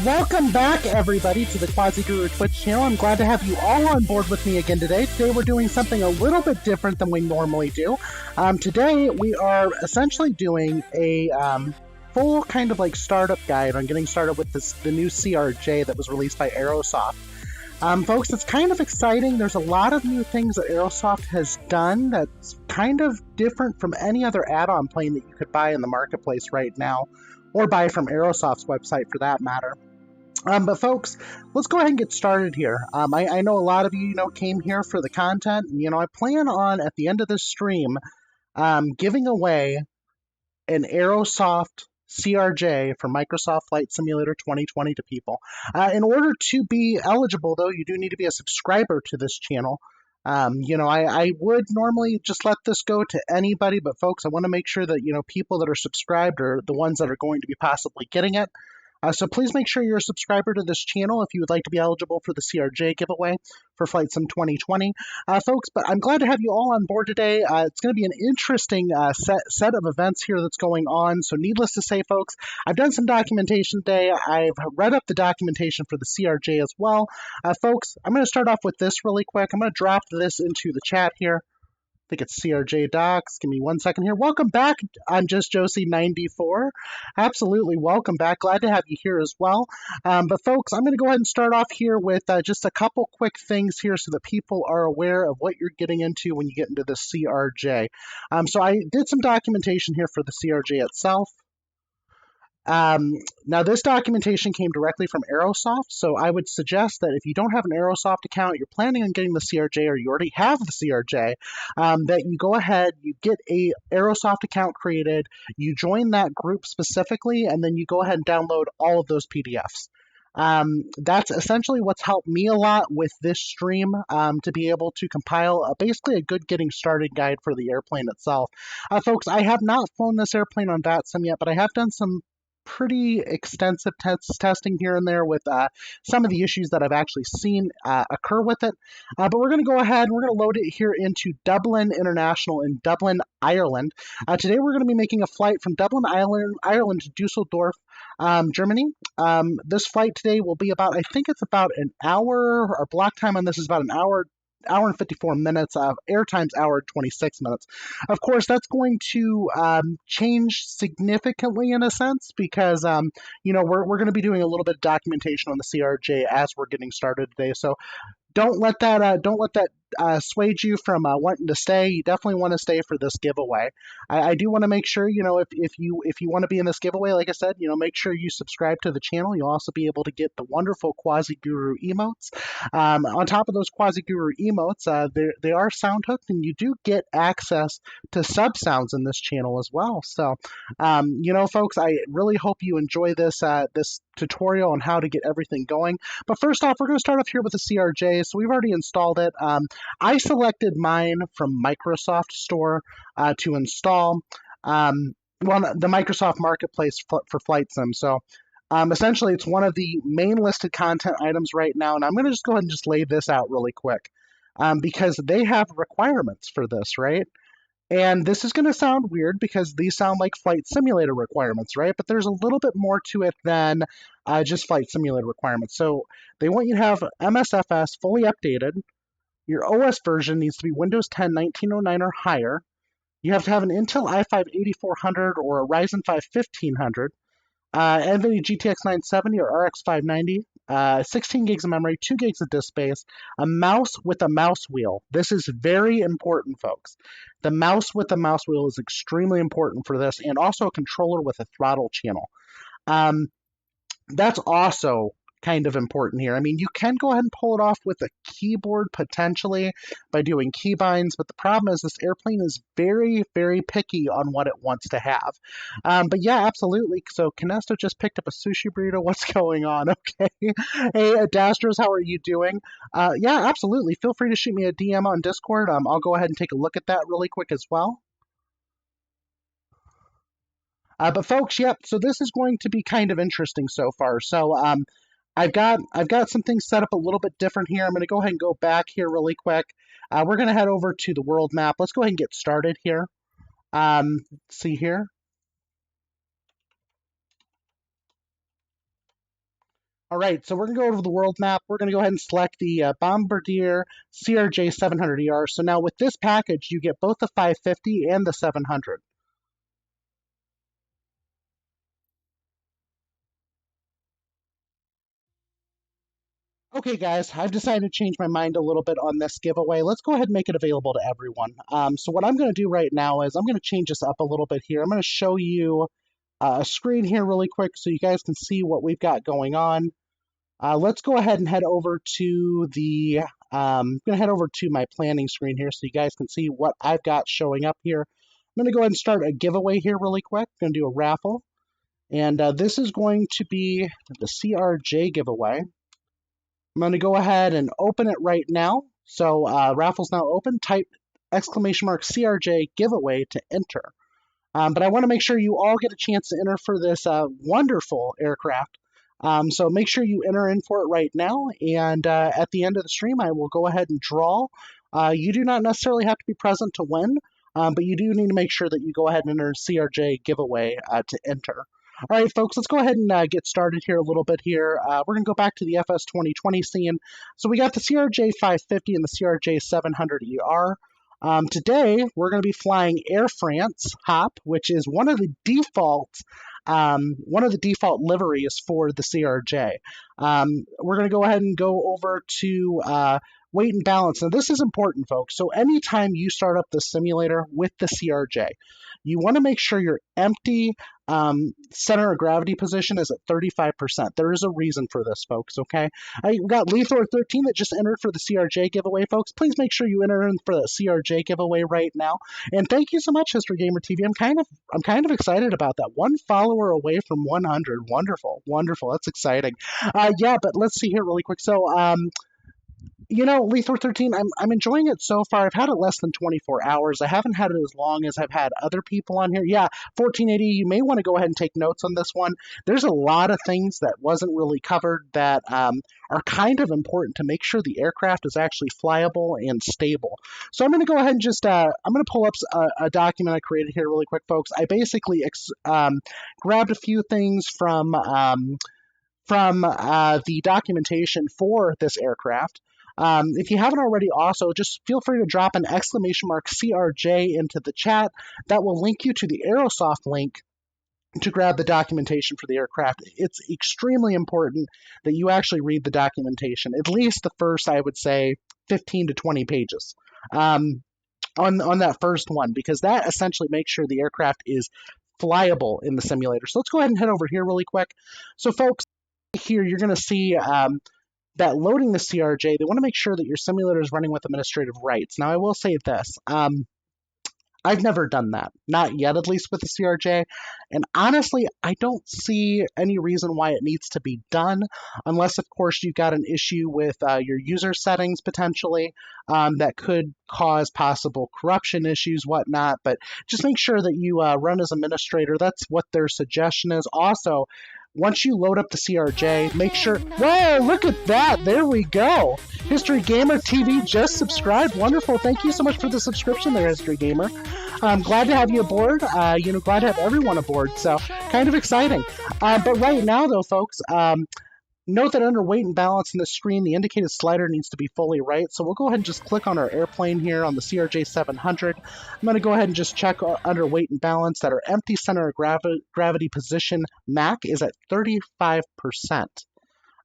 Welcome back, everybody, to the Quasiguru Twitch channel. I'm glad to have you all on board with me again today. Today we're doing something a little bit different than we normally do. Today we are essentially doing a full kind of like startup guide on getting started with the new CRJ that was released by Aerosoft. Folks, it's kind of exciting. There's a lot of new things that Aerosoft has done that's kind of different from any other add-on plane that you could buy in the marketplace right now, or buy from Aerosoft's website for that matter. But folks, let's go ahead and get started here. I know a lot of you, came here for the content, and, I plan on, at the end of this stream, giving away an Aerosoft CRJ for Microsoft Flight Simulator 2020 to people. In order to be eligible, though, you do need to be a subscriber to this channel. I would normally just let this go to anybody, but folks, I want to make sure that, people that are subscribed are the ones that are going to be possibly getting it. So please make sure you're a subscriber to this channel if you would like to be eligible for the CRJ giveaway for Flight Sim 2020. Folks, but I'm glad to have you all on board today. It's going to be an interesting set of events here that's going on. So needless to say, folks, I've done some documentation today. I've read up the documentation for the CRJ as well. Folks, I'm going to start off with this really quick. I'm going to drop this into the chat here. I think it's CRJ Docs. Give me 1 second here. Welcome back. I'm just Josie94. Absolutely welcome back. Glad to have you here as well. But folks, I'm going to go ahead and start off here with just a couple quick things here so that people are aware of what you're getting into when you get into the CRJ. So I did some documentation here for the CRJ itself. Now, this documentation came directly from Aerosoft, so I would suggest that if you don't have an Aerosoft account, you're planning on getting the CRJ, or you already have the CRJ, that you go ahead, you get a Aerosoft account created, you join that group specifically, and then you go ahead and download all of those PDFs. That's essentially what's helped me a lot with this stream, to be able to compile basically a good getting started guide for the airplane itself. Folks, I have not flown this airplane on VATSIM yet, but I have done some pretty extensive testing here and there with some of the issues that I've actually seen occur with it. But we're going to go ahead and we're going to load it here into Dublin International in Dublin, Ireland. Today we're going to be making a flight from Dublin, Ireland to Dusseldorf, Germany. This flight today will be about, I think it's about an hour, our block time on this is about an hour and 54 minutes. Air time's hour and 26 minutes. Of course, that's going to change significantly in a sense because, we're going to be doing a little bit of documentation on the CRJ as we're getting started today. So don't let that sway you from wanting to stay. You definitely want to stay for this giveaway. I do want to make sure, if you want to be in this giveaway, like I said, make sure you subscribe to the channel. You'll also be able to get the wonderful Quasiguru emotes. On top of those Quasiguru emotes, they are sound hooked, and you do get access to sub sounds in this channel as well. So, folks, I really hope you enjoy this tutorial on how to get everything going. But first off, we're going to start off here with the CRJ. So we've already installed it. I selected mine from Microsoft Store to install. The Microsoft Marketplace for Flight Sim. So essentially, it's one of the main listed content items right now. And I'm going to just go ahead and just lay this out really quick because they have requirements for this, right? And this is going to sound weird because these sound like flight simulator requirements, right? But there's a little bit more to it than just flight simulator requirements. So they want you to have MSFS fully updated. Your OS version needs to be Windows 10 1909 or higher. You have to have an Intel i5 8400 or a Ryzen 5 1500, NVIDIA GTX 970 or RX 590, 16 gigs of memory, 2 gigs of disk space, a mouse with a mouse wheel. This is very important, folks. The mouse with the mouse wheel is extremely important for this, and also a controller with a throttle channel. That's also kind of important here. I mean, you can go ahead and pull it off with a keyboard potentially by doing keybinds, but the problem is this airplane is very, very picky on what it wants to have. But yeah, absolutely. So Canesto just picked up a sushi burrito. What's going on? Okay. Hey, Adastros, how are you doing? Yeah, absolutely. Feel free to shoot me a DM on Discord. I'll go ahead and take a look at that really quick as well. But folks, yep. So this is going to be kind of interesting so far. So I've got some things set up a little bit different here. I'm going to go ahead and go back here really quick. We're going to head over to the world map. Let's go ahead and get started here. See here. All right, so we're going to go over the world map. We're going to go ahead and select the Bombardier CRJ 700ER. So now with this package, you get both the 550 and the 700. Okay, guys, I've decided to change my mind a little bit on this giveaway. Let's go ahead and make it available to everyone. So what I'm going to do right now is I'm going to change this up a little bit here. I'm going to show you a screen here really quick so you guys can see what we've got going on. Let's go ahead and head over to the I'm going to head over to my planning screen here so you guys can see what I've got showing up here. I'm going to go ahead and start a giveaway here really quick. I'm going to do a raffle. And this is going to be the CRJ giveaway. I'm going to go ahead and open it right now. So raffle's now open. Type exclamation mark CRJ giveaway to enter. But I want to make sure you all get a chance to enter for this wonderful aircraft. So make sure you enter in for it right now. And at the end of the stream, I will go ahead and draw. You do not necessarily have to be present to win, but you do need to make sure that you go ahead and enter CRJ giveaway to enter. All right, folks, let's go ahead and get started here a little bit here. We're going to go back to the FS 2020 scene. So we got the CRJ 550 and the CRJ 700ER. Today, we're going to be flying Air France HOP, which is one of the default liveries for the CRJ. We're going to go ahead and go over to weight and balance. Now, this is important, folks. So anytime you start up the simulator with the CRJ, you want to make sure your empty center of gravity position is at 35%. There is a reason for this, folks, okay? We got Lethor13 that just entered for the CRJ giveaway, folks. Please make sure you enter in for the CRJ giveaway right now. And thank you so much, History Gamer TV. I'm kind of excited about that. One follower away from 100. Wonderful, wonderful. That's exciting. Yeah, but let's see here really quick. So, you know, Lethor13, I'm enjoying it so far. I've had it less than 24 hours. I haven't had it as long as I've had other people on here. Yeah, 1480, you may want to go ahead and take notes on this one. There's a lot of things that wasn't really covered that are kind of important to make sure the aircraft is actually flyable and stable. So I'm going to go ahead and just, I'm going to pull up a document I created here really quick, folks. I basically grabbed a few things from the documentation for this aircraft. If you haven't already, also, just feel free to drop an exclamation mark CRJ into the chat. That will link you to the Aerosoft link to grab the documentation for the aircraft. It's extremely important that you actually read the documentation, at least the first, I would say, 15 to 20 pages on that first one, because that essentially makes sure the aircraft is flyable in the simulator. So let's go ahead and head over here really quick. So, folks, here you're going to see that loading the CRJ, they want to make sure that your simulator is running with administrative rights. Now, I will say this. I've never done that. Not yet, at least with the CRJ. And honestly, I don't see any reason why it needs to be done, unless, of course, you've got an issue with your user settings, potentially, that could cause possible corruption issues, whatnot. But just make sure that you run as administrator. That's what their suggestion is. Also, once you load up the CRJ, make sure... Whoa, look at that! There we go! History Gamer TV just subscribed. Wonderful. Thank you so much for the subscription there, History Gamer. I'm glad to have you aboard. Glad to have everyone aboard. So, kind of exciting. But right now, though, folks, note that under weight and balance in the screen, the indicated slider needs to be fully right. So we'll go ahead and just click on our airplane here on the CRJ 700. I'm going to go ahead and just check under weight and balance that our empty center of gravity position MAC is at 35%.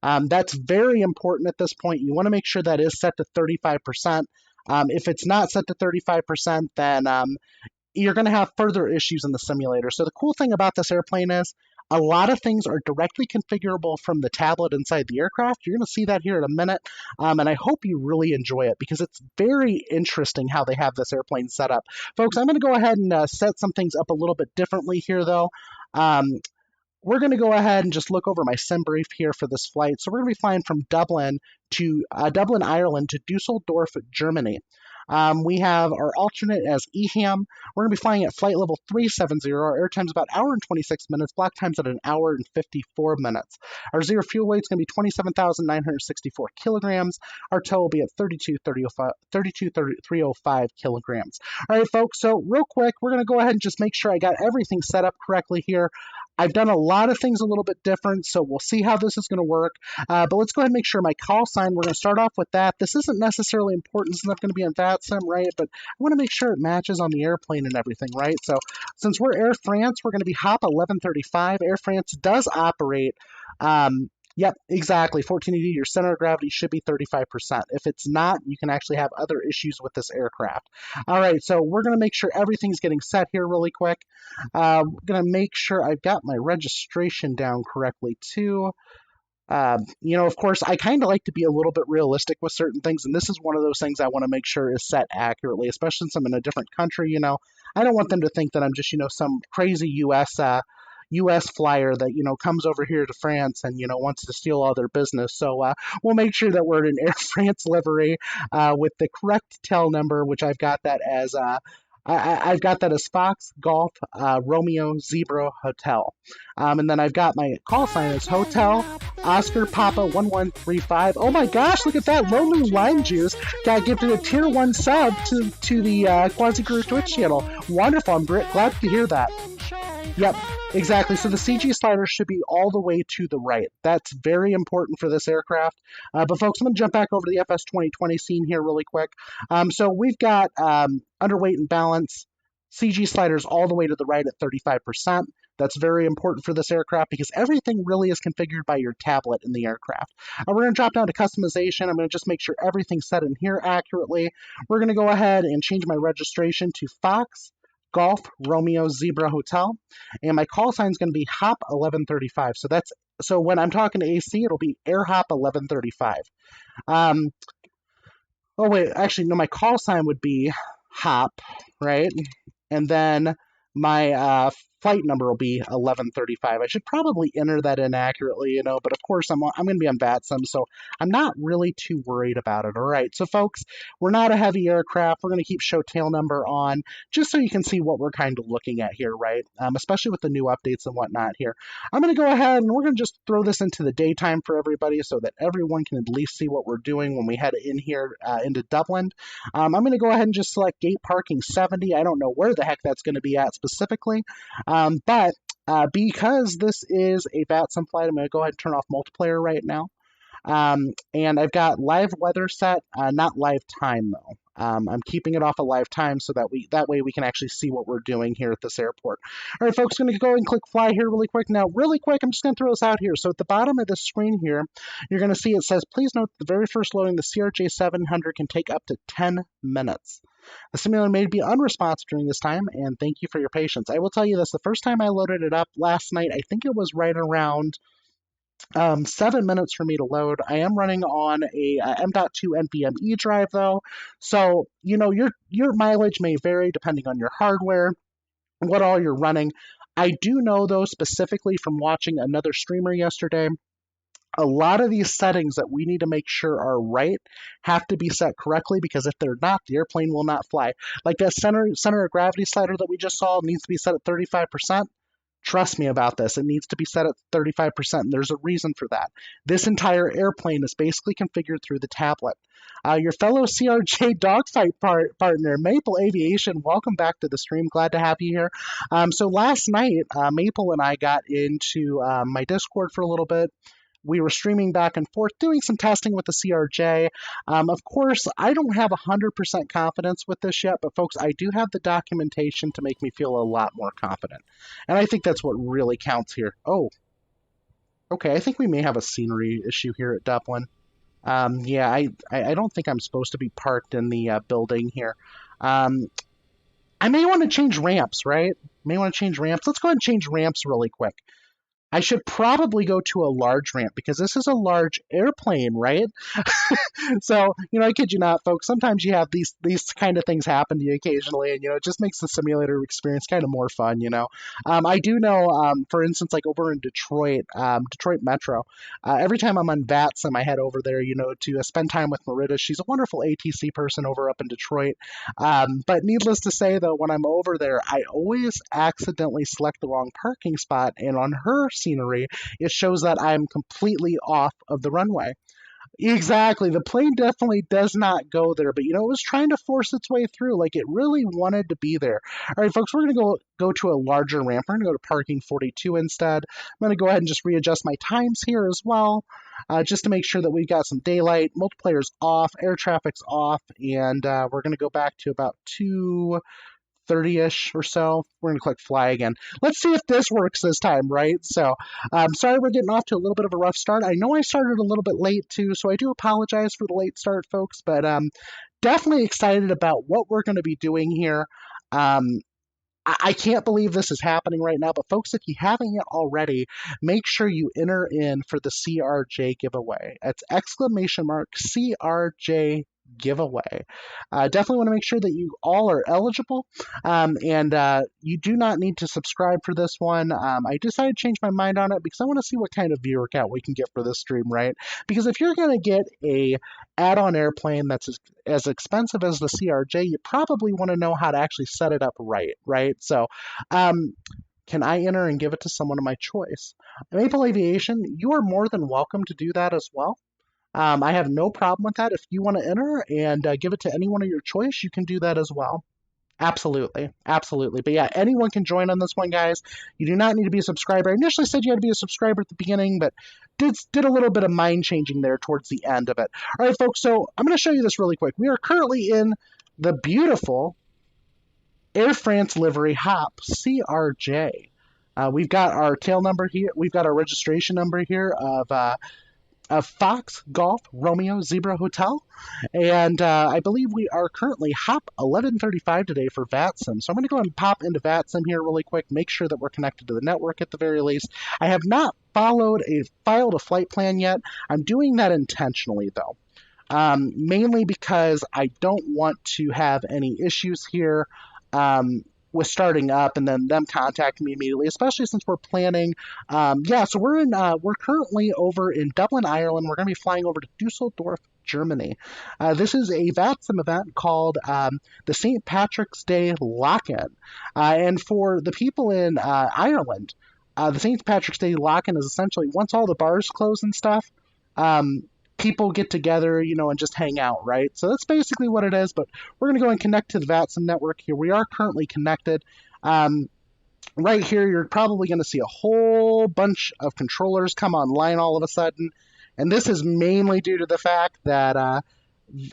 That's very important at this point. You want to make sure that is set to 35%. If it's not set to 35%, then you're going to have further issues in the simulator. So the cool thing about this airplane is a lot of things are directly configurable from the tablet inside the aircraft. You're going to see that here in a minute, and I hope you really enjoy it because it's very interesting how they have this airplane set up. Folks, I'm going to go ahead and set some things up a little bit differently here, though. We're going to go ahead and just look over my sim brief here for this flight. So we're going to be flying from Dublin, Ireland to Dusseldorf, Germany. We have our alternate as EHAM. We're going to be flying at flight level 370. Our air time's about an hour and 26 minutes. Block time's at an hour and 54 minutes. Our zero fuel weight's going to be 27,964 kilograms. Our tow will be at 32,305 kilograms. All right, folks, so real quick, we're going to go ahead and just make sure I got everything set up correctly here. I've done a lot of things a little bit different, so we'll see how this is going to work. But let's go ahead and make sure my call sign, we're going to start off with that. This isn't necessarily important. It's not going to be on VATSIM, right? But I want to make sure it matches on the airplane and everything, right? So since we're Air France, we're going to be HOP 1135. Air France does operate. Yep, exactly. 1480, your center of gravity should be 35%. If it's not, you can actually have other issues with this aircraft. All right, so we're going to make sure everything's getting set here really quick. We're going to make sure I've got my registration down correctly, too. Of course, I kind of like to be a little bit realistic with certain things, and this is one of those things I want to make sure is set accurately, especially since I'm in a different country, I don't want them to think that I'm just, some crazy U.S. flyer that, comes over here to France and, wants to steal all their business. So we'll make sure that we're in an Air France livery with the correct tail number, which I've got that as I've got that as Fox Golf Romeo Zebra Hotel. And then I've got my call sign as Hotel Oscar Papa 1135. Oh my gosh, look at that. Lonely Lime Juice got gifted a tier 1 sub to the Quasiguru Twitch channel. Wonderful. I'm glad to hear that. Yep, exactly. So the CG slider should be all the way to the right. That's very important for this aircraft. But folks, I'm going to jump back over to the FS 2020 scene here really quick. So we've got underweight and balance, CG sliders all the way to the right at 35%. That's very important for this aircraft because everything really is configured by your tablet in the aircraft. We're going to drop down to customization. I'm going to just make sure everything's set in here accurately. We're going to go ahead and change my registration to Fox Golf Romeo Zebra Hotel, and my call sign is going to be HOP 1135. So when I'm talking to AC, it'll be Air HOP 1135. Oh wait, actually no, my call sign would be HOP, right? And then my flight number will be 1135. I should probably enter that in accurately, but of course I'm going to be on VATSIM, so I'm not really too worried about it. All right, so folks, we're not a heavy aircraft. We're going to keep show tail number on just so you can see what we're kind of looking at here, right? Especially with the new updates and whatnot here. I'm going to go ahead and we're going to just throw this into the daytime for everybody so that everyone can at least see what we're doing when we head in here into Dublin. I'm going to go ahead and just select gate parking 70. I don't know where the heck that's going to be at specifically. But because this is a VATSIM flight, I'm going to go ahead and turn off multiplayer right now. And I've got live weather set, not live time though. I'm keeping it off of live time so that way we can actually see what we're doing here at this airport. All right, folks, going to go and click fly here really quick. Now, really quick, I'm just going to throw this out here. So at the bottom of the screen here, you're going to see it says, please note the very first loading, the CRJ 700 can take up to 10 minutes. The simulator may be unresponsive during this time, and thank you for your patience. I will tell you this, the first time I loaded it up last night, I think it was right around 7 minutes for me to load. I am running on a M.2 NVMe drive though, so your mileage may vary depending on your hardware, what all you're running. I do know though, specifically from watching another streamer yesterday, a lot of these settings that we need to make sure are right have to be set correctly, because if they're not, the airplane will not fly. Like that center of gravity slider that we just saw needs to be set at 35%. Trust me about this. It needs to be set at 35%, and there's a reason for that. This entire airplane is basically configured through the tablet. Your fellow CRJ dogfight partner, Maple Aviation, welcome back to the stream. Glad to have you here. So last night, Maple and I got into my Discord for a little bit. We were streaming back and forth, doing some testing with the CRJ. Of course, I don't have 100% confidence with this yet, but folks, I do have the documentation to make me feel a lot more confident. And I think that's what really counts here. Oh, okay, I think we may have a scenery issue here at Dublin. Yeah, I don't think I'm supposed to be parked in the building here. I may want to change ramps, right? May want to change ramps. Let's go ahead and change ramps really quick. I should probably go to a large ramp because this is a large airplane, right? So, I kid you not, folks, sometimes you have these kind of things happen to you occasionally, and, it just makes the simulator experience kind of more fun, I do know, for instance, like over in Detroit, Detroit Metro, every time I'm on VATSIM, I head over there, to spend time with Merida. She's a wonderful ATC person over up in Detroit. But needless to say, though, when I'm over there, I always accidentally select the wrong parking spot, and on her scenery, it shows that I'm completely off of the runway. Exactly. The plane definitely does not go there, but it was trying to force its way through. Like it really wanted to be there. All right, folks, we're going to go to a larger ramp. We're going to go to parking 42 instead. I'm going to go ahead and just readjust my times here as well, just to make sure that we've got some daylight. Multiplayer's off, air traffic's off, and we're going to go back to about 2:30-ish or so. We're going to click fly again. Let's see if this works this time, right? So, sorry we're getting off to a little bit of a rough start. I know I started a little bit late too, so I do apologize for the late start, folks, but definitely excited about what we're going to be doing here. I can't believe this is happening right now, but folks, if you haven't yet already, make sure you enter in for the CRJ giveaway. It's exclamation mark CRJ giveaway. Definitely want to make sure that you all are eligible, and you do not need to subscribe for this one. I decided to change my mind on it because I want to see what kind of viewer count we can get for this stream, right? Because if you're going to get a add-on airplane that's as expensive as the CRJ, you probably want to know how to actually set it up right? So, can I enter and give it to someone of my choice? Maple Aviation, you are more than welcome to do that as well. I have no problem with that. If you want to enter and give it to anyone of your choice, you can do that as well. Absolutely, absolutely. But yeah, anyone can join on this one, guys. You do not need to be a subscriber. I initially said you had to be a subscriber at the beginning, but did a little bit of mind changing there towards the end of it. All right, folks. So I'm going to show you this really quick. We are currently in the beautiful Air France livery hop CRJ. We've got our tail number here. We've got our registration number here of Fox Golf Romeo Zebra Hotel, and I believe we are currently hop 1135 today for VATSIM. So I'm going to go and pop into VATSIM here really quick, make sure that we're connected to the network at the very least. I have not filed a flight plan yet. I'm doing that intentionally though. Mainly because I don't want to have any issues here with starting up and then them contacting me immediately, especially since we're planning. So we're currently over in Dublin, Ireland. We're going to be flying over to Dusseldorf, Germany. This is a VATSIM event called the St. Patrick's Day Lock-In. And for the people in Ireland, the St. Patrick's Day Lock-In is essentially once all the bars close and stuff, people get together, and just hang out, right? So that's basically what it is, but we're going to go and connect to the VATSIM network here. We are currently connected. Right here, you're probably going to see a whole bunch of controllers come online all of a sudden, and this is mainly due to the fact that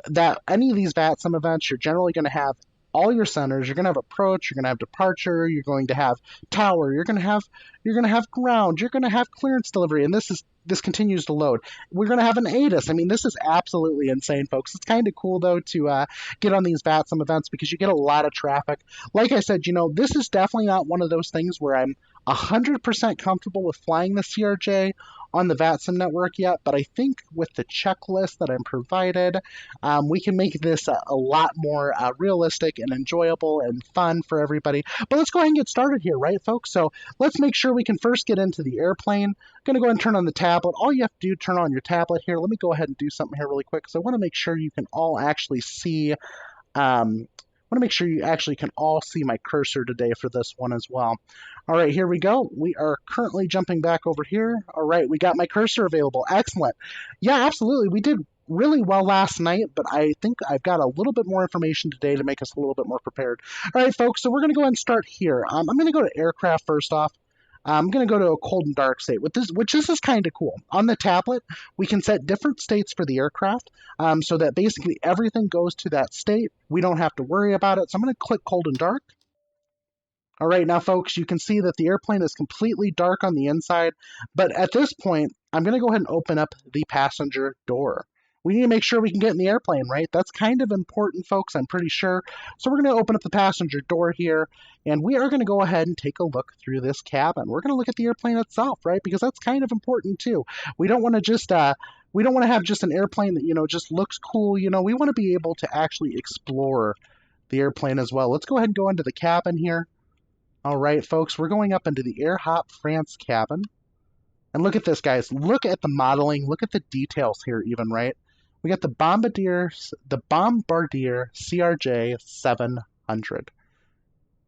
that any of these VATSIM events, you're generally going to have all your centers. You're going to have approach, you're going to have departure, you're going to have tower, you're going to have ground, you're going to have clearance delivery, and this continues to load. We're going to have an ATIS. I mean, this is absolutely insane, folks. It's kind of cool, though, to get on these VATSIM events because you get a lot of traffic. Like I said, this is definitely not one of those things where I'm 100% comfortable with flying the CRJ on the VATSIM network yet, but I think with the checklist that I'm provided, we can make this a lot more realistic and enjoyable and fun for everybody. But let's go ahead and get started here, right, folks? So let's make sure we can first get into the airplane. I'm going to go ahead and turn on the tablet. All you have to do, turn on your tablet here. Let me go ahead and do something here really quick because I want to make sure you can all actually see my cursor today for this one as well. All right, here we go. We are currently jumping back over here. All right, we got my cursor available. Excellent. Yeah, absolutely. We did really well last night, but I think I've got a little bit more information today to make us a little bit more prepared. All right, folks, so we're going to go ahead and start here. I'm going to go to aircraft first off. I'm going to go to a cold and dark state, which is kind of cool. On the tablet, we can set different states for the aircraft so that basically everything goes to that state. We don't have to worry about it. So I'm going to click cold and dark. All right, now, folks, you can see that the airplane is completely dark on the inside. But at this point, I'm going to go ahead and open up the passenger door. We need to make sure we can get in the airplane, right? That's kind of important, folks, I'm pretty sure. So we're going to open up the passenger door here, and we are going to go ahead and take a look through this cabin. We're going to look at the airplane itself, right? Because that's kind of important, too. We don't want to just... we don't want to have just an airplane that, just looks cool. We want to be able to actually explore the airplane as well. Let's go ahead and go into the cabin here. All right, folks, we're going up into the Air Hop France cabin. And look at this, guys. Look at the modeling. Look at the details here even, right? We got the Bombardier CRJ 700.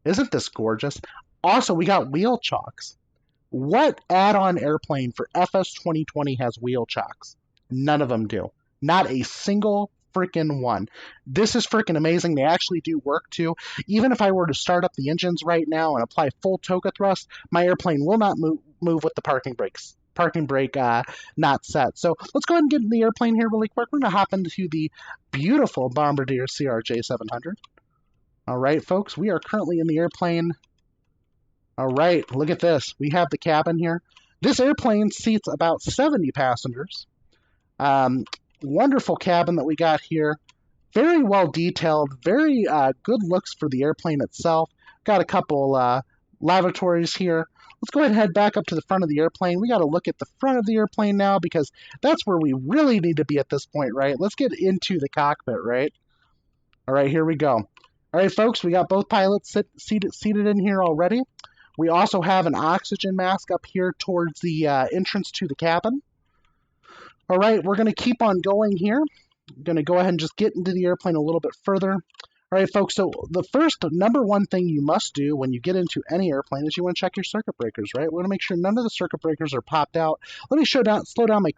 Isn't this gorgeous? Also, we got wheel chocks. What add-on airplane for FS 2020 has wheel chocks? None of them do. Not a single freaking one. This is freaking amazing. They actually do work too. Even if I were to start up the engines right now and apply full toka thrust, my airplane will not move with the parking brakes. Parking brake not set. So let's go ahead and get in the airplane here really quick. We're going to hop into the beautiful Bombardier CRJ 700. All right, folks, we are currently in the airplane. All right, look at this. We have the cabin here. This airplane seats about 70 passengers. Wonderful cabin that we got here. Very well detailed, very good looks for the airplane itself. Got a couple lavatories here. Let's go ahead and head back up to the front of the airplane. We got to look at the front of the airplane now because that's where we really need to be at this point, right? Let's get into the cockpit, right? All right, here we go. All right, folks, we got both pilots seated in here already. We also have an oxygen mask up here towards the entrance to the cabin. All right, we're going to keep on going here. I'm going to go ahead and just get into the airplane a little bit further. All right, folks, so the first number one thing you must do when you get into any airplane is you want to check your circuit breakers, right? We want to make sure none of the circuit breakers are popped out. Let me slow down my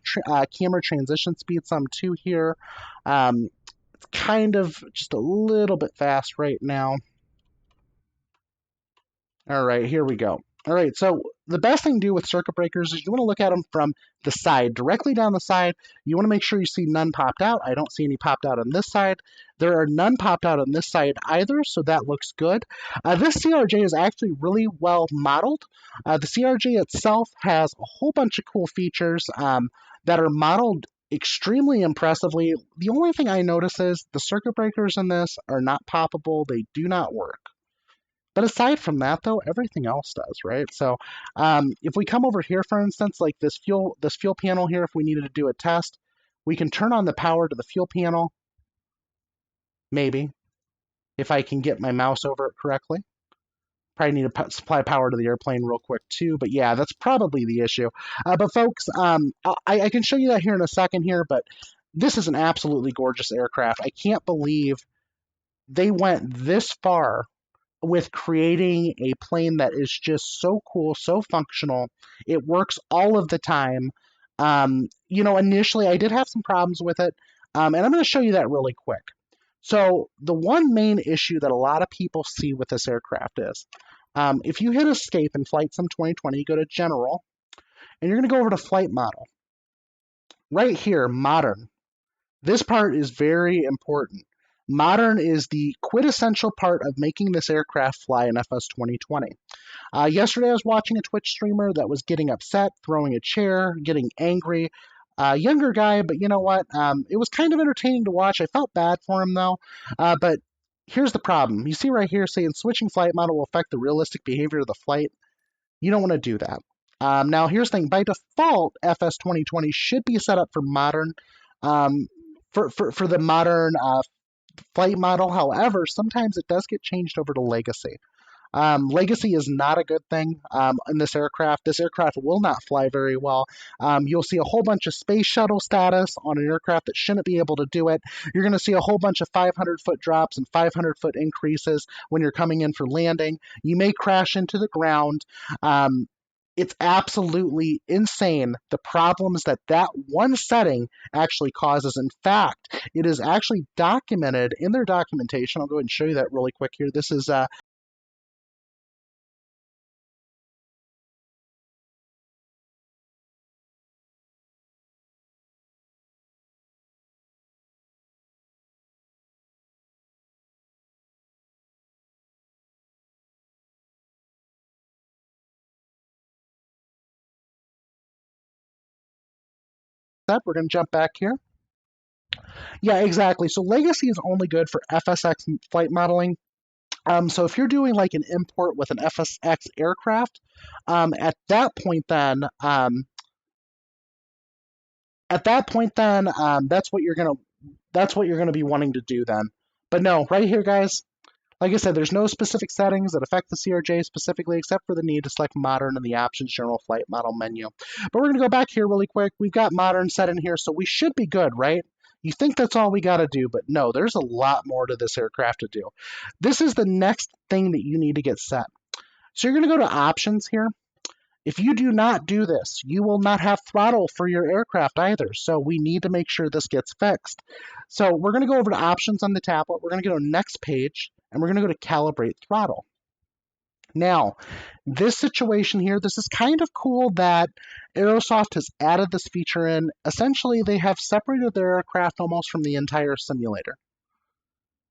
camera transition speed some too here. It's kind of just a little bit fast right now. All right, here we go. All right, so the best thing to do with circuit breakers is you want to look at them from the side, directly down the side. You want to make sure you see none popped out. I don't see any popped out on this side. There are none popped out on this side either, so that looks good. This CRJ is actually really well modeled. The CRJ itself has a whole bunch of cool features that are modeled extremely impressively. The only thing I notice is the circuit breakers in this are not poppable. They do not work. But aside from that, though, everything else does, right? So if we come over here, for instance, like this fuel panel here, if we needed to do a test, we can turn on the power to the fuel panel, maybe, if I can get my mouse over it correctly. Probably need to supply power to the airplane real quick, too. But yeah, that's probably the issue. But folks, I can show you that here in a second here, but this is an absolutely gorgeous aircraft. I can't believe they went this far with creating a plane that is just so cool, so functional. It works all of the time. Initially I did have some problems with it, and I'm going to show you that really quick. So the one main issue that a lot of people see with this aircraft is, if you hit escape in Flight Sim 2020, you go to General, and you're going to go over to Flight Model. Right here, Modern. This part is very important. Modern is the quintessential part of making this aircraft fly in FS 2020. Yesterday I was watching a Twitch streamer that was getting upset, throwing a chair, getting angry. Younger guy, but you know what? It was kind of entertaining to watch. I felt bad for him though. But here's the problem. You see right here saying switching flight model will affect the realistic behavior of the flight. You don't want to do that. Now here's the thing. By default, FS 2020 should be set up for modern. For the modern flight model. However, sometimes it does get changed over to legacy. Legacy is not a good thing in this aircraft. This aircraft will not fly very well. You'll see a whole bunch of space shuttle status on an aircraft that shouldn't be able to do it. You're going to see a whole bunch of 500-foot drops and 500-foot increases when you're coming in for landing. You may crash into the ground. It's absolutely insane the problems that one setting actually causes. In fact, it is actually documented in their documentation. I'll go ahead and show you that really quick here. This is we're going to jump back here. Yeah, exactly. So legacy is only good for FSX flight modeling. So if you're doing like an import with an FSX aircraft, at that point then, that's what you're gonna be wanting to do then. But no, right here, guys. Like I said, there's no specific settings that affect the CRJ specifically, except for the need to select Modern in the Options General Flight Model menu. But we're going to go back here really quick. We've got Modern set in here, so we should be good, right? You think that's all we got to do, but no, there's a lot more to this aircraft to do. This is the next thing that you need to get set. So you're going to go to Options here, If you do not do this, you will not have throttle for your aircraft either. So we need to make sure this gets fixed. So we're going to go over to options on the tablet. We're going to go to next page, and we're going to go to calibrate throttle. Now, this situation here, this is kind of cool that Aerosoft has added this feature in. Essentially, they have separated their aircraft almost from the entire simulator,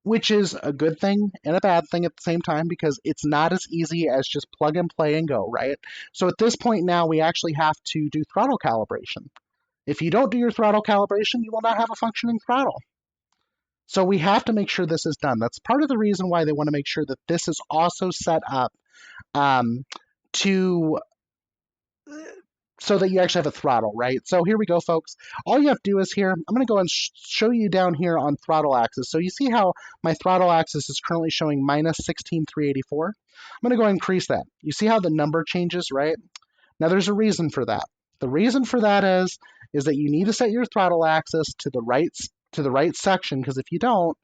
which is a good thing and a bad thing at the same time because it's not as easy as just plug and play and go, right? So at this point now, we actually have to do throttle calibration. If you don't do your throttle calibration, you will not have a functioning throttle. So we have to make sure this is done. That's part of the reason why they want to make sure that this is also set up to so that you actually have a throttle, right? So here we go, folks. All you have to do is here, I'm going to go and show you down here on throttle axis. So you see how my throttle axis is currently showing minus 16,384. I'm going to go and increase that. You see how the number changes, right? Now there's a reason for that. The reason for that is that you need to set your throttle axis to the right section, because if you don't,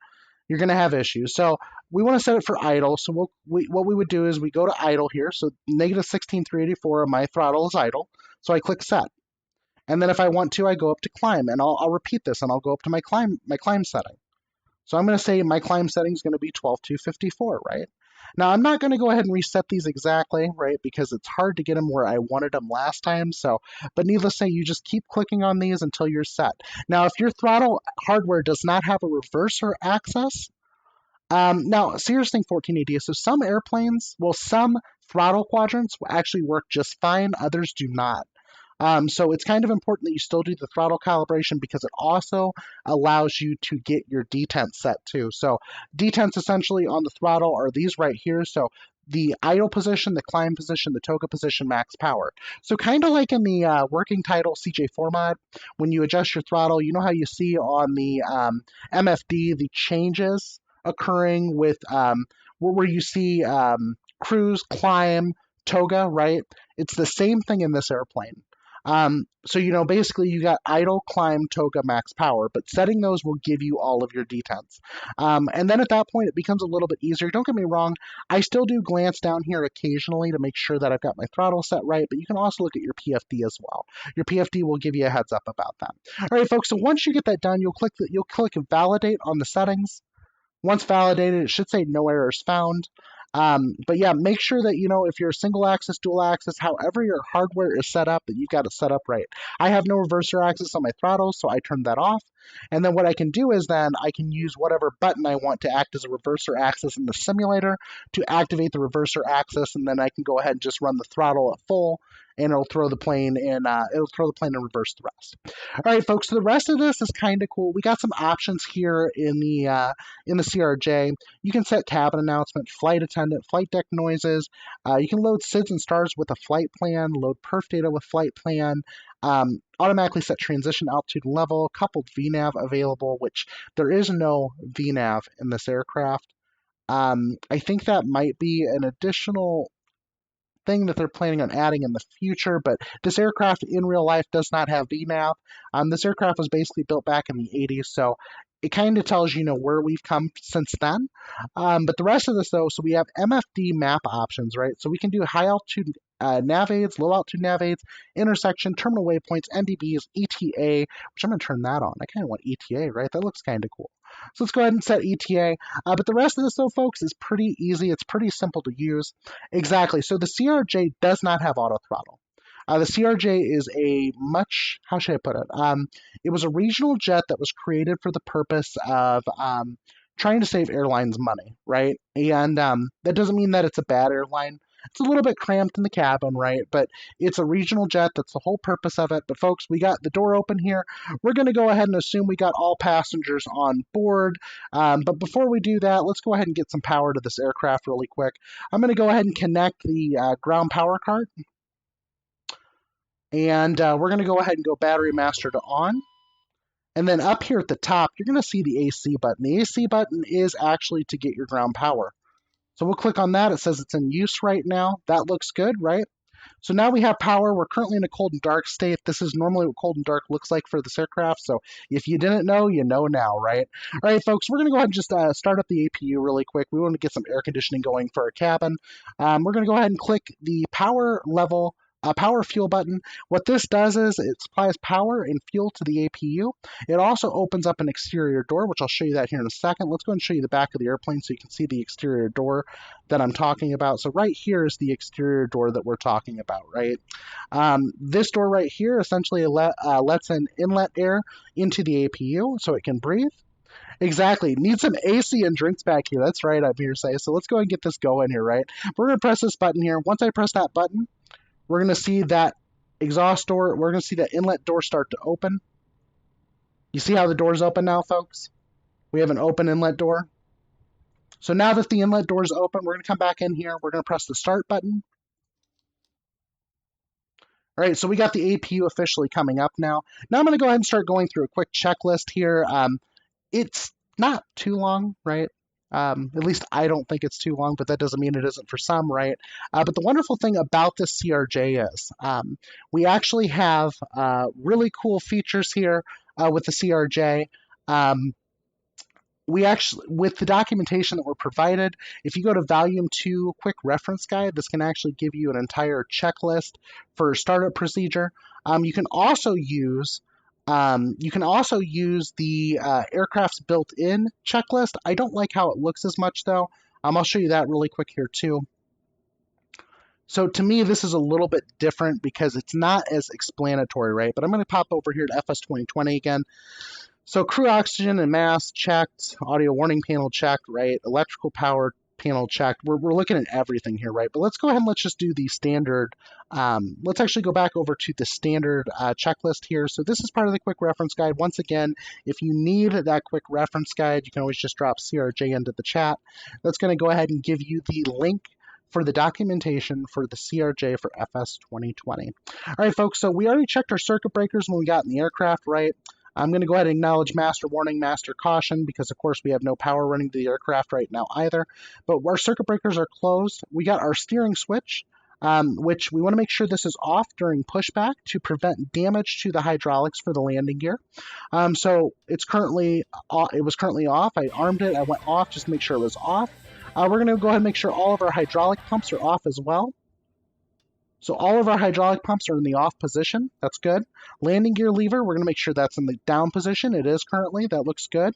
you're going to have issues. So we want to set it for idle. So what we would do is we go to idle here. So negative 16,384, my throttle is idle. So I click set. And then if I want to, I go up to climb, and I'll repeat this, and I'll go up to my climb setting. So I'm going to say my climb setting is going to be 12,254, right? Now I'm not going to go ahead and reset these exactly, right? Because it's hard to get them where I wanted them last time. So, but needless to say, you just keep clicking on these until you're set. Now, if your throttle hardware does not have a reverser access, now Cirrus thing 1480. So some airplanes, well, some throttle quadrants will actually work just fine. Others do not. So it's kind of important that you still do the throttle calibration because it also allows you to get your detents set too. So detents essentially on the throttle are these right here. So the idle position, the climb position, the toga position, max power. So kind of like in the working title CJ4 mod, when you adjust your throttle, you know how you see on the MFD the changes occurring with where you see cruise, climb, toga, right? It's the same thing in this airplane. So, you know, basically you got idle, climb, toga, max power, but setting those will give you all of your detents. And then at that point, it becomes a little bit easier. Don't get me wrong. I still do glance down here occasionally to make sure that I've got my throttle set right, but you can also look at your PFD as well. Your PFD will give you a heads up about that. All right, folks. So once you get that done, you'll click validate on the settings. Once validated, it should say no errors found. But yeah, make sure that, you know, if you're single axis, dual axis, however your hardware is set up, that you've got it set up right. I have no reverser axis on my throttle, so I turned that off. And then what I can do is then I can use whatever button I want to act as a reverser axis in the simulator to activate the reverser axis, and then I can go ahead and just run the throttle at full, and it'll throw the plane in reverse thrust. All right, folks. So the rest of this is kind of cool. We got some options here in the CRJ. You can set cabin announcement, flight attendant, flight deck noises. You can load SIDS and stars with a flight plan, load perf data with flight plan, automatically set transition altitude and level, coupled VNAV available, which there is no VNAV in this aircraft. I think that might be an additional thing that they're planning on adding in the future, but this aircraft in real life does not have VNAV. This aircraft was basically built back in the 80s, so it kind of tells you know where we've come since then. But the rest of this though, so we have MFD map options, right? So we can do high altitude nav aids, low altitude nav aids, intersection, terminal waypoints, NDBs, ETA, which I'm going to turn that on. I kind of want ETA, right? That looks kind of cool. So let's go ahead and set ETA. But the rest of this, though, folks, is pretty easy. It's pretty simple to use. Exactly. So the CRJ does not have auto throttle. The CRJ is a much, how should I put it? It was a regional jet that was created for the purpose of trying to save airlines money, right? And that doesn't mean that it's a bad airline. It's a little bit cramped in the cabin, right? But it's a regional jet. That's the whole purpose of it. But folks, we got the door open here. We're going to go ahead and assume we got all passengers on board. But before we do that, let's go ahead and get some power to this aircraft really quick. I'm going to go ahead and connect the ground power card. And we're going to go ahead and go battery master to on. And then up here at the top, you're going to see the AC button. The AC button is actually to get your ground power. So we'll click on that. It says it's in use right now. That looks good, right? So now we have power. We're currently in a cold and dark state. This is normally what cold and dark looks like for this aircraft. So if you didn't know, you know now, right? All right, folks, we're going to go ahead and just start up the APU really quick. We want to get some air conditioning going for our cabin. We're going to go ahead and click the power level power fuel button. What this does is it supplies power and fuel to the APU. It also opens up an exterior door, which I'll show you that here in a second. Let's go and show you the back of the airplane so you can see the exterior door that I'm talking about. So right here is the exterior door that we're talking about, right? This door right here essentially lets in inlet air into the APU so it can breathe. Exactly. Need some AC and drinks back here. That's right, I'm here to say. So let's go and get this going here, right? We're going to press this button here. Once I press that button, we're going to see that exhaust door. We're going to see that inlet door start to open. You see how the door's open now, folks? We have an open inlet door. So now that the inlet door is open, we're going to come back in here. We're going to press the start button. All right, so we got the APU officially coming up now. Now I'm going to go ahead and start going through a quick checklist here. It's not too long, right? At least I don't think it's too long, but that doesn't mean it isn't for some, right? But the wonderful thing about this CRJ is we actually have really cool features here with the CRJ. We actually, with the documentation that we're provided, if you go to Volume 2 Quick Reference Guide, this can actually give you an entire checklist for startup procedure. You can also use the aircraft's built-in checklist. I don't like how it looks as much though. I'll show you that really quick here too. So to me, this is a little bit different because it's not as explanatory, right? But I'm going to pop over here to FS 2020 again. So crew oxygen and mass checked, audio warning panel checked, right? Electrical power panel checked. We're looking at everything here, right? But let's go ahead and let's just do the standard. Let's actually go back over to the standard checklist here. So this is part of the quick reference guide. Once again, if you need that quick reference guide, you can always just drop CRJ into the chat. That's going to go ahead and give you the link for the documentation for the CRJ for FS 2020. All right, folks, so we already checked our circuit breakers when we got in the aircraft, right? I'm going to go ahead and acknowledge master warning, master caution, because of course we have no power running to the aircraft right now either. But our circuit breakers are closed. We got our steering switch, which we want to make sure this is off during pushback to prevent damage to the hydraulics for the landing gear. So it was currently off. I armed it. I went off just to make sure it was off. We're going to go ahead and make sure all of our hydraulic pumps are off as well. So all of our hydraulic pumps are in the off position. That's good. Landing gear lever, we're going to make sure that's in the down position. It is currently. That looks good.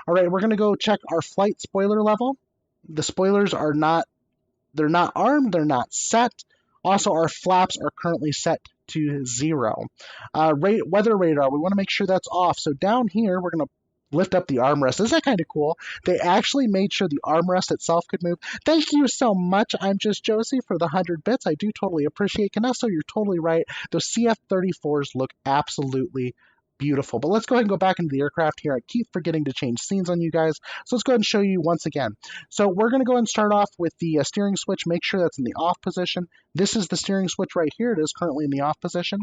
All right, we're going to go check our flight spoiler level. The spoilers are not, they're not armed. They're not set. Also, our flaps are currently set to 0. Weather radar, we want to make sure that's off. So down here, we're going to lift up the armrest. Isn't that kind of cool? They actually made sure the armrest itself could move. Thank you so much. I'm just Josie for the 100 bits. I do totally appreciate. Canesso, you're totally right. Those CF-34s look absolutely beautiful. But let's go ahead and go back into the aircraft here. I keep forgetting to change scenes on you guys. So let's go ahead and show you once again. So we're going to go ahead and start off with the steering switch. Make sure that's in the off position. This is the steering switch right here. It is currently in the off position.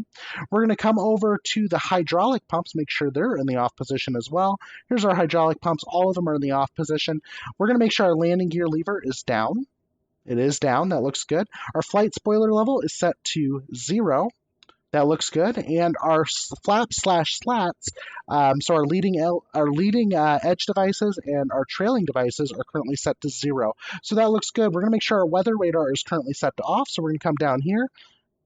We're going to come over to the hydraulic pumps. Make sure they're in the off position as well. Here's our hydraulic pumps. All of them are in the off position. We're going to make sure our landing gear lever is down. It is down. That looks good. Our flight spoiler level is set to 0. That looks good. And our flaps/slats, so our leading edge devices and our trailing devices are currently set to 0. So that looks good. We're going to make sure our weather radar is currently set to off. So we're going to come down here.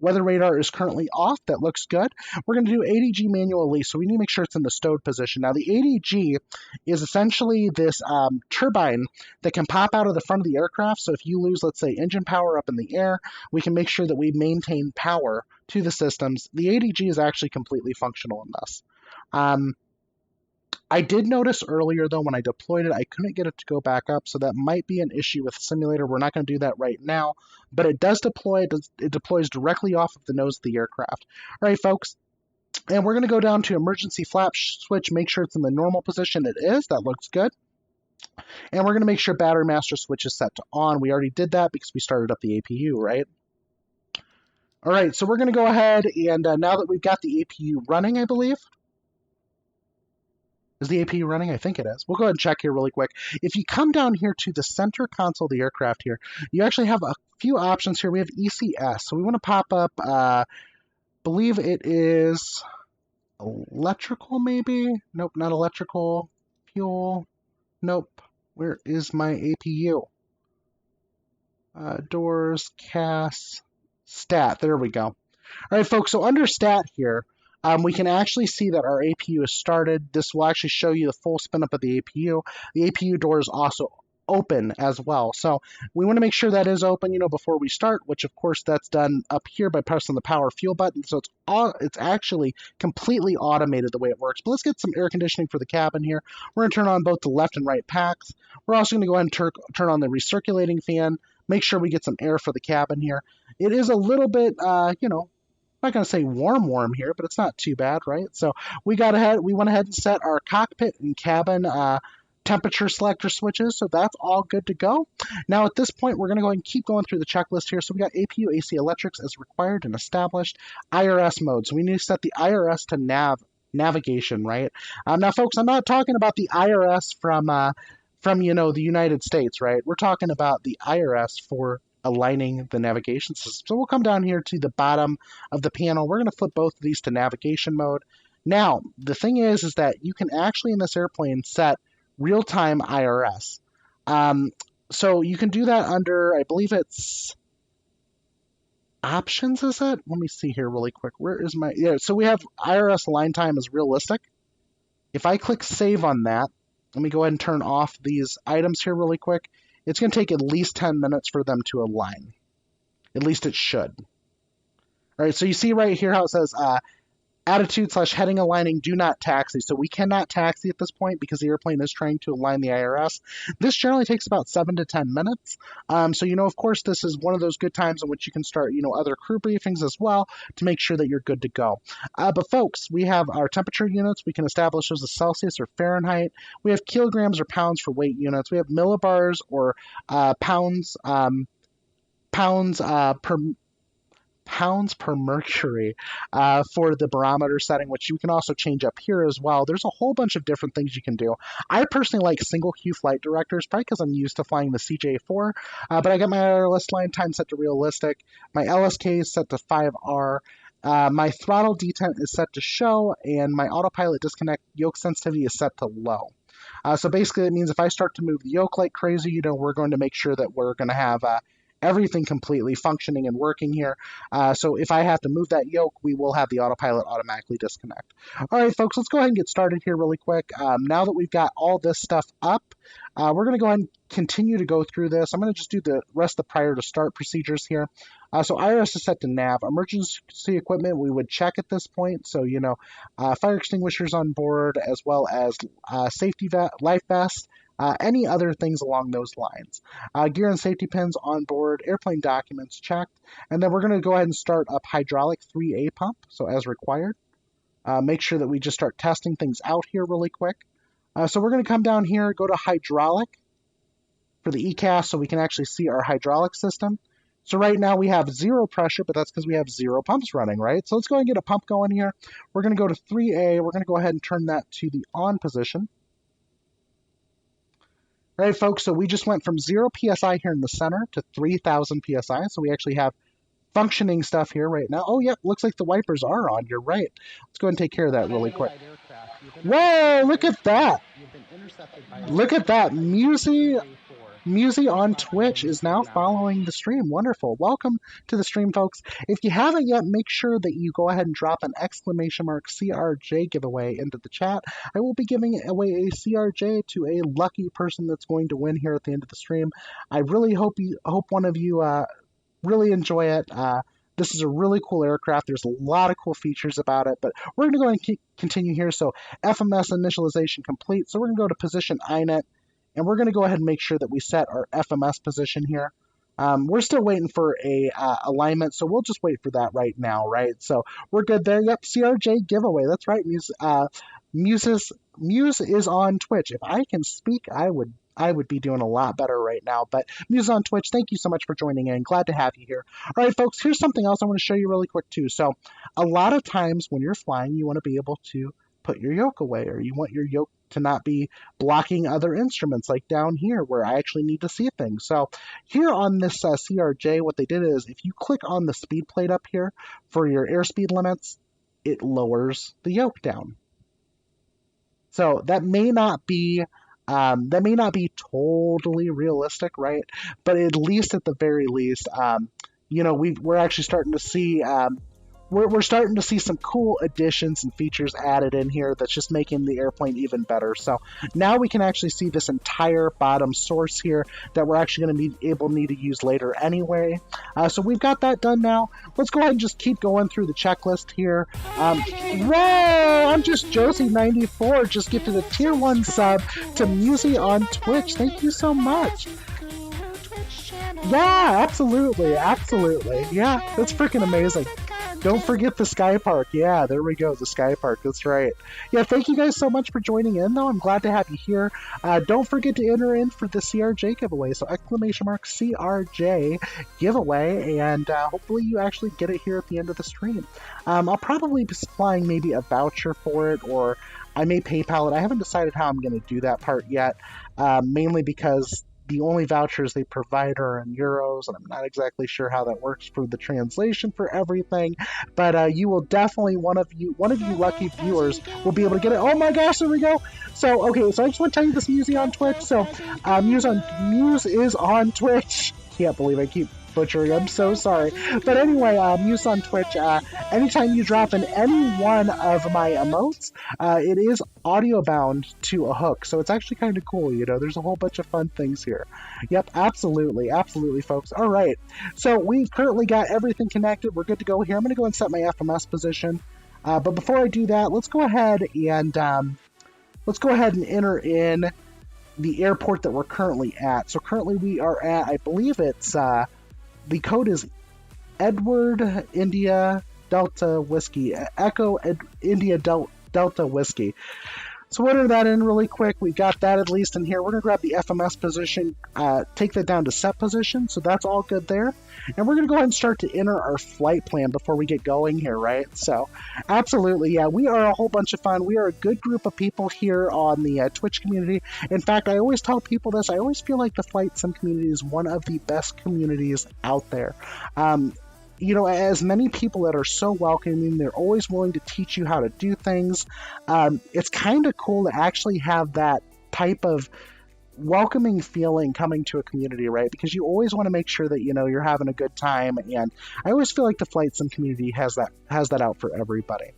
Weather radar is currently off. That looks good. We're going to do ADG manual release, so we need to make sure it's in the stowed position. Now, the ADG is essentially this turbine that can pop out of the front of the aircraft. So if you lose, let's say, engine power up in the air, we can make sure that we maintain power to the systems. The ADG is actually completely functional in this. I did notice earlier, though, when I deployed it, I couldn't get it to go back up, so that might be an issue with the simulator. We're not going to do that right now, but it does deploy. It deploys directly off of the nose of the aircraft. All right, folks, and we're going to go down to emergency flap switch, make sure it's in the normal position. It is. That looks good. And we're going to make sure battery master switch is set to on. We already did that because we started up the APU, right? All right, so we're going to go ahead, and now that we've got the APU running, I believe, is the APU running? I think it is. We'll go ahead and check here really quick. If you come down here to the center console of the aircraft here, you actually have a few options here. We have ECS. So we want to pop up, believe it is electrical maybe? Nope, not electrical. Fuel. Nope. Where is my APU? Doors, CAS, stat. There we go. All right, folks, so under stat here, we can actually see that our APU is started. This will actually show you the full spin up of the APU. The APU door is also open as well. So we want to make sure that is open, before we start, which of course that's done up here by pressing the power fuel button. So it's actually completely automated the way it works. But let's get some air conditioning for the cabin here. We're going to turn on both the left and right packs. We're also going to go ahead and turn on the recirculating fan. Make sure we get some air for the cabin here. It is a little bit, I'm not going to say warm here, but it's not too bad, right? So we went ahead and set our cockpit and cabin temperature selector switches, so that's all good to go. Now at this point, we're going to go ahead and keep going through the checklist here. So we got APU, AC electrics as required and established. IRS mode, so we need to set the IRS to navigation, right? Now, folks, I'm not talking about the IRS from the United States, right? We're talking about the IRS for aligning the navigation system. So we'll come down here to the bottom of the panel. We're going to flip both of these to navigation mode. Now, the thing is that you can actually in this airplane set real-time IRS. So you can do that under, I believe it's options, is it? Let me see here really quick. Where is my, yeah, so we have IRS align time is realistic. If I click save on that, let me go ahead and turn off these items here really quick. It's going to take at least 10 minutes for them to align. At least it should. All right, so you see right here how it says attitude/heading aligning, do not taxi. So we cannot taxi at this point because the airplane is trying to align the IRS. This generally takes about 7 to 10 minutes. So, of course, this is one of those good times in which you can start, other crew briefings as well to make sure that you're good to go. But folks, we have our temperature units. We can establish those as Celsius or Fahrenheit. We have kilograms or pounds for weight units. We have millibars or pounds per mercury for the barometer setting, which you can also change up here as well. There's a whole bunch of different things you can do. I personally like single queue flight directors, probably because I'm used to flying the CJ4, but I got my IRS line time set to realistic. My LSK is set to 5R. My throttle detent is set to show, and my autopilot disconnect yoke sensitivity is set to low. So basically it means if I start to move the yoke like crazy, we're going to make sure that we're going to have everything completely functioning and working here. So if I have to move that yoke, we will have the autopilot automatically disconnect. All right, folks, let's go ahead and get started here really quick. Now that we've got all this stuff up, we're going to go ahead and continue to go through this. I'm going to just do the rest of the prior to start procedures here. So IRS is set to nav. Emergency equipment we would check at this point. So, fire extinguishers on board as well as safety life vest. Any other things along those lines. Gear and safety pins on board, airplane documents checked, and then we're going to go ahead and start up hydraulic 3A pump, so as required. Make sure that we just start testing things out here really quick. So we're going to come down here, go to hydraulic for the ECAS so we can actually see our hydraulic system. So right now we have zero pressure, but that's because we have zero pumps running, right? So let's go ahead and get a pump going here. We're going to go to 3A. We're going to go ahead and turn that to the on position. All right, folks, so we just went from 0 PSI here in the center to 3,000 PSI. So we actually have functioning stuff here right now. Oh, yep, looks like the wipers are on. You're right. Let's go ahead and take care of that really quick. Whoa, look at that. Look at that. Musi on Twitch is now following the stream. Wonderful. Welcome to the stream, folks. If you haven't yet, make sure that you go ahead and drop an exclamation mark CRJ giveaway into the chat. I will be giving away a CRJ to a lucky person that's going to win here at the end of the stream. I really hope one of you really enjoy it. This is a really cool aircraft. There's a lot of cool features about it, but we're going to go ahead and continue here. So FMS initialization complete. So we're going to go to position INET. And we're going to go ahead and make sure that we set our FMS position here. We're still waiting for a alignment, so we'll just wait for that right now, right? So we're good there. Yep, CRJ giveaway. That's right. Muse is on Twitch. If I can speak, I would be doing a lot better right now. But Muse on Twitch, thank you so much for joining in. Glad to have you here. All right, folks, here's something else I want to show you really quick too. So a lot of times when you're flying, you want to be able to put your yoke away, or you want your yoke to not be blocking other instruments like down here where I actually need to see things. So here on this CRJ, what they did is if you click on the speed plate up here for your airspeed limits, it lowers the yoke down. So that may not be totally realistic, right? But at least at the very least, we're actually starting to see we're starting to see some cool additions and features added in here that's just making the airplane even better. So now we can actually see this entire bottom source here that we're actually going to be able to need to use later anyway. So we've got that done now. Let's go ahead and just keep going through the checklist here. Whoa! I'm just Josie94. Just gifted a tier 1 sub to Musi on Twitch. Thank you so much. Yeah, absolutely, absolutely. Yeah, that's freaking amazing. Don't forget the Sky Park. Yeah, there we go, the Sky Park. That's right. Yeah, thank you guys so much for joining in, though. I'm glad to have you here. Don't forget to enter in for the CRJ giveaway. So !CRJ giveaway, and hopefully you actually get it here at the end of the stream. I'll probably be supplying maybe a voucher for it, or I may PayPal it. I haven't decided how I'm going to do that part yet, mainly because the only vouchers they provide are in euros, and I'm not exactly sure how that works for the translation for everything. But you will definitely, one of you lucky viewers will be able to get it. Oh my gosh, there we go. So okay, so I just want to tell you this Musi on Twitch. So Muse is on Twitch. Can't believe I keep butchering. I'm so sorry. But anyway, Muse on Twitch. Anytime you drop in any one of my emotes, it is audio bound to a hook. So it's actually kind of cool, you know. There's a whole bunch of fun things here. Yep, absolutely, absolutely, folks. All right. So we've currently got everything connected. We're good to go here. I'm going to go and set my FMS position. But before I do that, let's go ahead and enter in the airport that we're currently at. So currently we are at, I believe it's the code is Edward India Delta Whiskey, Echo India Delta Whiskey. So we'll enter that in really quick. We got that at least in here. We're going to grab the FMS position, take that down to set position. So that's all good there. And we're going to go ahead and start to enter our flight plan before we get going here, right? So absolutely, yeah, we are a whole bunch of fun. We are a good group of people here on the Twitch community. In fact, I always tell people this. I always feel like the Flight Sim community is one of the best communities out there. You know, as many people that are so welcoming, they're always willing to teach you how to do things. It's kind of cool to actually have that type of welcoming feeling coming to a community, right? Because you always want to make sure that, you know, you're having a good time. And I always feel like the Flight Sim community has that out for everybody.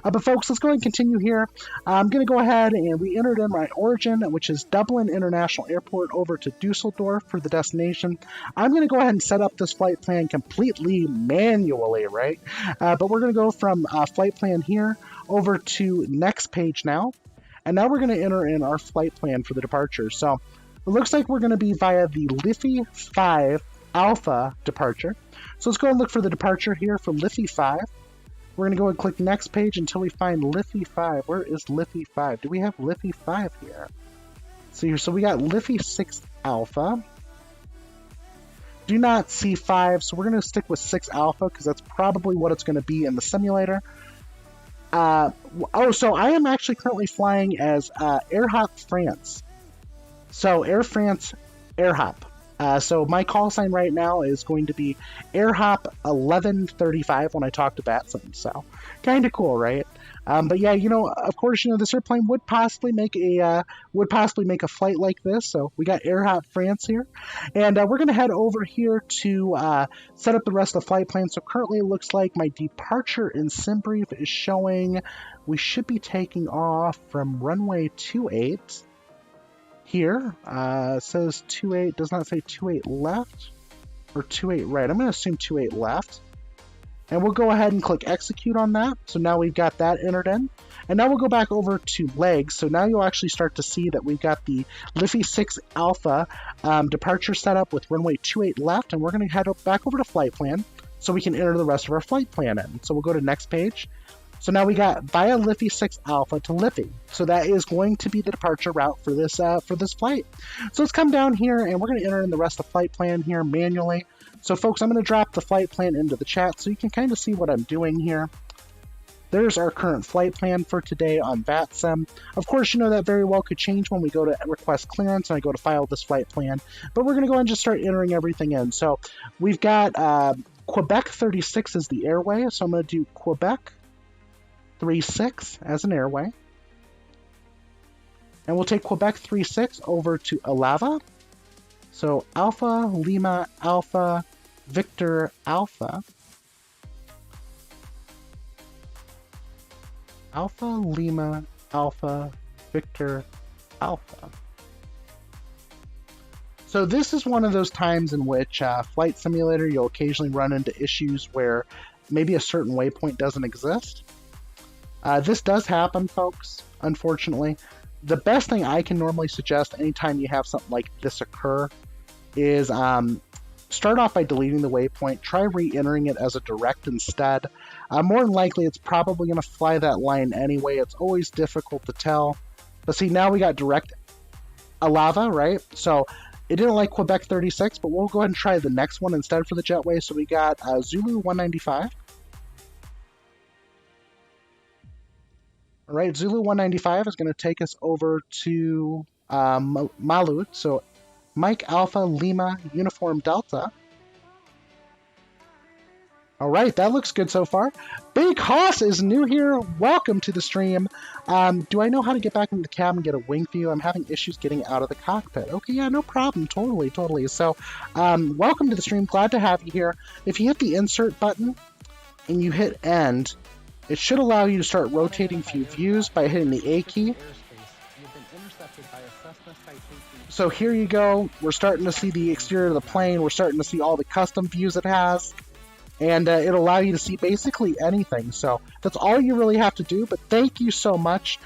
But folks, let's go ahead and continue here. I'm going to go ahead and we entered in my origin, which is Dublin International Airport, over to Dusseldorf for the destination. I'm going to go ahead and set up this flight plan completely manually, right? But we're going to go from flight plan here over to next page now. And now we're going to enter in our flight plan for the departure. So it looks like we're going to be via the Liffey 5 Alpha departure. So let's go and look for the departure here from Liffey 5. We're going to go and click next page until we find Liffey 5. Where is Liffey 5? Do we have Liffey 5 here? So we got Liffey 6 Alpha. Do not see 5, so we're going to stick with 6 Alpha because that's probably what it's going to be in the simulator. So I am actually currently flying as AirHop France. So Air France AirHop. So my call sign right now is going to be AirHop 1135 when I talk to Batson. So kind of cool, right? But yeah, you know, of course, you know, this airplane would possibly make a flight like this. So we got AirHop France here, and we're going to head over here to set up the rest of the flight plan. So currently, it looks like my departure in SimBrief is showing we should be taking off from runway 28. Here, it says 28, does not say 28 left or 28 right. I'm going to assume 28 left. And we'll go ahead and click execute on that. So now we've got that entered in. And now we'll go back over to legs. So now you'll actually start to see that we've got the Liffey 6 Alpha departure set up with runway 28 left. And we're going to head back over to flight plan so we can enter the rest of our flight plan in. So we'll go to next page. So now we got via Liffey 6 Alpha to Liffey. So that is going to be the departure route for this flight. So let's come down here and we're going to enter in the rest of the flight plan here manually. So folks, I'm going to drop the flight plan into the chat so you can kind of see what I'm doing here. There's our current flight plan for today on VATSIM. Of course, you know that very well could change when we go to request clearance and I go to file this flight plan. But we're going to go and just start entering everything in. So we've got Quebec 36 is the airway. So I'm going to do Quebec 36 as an airway. And we'll take Quebec 36 over to Alava. So Alpha, Lima, Alpha, Victor, Alpha. Alpha Lima Alpha Victor Alpha. So this is one of those times in which Flight Simulator, you'll occasionally run into issues where maybe a certain waypoint doesn't exist. This does happen, folks, unfortunately. The best thing I can normally suggest anytime you have something like this occur is start off by deleting the waypoint, try re-entering it as a direct instead. More than likely, it's probably going to fly that line anyway. It's always difficult to tell. But see, now we got direct Alava, right? So it didn't like Quebec 36, but we'll go ahead and try the next one instead for the jetway. So we got Zulu 195. All right, Zulu 195 is going to take us over to Malut. So Mike Alpha Lima Uniform Delta. All right, that looks good so far. Big Hoss is new here. Welcome to the stream. Do I know how to get back into the cab and get a wing view? I'm having issues getting out of the cockpit. Okay, yeah, no problem. Totally. So, welcome to the stream. Glad to have you here. If you hit the insert button and you hit end, it should allow you to start rotating few views by hitting the A key. So here you go. We're starting to see the exterior of the plane. We're starting to see all the custom views it has. And it'll allow you to see basically anything. So that's all you really have to do. But thank you so much,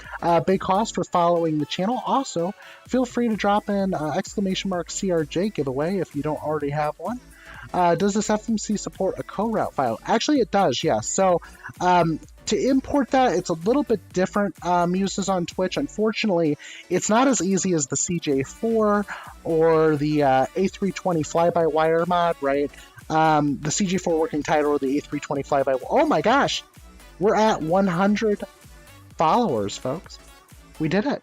Big Hoss, for following the channel. Also, feel free to drop in exclamation mark CRJ giveaway if you don't already have one. Does this FMC support a co-route file? Actually, it does, yes. So to import that, it's a little bit different uses on Twitch. Unfortunately, it's not as easy as the CJ4 or the A320 fly-by-wire mod, right? The CJ4 working title or the A320 fly-by-wire. Oh my gosh! We're at 100 followers, folks. We did it.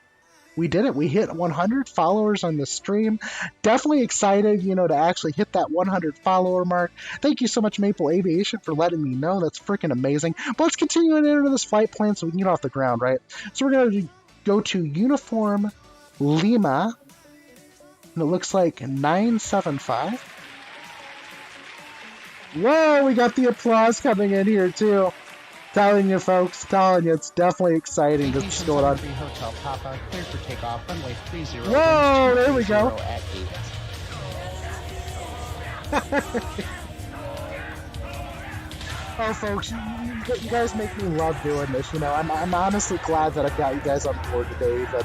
We hit 100 followers on the stream. Definitely excited, to actually hit that 100 follower mark. Thank you so much, Maple Aviation, for letting me know. That's freaking amazing. But let's continue into this flight plan so we can get off the ground, right? So we're going to go to Uniform Lima, and it looks like 975. Whoa, we got the applause coming in here, too. Telling you, folks, it's definitely exciting to see what's going on. Hotel Papa, cleared for takeoff, runway 30. Whoa, there we go. At 8. Oh, folks, you guys make me love doing this. I'm honestly glad that I've got you guys on board today. But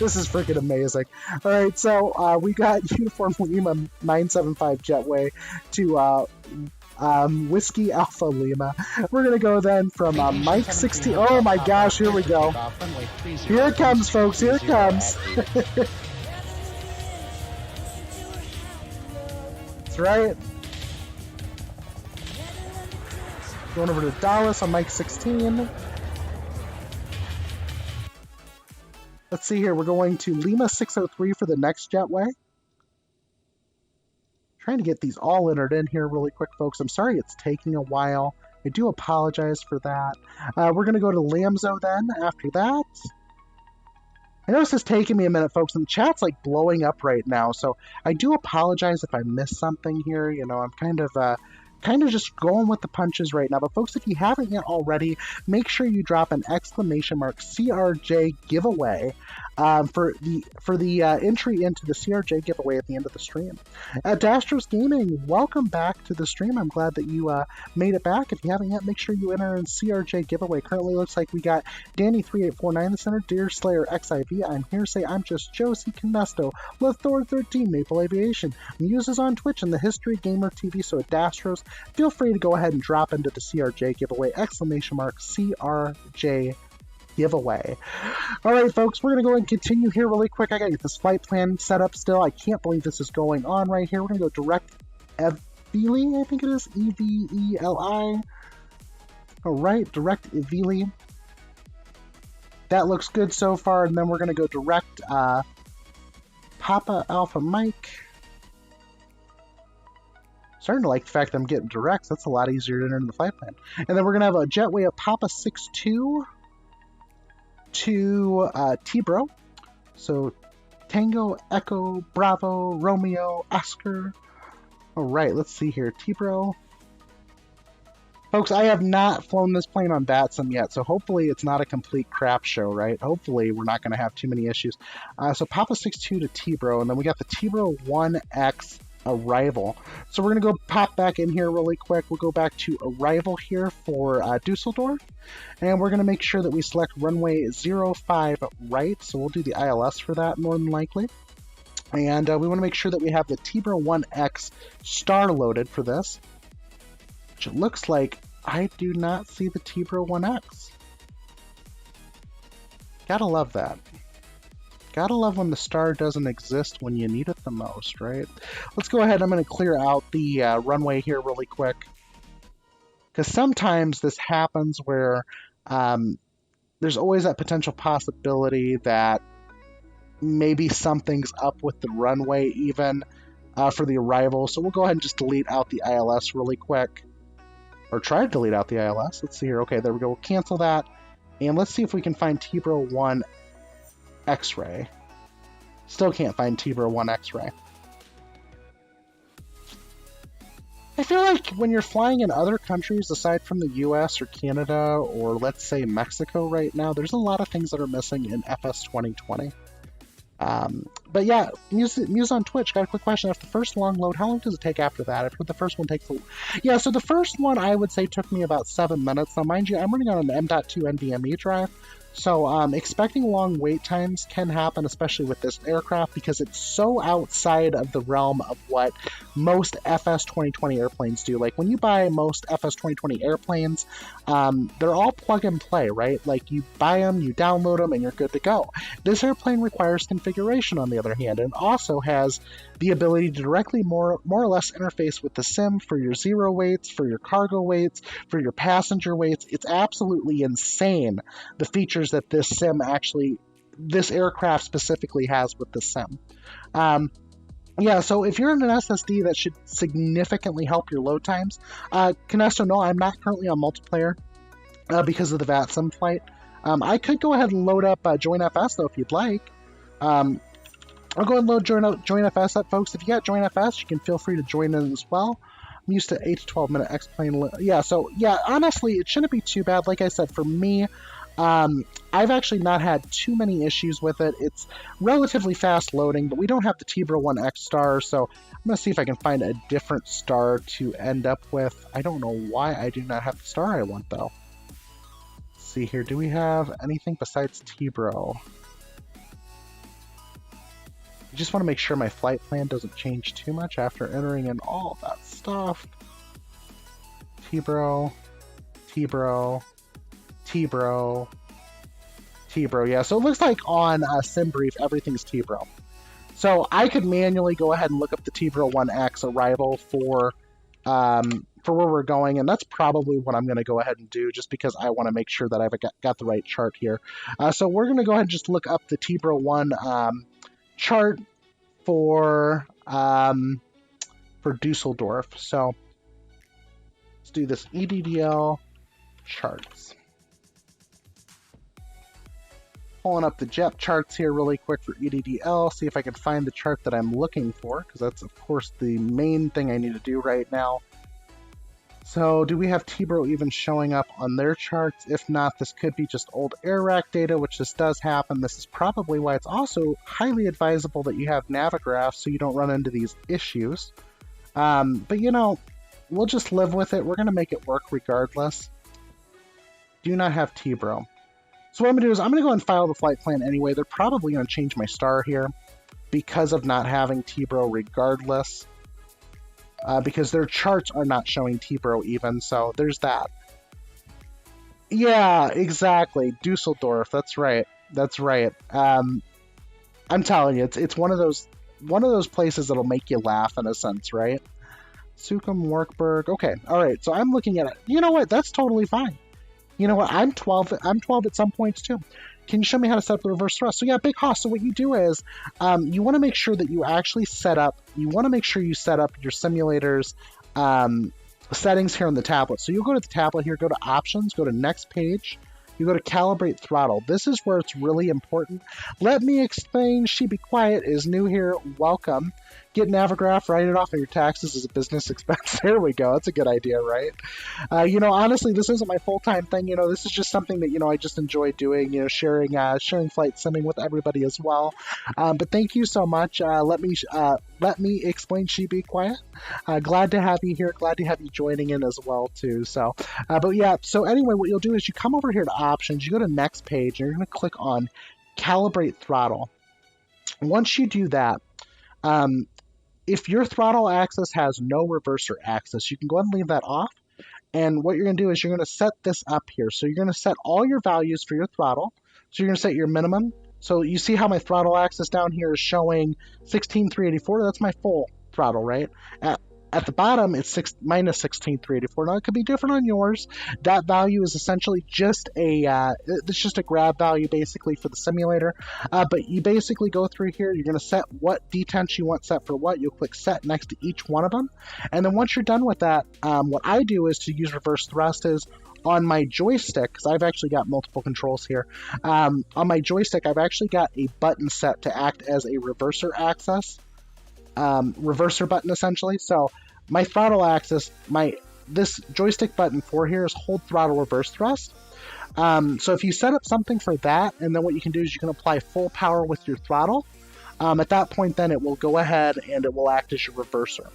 this is freaking amazing. All right, so we got Uniform Lima 975 jetway to Whiskey Alpha Lima. We're gonna go then from Mike 16. Oh my gosh, here we go. Here it comes, folks. Here it comes. That's right. Going over to Dallas on Mike 16. Let's see here. We're going to Lima 603 for the next jetway. Trying to get these all entered in here really quick, folks. I'm sorry it's taking a while. I do apologize for that. We're going to go to Lamzo then after that. I know this is taking me a minute, folks, and the chat's like blowing up right now, so I do apologize if I missed something here. I'm kind of just going with the punches right now. But folks, if you haven't yet already, make sure you drop an exclamation mark CRJ giveaway for the entry into the CRJ giveaway at the end of the stream. Dastros Gaming, welcome back to the stream. I'm glad that you made it back. If you haven't yet, make sure you enter in CRJ giveaway. Currently looks like we got Danny3849 in the center, Deer Slayer XIV, I'm Hearsay, I'm Just Josie Canesto, Lethor13, Maple Aviation, Muses on Twitch, and the History Gamer TV. So at Dastros, feel free to go ahead and drop into the CRJ giveaway, exclamation mark CRJ giveaway. All right, folks, we're going to go and continue here really quick. I got to get this flight plan set up still. I can't believe this is going on right here. We're going to go direct Eveli, I think it is, Eveli. All right, direct Eveli. That looks good so far, and then we're going to go direct Papa Alpha Mike. Starting to like the fact that I'm getting directs. That's a lot easier to enter in the flight plan. And then we're going to have a jetway of Papa 62 to T-Bro. So Tango, Echo, Bravo, Romeo, Oscar. All right, let's see here. T-Bro. Folks, I have not flown this plane on VATSIM yet, so hopefully it's not a complete crap show, right? Hopefully we're not going to have too many issues. So Papa 62 to T-Bro, and then we got the T-Bro 1X arrival. So we're going to go pop back in here really quick. We'll go back to arrival here for Dusseldorf, and we're going to make sure that we select runway 05 right, so we'll do the ILS for that more than likely. And we want to make sure that we have the T-Bro 1X star loaded for this. Which it looks like I do not see the T-Bro 1X. Gotta love that. Gotta love when the star doesn't exist when you need it the most, right? Let's go ahead. I'm going to clear out the runway here really quick. Because sometimes this happens where there's always that potential possibility that maybe something's up with the runway even for the arrival. So we'll go ahead and just delete out the ILS really quick. Or try to delete out the ILS. Let's see here. Okay, there we go. We'll cancel that. And let's see if we can find T-Bro 1 X-Ray. Still can't find T-Bro 1 X-Ray. I feel like when you're flying in other countries aside from the US or Canada or let's say Mexico right now, there's a lot of things that are missing in FS 2020. But yeah, Muse on Twitch got a quick question. After the first long load, how long does it take after that? I've heard the first one takes yeah, so the first one I would say took me about 7 minutes. Now mind you, I'm running on an M.2 NVMe drive, so expecting long wait times can happen, especially with this aircraft, because it's so outside of the realm of what most FS 2020 airplanes do. Like when you buy most FS 2020 airplanes, they're all plug and play, right? Like you buy them, you download them, and you're good to go. This airplane requires configuration, on the other hand, and also has the ability to directly more or less interface with the sim for your zero weights, for your cargo weights, for your passenger weights. It's absolutely insane, the features that this aircraft specifically has with the sim. Yeah, so if you're in an SSD, that should significantly help your load times. Canesto, no, I'm not currently on multiplayer because of the VATSIM flight. I could go ahead and load up Join FS, though, if you'd like. I'll go and load Join FS up, folks. If you got Join FS, you can feel free to join in as well. I'm used to 8 to 12 minute X-Plane. Yeah, so yeah, honestly, it shouldn't be too bad. Like I said, for me, I've actually not had too many issues with it. It's relatively fast loading, but we don't have the T-Bro 1X star, so I'm going to see if I can find a different star to end up with. I don't know why I do not have the star I want, though. Let's see here. Do we have anything besides T-Bro? I just want to make sure my flight plan doesn't change too much after entering in all that stuff. T-Bro, T-Bro, T-Bro, T-Bro. Yeah, so it looks like on SimBrief, everything's T-Bro. So I could manually go ahead and look up the T-Bro 1X arrival for where we're going, and that's probably what I'm going to go ahead and do, just because I want to make sure that I've got the right chart here. So we're going to go ahead and just look up the T-Bro 1 chart for Dusseldorf. So let's do this EDDL charts. Pulling up the JEP charts here really quick for EDDL, see if I can find the chart that I'm looking for, because that's of course the main thing I need to do right now. So do we have T-Bro even showing up on their charts? If not, this could be just old air rack data, which this does happen. This is probably why it's also highly advisable that you have Navigraph so you don't run into these issues. But you know, we'll just live with it. We're going to make it work regardless. Do not have T-Bro. So what I'm going to do is I'm going to go and file the flight plan anyway. They're probably going to change my star here because of not having T-Bro regardless. Because their charts are not showing T-Bro even, so there's that. Yeah, exactly. Dusseldorf, that's right. That's right. I'm telling you, it's one of those places that'll make you laugh in a sense, right? Sukhum, Wartburg. Okay, all right. So I'm looking at it. You know what? That's totally fine. You know what? I'm 12 at some points too. Can you show me how to set up the reverse thrust? So yeah, Big Hoss, so what you do is you want to make sure that you actually set up your simulator's settings here on the tablet. So you'll go to the tablet here, go to options, go to next page, you go to calibrate throttle. This is where it's really important. Let me explain. She Be Quiet is new here. Welcome. Get Navigraph, write it off of your taxes as a business expense. There we go. That's a good idea, right? Honestly, this isn't my full-time thing. This is just something that, I just enjoy doing, sharing flight simming with everybody as well. But thank you so much. Let me explain Be Quiet. Glad to have you here. Glad to have you joining in as well, too. So anyway, what you'll do is you come over here to options, you go to next page, and you're going to click on calibrate throttle. Once you do that, if your throttle axis has no reverser axis, you can go ahead and leave that off. And what you're going to do is you're going to set this up here. So you're going to set all your values for your throttle. So you're going to set your minimum. So you see how my throttle axis down here is showing 16,384. That's my full throttle, right? At the bottom, it's minus 16,384. Now, it could be different on yours. That value is essentially just it's just a grab value, basically, for the simulator. But you basically go through here. You're going to set what detents you want set for what. You'll click set next to each one of them. And then once you're done with that, what I do is to use reverse thrust is on my joystick, because I've actually got multiple controls here. On my joystick, I've actually got a button set to act as a reverser axis. Reverser button essentially. So my throttle axis, this joystick button for here is hold throttle reverse thrust. So if you set up something for that, and then what you can do is you can apply full power with your throttle. At that point, then it will go ahead and it will act as your reverser,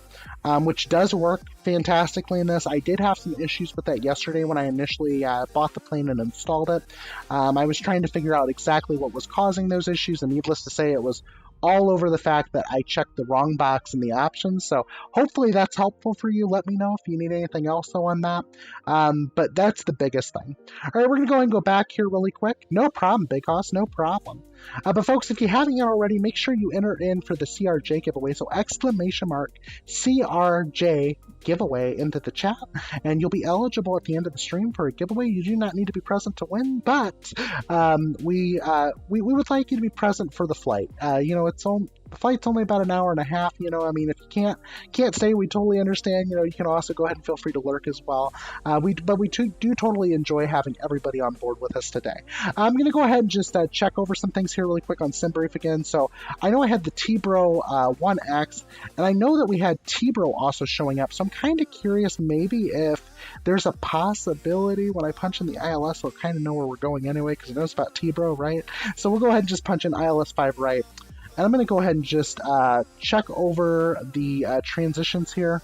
which does work fantastically in this. I did have some issues with that yesterday when I initially bought the plane and installed it. I was trying to figure out exactly what was causing those issues, and needless to say, it was all over the fact that I checked the wrong box in the options. So hopefully that's helpful for you. Let me know if you need anything else though on that. But that's the biggest thing. All right, we're going to go and go back here really quick. No problem, Big Hoss, no problem. But folks, if you haven't yet already, make sure you enter in for the CRJ giveaway. So exclamation mark CRJ giveaway into the chat, and you'll be eligible at the end of the stream for a giveaway. You do not need to be present to win, but we would like you to be present for the flight. The flight's only about an hour and a half. If you can't stay, we totally understand. You can also go ahead and feel free to lurk as well. We do totally enjoy having everybody on board with us today. I'm going to go ahead and just check over some things here really quick on SimBrief again. So I know I had the T-Bro 1X, and I know that we had T-Bro also showing up. So I'm kind of curious maybe if there's a possibility when I punch in the ILS, we'll kind of know where we're going anyway, because it knows about T-Bro, right? So we'll go ahead and just punch in ILS 5 right. And I'm going to go ahead and just check over the transitions here.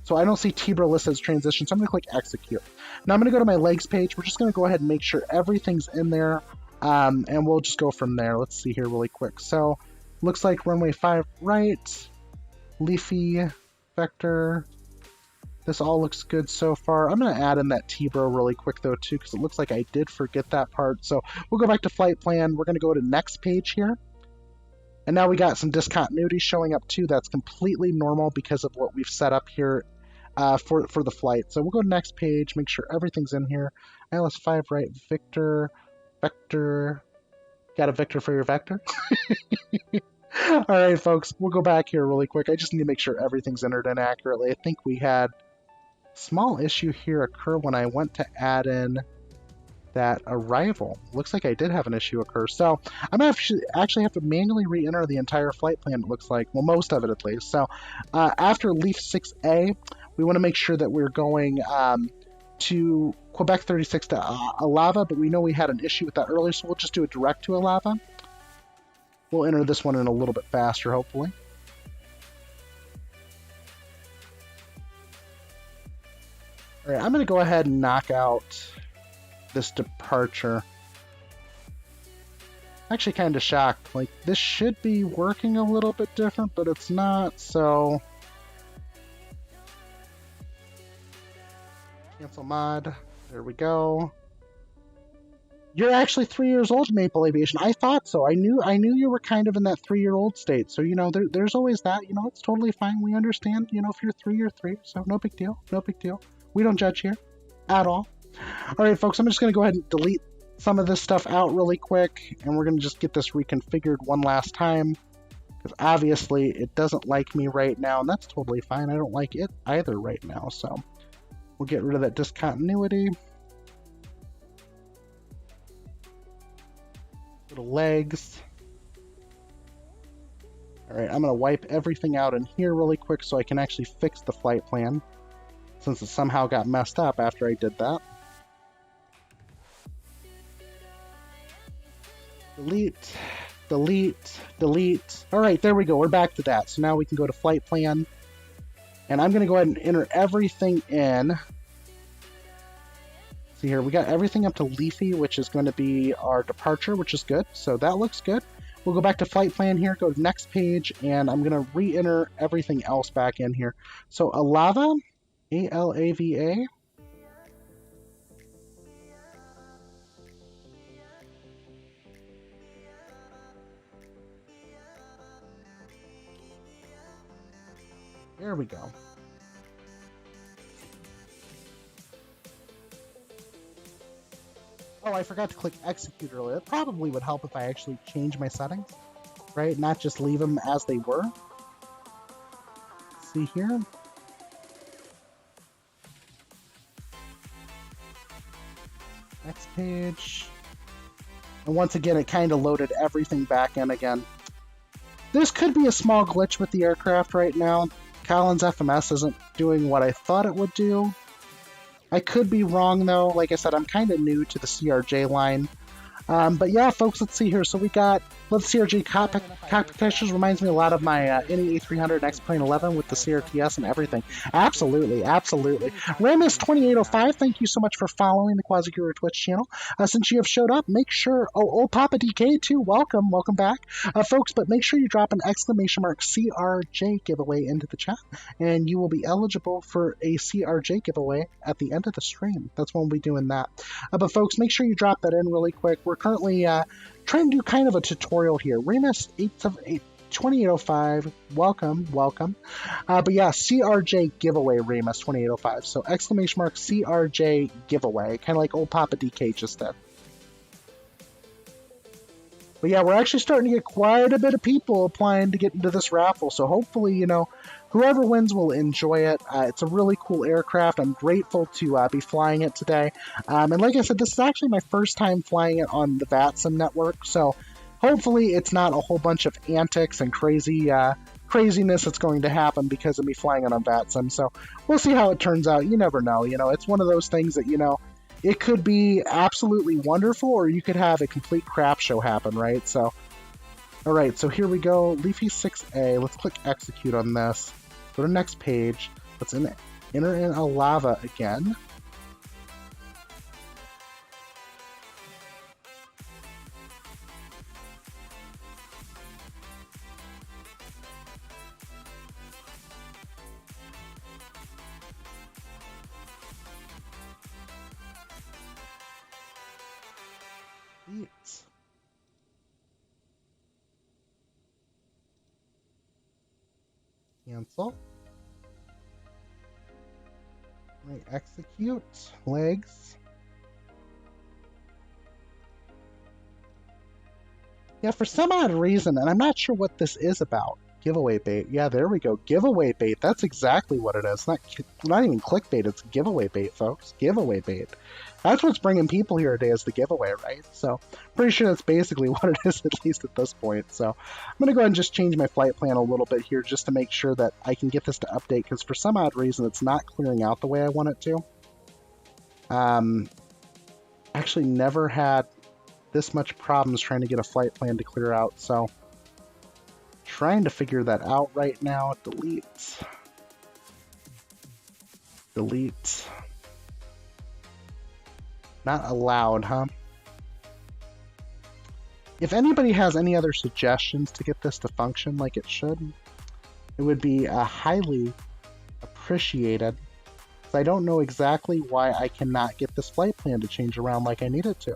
So I don't see T-Bro listed as transition, so I'm going to click execute. Now I'm going to go to my legs page. We're just going to go ahead and make sure everything's in there, and we'll just go from there. Let's see here really quick. So looks like runway 5 right, leafy, vector. This all looks good so far. I'm going to add in that T-Bro really quick though too, because it looks like I did forget that part. So we'll go back to flight plan. We're going to go to next page here. And now we got some discontinuity showing up too. That's completely normal because of what we've set up here for the flight. So we'll go to next page, make sure everything's in here. ILS 5 right, Victor, vector. Got a Victor for your vector? All right, folks, we'll go back here really quick. I just need to make sure everything's entered in accurately. I think we had small issue here occur when I went to add in that arrival. Looks like I did have an issue occur. So I'm going to actually have to manually re-enter the entire flight plan, it looks like. Well, most of it at least. So after Leaf 6A, we want to make sure that we're going to Quebec 36 to Alava, but we know we had an issue with that earlier, so we'll just do it direct to Alava. We'll enter this one in a little bit faster, hopefully. All right, I'm going to go ahead and knock out this departure. Actually kind of shocked. Like, this should be working a little bit different, but it's not, so... Cancel mod. There we go. You're actually 3 years old, Maple Aviation. I thought so. I knew you were kind of in that 3-year-old state. So, there's always that. It's totally fine. We understand. If you're 3, you're 3. So, no big deal. No big deal. We don't judge here at all. All right, folks, I'm just going to go ahead and delete some of this stuff out really quick, and we're going to just get this reconfigured one last time, because obviously it doesn't like me right now, and that's totally fine. I don't like it either right now, so we'll get rid of that discontinuity. Go to legs. Alright, I'm going to wipe everything out in here really quick so I can actually fix the flight plan, since it somehow got messed up after I did that. Delete, delete, delete. Alright, there we go. We're back to that. So now we can go to flight plan. And I'm going to go ahead and enter everything in. See here, we got everything up to Leafy, which is going to be our departure, which is good. So that looks good. We'll go back to flight plan here, go to next page, and I'm going to re-enter everything else back in here. So Alava, A-L-A-V-A. There we go. Oh, I forgot to click execute earlier. It probably would help if I actually change my settings, right? Not just leave them as they were. See here. Next page. And once again, it kind of loaded everything back in again. This could be a small glitch with the aircraft right now. Collins FMS isn't doing what I thought it would do. I could be wrong, though. Like I said, I'm kind of new to the CRJ line. But yeah, folks, let's see here. So we got Love CRJ cockpit textures. Reminds me a lot of my NE-A300 and X-Plane 11 with the CRTS and everything. Absolutely, absolutely. Ramus2805, thank you so much for following the Quasiguru Twitch channel. Since you have showed up, make sure... Oh, Papa DK too, welcome back. Folks, but make sure you drop an exclamation mark CRJ giveaway into the chat, and you will be eligible for a CRJ giveaway at the end of the stream. That's when we'll be doing that. But folks, make sure you drop that in really quick. We're currently trying to do kind of a tutorial here. Remus 2805, welcome. But yeah, CRJ giveaway, Remus 2805. So exclamation mark CRJ giveaway, kind of like old Papa DK just did. But yeah, we're actually starting to get quite a bit of people applying to get into this raffle. So hopefully, you know, whoever wins will enjoy it. It's a really cool aircraft. I'm grateful to be flying it today. And like I said, this is actually my first time flying it on the VATSIM network. So hopefully it's not a whole bunch of antics and craziness that's going to happen because of me flying it on VATSIM. So we'll see how it turns out. You never know. You know, it's one of those things that, you know, it could be absolutely wonderful, or you could have a complete crap show happen, right? So, all right, so here we go. Leafy 6A. Let's click execute on this. Go to next page. Let's enter in a lava again. Cancel. Right, execute. Legs. Yeah, for some odd reason, and I'm not sure what this is about. Giveaway bait. Yeah, there we go. Giveaway bait. That's exactly what it is. Not even clickbait. It's giveaway bait, folks. Giveaway bait. That's what's bringing people here today is the giveaway, right? So, pretty sure that's basically what it is, at least at this point. So, I'm going to go ahead and just change my flight plan a little bit here just to make sure that I can get this to update, because for some odd reason, it's not clearing out the way I want it to. Actually never had this much problems trying to get a flight plan to clear out, so trying to figure that out right now. Delete. Not allowed, huh? If anybody has any other suggestions to get this to function like it should, it would be highly appreciated. I don't know exactly why I cannot get this flight plan to change around like I need it to.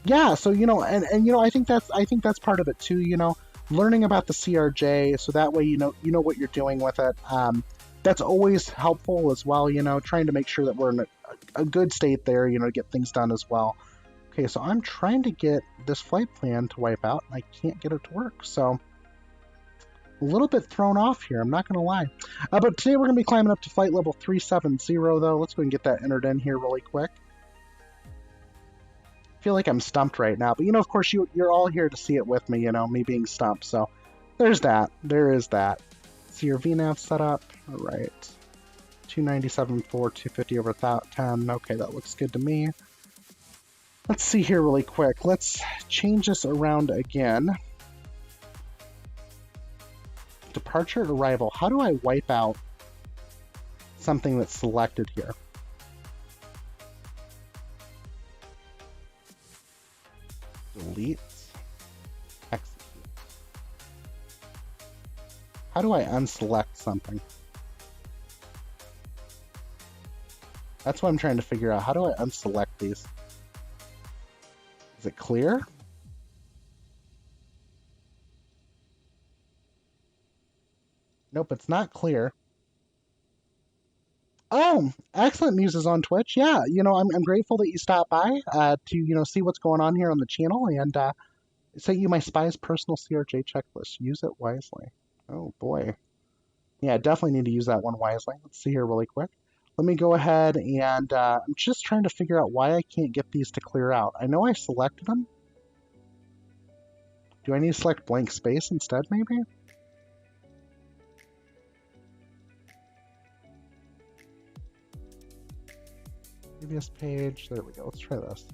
Yeah, so you know, and you know, I think that's part of it too. You know, learning about the CRJ, so that way you know what you're doing with it. That's always helpful as well. You know, trying to make sure that we're in a good state there. You know, to get things done as well. Okay, so I'm trying to get this flight plan to wipe out, and I can't get it to work. So a little bit thrown off here, I'm not going to lie. But today we're going to be climbing up to flight level 370, though. Let's go and get that entered in here really quick. I feel like I'm stumped right now, but you know, of course, you're all here to see it with me, you know, me being stumped. So there's that. There is that. See your VNAV setup. All right. 297.4, 250 over 10. Okay, that looks good to me. Let's see here really quick. Let's change this around again. Departure, arrival. How do I wipe out something that's selected here? Delete. Execute. How do I unselect something? That's what I'm trying to figure out. How do I unselect these? Is it clear? Nope, it's not clear. Oh, excellent Muses on Twitch. Yeah, I'm grateful that you stopped by to, see what's going on here on the channel and sent you my spy's personal CRJ checklist. Use it wisely. Oh, boy. Yeah, definitely need to use that one wisely. Let's see here really quick. Let me go ahead and I'm just trying to figure out why I can't get these to clear out. I know I selected them. Do I need to select blank space instead, maybe? Previous page. There we go. Let's try this.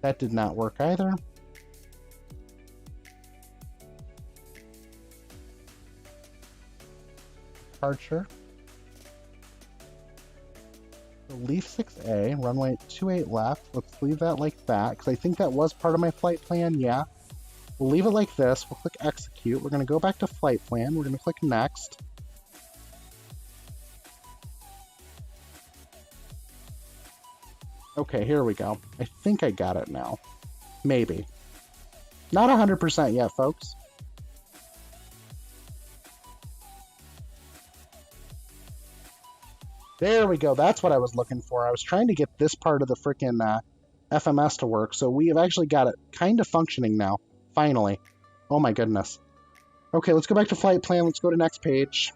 That did not work either. Departure. Leaf 6A, runway 28 left. Let's leave that like that, because I think that was part of my flight plan, yeah. We'll leave it like this. We'll click execute. We're going to go back to flight plan. We're going to click next. Okay, here we go. I think I got it now. Maybe. Not 100% yet, folks. There we go. That's what I was looking for. I was trying to get this part of the frickin' FMS to work, so we have actually got it kind of functioning now. Finally. Oh my goodness. Okay, let's go back to flight plan. Let's go to next page.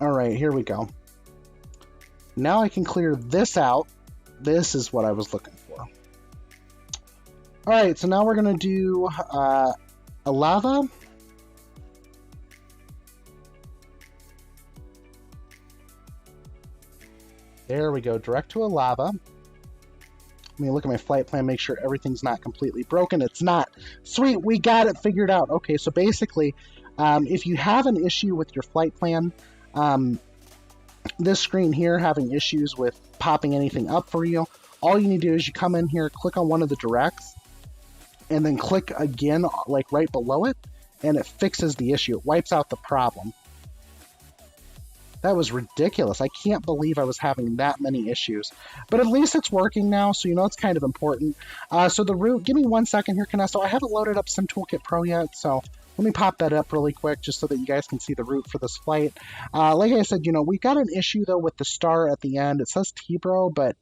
Alright, here we go. Now I can clear this out. This is what I was looking for. Alright, so now we're going to do a lava. There we go, direct to a lava. Let me look at my flight plan, make sure everything's not completely broken. It's not. Sweet, we got it figured out. Okay, so basically, if you have an issue with your flight plan, this screen here having issues with popping anything up for you, all you need to do is you come in here, click on one of the directs, and then click again, like right below it, and it fixes the issue. It wipes out the problem. That was ridiculous. I can't believe I was having that many issues. But at least it's working now, so it's kind of important. So the route, give me 1 second here, Canesto. I haven't loaded up SimToolkit Pro yet, so let me pop that up really quick just so that you guys can see the route for this flight. Like I said, we've got an issue, though, with the star at the end. It says T-Bro, but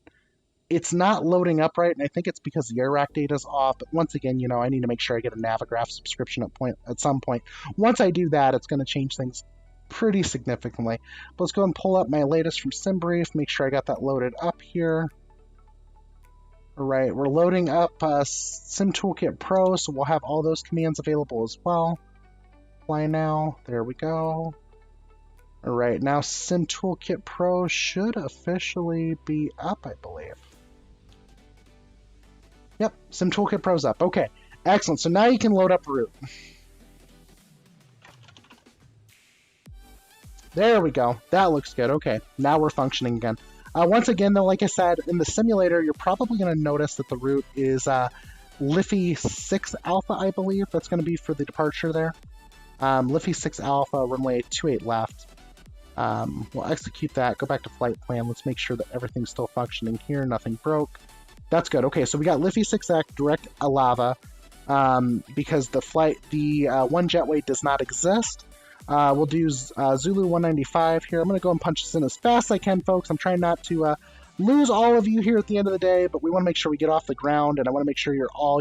it's not loading up right, and I think it's because the air rack data is off. But once again, I need to make sure I get a Navigraph subscription at some point. Once I do that, it's going to change things pretty significantly. But let's go and pull up my latest from SimBrief, make sure I got that loaded up here. Alright, we're loading up SimToolkit Pro, so we'll have all those commands available as well. Fly now, there we go. Alright, now SimToolkit Pro should officially be up, I believe. Yep, SimToolkit Pro's up. Okay, excellent. So now you can load up a route. There we go. That looks good. Okay, now we're functioning again. Once again, though, like I said, in the simulator, you're probably going to notice that the route is Liffey 6 Alpha, I believe. That's going to be for the departure there. Liffey 6 Alpha, runway 28 left. We'll execute that, go back to flight plan. Let's make sure that everything's still functioning here. Nothing broke. That's good. Okay, so we got Liffey 6X, direct Alava, because the one jetway does not exist. We'll do Zulu 195 here. I'm going to go and punch this in as fast as I can, folks. I'm trying not to lose all of you here at the end of the day, but we want to make sure we get off the ground, and I want to make sure you're all,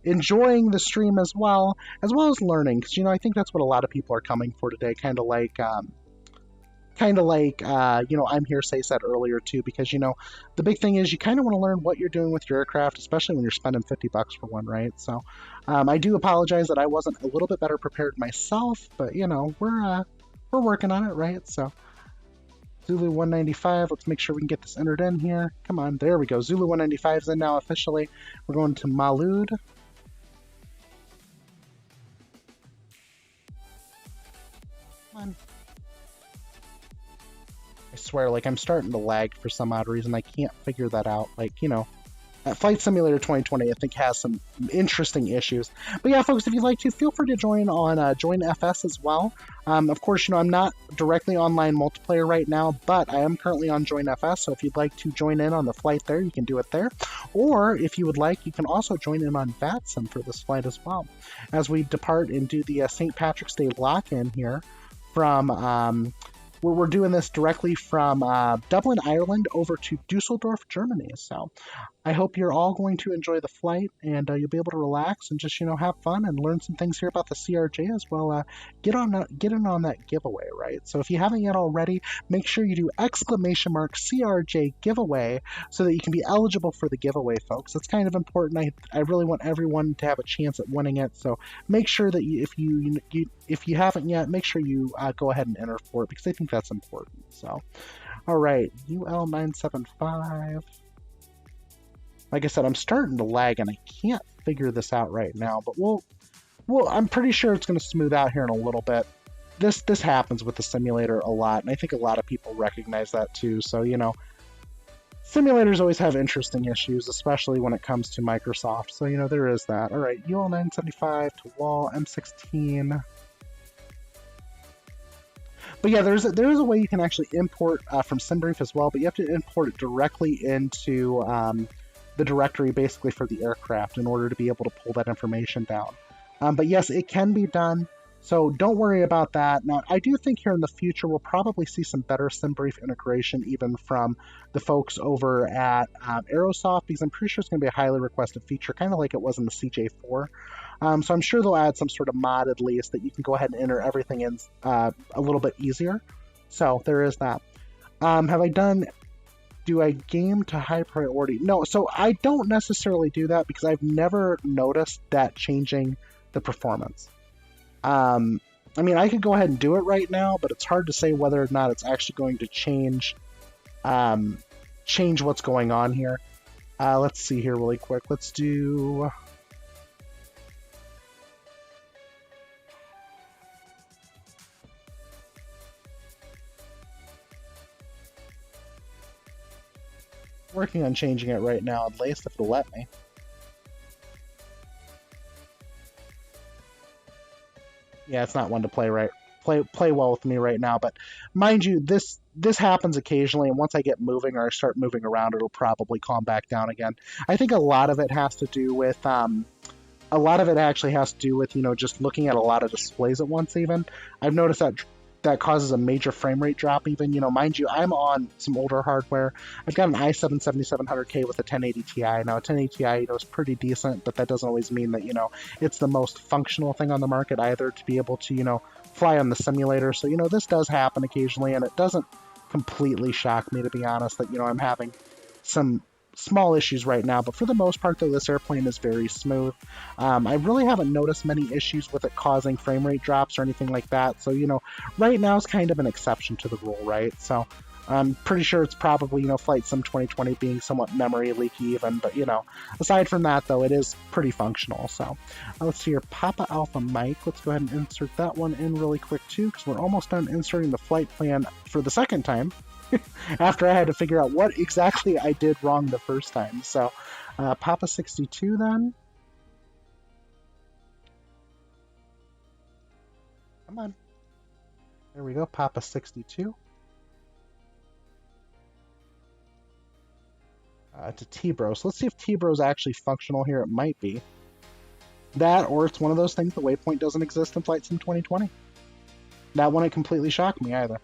enjoying the stream as well as learning, because, I think that's what a lot of people are coming for today, kind of like, kind of like, I'm Hearsay said earlier too, because, the big thing is you kind of want to learn what you're doing with your aircraft, especially when you're spending $50 for one, right? So I do apologize that I wasn't a little bit better prepared myself, but, we're working on it, right? So Zulu 195, let's make sure we can get this entered in here. Come on, there we go. Zulu 195 is in now officially. We're going to Malud. Come on. I swear, like, I'm starting to lag for some odd reason. I can't figure that out. Like, Flight Simulator 2020, I think, has some interesting issues. But yeah, folks, if you'd like to, feel free to join on Join FS as well. Of course, I'm not directly online multiplayer right now, but I am currently on Join FS, so if you'd like to join in on the flight there, you can do it there. Or, if you would like, you can also join in on VATSIM for this flight as well. As we depart and do the St. Patrick's Day lock-in here from... We're doing this directly from Dublin, Ireland, over to Dusseldorf, Germany. So I hope you're all going to enjoy the flight, and you'll be able to relax and just, have fun and learn some things here about the CRJ as well. Get in on that giveaway, right? So if you haven't yet already, make sure you do !CRJ giveaway so that you can be eligible for the giveaway, folks. It's kind of important. I really want everyone to have a chance at winning it. So make sure that if you haven't yet, make sure you go ahead and enter for it, because I think that's important. So, all right, UL975. Like I said, I'm starting to lag and I can't figure this out right now, but I'm pretty sure it's going to smooth out here in a little bit. This happens with the simulator a lot, and I think a lot of people recognize that too. So, simulators always have interesting issues, especially when it comes to Microsoft. So, there is that. All right, UL975 to wall M16. But yeah, there is a way you can actually import from SimBrief as well, but you have to import it directly into the directory basically for the aircraft in order to be able to pull that information down. But yes, it can be done, so don't worry about that. Now, I do think here in the future we'll probably see some better SimBrief integration even from the folks over at Aerosoft, because I'm pretty sure it's going to be a highly requested feature, kind of like it was in the CJ4. So I'm sure they'll add some sort of mod at least that you can go ahead and enter everything in a little bit easier. So there is that. Do I game to high priority? No, so I don't necessarily do that because I've never noticed that changing the performance. I mean, I could go ahead and do it right now, but it's hard to say whether or not it's actually going to change what's going on here. Let's see here really quick. Let's do... Working on changing it right now, at least if it'll let me. Yeah, it's not one to play well with me right now, but mind you, this happens occasionally, and once I get moving or I start moving around, it'll probably calm back down again. I think a lot of it has to do with just looking at a lot of displays at once. Even I've noticed that causes a major frame rate drop even. Mind you, I'm on some older hardware. I've got an i7-7700K with a 1080 Ti. Now, a 1080 Ti, is pretty decent, but that doesn't always mean that, it's the most functional thing on the market either to be able to, fly on the simulator. So, this does happen occasionally, and it doesn't completely shock me, to be honest, that, I'm having some small issues right now, but for the most part, though, this airplane is very smooth. I really haven't noticed many issues with it causing frame rate drops or anything like that, so, right now is kind of an exception to the rule, right? So, I'm pretty sure it's probably, Flight Sim 2020 being somewhat memory leaky even, but, aside from that, though, it is pretty functional. So, let's see here, Papa Alpha Mike, let's go ahead and insert that one in really quick, too, because we're almost done inserting the flight plan for the second time. After I had to figure out what exactly I did wrong the first time. So, Papa 62 then. Come on. There we go, Papa 62. To T-Bro. So let's see if T-Bro is actually functional here. It might be. That, or it's one of those things, the waypoint doesn't exist in Flight Sim 2020. That wouldn't completely shock me either.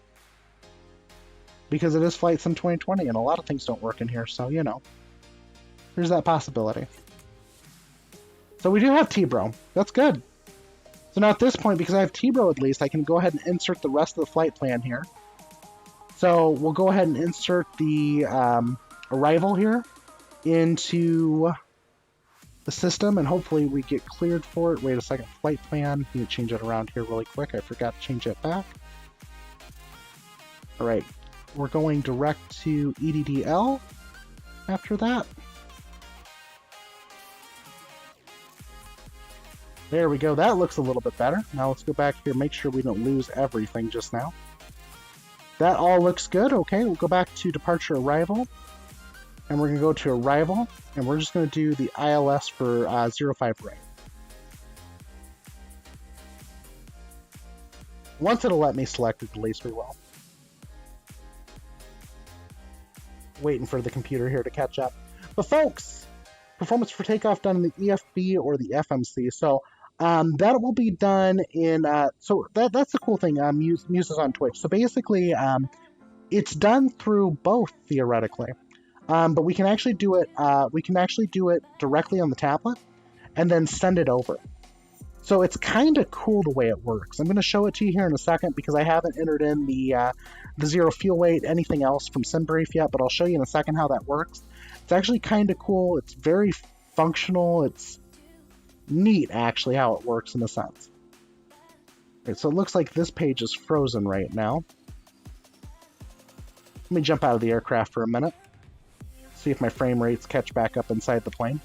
Because it is Flight Sim 2020, and a lot of things don't work in here, so, there's that possibility. So we do have T-Bro. That's good. So now at this point, because I have T-Bro at least, I can go ahead and insert the rest of the flight plan here. So we'll go ahead and insert the arrival here into the system, and hopefully we get cleared for it. Wait a second, flight plan. Need to change it around here really quick. I forgot to change it back. All right, we're going direct to EDDL after that. There we go. That looks a little bit better. Now let's go back here, make sure we don't lose everything just now. That all looks good. Okay, we'll go back to departure arrival. And we're going to go to arrival, and we're just going to do the ILS for 05 right. Once it'll let me select it, at least we will. Waiting for the computer here to catch up. But folks, performance for takeoff done in the EFB or the FMC. So that will be done in, so that's the cool thing, Muse is on Twitch. So basically, it's done through both, theoretically. But we can actually do it, directly on the tablet and then send it over. So it's kind of cool the way it works. I'm going to show it to you here in a second because I haven't entered in the zero fuel weight, anything else from SimBrief yet, but I'll show you in a second how that works. It's actually kind of cool. It's very functional. It's neat, actually, how it works in a sense. Okay, so it looks like this page is frozen right now. Let me jump out of the aircraft for a minute. See if my frame rates catch back up inside the plane.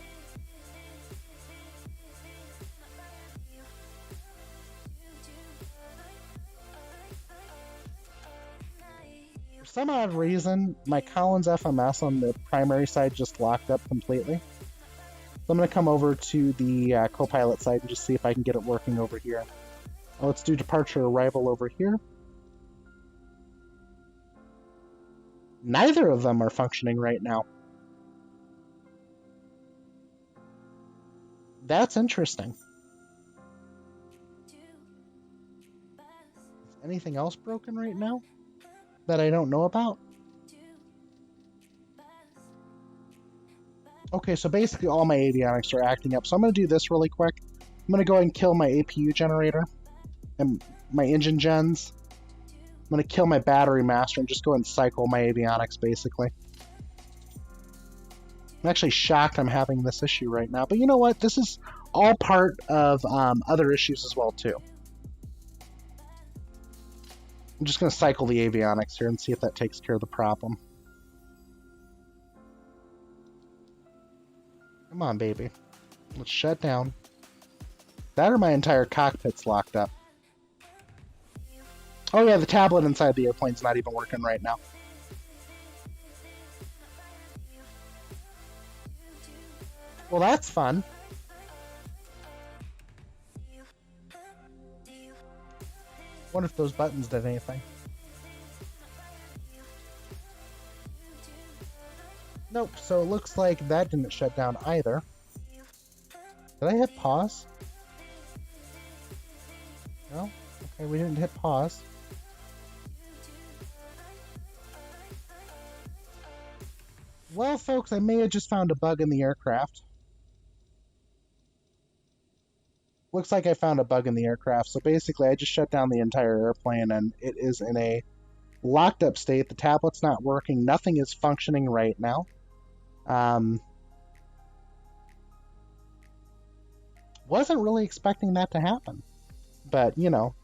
For some odd reason, my Collins FMS on the primary side just locked up completely. So I'm going to come over to the co-pilot side and just see if I can get it working over here. Well, let's do departure arrival over here. Neither of them are functioning right now. That's interesting. Is anything else broken right now that I don't know about? Okay, so basically all my avionics are acting up. So I'm going to do this really quick. I'm going to go ahead and kill my APU generator and my engine gens. I'm going to kill my battery master and just go ahead and cycle my avionics, basically. I'm actually shocked I'm having this issue right now. But you know what? This is all part of other issues as well, too. I'm just going to cycle the avionics here and see if that takes care of the problem. Come on, baby. Let's shut down. That or my entire cockpit's locked up. Oh yeah, the tablet inside the airplane's not even working right now. Well, that's fun. Wonder if those buttons did anything. Nope, so it looks like that didn't shut down either. Did I hit pause? No? Okay, we didn't hit pause. Well, folks, I may have just found a bug in the aircraft. Looks like I found a bug in the aircraft. So basically, I just shut down the entire airplane and it is in a locked up state. The tablet's not working. Nothing is functioning right now. Wasn't really expecting that to happen. But, you know,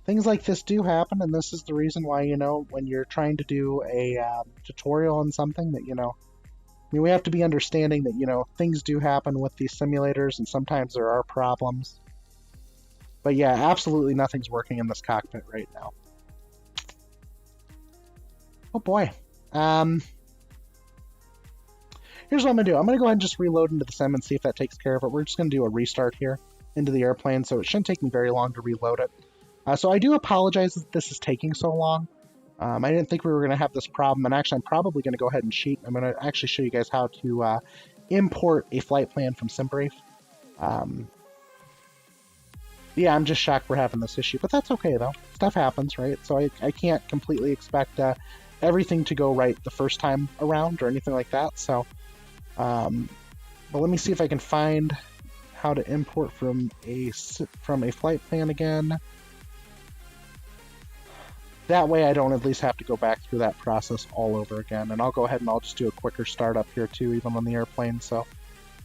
things like this do happen, and this is the reason why, you know, when you're trying to do a tutorial on something that, you know, I mean, we have to be understanding that, you know, things do happen with these simulators, and sometimes there are problems. But yeah, absolutely nothing's working in this cockpit right now. Oh boy. Here's what I'm going to do. I'm going to go ahead and just reload into the sim and see if that takes care of it. We're just going to do a restart here into the airplane, so it shouldn't take me very long to reload it. So I do apologize that this is taking so long. I didn't think we were going to have this problem, and actually I'm probably going to go ahead and cheat. I'm going to actually show you guys how to import a flight plan from SimBrief. Yeah, I'm just shocked we're having this issue, but that's okay though. Stuff happens, right? So I can't completely expect everything to go right the first time around or anything like that. So, but let me see if I can find how to import from a flight plan again. That way I don't at least have to go back through that process all over again. And I'll go ahead and I'll just do a quicker startup here too, even on the airplane, so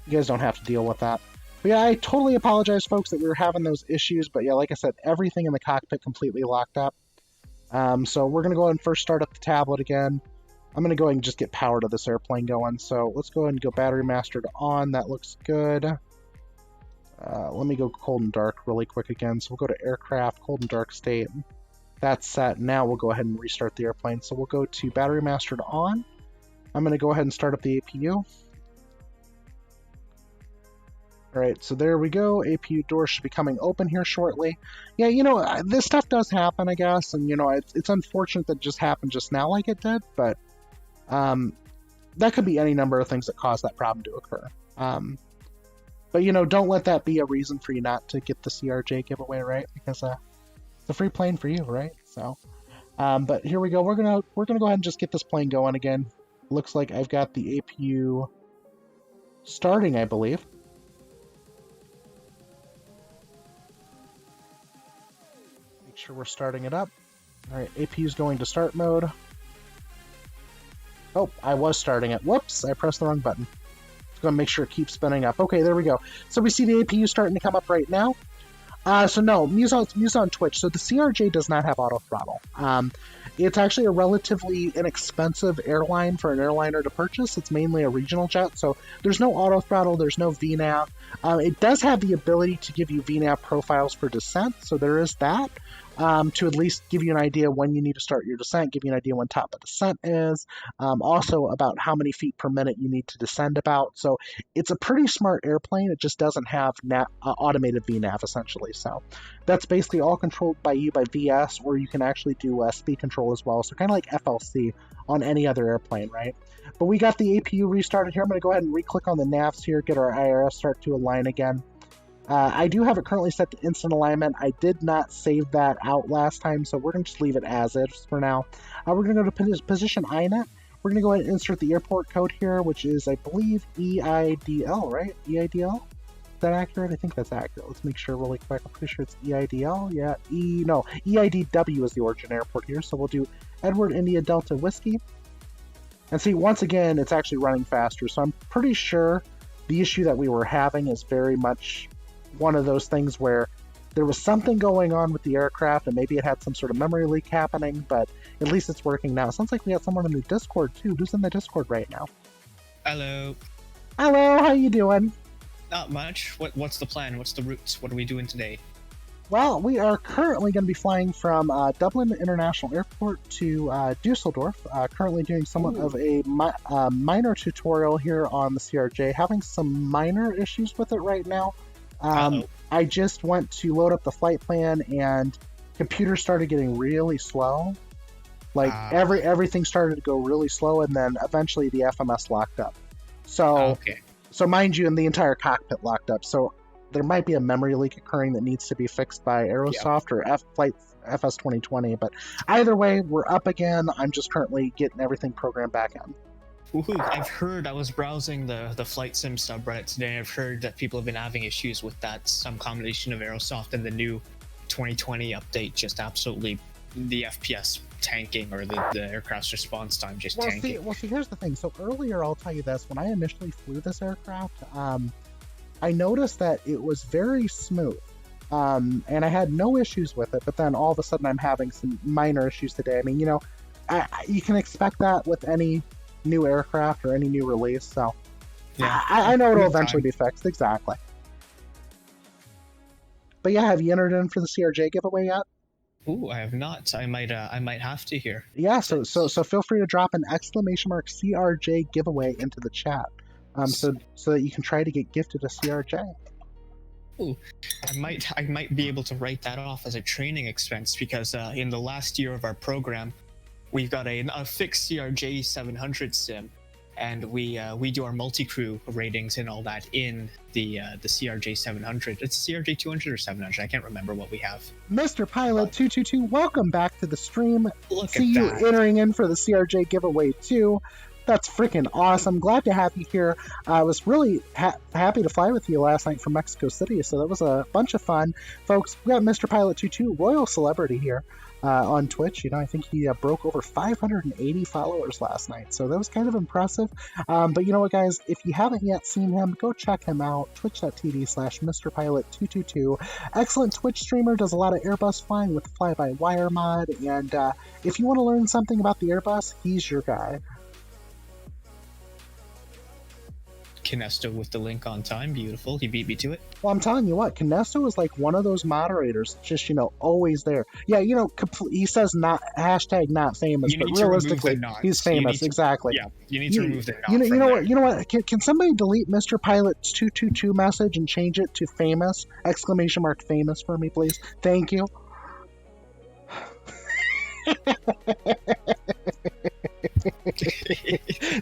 you guys don't have to deal with that. But yeah, I totally apologize, folks, that we were having those issues. But yeah, like I said, everything in the cockpit completely locked up. So we're going to go ahead and first start up the tablet again. I'm going to go ahead and just get power to this airplane going. So let's go ahead and go battery mastered on. That looks good. Let me go cold and dark really quick again. So we'll go to aircraft, cold and dark state. That's set. Now we'll go ahead and restart the airplane. So we'll go to battery mastered on. I'm going to go ahead and start up the APU. Alright, so there we go. APU door should be coming open here shortly. Yeah, you know, this stuff does happen, I guess, and, you know, it's unfortunate that it just happened just now like it did, but that could be any number of things that cause that problem to occur. But, you know, don't let that be a reason for you not to get the CRJ giveaway, right? Because it's a free plane for you, right? So, but here we go. We're gonna go ahead and just get this plane going again. Looks like I've got the APU starting, I believe. Make sure we're starting it up. All right, APU is going to start mode. Oh, I was starting it. Whoops, I pressed the wrong button. Just going to make sure it keeps spinning up. Okay, there we go. So we see the APU starting to come up right now. So no, Muse on Twitch. So the CRJ does not have auto throttle. It's actually a relatively inexpensive airline for an airliner to purchase. It's mainly a regional jet, so there's no auto throttle, there's no VNAV. It does have the ability to give you VNAV profiles for descent, so there is that. To at least give you an idea when you need to start your descent, give you an idea when top of descent is, also about how many feet per minute you need to descend about. So it's a pretty smart airplane. It just doesn't have automated VNAV, essentially. So that's basically all controlled by you by VS, or you can actually do speed control as well. So kind of like FLC on any other airplane, right? But we got the APU restarted here. I'm going to go ahead and re-click on the navs here, get our IRS start to align again. I do have it currently set to instant alignment. I did not save that out last time, so we're going to just leave it as is for now. We're going to go to position INET. We're going to go ahead and insert the airport code here, which is, I believe, EIDL, right? EIDL? Is that accurate? I think that's accurate. Let's make sure really quick. I'm pretty sure it's EIDL. Yeah, EIDW is the origin airport here, so we'll do Edward India Delta Whiskey. And see, once again, it's actually running faster, so I'm pretty sure the issue that we were having is very much one of those things where there was something going on with the aircraft and maybe it had some sort of memory leak happening, but at least it's working now. Sounds like we got someone in the Discord too. Who's in the Discord right now? Hello. Hello, how you doing? Not much. What's the plan? What's the routes? What are we doing today? Well, we are currently going to be flying from Dublin International Airport to Dusseldorf. Currently doing somewhat of a minor tutorial here on the CRJ, having some minor issues with it right now. I just went to load up the flight plan and computer started getting really slow. Like everything started to go really slow, and then eventually the FMS locked up. So, so mind you, and the entire cockpit locked up. So there might be a memory leak occurring that needs to be fixed by Aerosoft or Flight FS 2020. But either way, we're up again. I'm just currently getting everything programmed back in. Woohoo! I've heard, I was browsing the Flight Sim subreddit today, and I've heard that people have been having issues with that. Some combination of Aerosoft and the new 2020 update just absolutely, the FPS tanking, or the aircraft's response time just tanking. See, here's the thing. So earlier, I'll tell you this, when I initially flew this aircraft, I noticed that it was very smooth. And I had no issues with it, but then all of a sudden I'm having some minor issues today. I mean, you know, you can expect that with any new aircraft or any new release, so yeah, I know it'll eventually be fixed. Exactly. But yeah, have you entered in for the CRJ giveaway yet? Ooh, I have not. I might have to here. Yeah, so feel free to drop an exclamation mark CRJ giveaway into the chat, so that you can try to get gifted a CRJ. Ooh, I might be able to write that off as a training expense, because in the last year of our program, we've got a fixed CRJ 700 sim, and we do our multi-crew ratings and all that in the CRJ 700. It's CRJ 200 or 700. I can't remember what we have. Mr. Pilot 222, welcome back to the stream. Look See at you that. entering in for the CRJ giveaway too. That's freaking awesome. Glad to have you here. I was really happy to fly with you last night from Mexico City, so that was a bunch of fun. Folks, we got Mr. Pilot 22, royal celebrity here on Twitch. You know, I think he broke over 580 followers last night, so that was kind of impressive. But you know what, guys? If you haven't yet seen him, go check him out. Twitch.tv/MrPilot222. Excellent Twitch streamer, does a lot of Airbus flying with the fly-by-wire mod, and if you want to learn something about the Airbus, he's your guy. Kinesto with the link on time. Beautiful. He beat me to it. Well, I'm telling you what, Kinesto is like one of those moderators, just, you know, always there. Yeah, you know, he says not famous, but realistically, he's famous. Exactly. Yeah, you need to remove the not. You know what? Can somebody delete Mr. Pilot's 222 message and change it to famous! !famous for me, please? Thank you.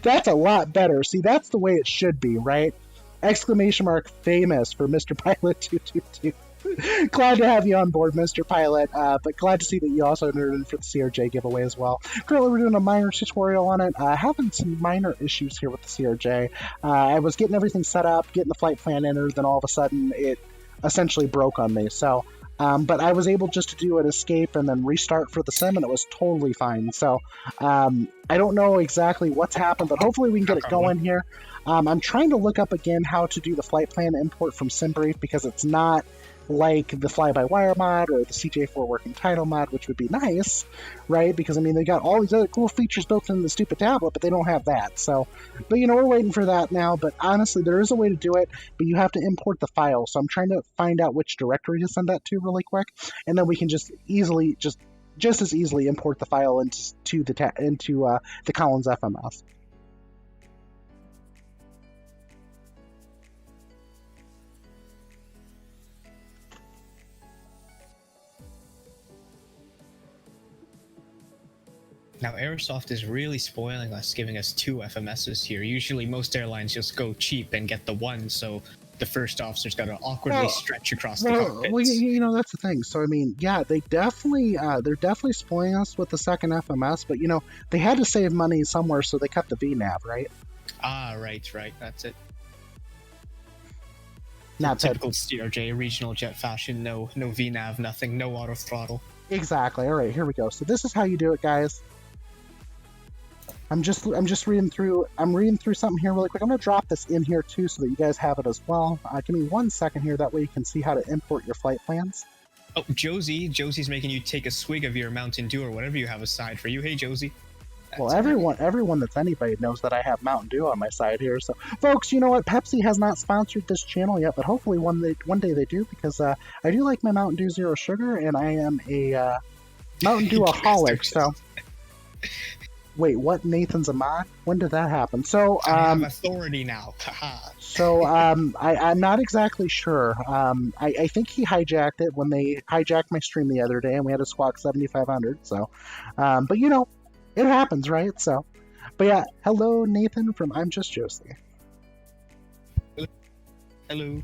That's a lot better. See, that's the way it should be, right? ! famous for Mr. Pilot 222. Glad to have you on board, Mr. Pilot, but glad to see that you also entered in for the CRJ giveaway as well. Currently, we're doing a minor tutorial on it. Having some minor issues here with the CRJ. I was getting everything set up, getting the flight plan entered, then all of a sudden it essentially broke on me. So, but I was able just to do an escape and then restart for the sim, and it was totally fine. So I don't know exactly what's happened, but hopefully we can get it going here. I'm trying to look up again how to do the flight plan import from SimBrief, because it's not like the fly-by-wire mod or the CJ4 working title mod, which would be nice, right? Because, I mean, they got all these other cool features built into the stupid tablet, but they don't have that. So, but, you know, we're waiting for that now. But honestly, there is a way to do it, but you have to import the file. So I'm trying to find out which directory to send that to really quick, and then we can just easily, just as easily import the file into the Collins FMS. Now, Airsoft is really spoiling us, giving us 2 FMSs here. Usually, most airlines just go cheap and get the one, so the first officer's got to awkwardly stretch across the cockpits. Well, you know, that's the thing. So, I mean, yeah, they're definitely spoiling us with the second FMS, but, you know, they had to save money somewhere, so they cut the VNAV, right? Ah, right, that's it. Not typical CRJ, regional jet fashion, no VNAV, nothing, no auto throttle. Exactly. All right, here we go. So this is how you do it, guys. I'm just reading through. I'm reading through something here really quick. I'm gonna drop this in here too, so that you guys have it as well. Give me 1 second here. That way you can see how to import your flight plans. Oh, Josie's making you take a swig of your Mountain Dew or whatever you have aside for you. Hey, Josie. Well, everyone that's anybody knows that I have Mountain Dew on my side here. So, folks, you know what? Pepsi has not sponsored this channel yet, but hopefully one day they do, because I do like my Mountain Dew Zero Sugar, and I am a Mountain Dew-aholic. So. Wait, what? Nathan's a mod? When did that happen? So, I have authority now. So, I'm not exactly sure. I think he hijacked it when they hijacked my stream the other day, and we had to squawk 7500. So, but you know, it happens, right? So, but yeah, hello, Nathan from I'm Just Josie. Hello.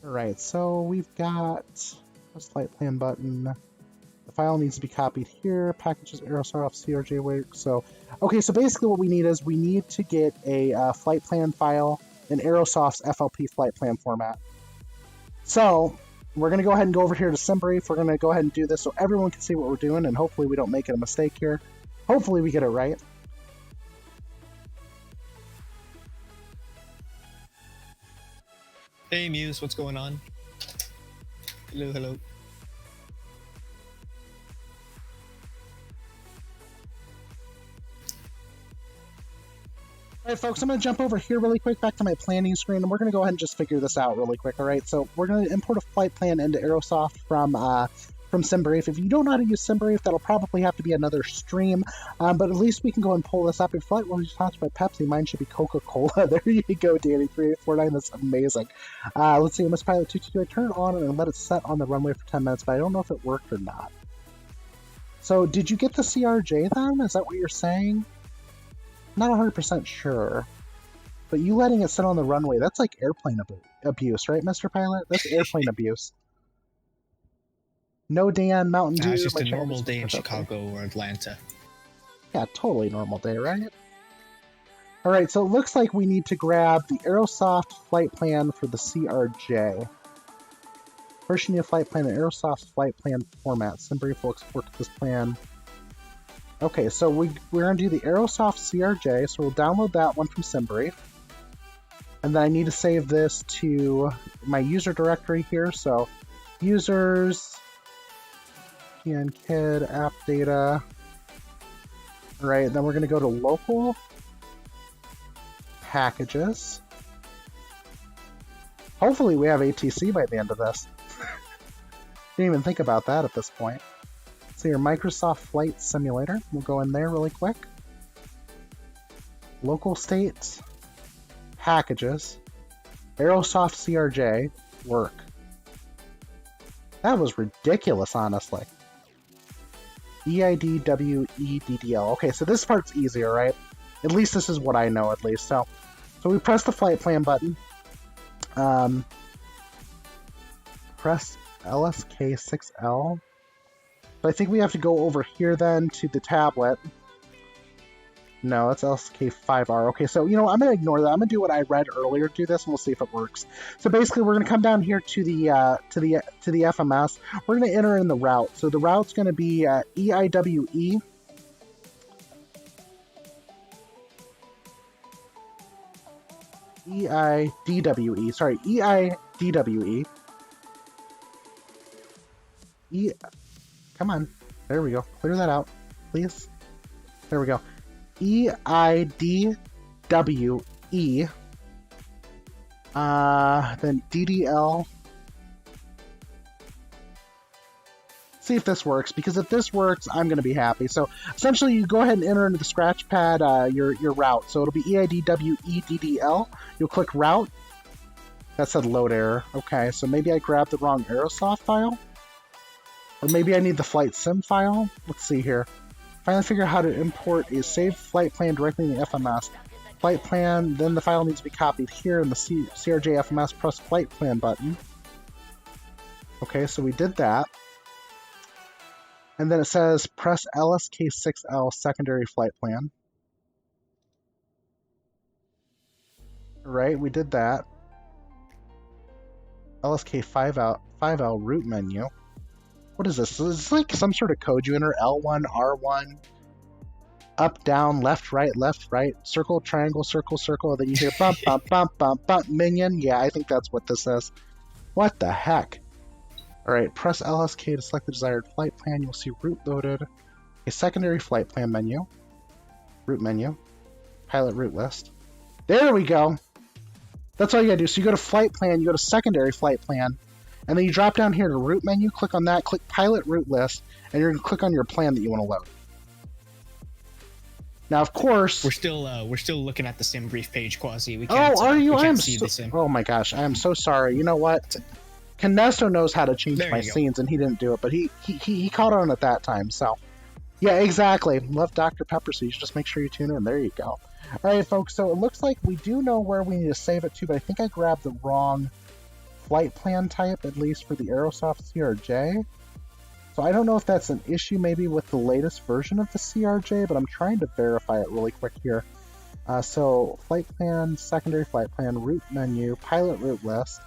All right, so we've got a flight plan button. The file needs to be copied here. Packages Aerosoft CRJ work. So, okay, so basically what we need is we need to get a flight plan file in Aerosoft's FLP flight plan format. So, we're going to go ahead and go over here to SimBrief. We're going to go ahead and do this so everyone can see what we're doing, and hopefully we don't make a mistake here. Hopefully we get it right. Hey, Muse, what's going on? Hello. All right, folks, I'm going to jump over here really quick back to my planning screen, and we're going to go ahead and just figure this out really quick, all right? So we're going to import a flight plan into Aerosoft from SimBrief. If you don't know how to use SimBrief, that'll probably have to be another stream, but at least we can go and pull this up. If flight was sponsored by Pepsi, mine should be Coca-Cola. There you go, Danny3849. That's amazing. Let's see, MS Pilot 222. I turn it on and let it set on the runway for 10 minutes, but I don't know if it worked or not. So did you get the CRJ then? Is that what you're saying? Not 100% sure, but you letting it sit on the runway, that's like airplane abuse, right, Mr. Pilot? That's airplane abuse. No Dan, Mountain Dew. It's just my a channel normal just day in okay. Chicago or Atlanta. Yeah, totally normal day, right? Alright, so it looks like we need to grab the Aerosoft flight plan for the CRJ. First, you need a flight plan in Aerosoft flight plan format. SimBrief will export to this plan. Okay, so we're going to do the Aerosoft CRJ, so we'll download that one from SimBrief. And then I need to save this to my user directory here, so users, pnkid, app data. Alright, then we're going to go to local packages. Hopefully we have ATC by the end of this. Didn't even think about that at this point. So your Microsoft Flight Simulator, we'll go in there really quick. Local states, packages, Aerosoft CRJ, work. That was ridiculous, honestly. EIDWEDDL. Okay, so this part's easier, right? At least this is what I know, at least. So we press the flight plan button. Press LSK6L. So I think we have to go over here then to the tablet. No, that's LSK5R. Okay, so you know, I'm gonna ignore that. I'm gonna do what I read earlier. Do this, and we'll see if it works. So basically, we're gonna come down here to the FMS. We're gonna enter in the route. So the route's gonna be EIWE. EIDWE. Sorry, EIDWE. Come on. There we go. Clear that out, please. There we go. EIDWE. Then DDL. See if this works, because if this works, I'm going to be happy. So essentially, you go ahead and enter into the scratch pad your route. So it'll be EIDWE You'll click route. That said load error. Okay, so maybe I grabbed the wrong Aerosoft file. Or maybe I need the flight sim file. Let's see here. Finally figure out how to import a saved flight plan directly in the FMS. Flight plan, then the file needs to be copied here in the CRJ FMS. Press flight plan button. Okay, so we did that. And then it says press LSK6L secondary flight plan. Right, we did that. LSK5L route menu. What is this? Is this like some sort of code you enter? L1, R1, up, down, left, right, circle, triangle, circle, circle. Then you hear bump, bump, bump, bump, bump, minion. Yeah, I think that's what this is. What the heck? Alright, press LSK to select the desired flight plan. You'll see route loaded. A secondary flight plan menu. Route menu. Pilot route list. There we go! That's all you gotta do. So you go to flight plan, you go to secondary flight plan, and then you drop down here to route menu, click on that, click pilot route list, and you're gonna click on your plan that you want to load. Now, of course, we're still looking at the SimBrief page, Quasi. We can't. Oh, are you? I am so. Oh my gosh, I am so sorry. You know what? Canesto knows how to change my scenes, and he didn't do it, but he caught on at that time. So, yeah, exactly. Love Dr. Pepper Seeds. Just make sure you tune in. There you go. All right, folks. So it looks like we do know where we need to save it to, but I think I grabbed the wrong flight plan type, at least for the Aerosoft CRJ. So I don't know if that's an issue maybe with the latest version of the CRJ, but I'm trying to verify it really quick here. So flight plan, secondary flight plan, route menu, pilot route list.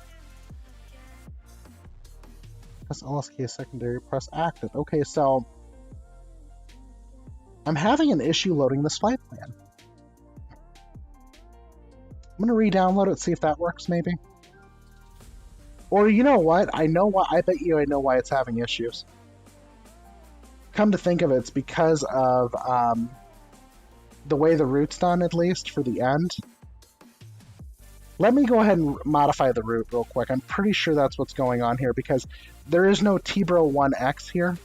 Press LSK secondary, press active. Okay, so I'm having an issue loading this flight plan. I'm gonna re-download it, see if that works maybe. Or you know what? I know why. I bet you I know why it's having issues. Come to think of it, it's because of the way the route's done, at least for the end. Let me go ahead and modify the route real quick. I'm pretty sure that's what's going on here because there is no Tbro1X here.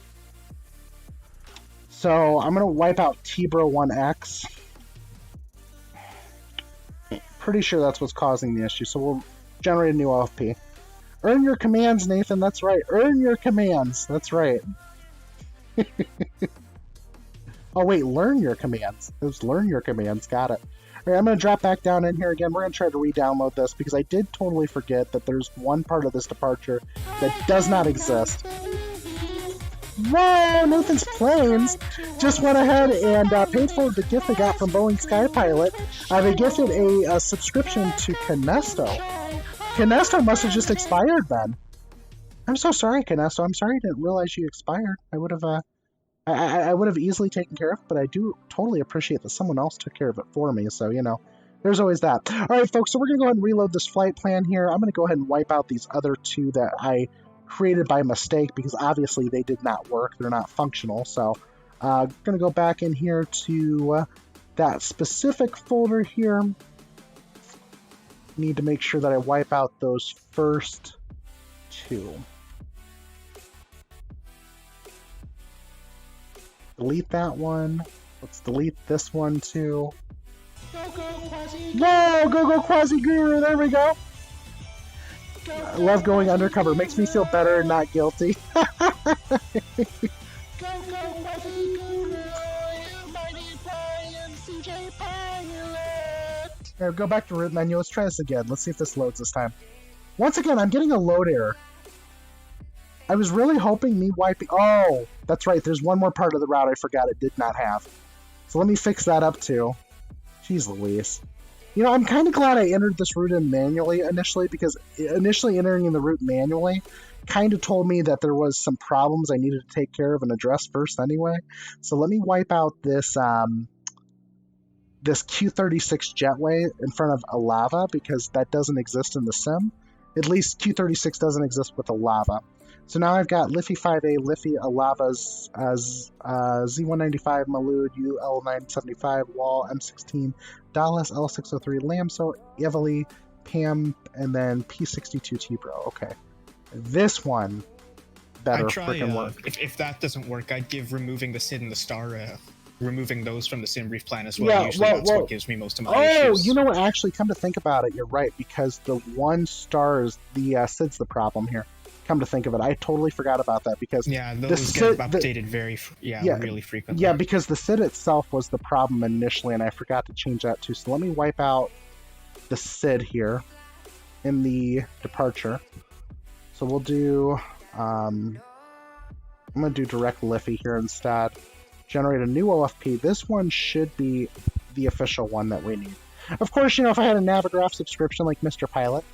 So I'm going to wipe out Tbro1X. Pretty sure that's what's causing the issue. So we'll generate a new OFP. Earn your commands, Nathan. That's right. Earn your commands. That's right. Oh, wait. Learn your commands. It was learn your commands. Got it. All right, I'm going to drop back down in here again. We're going to try to re-download this because I did totally forget that there's one part of this departure that does not exist. Whoa, Nathan's Planes just went ahead and paid for the gift they got from Boeing Sky Pilot. They gifted a subscription to Canesto. Canesto must have just expired then. I'm so sorry, Canesto. I'm sorry I didn't realize you expired. I would have I would have easily taken care of it, but I do totally appreciate that someone else took care of it for me, so, you know, there's always that. All right, folks, so we're going to go ahead and reload this flight plan here. I'm going to go ahead and wipe out these other two that I created by mistake because obviously they did not work. They're not functional, so I'm going to go back in here to that specific folder here. Need to make sure that I wipe out those first two. Delete that one. Let's delete this one too. Whoa, go Quasiguru, there we go. I love going undercover, makes me feel better and not guilty. Go, Quasiguru, you mighty flying CJ pilot! Here, go back to root menu, let's try this again. Let's see if this loads this time. Once again, I'm getting a load error. I was really hoping me wiping... Oh, that's right, there's one more part of the route I forgot it did not have. So let me fix that up too. Jeez Louise. You know, I'm kind of glad I entered this route in manually initially, because initially entering in the route manually kind of told me that there was some problems I needed to take care of and address first anyway. So let me wipe out this this Q36 jetway in front of a lava, because that doesn't exist in the sim. At least Q36 doesn't exist with a lava. So now I've got Liffey 5A, Liffey, Alavas, as Z195, Malud, UL975, Wall, M16, Dallas, L603, Lamso, Evely, Pam, and then P62 Tibro. Okay. This one better freaking work. If that doesn't work, I'd give removing the SID and the star, removing those from the sim brief plan as well. Yeah, Usually that's what gives me most of my issues. Oh, you know what? Actually, come to think about it, you're right, because the one star is the SID's the problem here. Come to think of it, I totally forgot about that, because those get updated really frequently. Yeah, because the SID itself was the problem initially, and I forgot to change that too. So let me wipe out the SID here in the departure. So we'll do I'm gonna do direct Liffey here instead. Generate a new OFP. This one should be the official one that we need. Of course, you know, if I had a Navigraph subscription like Mr. Pilot,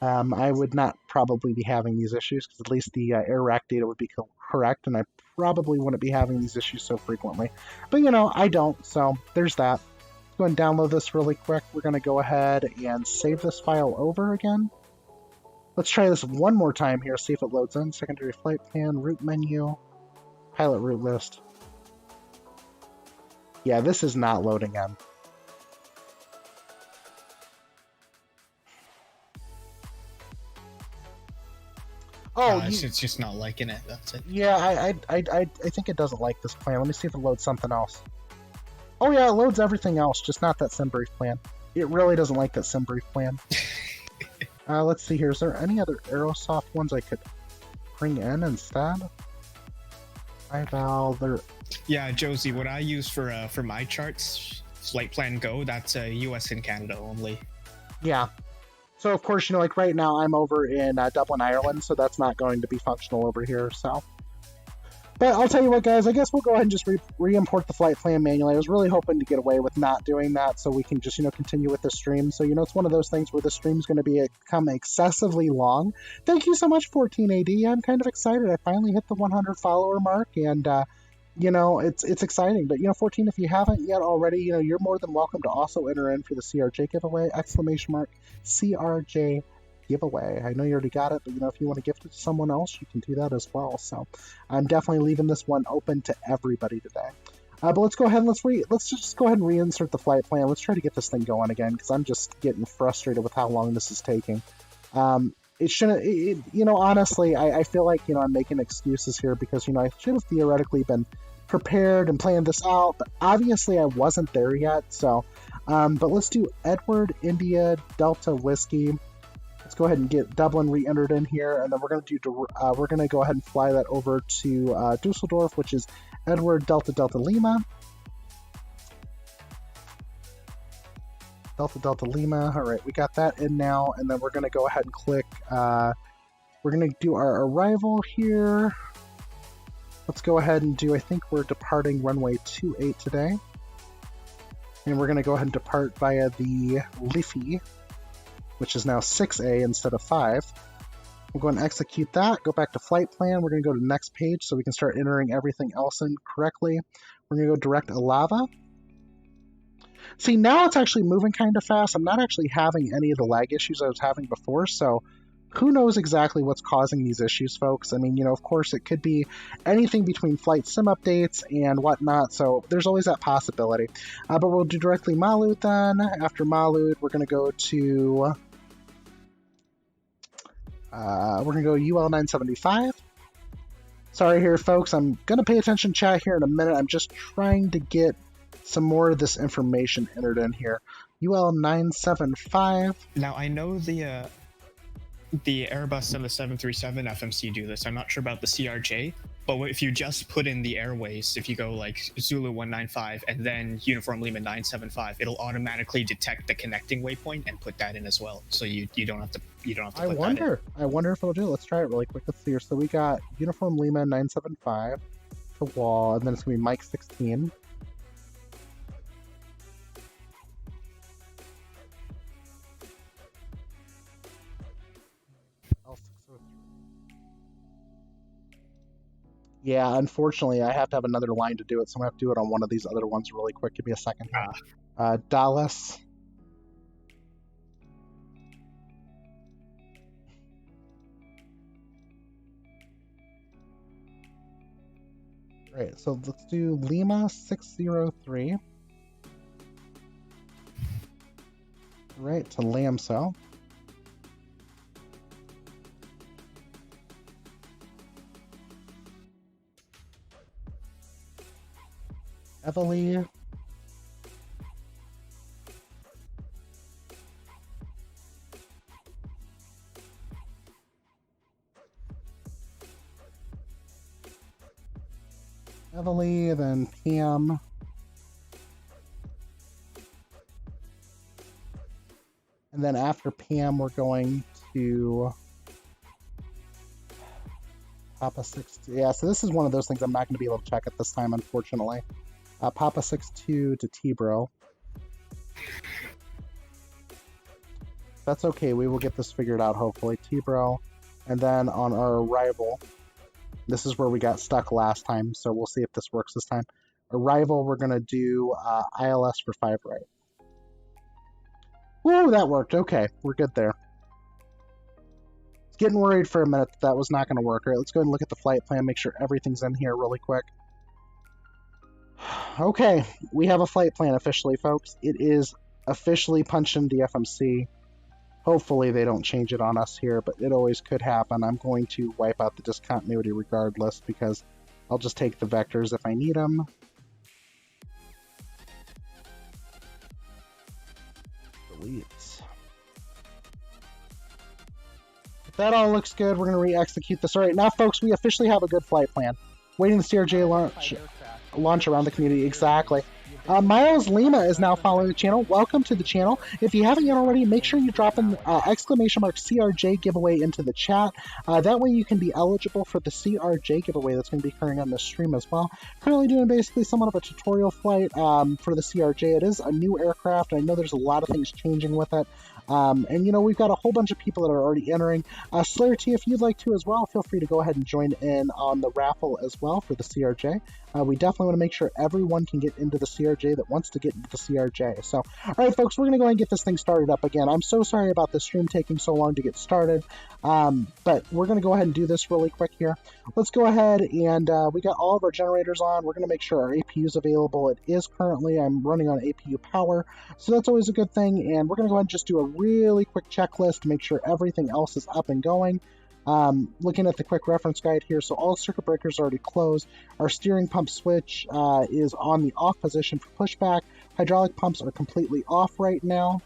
I would not probably be having these issues, because at least the air rack data would be correct, and I probably wouldn't be having these issues so frequently. But, you know, I don't, so there's that. Let's go and download this really quick. We're going to go ahead and save this file over again. Let's try this one more time here, see if it loads in. Secondary flight plan, route menu, pilot route list. Yeah, this is not loading in. Oh, it's just not liking it. That's it. Yeah, I think it doesn't like this plan. Let me see if it loads something else. Oh yeah, it loads everything else, just not that sim brief plan. It really doesn't like that sim brief plan. Let's see here. Is there any other Aerosoft ones I could bring in instead? iVal, there. Yeah, Josie, what I use for my charts, Flight Plan Go, that's US and Canada only. Yeah. So, of course, you know, like right now I'm over in Dublin, Ireland, so that's not going to be functional over here, so. But I'll tell you what, guys, I guess we'll go ahead and just re-import the flight plan manually. I was really hoping to get away with not doing that so we can just, you know, continue with the stream. So, you know, it's one of those things where the stream's going to become excessively long. Thank you so much, 14AD. I'm kind of excited. I finally hit the 100 follower mark, and, you know, it's exciting. But, you know, 14, if you haven't yet already, you know, you're more than welcome to also enter in for the CRJ giveaway, !CRJ giveaway. I know you already got it, but, you know, if you want to gift it to someone else, you can do that as well. So I'm definitely leaving this one open to everybody today. But let's go ahead and let's just go ahead and reinsert the flight plan. Let's try to get this thing going again, because I'm just getting frustrated with how long this is taking. It shouldn't, you know, honestly, I feel like, you know, I'm making excuses here because, you know, I should have theoretically been prepared and planned this out, but obviously I wasn't there yet. So, but let's do Edward, India, Delta, Whiskey. Let's go ahead and get Dublin re-entered in here, and then we're going to go ahead and fly that over to Dusseldorf, which is Edward, Delta, Delta, Lima. Delta, Delta, Lima. All right, we got that in now, and then we're going to go ahead and click. We're going to do our arrival here. Let's go ahead and do, I think we're departing runway 28 today. And we're going to go ahead and depart via the Liffey, which is now 6A instead of 5. We'll go and execute that, go back to flight plan. We're going to go to the next page so we can start entering everything else in correctly. We're going to go direct Alava. See, now it's actually moving kind of fast. I'm not actually having any of the lag issues I was having before, so who knows exactly what's causing these issues, folks? I mean, you know, of course, it could be anything between flight sim updates and whatnot, so there's always that possibility. But we'll do directly Malud then. After Malud, we're going to go to... we're going to go UL 975. Sorry here, folks. I'm going to pay attention to chat here in a minute. I'm just trying to get some more of this information entered in here. UL 975. Now, I know the Airbus and the 737 FMC do this. I'm not sure about the CRJ, but if you just put in the airways, if you go like Zulu 195 and then Uniform Lima 975, it'll automatically detect the connecting waypoint and put that in as well. So you don't have to put that in. I wonder if it'll do it. Let's try it really quick. Let's see here. So we got Uniform Lima 975 to wall, and then it's gonna be Mike 16. Yeah, unfortunately, I have to have another line to do it, so I'm going to have to do it on one of these other ones really quick. Give me a second. Dallas. Great, so let's do Lima 603. Right, to Lamso. Heavily. Heavily, then Pam. And then after Pam, we're going to Papa 62. Yeah, so this is one of those things I'm not going to be able to check at this time, unfortunately. Papa 62 to T-Bro. That's okay, we will get this figured out, hopefully. T-Bro. And then on our arrival, this is where we got stuck last time, so we'll see if this works this time. Arrival, we're going to do ILS for 5 right. Woo, that worked. Okay, we're good there. Getting worried for a minute that was not going to work. All right, let's go ahead and look at the flight plan, make sure everything's in here really quick. Okay, we have a flight plan officially, folks. It is officially punching the FMC. Hopefully they don't change it on us here, but it always could happen. I'm going to wipe out the discontinuity regardless because I'll just take the vectors if I need them. Delete. If that all looks good, we're going to re-execute this. All right, now, folks, we officially have a good flight plan. Waiting the CRJ launch around the community. Exactly. Miles Lima is now following the channel. Welcome to the channel. If you haven't yet already, make sure you drop an exclamation mark CRJ giveaway into the chat. That way you can be eligible for the CRJ giveaway that's going to be occurring on the stream as well. Currently doing basically somewhat of a tutorial flight for the CRJ. It is a new aircraft. I know there's a lot of things changing with it. And, you know, we've got a whole bunch of people that are already entering. Slayer T, if you'd like to as well, feel free to go ahead and join in on the raffle as well for the CRJ. We definitely want to make sure everyone can get into the CRJ that wants to get into the CRJ. So, all right, folks, we're going to go ahead and get this thing started up again. I'm so sorry about the stream taking so long to get started, but we're going to go ahead and do this really quick here. Let's go ahead and we got all of our generators on. We're going to make sure our APU is available. It is currently. I'm running on APU power, so that's always a good thing. And we're going to go ahead and just do a really quick checklist to make sure everything else is up and going. Looking at the quick reference guide here, so all circuit breakers are already closed. Our steering pump switch is on the off position for pushback. Hydraulic pumps are completely off right now.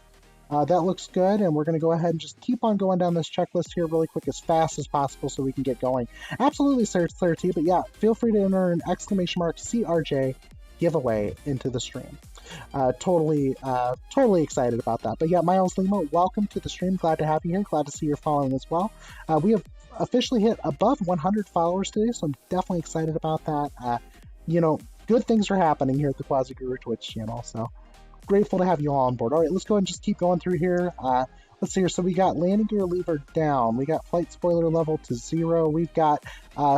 That looks good, and we're going to go ahead and just keep on going down this checklist here really quick as fast as possible so we can get going. Absolutely, Clarity, but yeah, feel free to enter an exclamation mark CRJ giveaway into the stream. Totally excited about that. But yeah, Miles Lima, welcome to the stream. Glad to have you here. Glad to see you're following as well. We have officially hit above 100 followers today, so I'm definitely excited about that. Good things are happening here at the Quasiguru Twitch channel, so grateful to have you all on board. All right, let's go ahead and just keep going through here. Let's see here. So we got landing gear lever down. We got flight spoiler level to 0. We've got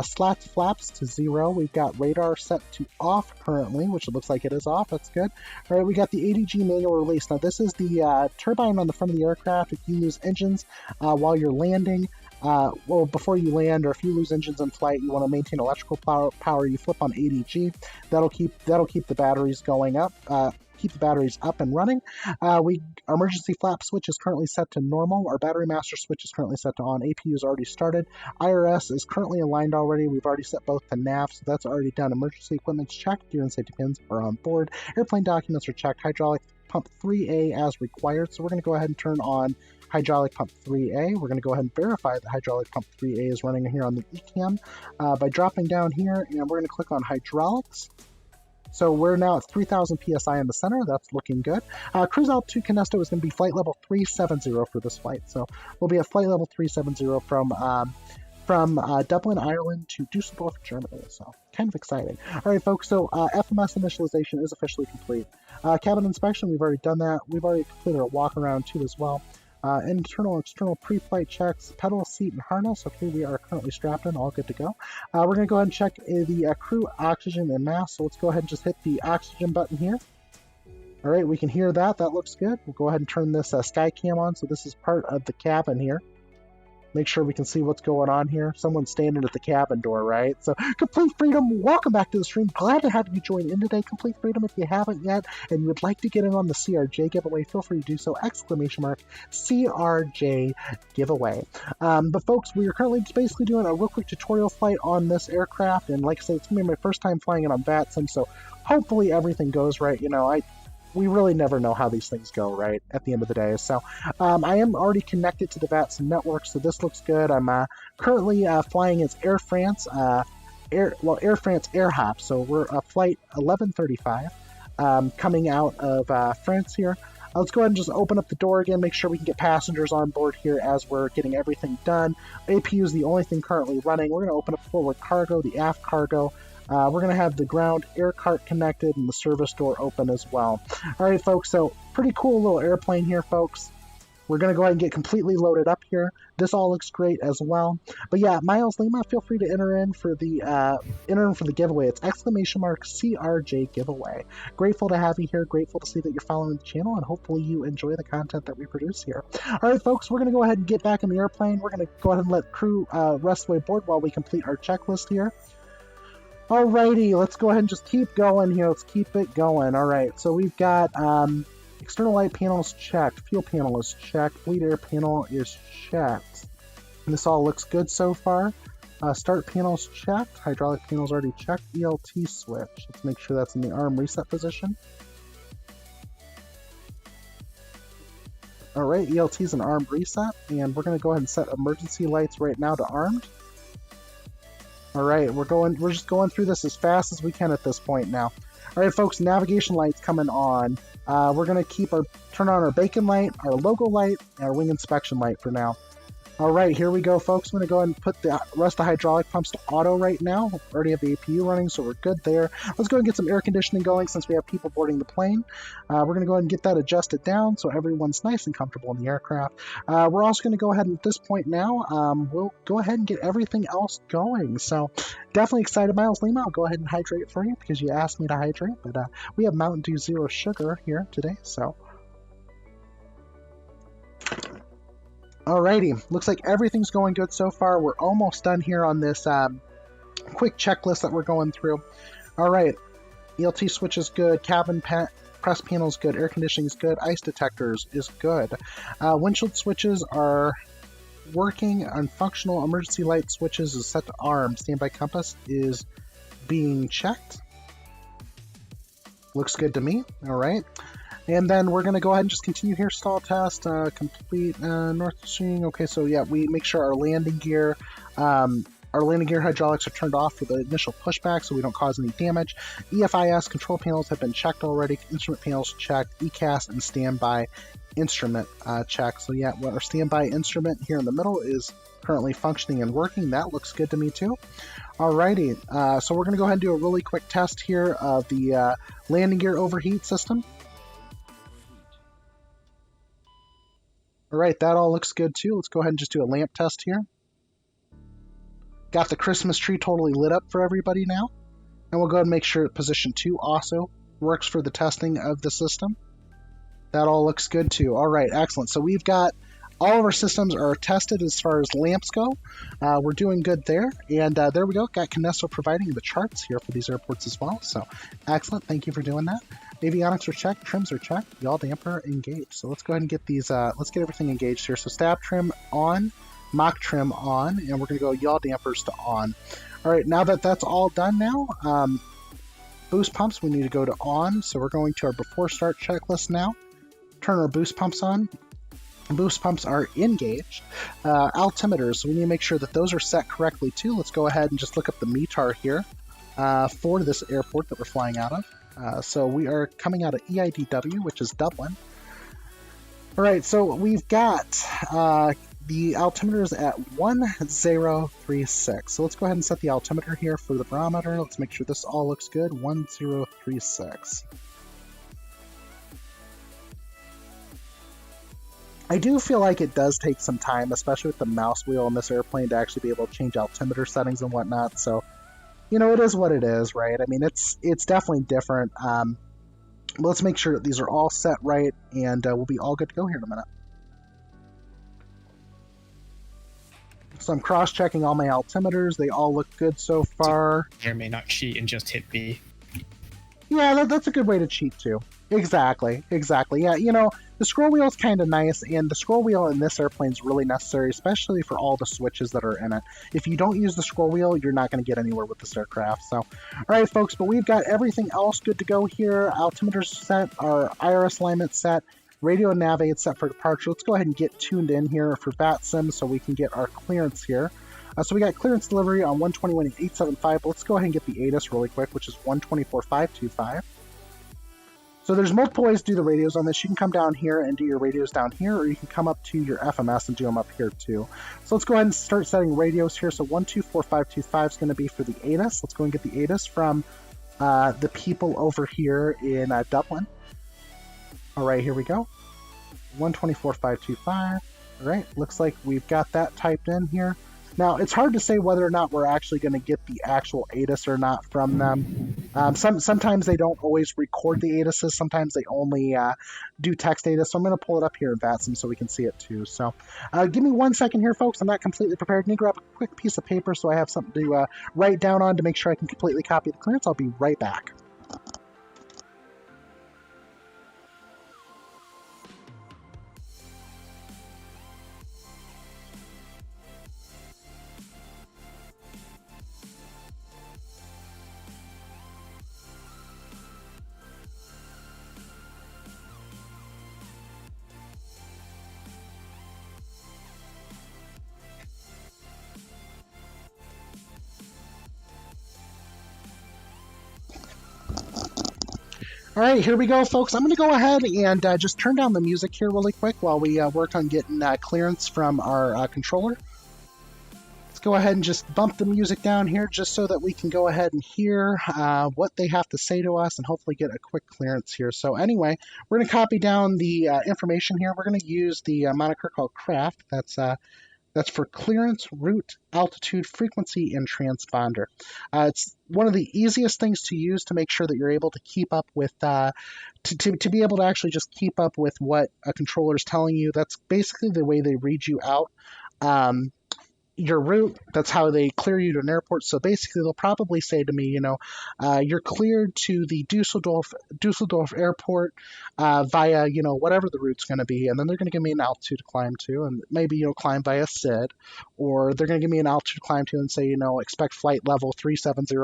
slats flaps to 0. We've got radar set to off currently, which it looks like it is off. That's good. All right, we got the ADG manual release. Now this is the turbine on the front of the aircraft. If you lose engines while you're landing, before you land, or if you lose engines in flight, you want to maintain electrical power, you flip on ADG. That'll keep the batteries going up. Keep the batteries up and running. Our emergency flap switch is currently set to normal. Our battery master switch is currently set to on. APU is already started. IRS is currently aligned already. We've already set both to nav, so that's already done. Emergency equipment's checked. Gear and safety pins are on board. Airplane documents are checked. Hydraulic pump 3A as required. So we're going to go ahead and turn on hydraulic pump 3A. We're going to go ahead and verify that hydraulic pump 3A is running here on the ECAM by dropping down here, and we're going to click on hydraulics. So we're now at 3,000 PSI in the center. That's looking good. Cruise altitude Canesto is going to be flight level 370 for this flight. So we'll be at flight level 370 from Dublin, Ireland to Dusseldorf, Germany. So kind of exciting. All right, folks. So FMS initialization is officially complete. Cabin inspection, we've already done that. We've already completed a walk around too as well. Internal, external pre-flight checks, pedal, seat, and harness. Okay, we are currently strapped in, all good to go. We're going to go ahead and check the crew oxygen and mask. So let's go ahead and just hit the oxygen button here. All right, we can hear that. That looks good. We'll go ahead and turn this sky cam on. So this is part of the cabin here. Make sure we can see what's going on here. Someone's standing at the cabin door, right? So, Complete Freedom, welcome back to the stream. Glad to have you join in today, Complete Freedom. If you haven't yet and you would like to get in on the CRJ giveaway, feel free to do so. !CRJ giveaway. But folks, we are currently just basically doing a real quick tutorial flight on this aircraft. And like I said, it's going to be my first time flying it on VATSIM, so hopefully everything goes right. We really never know how these things go, right, at the end of the day. So I am already connected to the VATSIM network, so this looks good. I'm currently flying as Air France, Air France Air Hop. So we're flight 1135 coming out of France here. Let's go ahead and just open up the door again, make sure we can get passengers on board here as we're getting everything done. APU is the only thing currently running. We're going to open up forward cargo, the aft cargo. We're going to have the ground air cart connected and the service door open as well. All right, folks, so pretty cool little airplane here, folks. We're going to go ahead and get completely loaded up here. This all looks great as well. But yeah, Miles Lima, feel free to enter in for the giveaway. It's !CRJ giveaway. Grateful to have you here. Grateful to see that you're following the channel, and hopefully you enjoy the content that we produce here. All right, folks, we're going to go ahead and get back in the airplane. We're going to go ahead and let crew rest away aboard while we complete our checklist here. Alrighty, let's go ahead and just keep going here. Let's keep it going. Alright, so we've got external light panels checked, fuel panel is checked, bleed air panel is checked. And this all looks good so far. Start panels checked, hydraulic panels already checked, ELT switch. Let's make sure that's in the arm reset position. Alright, ELT is an armed reset, and we're going to go ahead and set emergency lights right now to armed. Alright, we're just going through this as fast as we can at this point now. Alright, folks, navigation lights coming on. We're going to turn on our beacon light, our logo light, and our wing inspection light for now. Alright, here we go, folks. I'm going to go ahead and put the rest of the hydraulic pumps to auto right now. We already have the APU running, so we're good there. Let's go and get some air conditioning going since we have people boarding the plane. We're going to go ahead and get that adjusted down so everyone's nice and comfortable in the aircraft. We're also going to go ahead and at this point now, we'll go ahead and get everything else going. So definitely excited, Miles Lima. I'll go ahead and hydrate for you because you asked me to hydrate. But we have Mountain Dew Zero Sugar here today, so... Alrighty, looks like everything's going good so far. We're almost done here on this quick checklist that we're going through. Alright, ELT switch is good, cabin press panel is good, air conditioning is good, ice detectors is good. Windshield switches are working, and functional emergency light switches is set to arm. Standby compass is being checked. Looks good to me, alright. And then we're going to go ahead and just continue here. Stall test, complete north swing. Okay, so yeah, we make sure our landing gear Our landing gear hydraulics are turned off for the initial pushback so we don't cause any damage. EFIS control panels have been checked already. Instrument panels checked. ECAS and standby instrument checked. So yeah, our standby instrument here in the middle is currently functioning and working. That looks good to me too. Alrighty, so we're going to go ahead and do a really quick test here of the landing gear overheat system. Alright, that all looks good too. Let's go ahead and just do a lamp test here. Got the Christmas tree totally lit up for everybody now. And we'll go ahead and make sure that position 2 also works for the testing of the system. That all looks good too. Alright, excellent. So we've got all of our systems are tested as far as lamps go. We're doing good there. And there we go. Got Kinesso providing the charts here for these airports as well. So excellent. Thank you for doing that. Avionics are checked. Trims are checked. Yaw damper engaged. So let's go ahead and get these, let's get everything engaged here. So stab trim on, mock trim on, and we're going to go yaw dampers to on. All right, now that that's all done now, boost pumps, we need to go to on. So we're going to our before start checklist now. Turn our boost pumps on. Boost pumps are engaged. Altimeters, so we need to make sure that those are set correctly too. Let's go ahead and just look up the METAR here for this airport that we're flying out of. So we are coming out of EIDW, which is Dublin. All right, so we've got the altimeters at 1036. So let's go ahead and set the altimeter here for the barometer. Let's make sure this all looks good. 1036. I do feel like it does take some time, especially with the mouse wheel on this airplane, to actually be able to change altimeter settings and whatnot. So, you know, it is what it is, right? I mean, it's definitely different. Let's make sure that these are all set right, and we'll be all good to go here in a minute. So I'm cross-checking all my altimeters. They all look good so far. May or may not cheat and just hit B. Yeah, that's a good way to cheat too. Exactly. Yeah, you know, the scroll wheel is kind of nice, and the scroll wheel in this airplane is really necessary, especially for all the switches that are in it. If you don't use the scroll wheel, you're not going to get anywhere with this aircraft. So, all right, folks, but we've got everything else good to go here. Altimeters set, our IRS alignment set, radio and nav aid set for departure. Let's go ahead and get tuned in here for VATSIM so we can get our clearance here. So we got clearance delivery on 121.875. Let's go ahead and get the ATIS really quick, which is 124.525. So there's multiple ways to do the radios on this. You can come down here and do your radios down here, or you can come up to your FMS and do them up here too. So let's go ahead and start setting radios here. So 124.525 is going to be for the ATIS. Let's go and get the ATIS from the people over here in Dublin. All right, here we go. 124.525. All right, looks like we've got that typed in here. Now, it's hard to say whether or not we're actually going to get the actual ATIS or not from them. Sometimes they don't always record the ATISes. Sometimes they only do text ATIS. So I'm going to pull it up here in VATSIM so we can see it too. So give me 1 second here, folks. I'm not completely prepared. I need to grab a quick piece of paper so I have something to write down on to make sure I can completely copy the clearance. I'll be right back. All right, here we go, folks. I'm going to go ahead and just turn down the music here really quick while we work on getting clearance from our controller. Let's go ahead and just bump the music down here just so that we can go ahead and hear what they have to say to us and hopefully get a quick clearance here. So anyway, we're going to copy down the information here. We're going to use the moniker called CRAFT. That's for clearance, route, altitude, frequency, and transponder. It's one of the easiest things to use to make sure that you're able to keep up with, to be able to actually just keep up with what a controller is telling you. That's basically the way they read you out. Your route, that's how they clear you to an airport. So basically, they'll probably say to me, you know, you're cleared to the Dusseldorf airport via, you know, whatever the route's going to be. And then they're going to give me an altitude to climb to, and maybe, you know, climb via SID. Or they're going to give me an altitude to climb to and say, you know, expect flight level 370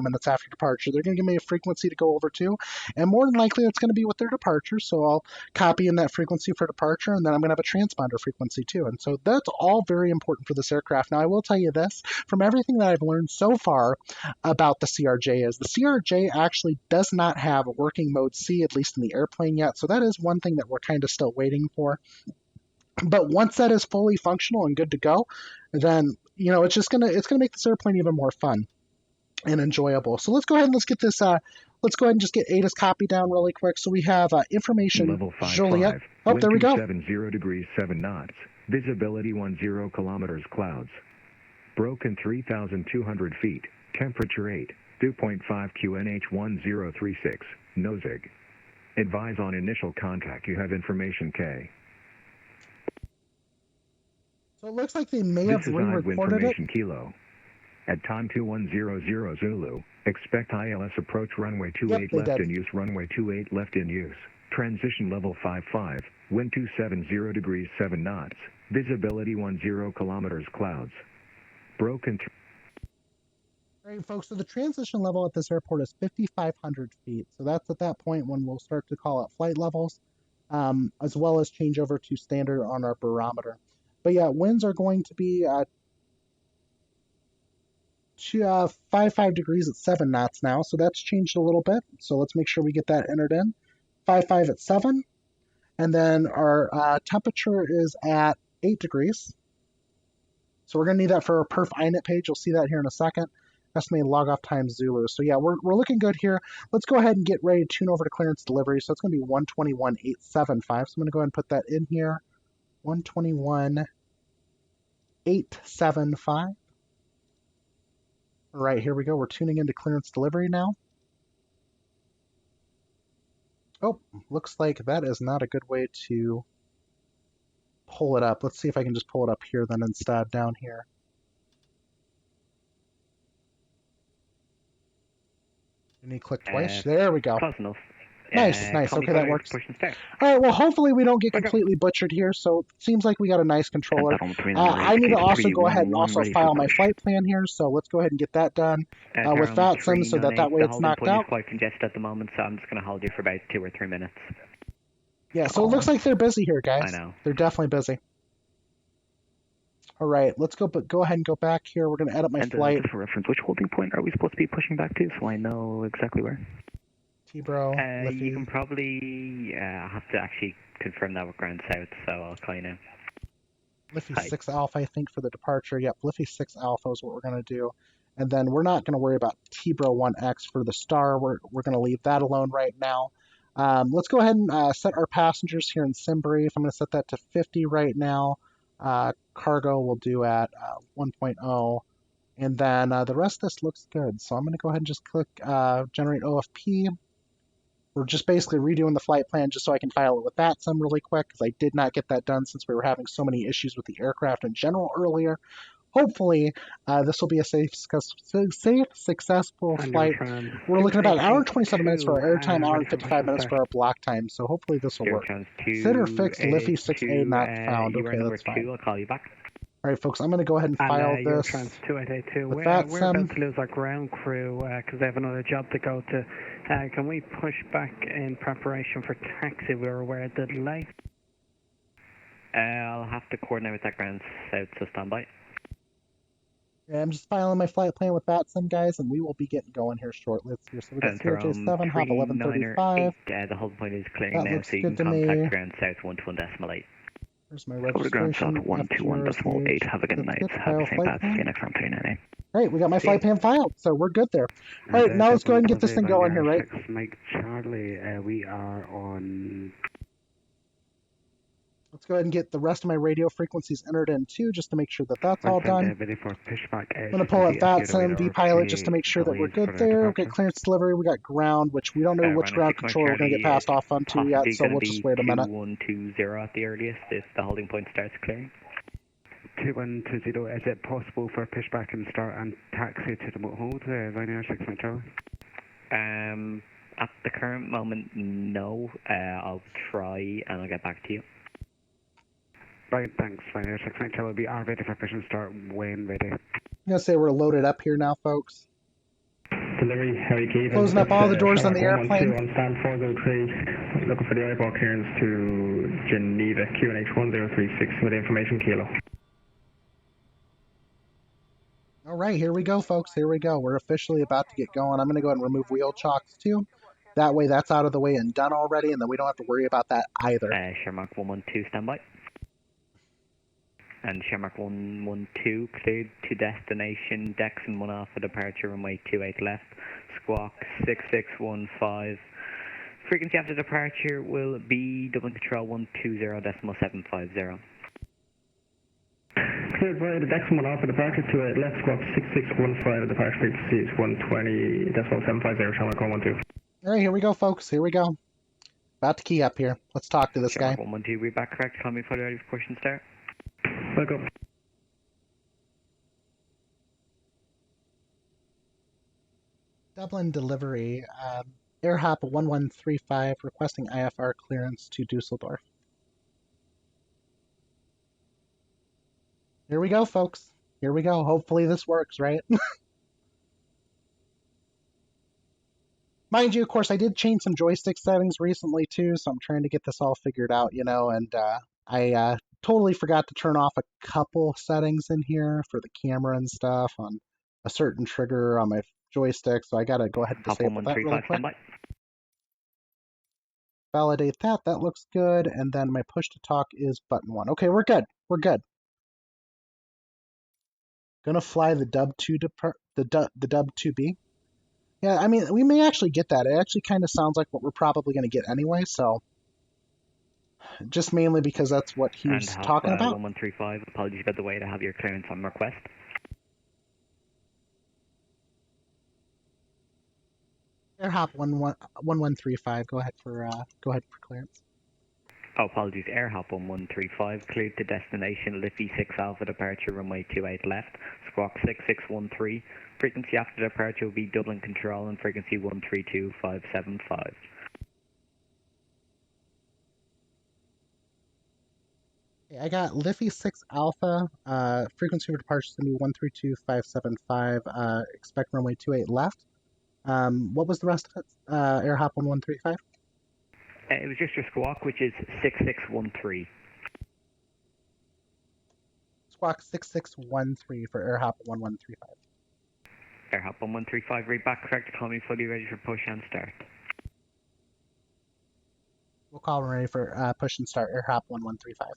minutes after departure. They're going to give me a frequency to go over to. And more than likely, it's going to be with their departure. So I'll copy in that frequency for departure, and then I'm going to have a transponder frequency too. And so that's all very important for this this aircraft. Now, I will tell you this, from everything that I've learned so far about the CRJ is the CRJ actually does not have a working mode C, at least in the airplane yet, so that is one thing that we're kind of still waiting for. But once that is fully functional and good to go, then, you know, it's gonna make this airplane even more fun and enjoyable. So let's go ahead and let's go ahead and just get Ada's copy down really quick. So we have information Level 5, Joliet. 5. Oh, there we go. 70 degrees 7 knots. Visibility 10 kilometers clouds. Broken 3,200 feet. Temperature 8. 2.5 QNH 1036. Nosig. Advise on initial contact. You have information K. So it looks like they may have re-recorded it. Information Kilo. At time 2100 Zulu, expect ILS approach runway 28 left in use, runway 28 left in use. Transition level 55, wind 270 degrees 7 knots, visibility 10 kilometers clouds. Broken. All right, folks, so the transition level at this airport is 5,500 feet. So that's at that point when we'll start to call out flight levels, as well as change over to standard on our barometer. But yeah, winds are going to be 55 degrees at 7 knots now, so that's changed a little bit. So let's make sure we get that entered in. 55 at 7, and then our temperature is at 8 degrees. So we're going to need that for our perf INET page. You'll see that here in a second. Estimated log off time Zulu. So yeah, we're looking good here. Let's go ahead and get ready to tune over to clearance delivery. So it's going to be 121.875. So I'm going to go ahead and put that in here. 121.875. All right, here we go. We're tuning into clearance delivery now. Oh, looks like that is not a good way to pull it up. Let's see if I can just pull it up here then instead down here. You need to click twice. There we go. Close enough. Nice. Okay, that works. All right, well, hopefully we don't get completely butchered here, so it seems like we got a nice controller. I need to also go ahead and also file my flight plan here, so let's go ahead and get that done with VATSIM so that way it's knocked out. It's quite congested at the moment, so I'm just going to hold you for about 2 or 3 minutes. Yeah, so it looks like they're busy here, guys. I know. They're definitely busy. All right, let's go ahead and go back here. We're going to edit my flight. Just for reference, which holding point are we supposed to be pushing back to so I know exactly where? T-Bro, you can probably have to actually confirm that with ground south, so I'll call you now. Liffey 6 Alpha, I think, for the departure. Yep, Liffey 6 Alpha is what we're going to do. And then we're not going to worry about T-Bro 1X for the star. We're going to leave that alone right now. Let's go ahead and set our passengers here in SimBrief. I'm going to set that to 50 right now. Cargo we'll do at 1.0. And then the rest of this looks good. So I'm going to go ahead and just click Generate OFP. We're just basically redoing the flight plan just so I can file it with VATSIM really quick because I did not get that done since we were having so many issues with the aircraft in general earlier. Hopefully, this will be a safe, successful flight. We're looking at about an hour and 27 minutes for our airtime, hour and 55 minutes for our block time. So hopefully this will work. Sit or fixed, Liffey 6A not found. Okay, that's fine. I'll call you back. All right, folks, I'm going to go ahead and file this. Trans 2882. With We're about to lose our ground crew because they have another job to go to. Can we push back in preparation for taxi? We're aware of the delay. I'll have to coordinate with that ground south, so stand by. Yeah, I'm just filing my flight plan with VATSIM, guys, and we will be getting going here shortly. Let's see. So we got CRJ7, Hop 1135. The whole point is clearing now, so you can contact ground south 121.8. There's my registration. 121.8. Have a good night. Have a safe path. See you next time. 398. Great, we got my flight plan filed, so we're good there. All right, now let's go ahead and get this thing going here, right? Mike Charlie, we are on. Let's go ahead and get the rest of my radio frequencies entered in too, just to make sure that that's all done. I'm going to pull up VATSIM, VPilot, just to make sure that we're good there. We got clearance delivery, we got ground, which we don't know which ground control we're going to get passed off onto yet, so we'll just wait a minute. 2120 at the earliest if the holding point starts clearing. 2120, is it possible for pushback and start and taxi to the moat hold, Ryanair 6 Charlie? At the current moment, no. I'll try and I'll get back to you. Right, thanks, Ryanair 6 Charlie. We are ready for push and start when ready. I'm going to say we're loaded up here now, folks. Delivery, Harry Keith. Closing up all the doors on the airplane. On stand 403, looking for the eyeball clearance to Geneva, QNH 1036 with information Kilo. All right, here we go, folks. Here we go. We're officially about to get going. I'm going to go ahead and remove wheel chocks too. That way that's out of the way and done already, and then we don't have to worry about that either. Shermark 112, standby. And Shermark 112, cleared to destination, Dexon 1 Alpha, departure, runway 28 left, squawk 6615. Frequency after departure will be Dublin Control 120.750. Cleared via the Dexon 1 Alpha departure to left squawk 6615, departure frequency is 120.750, Shermark 112. All right, here we go, folks. Here we go. About to key up here. Let's talk to this guy. 112, we back correct. Call me fully ready for push and start. Welcome. Dublin delivery. AirHop 1135 requesting IFR clearance to Dusseldorf. Here we go, folks. Here we go. Hopefully this works, right? Mind you, of course, I did change some joystick settings recently too, so I'm trying to get this all figured out, you know, and I totally forgot to turn off a couple settings in here for the camera and stuff on a certain trigger on my joystick, so I gotta go ahead and disable that really quick. Validate that. That looks good, and then my push to talk is button 1. Okay, we're good. We're good. Gonna fly the Dub 2 the Dub 2B. Yeah, I mean, we may actually get that. It actually kind of sounds like what we're probably going to get anyway, so just mainly because that's what he was talking about. 1135, apologies about the wait. I have your clearance on request. AirHop 1135. Go ahead for clearance. Oh, apologies. AirHop 1135, cleared to destination. Liffey 6 Alpha, departure runway 28 left. Squawk 6613. Frequency after departure will be Dublin Control and frequency 132575. Okay, I got Liffey 6 Alpha. Frequency for departure is going to be 132575. Expect runway 28 left. What was the rest of it? AirHop 1135? It was just your squawk, which is 6613. Squawk 6613 for AirHop 1135. AirHop 1135, read back correct. Call me fully ready for push and start. We'll call when ready for push and start. AirHop 1135.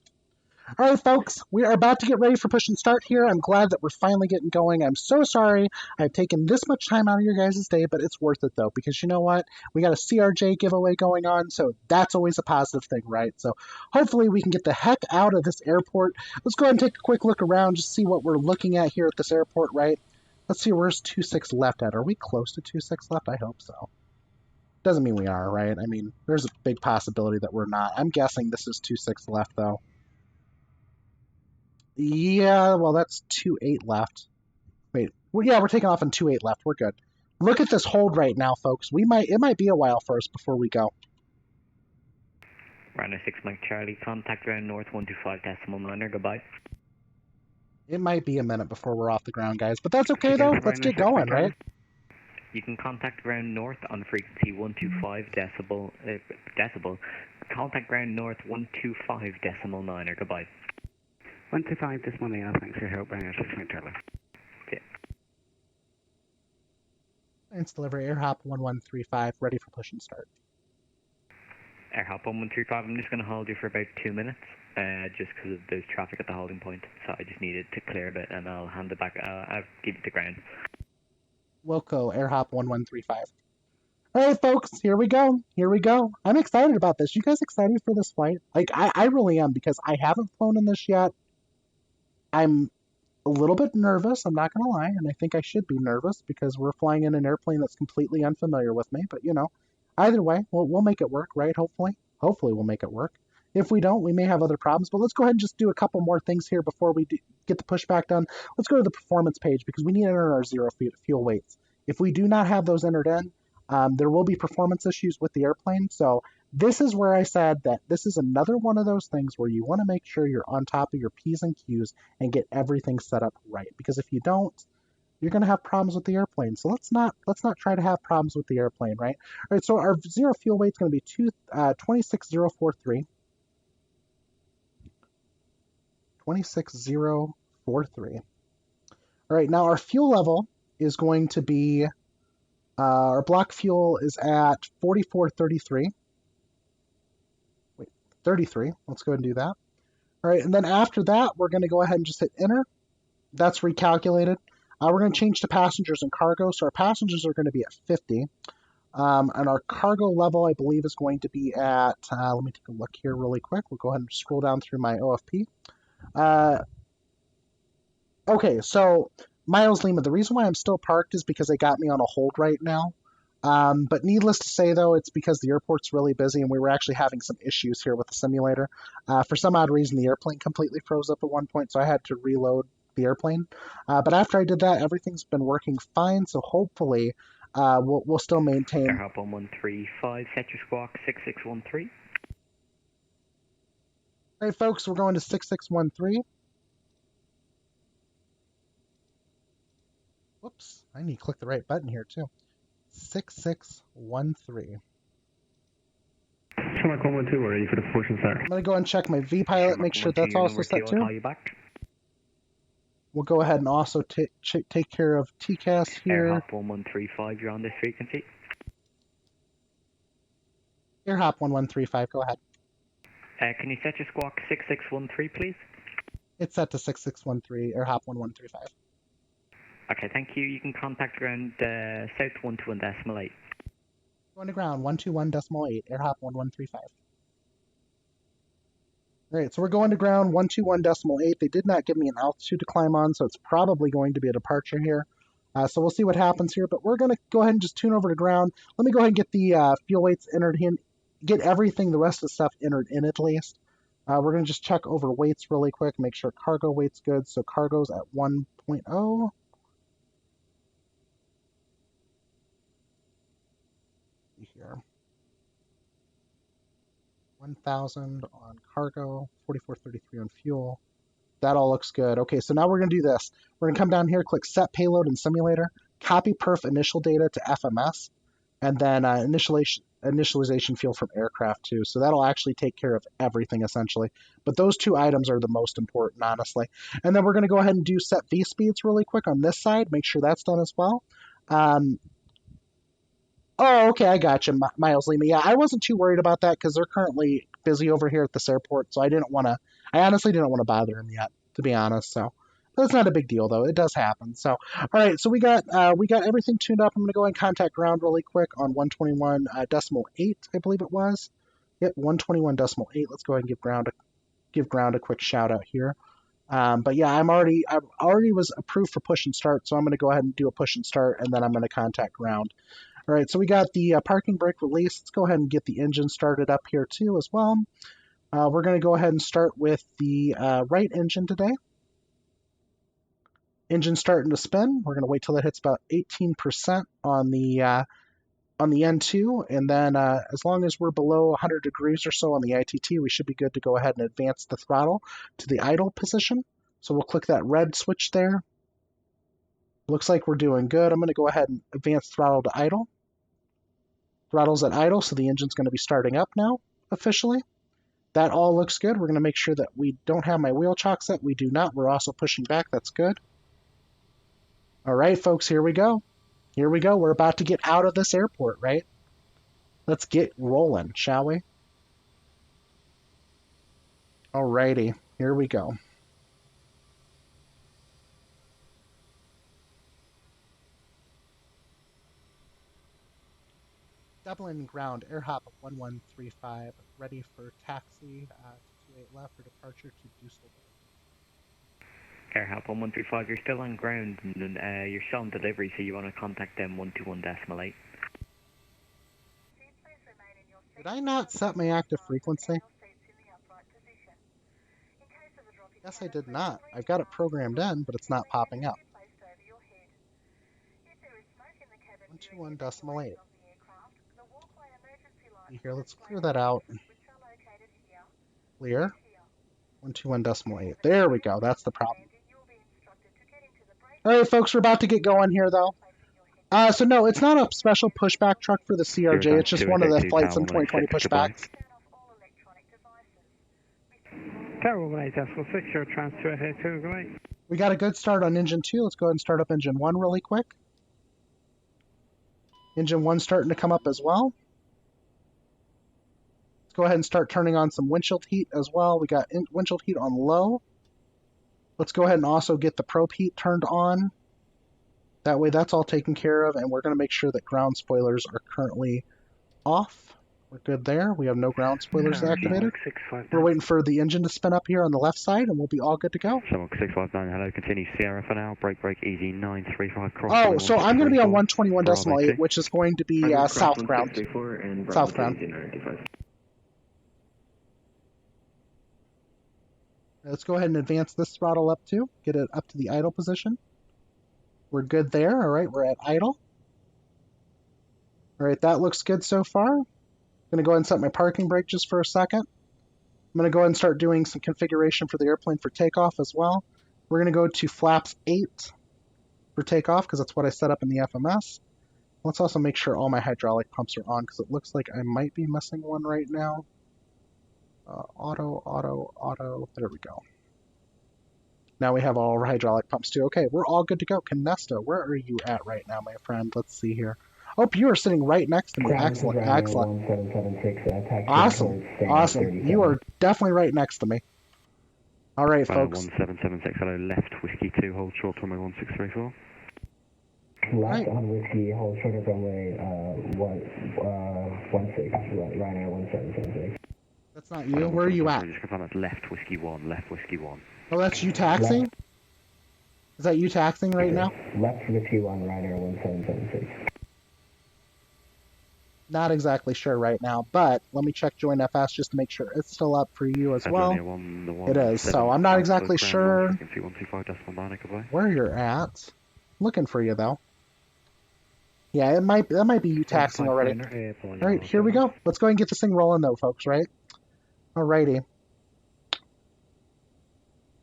All right, folks, we are about to get ready for push and start here. I'm glad that we're finally getting going. I'm so sorry I've taken this much time out of your guys' day, but it's worth it, though, because you know what? We got a CRJ giveaway going on, so that's always a positive thing, right? So hopefully we can get the heck out of this airport. Let's go ahead and take a quick look around, just see what we're looking at here at this airport, right? Let's see, where's 26 left at? Are we close to 26 left? I hope so. Doesn't mean we are, right? I mean, there's a big possibility that we're not. I'm guessing this is 26 left, though. Yeah, well, that's 28 left. Wait, well, yeah, we're taking off on 28 left. We're good. Look at this hold right now, folks. It might be a while for us before we go. Runner 6 Mike Charlie, contact ground north 125.9er, goodbye. It might be a minute before we're off the ground, guys, but that's okay, though. Let's get going, right? You can contact ground north on frequency 125 decibel. Contact ground north 125.9er, goodbye. 125 this morning, thanks for your help, Runner 6 Mike Charlie. Okay. Clearance delivery, AirHop 1135, ready for push and start. AirHop 1135, I'm just going to hold you for about 2 minutes, just because there's traffic at the holding point, so I just needed to clear a bit, and I'll hand it back, I'll give it to ground. Wilco, AirHop 1135. All right, folks, here we go. Here we go. I'm excited about this. You guys excited for this flight? Like, I really am, because I haven't flown in this yet. I'm a little bit nervous, I'm not going to lie, and I think I should be nervous because we're flying in an airplane that's completely unfamiliar with me, but, you know, either way, we'll make it work, right, hopefully? Hopefully we'll make it work. If we don't, we may have other problems, but let's go ahead and just do a couple more things here before we get the pushback done. Let's go to the performance page because we need to enter our zero fuel weights. If we do not have those entered in, there will be performance issues with the airplane, so this is where I said that this is another one of those things where you want to make sure you're on top of your P's and Q's and get everything set up right. Because if you don't, you're going to have problems with the airplane. So let's not try to have problems with the airplane, right? All right, so our zero fuel weight is going to be 26043. 26043. All right, now our fuel level is going to be, our block fuel is at 4433. Wait, 33. Let's go ahead and do that. All right, and then after that, we're going to go ahead and just hit enter. That's recalculated. We're going to change to passengers and cargo. So our passengers are going to be at 50. And our cargo level, I believe, is going to be at, let me take a look here really quick. We'll go ahead and scroll down through my OFP. Okay, so Miles Lima, the reason why I'm still parked is because they got me on a hold right now. But needless to say, though, it's because the airport's really busy and we were actually having some issues here with the simulator. For some odd reason, the airplane completely froze up at one point, so I had to reload the airplane. But after I did that, everything's been working fine, so hopefully we'll still maintain. Airhop 1135, set your squawk 6613. All right, folks, we're going to 6613. Whoops, I need to click the right button here, too. 6613. Shamrock 112, we're ready for the push and start. I'm going to go and check my V-Pilot, make sure that's also set too. We'll go ahead and also take care of TCAS here. Airhop 1135, you're on this frequency. Airhop 1135, go ahead. Can you set your squawk 6613, please? It's set to 6613, Airhop 1135. Okay, thank you. You can contact ground south 121.8. Going to ground 121.8, Airhop 1135. All right, so we're going to ground 121.8. They did not give me an altitude to climb on, so it's probably going to be a departure here. So we'll see what happens here, but we're going to go ahead and just tune over to ground. Let me go ahead and get the fuel weights entered in, get everything, the rest of the stuff entered in at least. We're going to just check over weights really quick, make sure cargo weight's good. So cargo's at 1.0. Here. 1,000 on cargo, 4433 on fuel. That all looks good. Okay, so now we're going to do this. We're going to come down here, click Set Payload in Simulator, copy perf initial data to FMS, and then initialization field from aircraft too. So that'll actually take care of everything essentially. But those two items are the most important, honestly. And then we're going to go ahead and do set V speeds really quick on this side. Make sure that's done as well. Oh, okay, I got you, Miles Lima. Yeah, I wasn't too worried about that because they're currently busy over here at this airport, so I honestly didn't want to bother them yet, to be honest. So that's not a big deal, though. It does happen. So, all right, so we got everything tuned up. I'm going to go and contact ground really quick on 121.8, I believe it was. Yep, 121.8. Let's go ahead and give ground a quick shout out here. But yeah, I already was approved for push and start, so I'm going to go ahead and do a push and start, and then I'm going to contact ground. All right, so we got the parking brake release. Let's go ahead and get the engine started up here too as well. We're going to go ahead and start with the right engine today. Engine starting to spin. We're going to wait till it hits about 18% on the N2, and then as long as we're below 100 degrees or so on the ITT, we should be good to go ahead and advance the throttle to the idle position. So we'll click that red switch there. Looks like we're doing good. I'm going to go ahead and advance throttle to idle. Throttle's at idle, so the engine's going to be starting up now, officially. That all looks good. We're going to make sure that we don't have my wheel chock set. We do not. We're also pushing back. That's good. All right, folks, here we go. Here we go. We're about to get out of this airport, right? Let's get rolling, shall we? All righty. Here we go. Dublin ground, airhop 1135, ready for taxi to 28 left for departure to Dusseldorf. Airhop 1135, you're still on ground and you're still on delivery, so you want to contact them 121.8. Did I not set my active frequency? Yes, I did not. I've got it programmed in, but it's not popping up. 121.8. Here, let's clear that out. Clear. 121.8. There we go. That's the problem. All right, folks, we're about to get going here, though. So no, it's not a special pushback truck for the CRJ. It's just one of the Flight Sim 2020 pushbacks. Tower 18.6, your transfer ahead 2, go ahead. We got a good start on engine 2. Let's go ahead and start up engine 1 really quick. Engine 1 starting to come up as well. Let's go ahead and start turning on some windshield heat as well. We got windshield heat on low. Let's go ahead and also get the probe heat turned on. That way that's all taken care of, and we're going to make sure that ground spoilers are currently off. We're good there. We have no ground spoilers activated. We're waiting for the engine to spin up here on the left side, and we'll be all good to go. Shamrock 659, hello, continue Sierra for now. Break, easy 935, cross. Oh, so I'm going to be on 121.8, which is going to be south ground. South ground. Let's go ahead and advance this throttle up too. Get it up to the idle position. We're good there. All right, we're at idle. All right, that looks good so far. I'm going to go ahead and set my parking brake just for a second. I'm going to go ahead and start doing some configuration for the airplane for takeoff as well. We're going to go to flaps 8 for takeoff because that's what I set up in the FMS. Let's also make sure all my hydraulic pumps are on because it looks like I might be missing one right now. Auto. There we go. Now we have all our hydraulic pumps too. Okay, we're all good to go. Canesta, where are you at right now, my friend? Let's see here. Oh, you are sitting right next to me. Excellent. Awesome. You are definitely right next to me. All right, folks. 1776, hello, left, whiskey 2, hold short, runway 1634. Left on whiskey, hold short of runway 16, Ryanair 1776. That's not you. Where are you at? Just confirm that's left, whiskey 1, left, whiskey 1. Oh, that's you taxing? Left. Is that you taxing right now? Left whiskey 1, Ryanair 1776. Not exactly sure right now, but let me check Join FS just to make sure it's still up for you as well. It is, so I'm not exactly sure where you're at. Looking for you though. Yeah, that might be you taxing already. All right, here we go. Let's go ahead and get this thing rolling though, folks, right? Alrighty.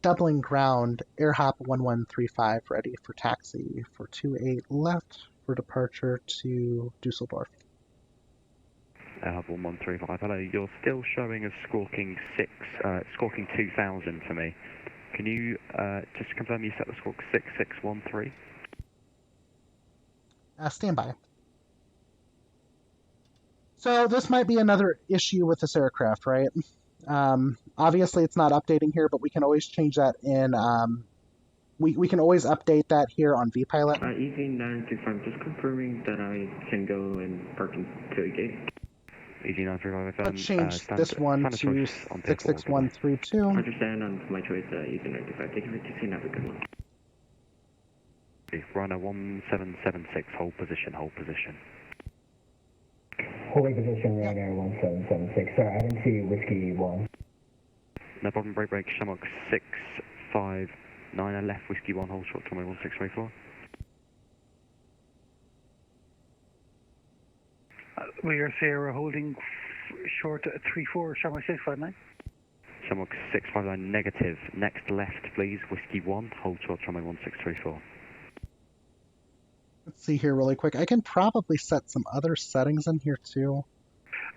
Doubling ground, air hop 1135 ready for taxi for 28 left for departure to Dusseldorf. Hub 1135, hello, you're still showing as squawking 2000 for me. Can you just confirm you set the squawk 6613? Stand by. So this might be another issue with this aircraft, right? Obviously it's not updating here, but we can always change that in, we can always update that here on vPilot. Easy 925, just confirming that I can go and park into a gate. Easy 935, let's change this one to 66132. Understand on my choice, Easy 925. Thank you for taking, have a good one. Runner 1776, hold position. Holding position, Ryanair 1776. Sorry, I didn't see whiskey 1. No problem, break, Shamrock 659, left, whiskey 1, hold short, runway 1634. We are Sierra holding short 34, Shamrock 659. Shamrock 659, negative, next left, please, whiskey 1, hold short, runway 1634. Let's see here really quick. I can probably set some other settings in here too.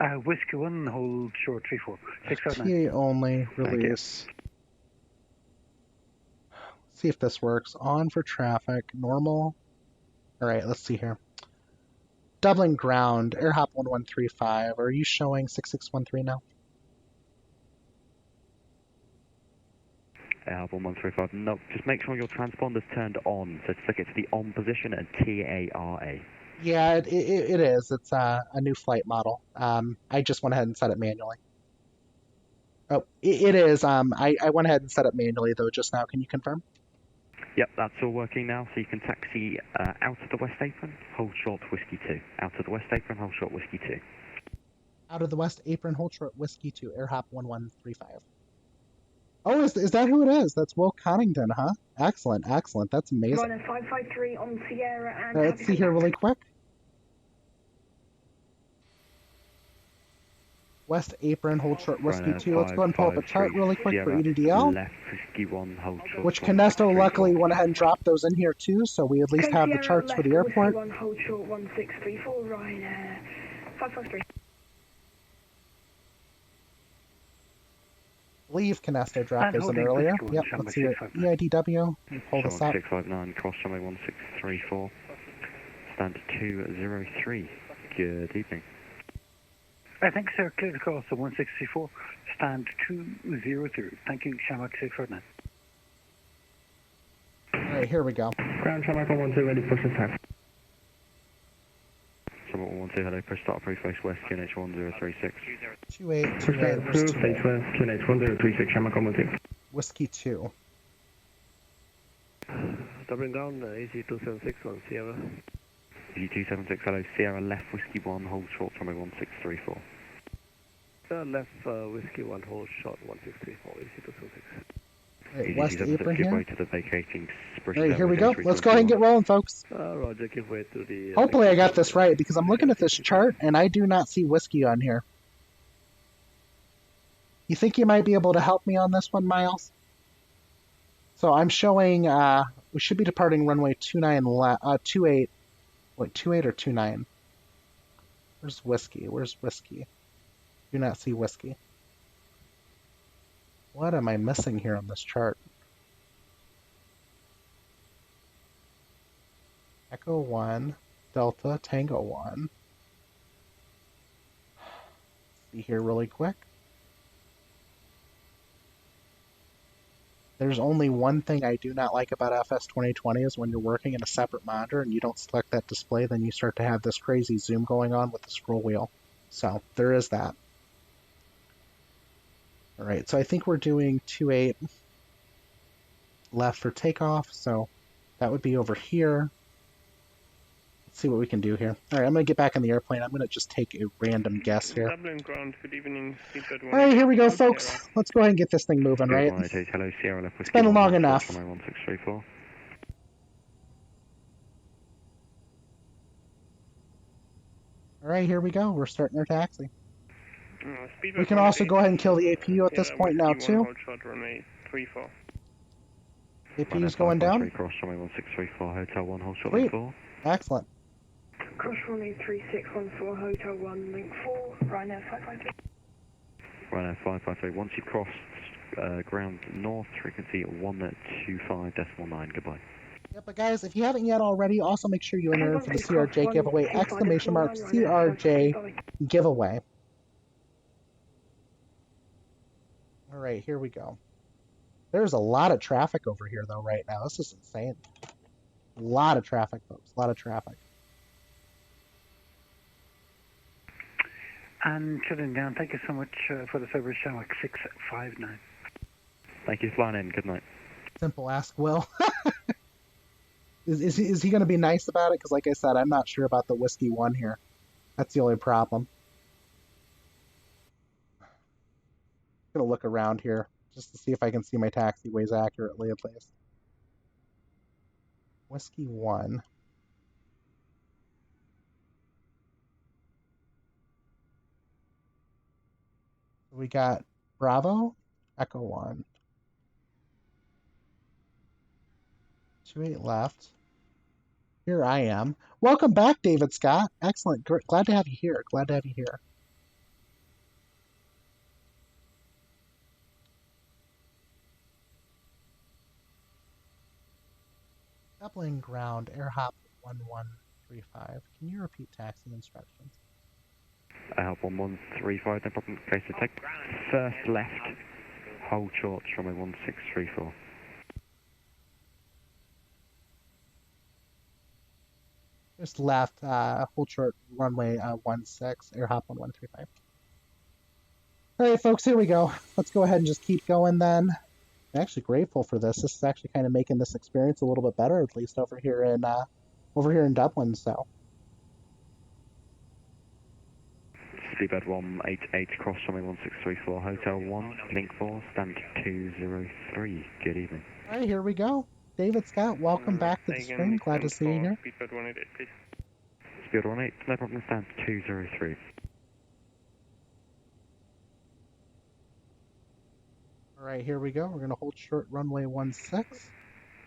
Whiskey 1, hold short 34. 659. TA only, release. Let's see if this works. On for traffic, normal. Alright, let's see here. Doubling ground, air hop 1135. Are you showing 6613 now? Air hop 1135. No, just make sure your transponder's turned on. So flick it to the on position and TARA. Yeah, it is. It's a new flight model. I just went ahead and set it manually. Oh, it is. I went ahead and set it manually though just now. Can you confirm? Yep, that's all working now, so you can taxi out of the west apron, hold short, whiskey 2. Out of the west apron, hold short, whiskey 2. Out of the west apron, hold short, whiskey 2, air hop 1135. Oh, is that who it is? That's Will Connington, huh? Excellent. That's amazing. Runner 553 on Sierra and... Let's see here really quick. West apron, hold short, whiskey 2. Let's go ahead and pull up a chart really quick for EDDL. Left, whiskey 1, hold short. Which Canesto luckily went ahead and dropped those in here too, so we at least have the charts for the airport. Whiskey 1, hold short, 1634, Ryanair 553. believe Canesto dropped those in earlier. Yep, let's see your EIDW. Let me pull this up. 659, cross runway 1634, stand 203. Good evening. Thank you, sir. Clear to cross the 164, stand 203. Thank you, Shamrock 649. Alright, here we go. Ground Shamrock 112, ready, push and time. Shamrock 112, hello, push start, approach face west, QNH 1036. 28, Push 28, down, where's approve, face 28? west, QNH 1036, Shamrock 112. Whiskey 2. Doubling down, AC276 on Sierra. AC276, hello, Sierra left, whiskey 1, hold short, runway 1634. Left whiskey 1, hold short 1634, AC276. Alright, West Apron give way here. to the vacating Alright, here we go. Let's go ahead and get rolling, folks. Roger, give way to the... Hopefully I got this right, because I'm looking at this chart, and I do not see whiskey on here. You think you might be able to help me on this one, Miles? So I'm showing, we should be departing runway 28, wait, 28 or 29? Where's whiskey? Where's whiskey? Do not see whiskey. What am I missing here on this chart? Echo 1, Delta, Tango 1. See here really quick. There's only one thing I do not like about FS 2020 is when you're working in a separate monitor and you don't select that display, then you start to have this crazy zoom going on with the scroll wheel. So there is that. Alright, so I think we're doing 28 left for takeoff, so that would be over here. Let's see what we can do here. Alright, I'm going to get back in the airplane. I'm going to just take a random guess here. Dublin ground, good evening. Alright, here we go, folks. Let's go ahead and get this thing moving, right? Hello, Sierra left, It's been long enough. 1634. Alright, here we go. We're starting our taxi. We can also go ahead and kill the APU at this point now, too. APU's going down. Cross runway 1634, hotel 1, hold short, Sweet. 4. Excellent. Cross runway 3614, hotel 1, link 4, Ryanair 553. Ryanair 553. Once you've crossed ground north, frequency 125.9. Goodbye. Yeah, but guys, if you haven't yet already, also make sure you enter for the CRJ giveaway, exclamation mark CRJ giveaway. Alright, here we go. There's a lot of traffic over here, though, right now. This is insane. A lot of traffic, folks. A lot of traffic. And shutting down, thank you so much for the service, Shamrock 659. Thank you for flying in. Good night. Simple ask, Will. Is he going to be nice about it? Because, like I said, I'm not sure about the Whiskey 1 here. That's the only problem. I'm going to look around here just to see if I can see my taxiways accurately, at least. Whiskey 1. We got Bravo, Echo 1. 28 left. Here I am. Welcome back, David Scott. Excellent. Glad to have you here. Glad to have you here. Doubling ground, airhop 1135. Can you repeat taxi instructions? Airhop 1135, no problem. Okay, so take first left, hold short, runway 1634. Just left, hold short, runway 16, airhop 1135. Alright, folks, here we go. Let's go ahead and just keep going then. I'm actually grateful for this. This is actually kind of making this experience a little bit better, at least over here in Dublin, so. Speedbird 188, cross runway 1634, hotel 1, link 4, stand 203. Good evening. Alright, here we go. David Scott, welcome back to the stream. Glad to see you here. Speedbird 188, please. Speedbird 188, no problem, stand 203. Alright, here we go. We're going to hold short runway 16.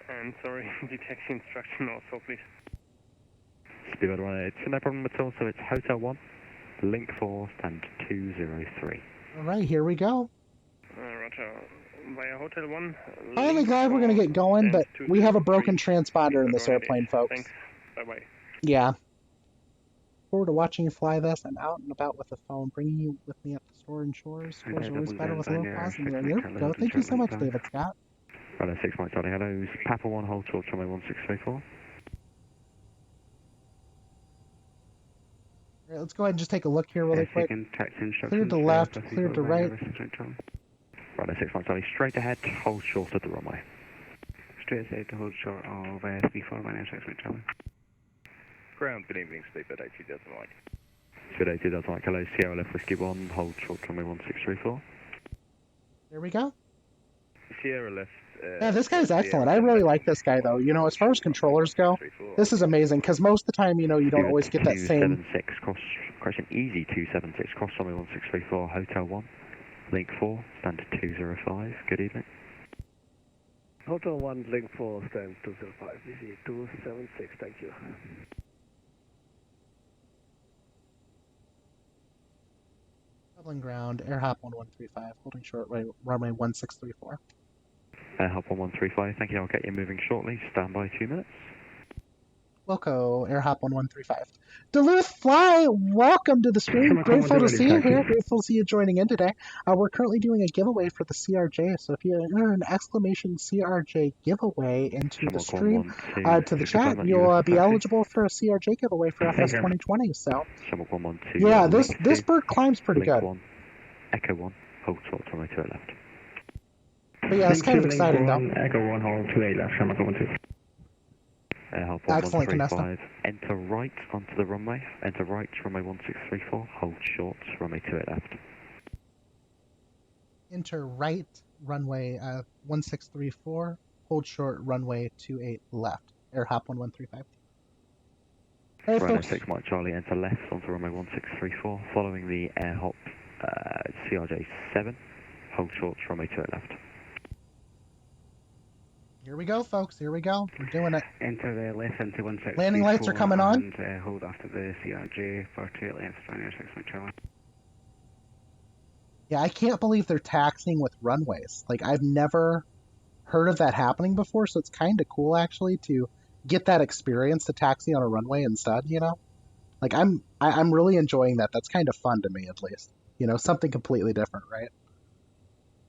And sorry, the taxi instruction also, please. Speedbird 188, so no problem at all, so it's hotel 1, link 4, stand 203. Alright, here we go. Roger. via Hotel 1. Finally glad we're going to get going, but we have a broken transponder in this airplane, folks. Thanks. Bye-bye. Yeah. Forward to watching you fly this. I'm out and about with the phone, bringing you with me up to Store and Shores. Scores are always better with a low cost. There we go. Thank you so much, David Scott. Right, 6 Mike Charlie, hello. Papa 1, hold short, runway 1634. All right, let's go ahead and just take a look here really quick. Clear to left, clear to right. Right, 6 Mike Charlie, straight ahead, hold short at the runway. Straight ahead to hold short of SB4, my name is 6 Mike Charlie. Ground, good evening, Sleep at 82 Delta Mike. Sleep at 82 Delta Mike, hello, Sierra Left Whiskey 1, hold short, runway 1634. There we go. Sierra Left. Yeah, this guy's excellent. I really like this guy, though. You know, as far as controllers go, this is amazing, because most of the time, you know, you don't always get that same... 276, crossing easy 276, cross runway 1634, Hotel 1, link 4, stand to 205, good evening. Hotel 1, link 4, stand 205, easy 276, thank you. Dublin ground, AirHop 1135, holding short, runway 1634. AirHop 1135, thank you, I'll get you moving shortly, stand by 2 minutes. Wilco, AirHop 1135. Duluth Fly, welcome to the stream. Grateful to see you here. Grateful to see you joining in today. We're currently doing a giveaway for the CRJ, so if you enter an exclamation CRJ giveaway into the stream, to the chat, you'll be eligible for a CRJ giveaway for FS 2020. So, yeah, this bird climbs pretty good. Echo 1, hold short, runway 28 left. But yeah, it's kind of exciting though. Echo 1, hold 28 left, Shamrock 12. Help Excellent, 135, enter right onto the runway, enter right, runway 1634, hold short, runway 28 left. Enter right, runway 1634, hold short, runway 28 left. AirHop 1135. Hey, Runway folks. 6 Mike Charlie, enter left onto runway 1634, following the AirHop CRJ 7, hold short, runway 28 left. Here we go, folks. Here we go. We're doing it. Enter the left into 1634. Landing lights are coming on. And hold after the CRJ for 28 left, Ryanair 6 Mike Charlie. Yeah, I can't believe they're taxiing with runways. Like, I've never heard of that happening before, so it's kind of cool, actually, to get that experience to taxi on a runway instead, you know? Like, I'm really enjoying that. That's kind of fun to me, at least. You know, something completely different, right?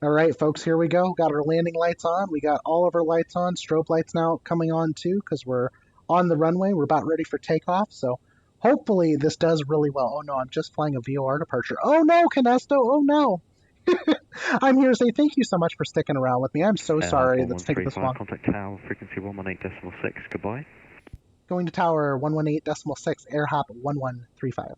All right, folks, here we go. Got our landing lights on. We got all of our lights on. Strobe lights now coming on, too, because we're on the runway. We're about ready for takeoff, so hopefully this does really well. Oh, no, I'm just flying a VOR departure. Oh, no, Canesto. Oh, no. I'm here to say thank you so much for sticking around with me. I'm so sorry that's taking this long. Contact tower, frequency 118.6, goodbye. Going to tower 118.6, AirHop 1135.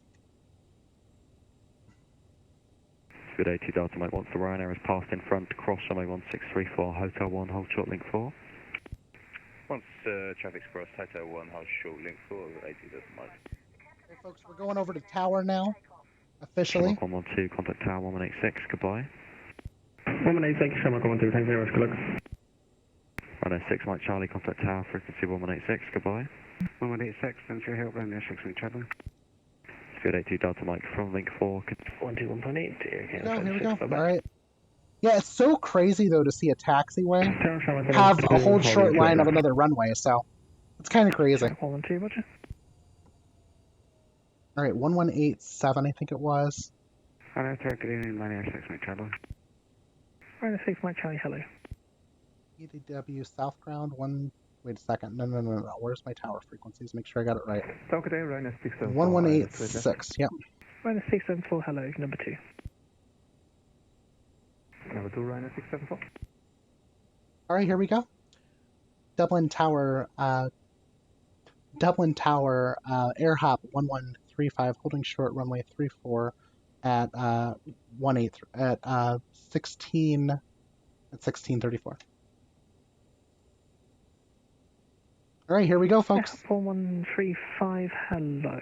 Good day, 2 Delta Mike, once the Ryanair has passed in front, cross runway 1634, Hotel 1, hold short, link 4. Once traffic's crossed, Hotel 1, hold short, link 4, 80 Delta Mike. Okay, folks, we're going over to tower now, officially. 112, contact tower 1186, goodbye. 186, Shamrock 112, thanks very much, good luck. Ryanair 6 Mike Charlie, contact tower, frequency 1186, goodbye. 1186, thanks for your help, Ryanair 6 Mike Charlie. Good 82 Delta Mike from link 4. 121.8, here we go. All right. Yeah, it's so crazy, though, to see a taxiway have a whole short line of another runway, so it's kind of crazy. All right, 1187, I think it was. Hello, good evening, Ryanair 6 Mike Charlie. Ryanair 6 Mike Charlie, hello. EDW South Ground, wait a second. No. Where's my tower frequencies? Make sure I got it right. 1186, yep. Ryanair 674, hello, number 2. Number 2, Ryanair 674. All right, here we go. Dublin Tower, AirHop 1135, holding short, runway 34 at 1634. All right, here we go, folks. 4135, hello.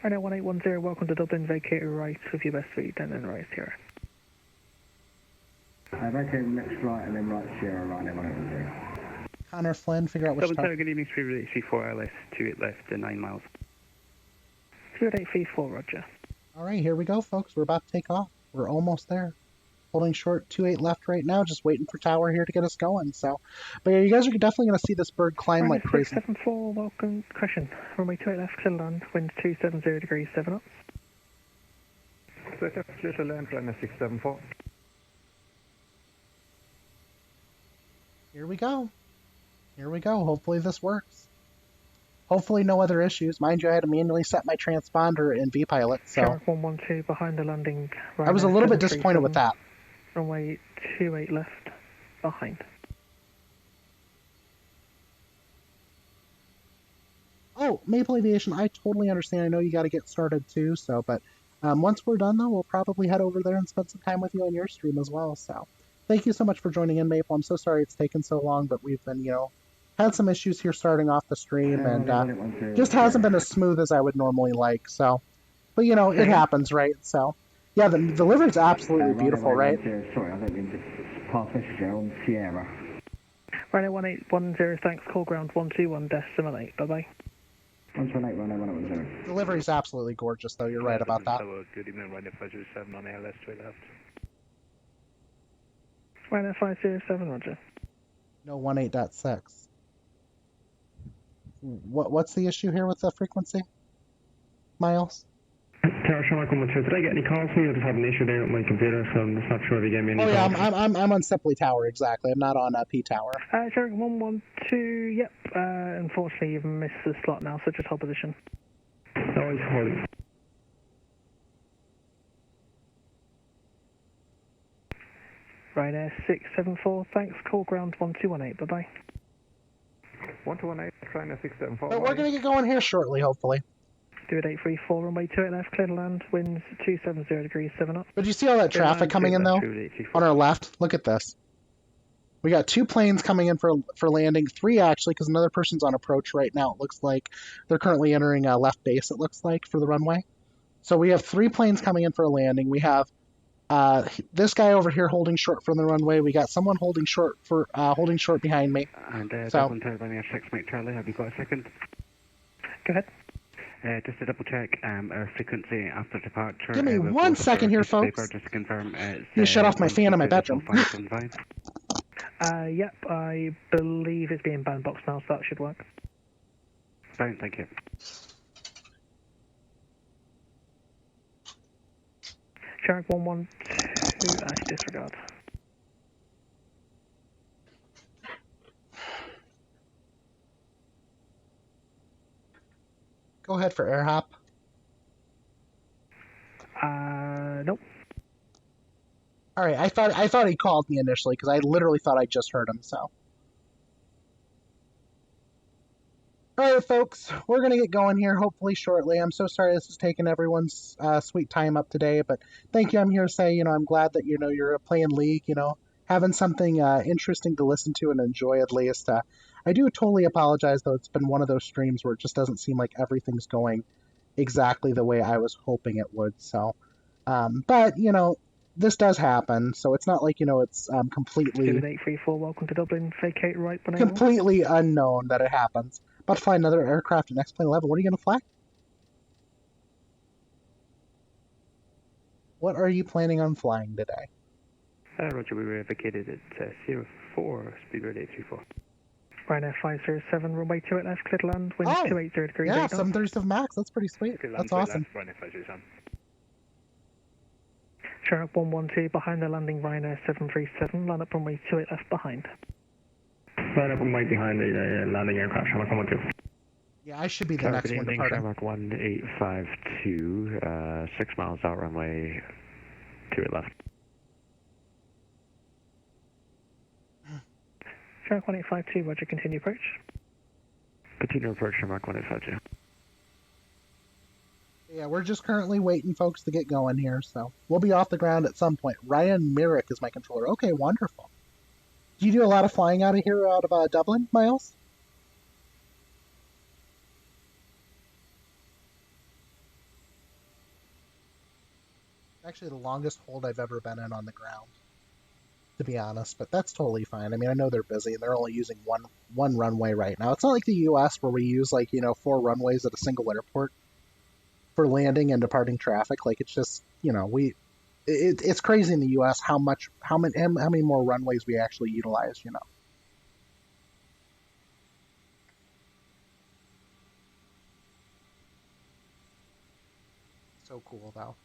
Ryanair 1810, welcome to Dublin, vacate right with your best speed, and then right here. Vacate next flight and then right Sierra, Ryanair 1810. Connor Flynn, figure out which Dublin Tower, good evening, Spirit 834 LS, 28 left, 9 miles. Spirit 834, roger. All right, here we go, folks. We're about to take off. We're almost there. Holding short 28 left right now, just waiting for tower here to get us going. So, but yeah, you guys are definitely going to see this bird climb like crazy. 674, welcome, question. Runway 28 left, clear to land, wind 270 degrees, 7 knots. Clear to land, runway 674. Here we go. Here we go. Hopefully this works. Hopefully no other issues. Mind you, I had to manually set my transponder in VPilot, so... Shark 112 behind the landing. I was a little bit disappointed with that. Runway 28 left, behind. Oh, Maple Aviation, I totally understand. I know you got to get started too, so, but once we're done though, we'll probably head over there and spend some time with you on your stream as well, so. Thank you so much for joining in, Maple. I'm so sorry it's taken so long, but we've been, had some issues here starting off the stream, and just hasn't been as smooth as I would normally like, so. But, it happens, right? So, yeah, the livery's absolutely beautiful, right? Sorry, I don't mean to pass message there on Sierra. Runway 1810, thanks, call ground 121.8, bye-bye. 118, runway 110. The livery's absolutely gorgeous, though, you're right about that. Good evening, runway 507 on ALS, straight left. Runway 507, roger. No 18.6. What's the issue here with the frequency, Miles? Tower Shamrock 112, did I get any calls from you? I just had an issue there with my computer, so I'm just not sure if you gave me any calls. Oh yeah, I'm on Simply Tower, exactly. I'm not on P Tower. Shark 112, yep. Unfortunately, you've missed the slot now, so just hold position. No, it's holding. Ryanair 674, thanks, call ground 1218, bye-bye. 1218, Ryanair 674. But we're going to get going here shortly, hopefully. Do it 834, runway 28 left, clear to land, winds 270 degrees, 7 knots. But do you see all that traffic coming in, though? On our left? Look at this. We got 2 planes coming in for landing, 3 actually, because another person's on approach right now. It looks like they're currently entering left base, it looks like, for the runway. So we have 3 planes coming in for a landing. We have this guy over here holding short from the runway. We got someone holding short behind me. And so, runway 6, Mike Charlie, have you got a second? Go ahead. Just to double check our frequency after departure. Give me 1 second here, folks. Just to confirm you shut off my fan in my bedroom. Yep, I believe it's being bandboxed now, so that should work. Fine, thank you. Shark 112, disregard. Go ahead for air hop. Nope. All right, I thought he called me initially because I literally thought I just heard him. So. All right, folks, we're gonna get going here hopefully shortly. I'm so sorry this is taking everyone's sweet time up today, but thank you. I'm here to say, I'm glad that you're playing League, having something interesting to listen to and enjoy at least. I do totally apologize though. It's been one of those streams where it just doesn't seem like everything's going exactly the way I was hoping it would. So, but this does happen, so it's not like it's completely 834, welcome to Dublin. Vacate right when completely unknown that it happens. About to fly another aircraft in X-Plane 11. What are you going to fly? What are you planning on flying today? Roger, we were vacated at 04, speed rate 834. Ryanair 507, runway 28 left, clear to land, wind 280 degrees. Yeah, 737 max. That's pretty sweet. That's awesome. Ryanair 507. Shark 112 behind the landing, Ryanair 737, line up runway 28 left behind. Line up right behind the landing aircraft, Shamrock 112. Yeah, I should be the next one departing. Shamrock 1852, 6 miles out, runway 28 left. Shark 1852, roger, continue approach. Continue approach, Shamrock 1852. Yeah, we're just currently waiting, folks, to get going here, so we'll be off the ground at some point. Ryan Merrick is my controller. Okay, wonderful. Do you do a lot of flying out of here, out of Dublin, Miles? Actually, the longest hold I've ever been in on the ground, to be honest, but that's totally fine. I mean, I know they're busy, and they're only using one runway right now. It's not like the U.S. where we use, 4 runways at a single airport for landing and departing traffic. It's just, It's crazy in the U.S. how many more runways we actually utilize. You know. So cool though.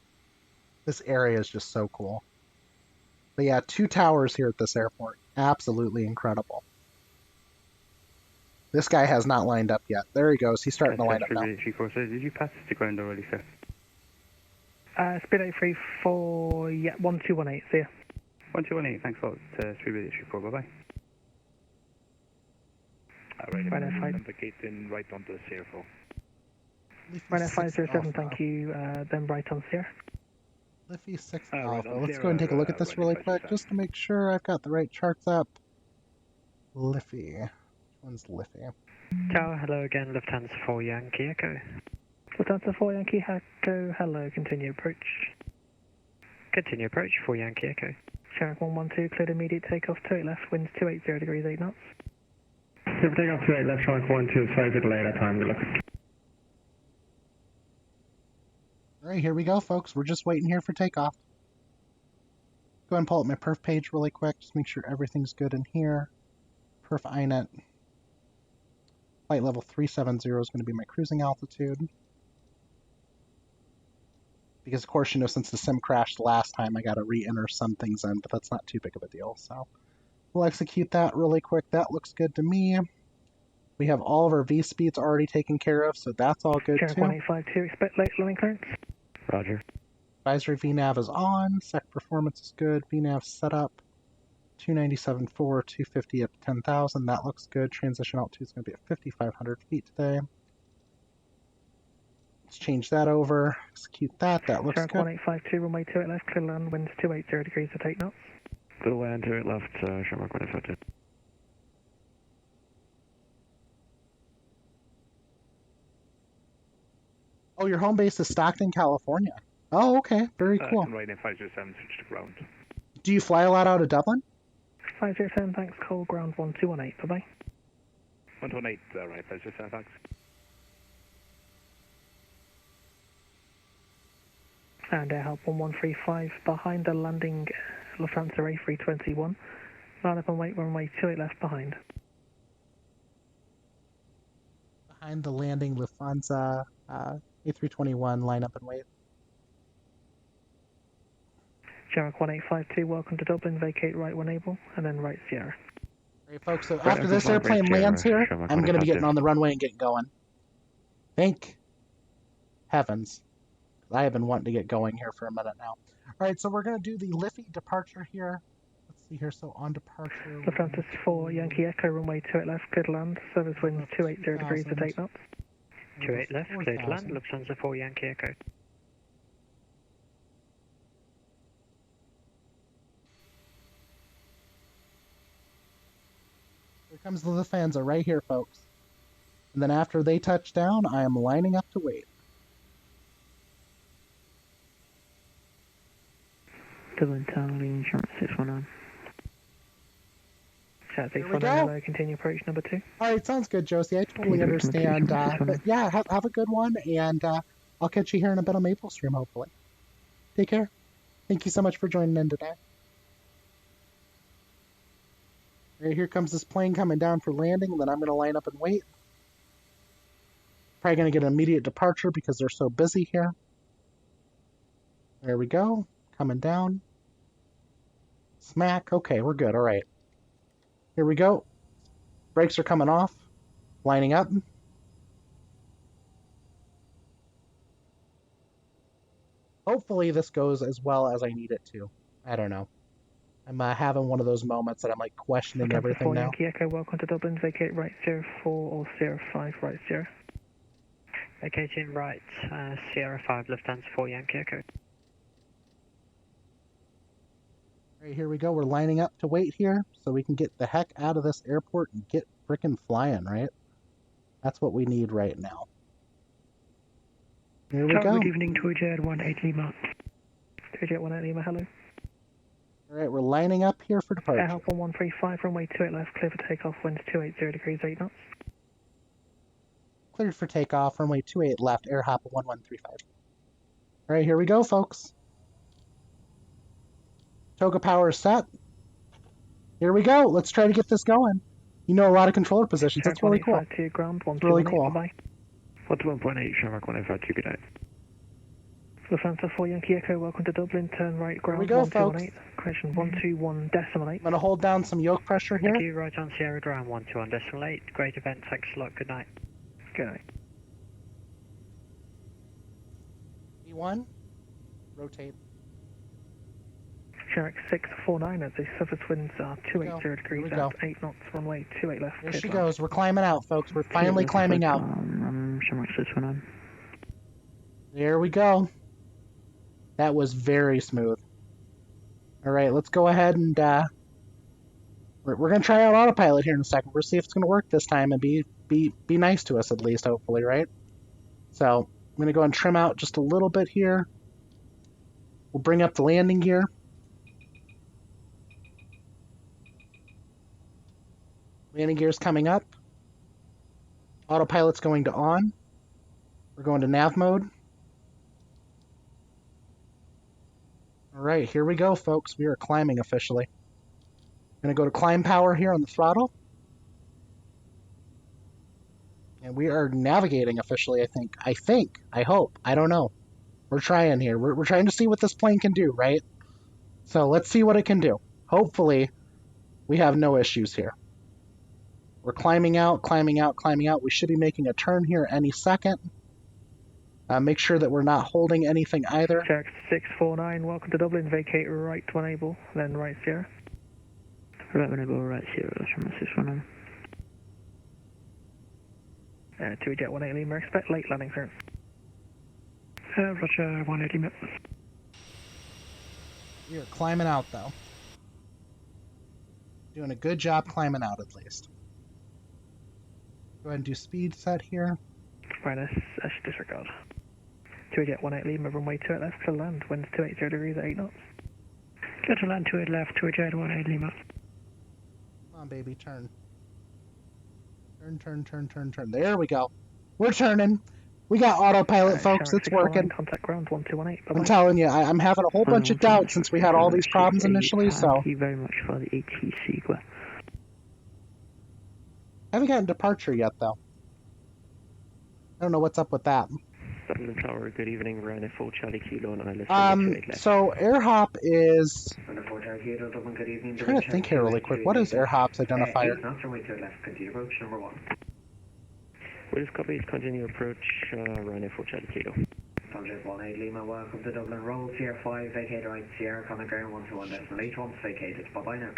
This area is just so cool. But yeah, 2 towers here at this airport. Absolutely incredible. This guy has not lined up yet. There he goes. He's starting to line up now. Did you pass the ground already, sir? Speed 834, yeah, 1218, see ya. 1218, thanks a lot. Speed 834, bye-bye. Right F5. Navigating right onto the CR4. Right F507, thank you, then right on Sierra. Liffey 6 Alpha. Let's go and take a look at this really quick, just to make sure I've got the right charts up. Liffey. Which one's Liffey? Tower, hello again, Lufthansa 4 Yankee Echo. Lufthansa 4 Yankee Echo, hello, continue approach. Continue approach, 4 Yankee Echo. Shark 112, cleared immediate takeoff, 28 left, winds 280 degrees, 8 knots. Clear for takeoff 28 left, Shark 112, sorry for delay that time, good luck. Alright, here we go, folks. We're just waiting here for takeoff. Go ahead and pull up my perf page really quick, just make sure everything's good in here. Perf INET. Flight level 370 is going to be my cruising altitude. Because, of course, you know, since the sim crashed last time, I got to re-enter some things in, but that's not too big of a deal. So we'll execute that really quick. That looks good to me. We have all of our V-speeds already taken care of, so that's all good, too. 1852, expect late landing clearance. Roger. Advisory VNAV is on. Sec performance is good. VNAV setup. 297.4, 250 up to 10,000. That looks good. Transition altitude is going to be at 5,500 feet today. Let's change that over. Execute that. That looks Shark good. 1852, runway 28 left, clear land, winds 280 degrees at 8 knots. Good away on 28 left, Shamrock 1852. Oh, your home base is Stockton, California. Oh, okay. Very cool. Right in 507, switch to ground. Do you fly a lot out of Dublin? 507, thanks, call ground 1218, bye-bye. 118, right, 507, thanks. And Air Help 1135, behind the landing Lufthansa A321. Line up and wait, runway 28 left behind. Behind the landing Lufthansa A321, line up and wait. Shark 1852, welcome to Dublin, vacate right when able, and then right Sierra. Alright, folks, so after this airplane lands here, I'm going to be getting on the runway and getting going. Thank heavens. I have been wanting to get going here for a minute now. Alright, so we're going to do the Liffey departure here. Let's see here, so on departure... Lufthansa 4 Yankee Echo, runway 28 left, cleared land, service winds 280 degrees at 8 knots. 28 left, cleared land, Lufthansa 4 Yankee Echo. Here comes the Lufthansa right here, folks. And then after they touch down, I am lining up to wait. Dublin Tunnel, insurance 619. Chat 619, hello, continue approach number 2. Alright, sounds good, Josie. I totally understand. But yeah, have a good one, and I'll catch you here in a bit on Maple Stream, hopefully. Take care. Thank you so much for joining in today. Right, here comes this plane coming down for landing, and then I'm going to line up and wait. Probably going to get an immediate departure because they're so busy here. There we go. Coming down. Smack. Okay, we're good. All right. Here we go. Brakes are coming off. Lining up. Hopefully this goes as well as I need it to. I don't know. I'm having one of those moments that I'm like questioning everything now. Yankee Echo, welcome to Dublin, vacate right 04 or 05 right 0. Vacating right, Sierra 5, Lufthansa 4 Yankee Echo. Alright, here we go. We're lining up to wait here so we can get the heck out of this airport and get frickin' flying, right? That's what we need right now. Here we go. Good evening, Toyjet 18 Lima. Toyjet 18 Lima, hello. Alright, we're lining up here for departure. Air Help 1135, runway 28 left, clear for takeoff, winds 280 degrees, 8 knots. Cleared for takeoff, runway 28 left, Air Hop 1135. Alright, here we go, folks. Toga power is set. Here we go. Let's try to get this going. You know a lot of controller positions. That's really cool. Ground, it's really cool. Bye-bye. 121.8, Shamrock 185, good night. Lufthansa 4 Yankee Echo, welcome to Dublin, turn right, ground, Here we go, folks. 1218, correction 121.8. I'm going to hold down some yoke pressure here. Thank you, right on Sierra ground 121.8, great event, thanks a lot, good night. Good night. E1, rotate. Shark 649 as the surface winds are 280 degrees at 8 knots, runway 28 left. There she goes. We're climbing out, folks. We're finally climbing out. Shamrock 619. There we go. That was very smooth. All right, let's go ahead and we're going to try out autopilot here in a second. We'll see if it's going to work this time and be nice to us at least, hopefully, right? So I'm going to go and trim out just a little bit here. We'll bring up the landing gear. Landing gear's coming up. Autopilot's going to on. We're going to nav mode. All right, here we go, folks. We are climbing officially. I'm going to go to climb power here on the throttle. And we are navigating officially, I think. I hope. I don't know. We're trying here. We're trying to see what this plane can do, right? So let's see what it can do. Hopefully, we have no issues here. We're climbing out, climbing out, climbing out. We should be making a turn here any second. Make sure that we're not holding anything either. Shark 649, welcome to Dublin, vacate right when able, then right Sierra. Right when able, right Sierra, Shamrock 619. 2 Jet 180 Lima, expect late landing clearance. Roger, 180 Lima. We are climbing out, though. Doing a good job climbing out, at least. Go ahead and do speed set here. Right, that's disregard. 2 Jet 180 Lima, runway 28 left to land, winds 280 degrees at 8 knots. Clear to land 28 left, 2 Jet 180 Lima. Come on, baby, turn. Turn. There we go. We're turning. We got autopilot, folks. It's working. Contact ground 1218. Bye-bye. I'm telling you, I'm having a whole bunch of doubts since we had all these problems initially, so. Thank you very much for the ATC. I haven't gotten departure yet, though. I don't know what's up with that. Dublin Tower, good evening, Ryanair 4 Charlie Kilo and Island. So AirHop is... Ryanair 4 Charlie Kilo, Dublin, good evening. I'm trying to think here really quick. What is AirHop's identifier? Not runway 2 left, continue approach number 1. Willis copies, continue approach, Ryanair 4 Charlie Kilo. Subject 18 Lima, welcome to Dublin Road, Sierra 5, vacate right, Sierra, Contact ground 121.8, once vacated. Bye-bye now.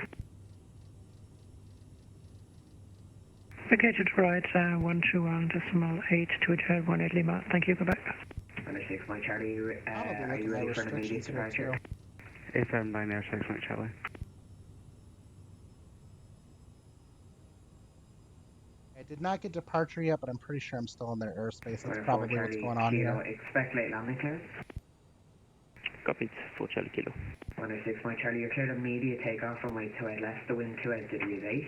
Vacated right, 121.8 to Jet 180 Lima. Thank you, go back. 96, my Charlie, are you ready for an immediate departure? 879 Air 6, my Charlie. I did not get departure yet, but I'm pretty sure I'm still in their airspace. That's probably what's going on here. Expect late landing clearance. Copied, 4 Charlie Kilo. 106, my Charlie, you're cleared immediate takeoff from way 28 left, the wind 28 degrees 8.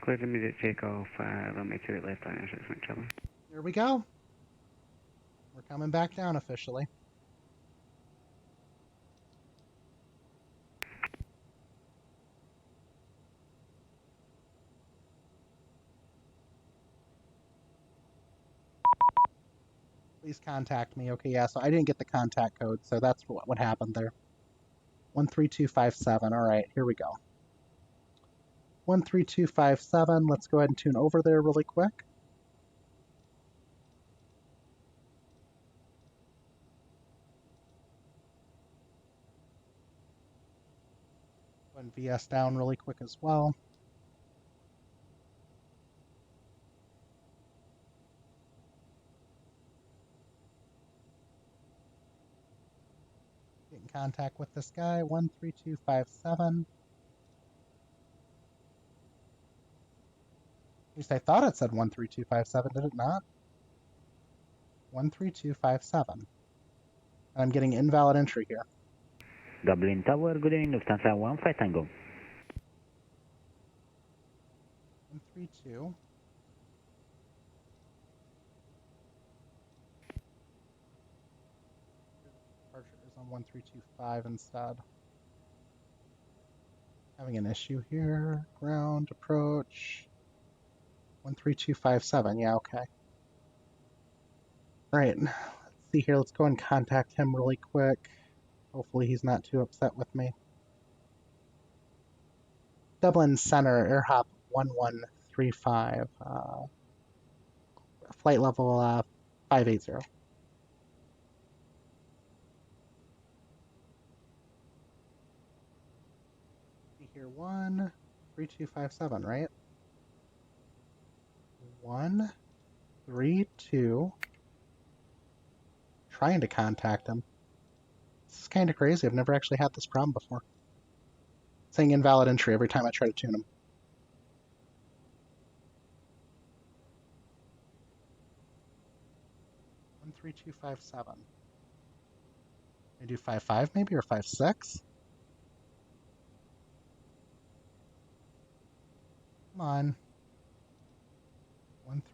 Cleared immediate takeoff, runway 28 left, Air 6, my Charlie. Here we go. We're coming back down officially. Please contact me. Okay, yeah, so I didn't get the contact code, so that's what happened there. 13257. All right, here we go. 13257. Let's go ahead and tune over there really quick. Go ahead and VS down really quick as well. Get in contact with this guy, 13257. At least I thought it said 13257, did it not? 13257. And I'm getting invalid entry here. Dublin Tower, good evening, Lufthansa 15 Tango. 132. Departure is on 1325 instead. Having an issue here. Ground approach. 13257. Yeah, okay. Right. Let's see here. Let's go and contact him really quick. Hopefully he's not too upset with me. Dublin Center, AirHop 1135. Flight level 580. Here 13257, right? 132. Trying to contact him. This is kind of crazy. I've never actually had this problem before. Saying invalid entry every time I try to tune him. One 3257. I do 55 maybe or 56? Come on.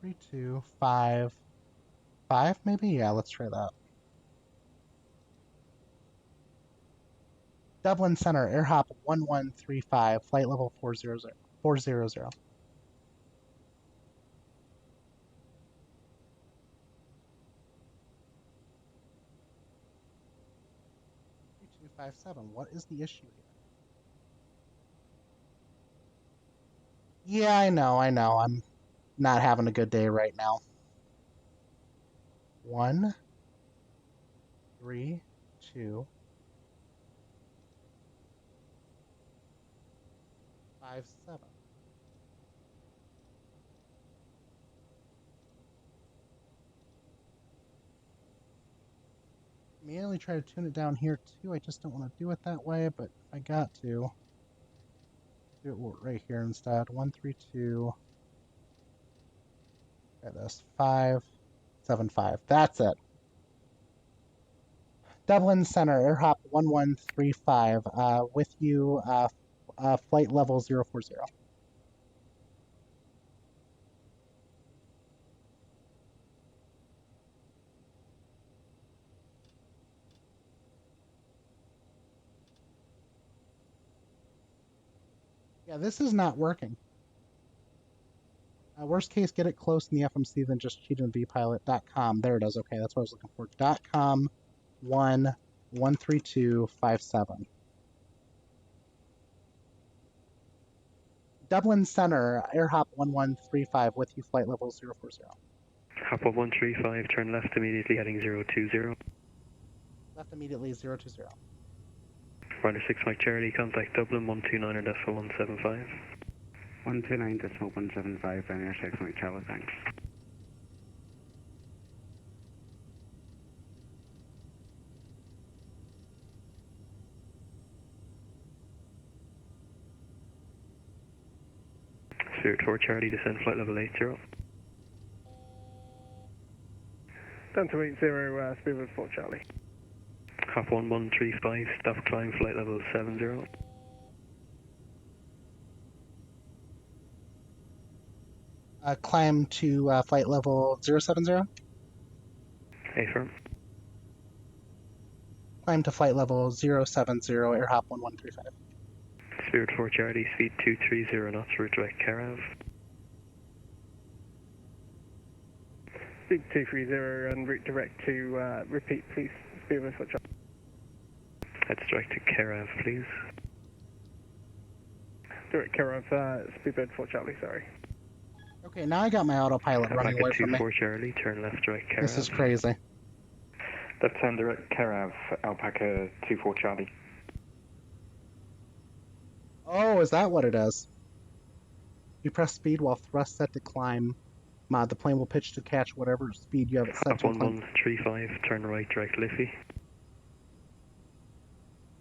13255 maybe? Yeah, let's try that. Dublin Center, AirHop 1135, flight level 400. 3257. What is the issue here? Yeah, I know. I'm not having a good day right now. 1, 3, 2, 5, 7. Immediately try to tune it down here too. I just don't want to do it that way, but if I got to, do it right here instead. 132. Try this. 575. That's it. Dublin Center, AirHop 1135. With you, flight level 040. Yeah, this is not working. Worst case, get it close in the FMC, then just cheat in vpilot.com. There it is. Okay, that's what I was looking for. .com 13257. Dublin Center, AirHop 1135 with you, flight level 040. Hop 1135, turn left immediately heading 020. Left immediately 020. Runner 6 Mike Charlie, contact Dublin 129.175. 129.175, Runner 6 Mike Charlie, thanks. Spirit 4 Charlie, descend flight level 80. Down to 80, Spirit 4 Charlie. Hop 1135, stop climb flight level 70. Climb to flight level 070. Affirm. Climb to flight level 070, AirHop 1135. Spirit 4 Charlie, speed 230 knots, route direct Carav. Speed 230 and route direct to, repeat please, Spirit 4 Charlie. That's direct to Carav, please. Direct Carav, Speedbird 4 Charlie, sorry. Okay, now I got my autopilot running away from me. 4 Charlie, turn left direct Carav. This is crazy. Left hand direct Carav, Alpaca 24 Charlie. Oh, is that what it is? You press speed while thrust set to climb. Mod, the plane will pitch to catch whatever speed you have it set to. 1135, turn right direct Liffey.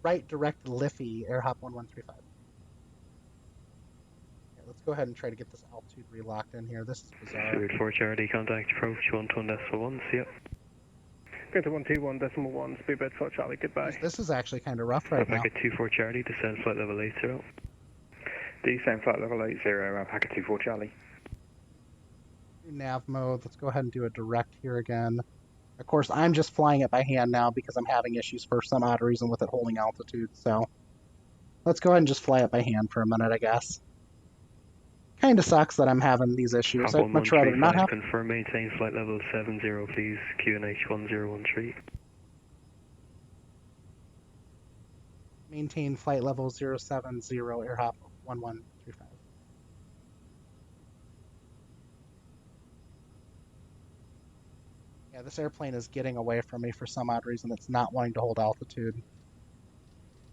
Right direct Liffey, AirHop 1135. Okay, let's go ahead and try to get this altitude relocked in here. This is bizarre. Spirit 4 Charlie, contact approach 121.1, see ya. Go to 121.1, Speedbird 4 Charlie, goodbye. This is actually kind of rough right now. Alpaca 24 Charlie, descend flight level 80. Descend flight level 80, Alpaca 24 Charlie. Nav mode, let's go ahead and do a direct here again. Of course, I'm just flying it by hand now because I'm having issues for some odd reason with it holding altitude, so let's go ahead and just fly it by hand for a minute, I guess. Kinda sucks that I'm having these issues. I'd much rather not have... Confirm maintain flight level 70, please. QNH 1013. Maintain flight level 070, AirHop 1135. Yeah, this airplane is getting away from me for some odd reason. It's not wanting to hold altitude.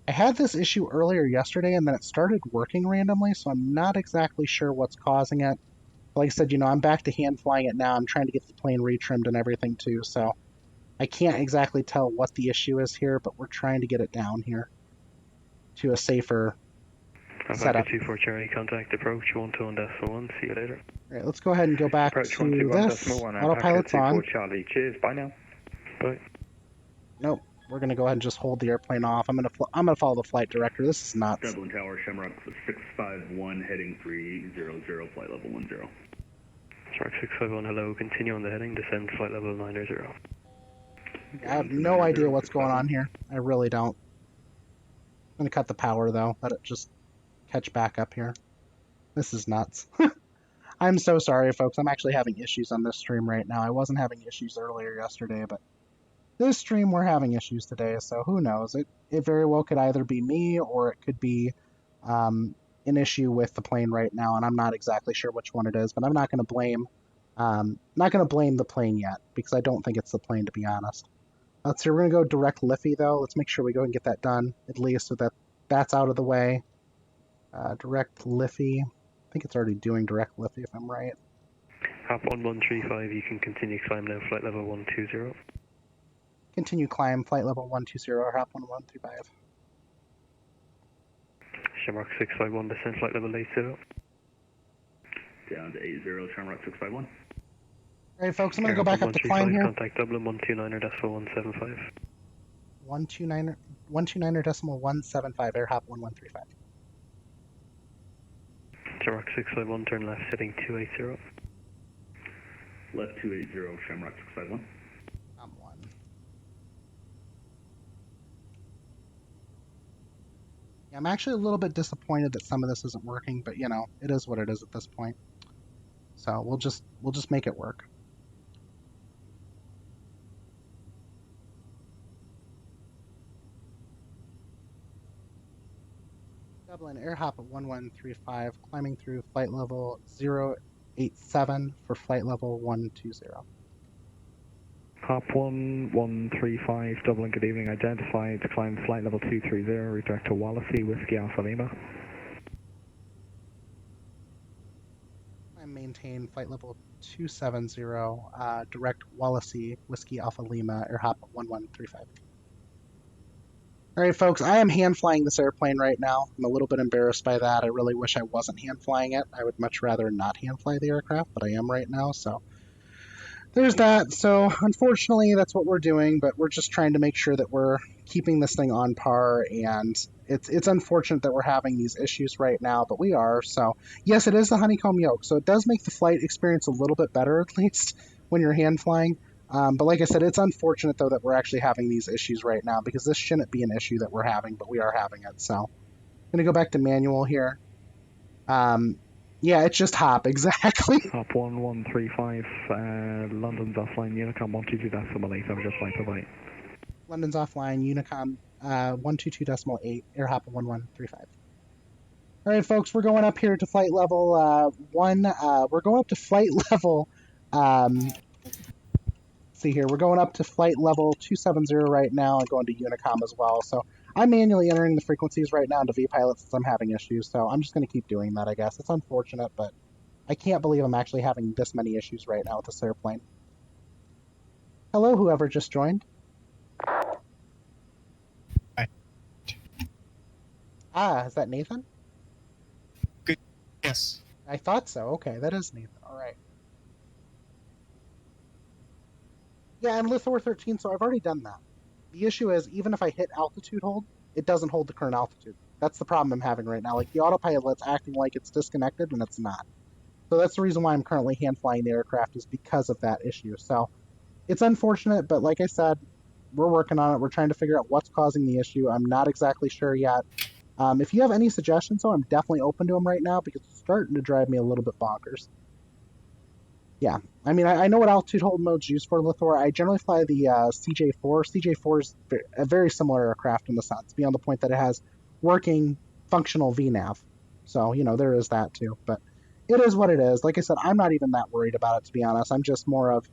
I had this issue earlier yesterday, and then it started working randomly, so I'm not exactly sure what's causing it. Like I said, I'm back to hand flying it now. I'm trying to get the plane retrimmed and everything too, so I can't exactly tell what the issue is here, but we're trying to get it down here to a safer setup. 24 Charlie, contact approach 12.1. See you later. All right, let's go ahead and go back Approach to 121.1. this. Alpaca Autopilot's 24 on. Charlie. Cheers. Bye now. Bye. Nope. We're gonna go ahead and just hold the airplane off. I'm gonna follow the flight director. This is nuts. Dublin Tower, Shamrock 651, heading 300, flight level 10. Shark 651, hello. Continue on the heading. Descend flight level 90. I have no idea what's going on here. I really don't. I'm gonna cut the power though. Let it just catch back up here. This is nuts. I'm so sorry, folks. I'm actually having issues on this stream right now. I wasn't having issues earlier yesterday, but this stream we're having issues today, so who knows? It very well could either be me or it could be an issue with the plane right now, and I'm not exactly sure which one it is, but I'm not going to blame the plane yet because I don't think it's the plane, to be honest. Let's see, we're going to go direct Liffey though. Let's make sure we go and get that done at least so that that's out of the way. Direct Liffey. I think it's already doing direct Liffey if I'm right. Hop 1135, you can continue climb now, flight level 120. Continue climb, flight level 120, hop 1135. Shamrock 651, descend flight level 80. Down to 80, Shamrock 651. Alright folks, I'm going to go back up to climb here. Contact Dublin 129.175. 129.175, air hop 1135. Shamrock 651, turn left, heading 280. Left 280, Shamrock 651. I'm one. Yeah, I'm actually a little bit disappointed that some of this isn't working, but it is what it is at this point. So we'll just make it work. Dublin, air hop at 1135, climbing through flight level 087 for flight level 120. Hop 1135, Dublin, good evening. Identified, climb flight level 230, redirect to Wallasey, Whiskey Alpha Lima. I maintain flight level 270, direct Wallasey, Whiskey Alpha Lima, air hop 1135. Alright folks, I am hand flying this airplane right now. I'm a little bit embarrassed by that. I really wish I wasn't hand flying it. I would much rather not hand fly the aircraft, but I am right now, so there's that. So unfortunately that's what we're doing, but we're just trying to make sure that we're keeping this thing on par, and it's unfortunate that we're having these issues right now, but we are. So yes, it is the honeycomb yoke, so it does make the flight experience a little bit better, at least when you're hand flying. But like I said, it's unfortunate though that we're actually having these issues right now, because this shouldn't be an issue that we're having, but we are having it. So I'm gonna go back to manual here. Yeah, it's just hop, exactly. Hop 1135, London's offline, Unicom 122.8, I'm just flight to bye. London's offline, Unicom 122.8, air hop 1135. All right, folks, we're going up here to flight level we're going up to flight level, see here, we're going up to flight level 270 right now and going to Unicom as well. So I'm manually entering the frequencies right now into VPilot since I'm having issues, so I'm just going to keep doing that, I guess. It's unfortunate, but I can't believe I'm actually having this many issues right now with this airplane. Hello, whoever just joined. Hi. Ah, is that Nathan? Good. Yes. I thought so. Okay, that is Nathan. All right. Yeah, and Lithor 13, so I've already done that. The issue is, even if I hit altitude hold, it doesn't hold the current altitude. That's the problem I'm having right now. Like, the autopilot's acting like it's disconnected, and it's not. So that's the reason why I'm currently hand flying the aircraft, is because of that issue. So It's unfortunate, but like I said, we're working on it. We're trying to figure out what's causing the issue. I'm not exactly sure yet. If you have any suggestions, though, I'm definitely open to them right now because it's starting to drive me a little bit bonkers. Yeah, I mean, I know what altitude hold mode's used for, Lithor. I generally fly the CJ4. CJ4 is a very similar aircraft in the sense, beyond the point that it has working, functional VNAV. So, you know, there is that too. But it is what it is. Like I said, I'm not even that worried about it, to be honest. I'm just more of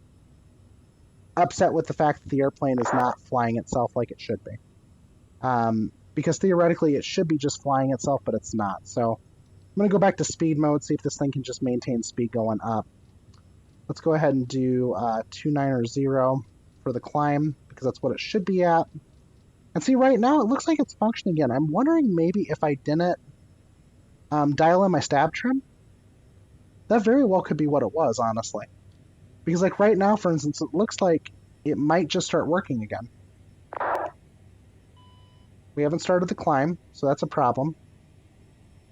upset with the fact that the airplane is not flying itself like it should be. Because theoretically it should be just flying itself, but it's not. So I'm going to go back to speed mode, see if this thing can just maintain speed going up. Let's go ahead and do 290 for the climb, because that's what it should be at. And see, right now it looks like it's functioning again. I'm wondering maybe if I didn't dial in my stab trim. That very well could be what it was, honestly. Because like right now, for instance, it looks like it might just start working again. We haven't started the climb, so that's a problem.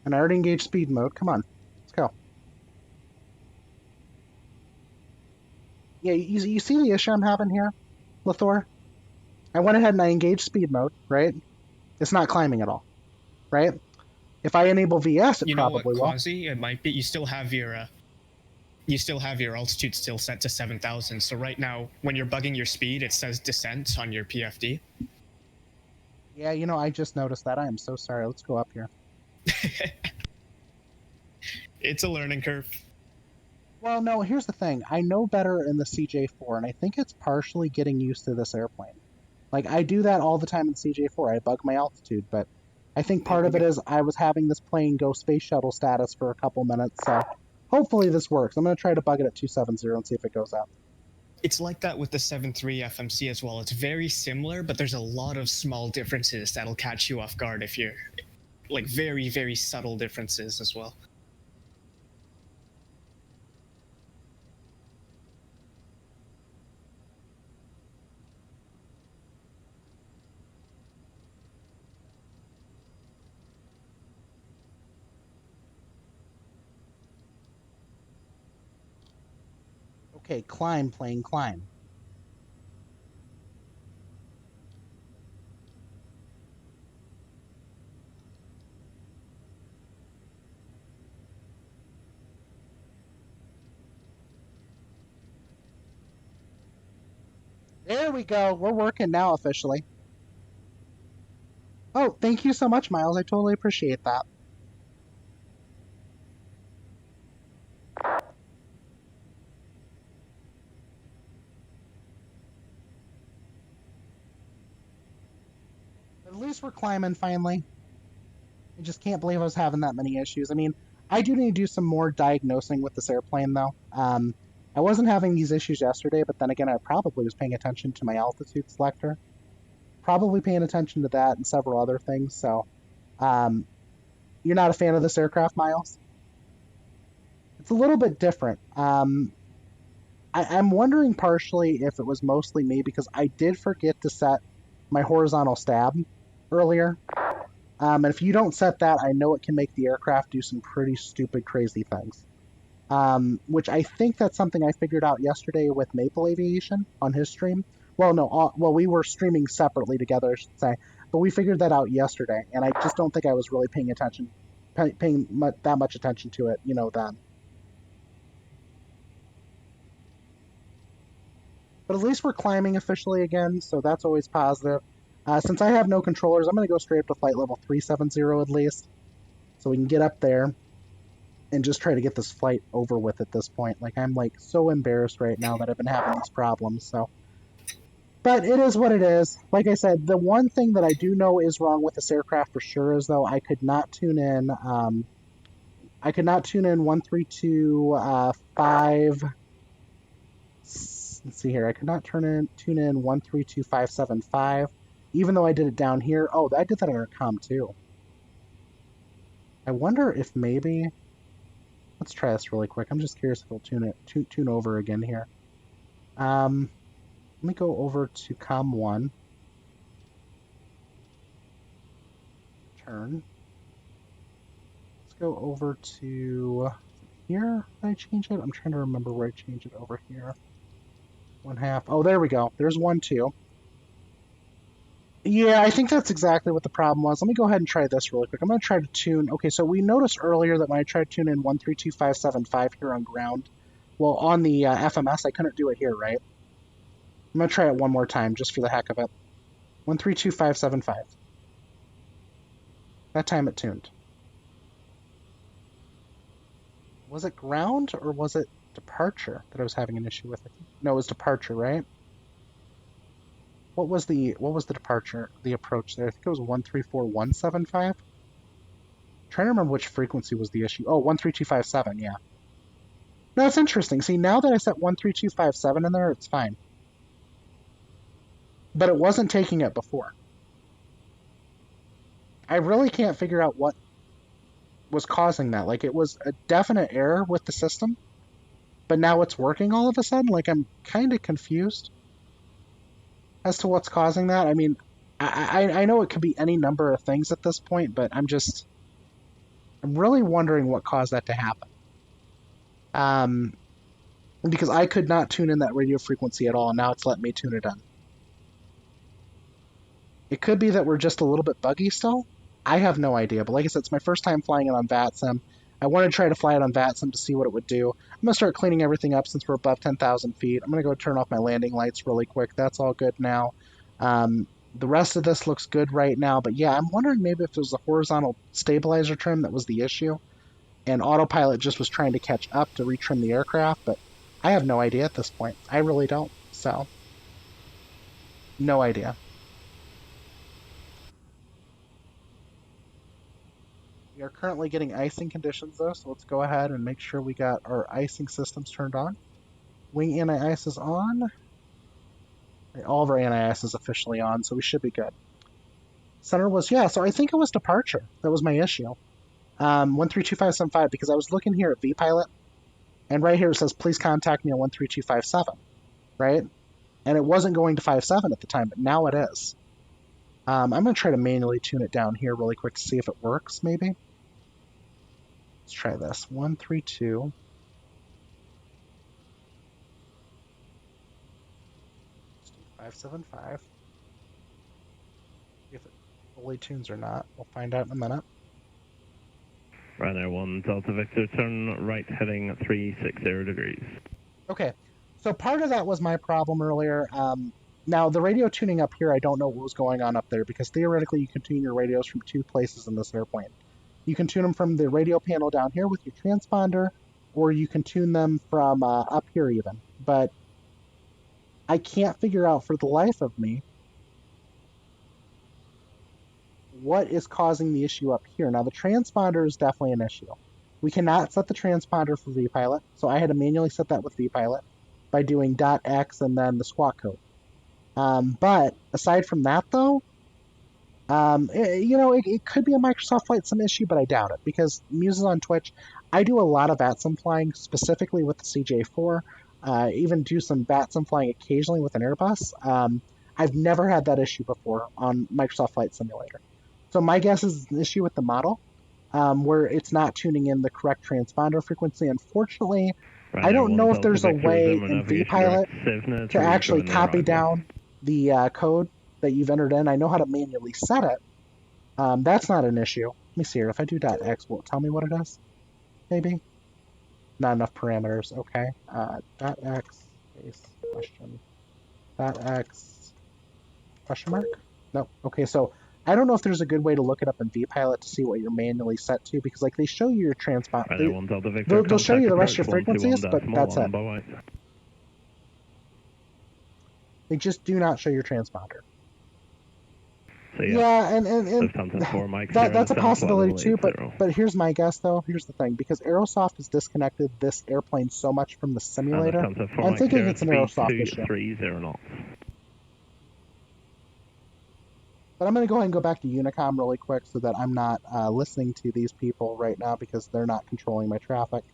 And I already engaged speed mode. Come on, let's go. Yeah, you see the issue I'm having here, Lithor? I went ahead and I engaged speed mode, right? It's not climbing at all, right? If I enable VS, it probably will. Quasi, it might be. You still have your altitude still set to 7,000. So right now, when you're bugging your speed, it says descent on your PFD. Yeah, you know, I just noticed that. I am so sorry. Let's go up here. It's a learning curve. Well, no, here's the thing. I know better in the CJ4, and I think it's partially getting used to this airplane. Like, I do that all the time in CJ4. I bug my altitude, but I think part of it is I was having this plane go space shuttle status for a couple minutes, so hopefully this works. I'm going to try to bug it at 270 and see if it goes up. It's like that with the 7.3 FMC as well. It's very similar, but there's a lot of small differences that'll catch you off guard if you're, like, very, very subtle differences as well. Okay, climb, plane, climb. There we go. We're working now officially. Oh, thank you so much, Miles. I totally appreciate that. At least we're climbing finally. I just can't believe I was having that many issues. I mean, I do need to do some more diagnosing with this airplane, though. I wasn't having these issues yesterday, but then again, I probably was paying attention to my altitude selector. Probably paying attention to that and several other things, so... you're not a fan of this aircraft, Miles? It's a little bit different. I'm wondering partially if it was mostly me, because I did forget to set my horizontal stab earlier. And if you don't set that, I know it can make the aircraft do some pretty stupid, crazy things. Which I think that's something I figured out yesterday with Maple Aviation on his stream. Well, no, we were streaming separately together, I should say. But we figured that out yesterday, and I just don't think I was really paying that much attention to it, you know, then. But at least we're climbing officially again, so that's always positive. Since I have no controllers, I'm going to go straight up to flight level 370 at least, so we can get up there and just try to get this flight over with at this point. Like, I'm like so embarrassed right now that I've been having these problems, so. But it is what it is. Like I said, the one thing that I do know is wrong with this aircraft for sure is, though, I could not tune in 132.5. Let's see here. I could not tune in 132.575, even though I did it down here. Oh, I did that on our comm too. I wonder if maybe. Let's try this really quick. I'm just curious if it'll tune over again here. Let me go over to comm 1. Turn. Let's go over to here. Did I change it? I'm trying to remember where I changed it over here. 1/2. Oh, there we go. There's 1-2. Yeah, I think that's exactly what the problem was. Let me go ahead and try this really quick. I'm going to try to tune. Okay, so we noticed earlier that when I tried to tune in 132575 here on ground, well, on the FMS, I couldn't do it here, right? I'm going to try it one more time just for the heck of it. 132575. That time it tuned. Was it ground or was it departure that I was having an issue with? No, it was departure, right? What was the departure, the approach there? I think it was 134175. Trying to remember which frequency was the issue. Oh, 13257, yeah. No, that's interesting. See, now that I set 13257 in there, it's fine. But it wasn't taking it before. I really can't figure out what was causing that. Like, it was a definite error with the system, but now it's working all of a sudden. Like, I'm kind of confused as to what's causing that. I mean, I know it could be any number of things at this point, but I'm really wondering what caused that to happen. Because I could not tune in that radio frequency at all, and now it's letting me tune it in. It could be that we're just a little bit buggy still. I have no idea, but like I said, it's my first time flying it on VATSIM. I want to try to fly it on VATSIM to see what it would do. I'm going to start cleaning everything up since we're above 10,000 feet. I'm going to go turn off my landing lights really quick. That's all good now. The rest of this looks good right now, but yeah, I'm wondering maybe if there's a horizontal stabilizer trim that was the issue, and autopilot just was trying to catch up to retrim the aircraft, but I have no idea at this point. I really don't, so no idea. We are currently getting icing conditions though, so let's go ahead and make sure we got our icing systems turned on. Wing anti-ice is on. All of our anti-ice is officially on, so we should be good. Center was, yeah, so I think it was departure. That was my issue. 132575, because I was looking here at VPilot, and right here it says, please contact me on 13257, right? And it wasn't going to 57 at the time, but now it is. I'm going to try to manually tune it down here really quick to see if it works, maybe. Let's try this. 132. Let's do 575. If it fully tunes or not, we'll find out in a minute. Ryanair 1 Delta Victor, turn right heading 360 degrees. Okay, so part of that was my problem earlier. Now, the radio tuning up here, I don't know what was going on up there, because theoretically you can tune your radios from two places in this airplane. You can tune them from the radio panel down here with your transponder, or you can tune them from up here even. But I can't figure out for the life of me what is causing the issue up here. Now, the transponder is definitely an issue. We cannot set the transponder for VPilot, so I had to manually set that with VPilot by doing .x and then the squawk code. But aside from that, though, it could be a Microsoft Flight Sim issue, but I doubt it, because Muse is on Twitch. I do a lot of VATSIM flying, specifically with the CJ4. Even do some VATSIM flying occasionally with an Airbus. I've never had that issue before on Microsoft Flight Simulator. So my guess is an issue with the model, where it's not tuning in the correct transponder frequency. Unfortunately, I don't know if there's a way in VPilot to actually copy down the code that you've entered in. I know how to manually set it. That's not an issue. Let me see here. If I do .x, will it tell me what it is? Maybe? Not enough parameters. Okay. .x space question. .x question mark? No. Okay, so I don't know if there's a good way to look it up in VPilot to see what you're manually set to, because like they show you your transponder. They'll show you the rest of your frequencies, but that's it. They just do not show your transponder. So, yeah, and that's a possibility too, but here's my guess though. Here's the thing, because Aerosoft has disconnected this airplane so much from the simulator, I'm thinking it's an Aerosoft issue. But I'm going to go ahead and go back to Unicom really quick so that I'm not listening to these people right now, because they're not controlling my traffic.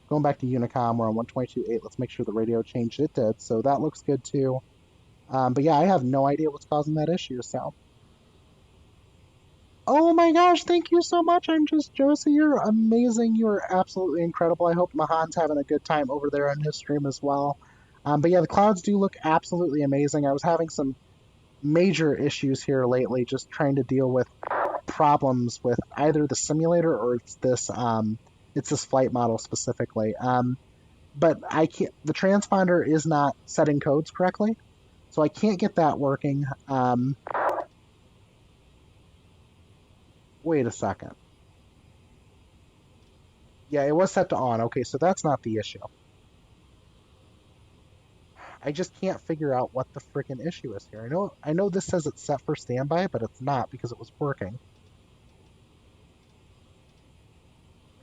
Going back to Unicom, we're on 122.8. Let's make sure the radio changed. It did, so that looks good too. But yeah, I have no idea what's causing that issue, so. Oh my gosh, thank you so much. I'm just Josie. You're amazing. You're absolutely incredible. I hope Mahan's having a good time over there on his stream as well. But yeah, the clouds do look absolutely amazing. I was having some major issues here lately, just trying to deal with problems with either the simulator or it's this flight model specifically. But I can't. The transponder is not setting codes correctly, so I can't get that working. Wait a second. Yeah, it was set to on. Okay, so that's not the issue. I just can't figure out what the freaking issue is here. I know this says it's set for standby, but it's not because it was working.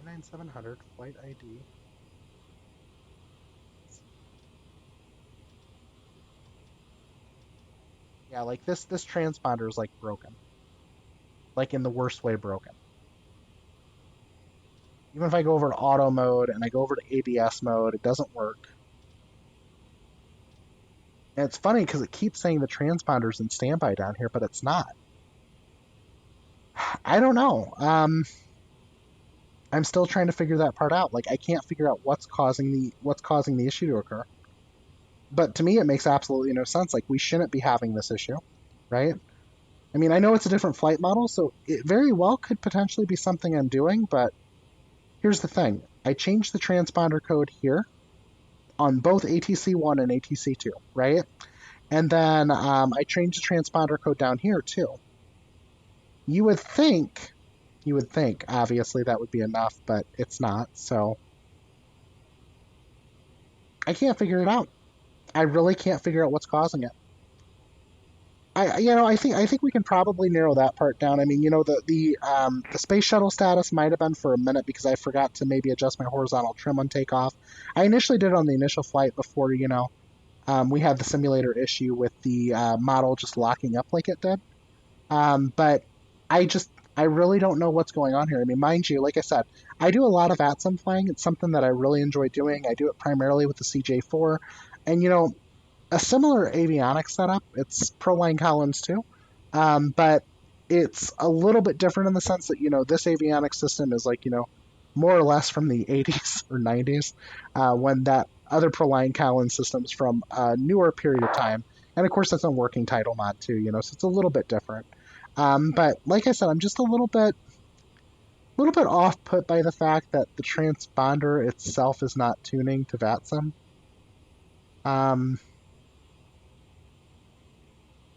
99700 flight ID. Yeah, like this transponder is like broken. Like in the worst way broken. Even if I go over to auto mode and I go over to ABS mode, it doesn't work. And it's funny because it keeps saying the transponder's in standby down here, but it's not. I don't know. I'm still trying to figure that part out. Like I can't figure out what's causing the issue to occur. But to me, it makes absolutely no sense. Like we shouldn't be having this issue, right? I mean, I know it's a different flight model, so it very well could potentially be something I'm doing, but here's the thing. I changed the transponder code here on both ATC1 and ATC2, right? And then I changed the transponder code down here too. You would think, obviously that would be enough, but it's not, so I can't figure it out. I really can't figure out what's causing it. I think we can probably narrow that part down. I mean, the space shuttle status might have been for a minute because I forgot to maybe adjust my horizontal trim on takeoff. I initially did it on the initial flight before, we had the simulator issue with the model just locking up like it did. But I really don't know what's going on here. I mean, mind you, like I said, I do a lot of ATSM flying. It's something that I really enjoy doing. I do it primarily with the CJ4. And, a similar avionics setup. It's Proline Collins too, but it's a little bit different in the sense that this avionics system is like more or less from the 80s or 90s, when that other Proline Collins system's from a newer period of time, and of course that's on working Title Mod too. So it's a little bit different. But like I said, I'm just a little bit off put by the fact that the transponder itself is not tuning to VATSIM.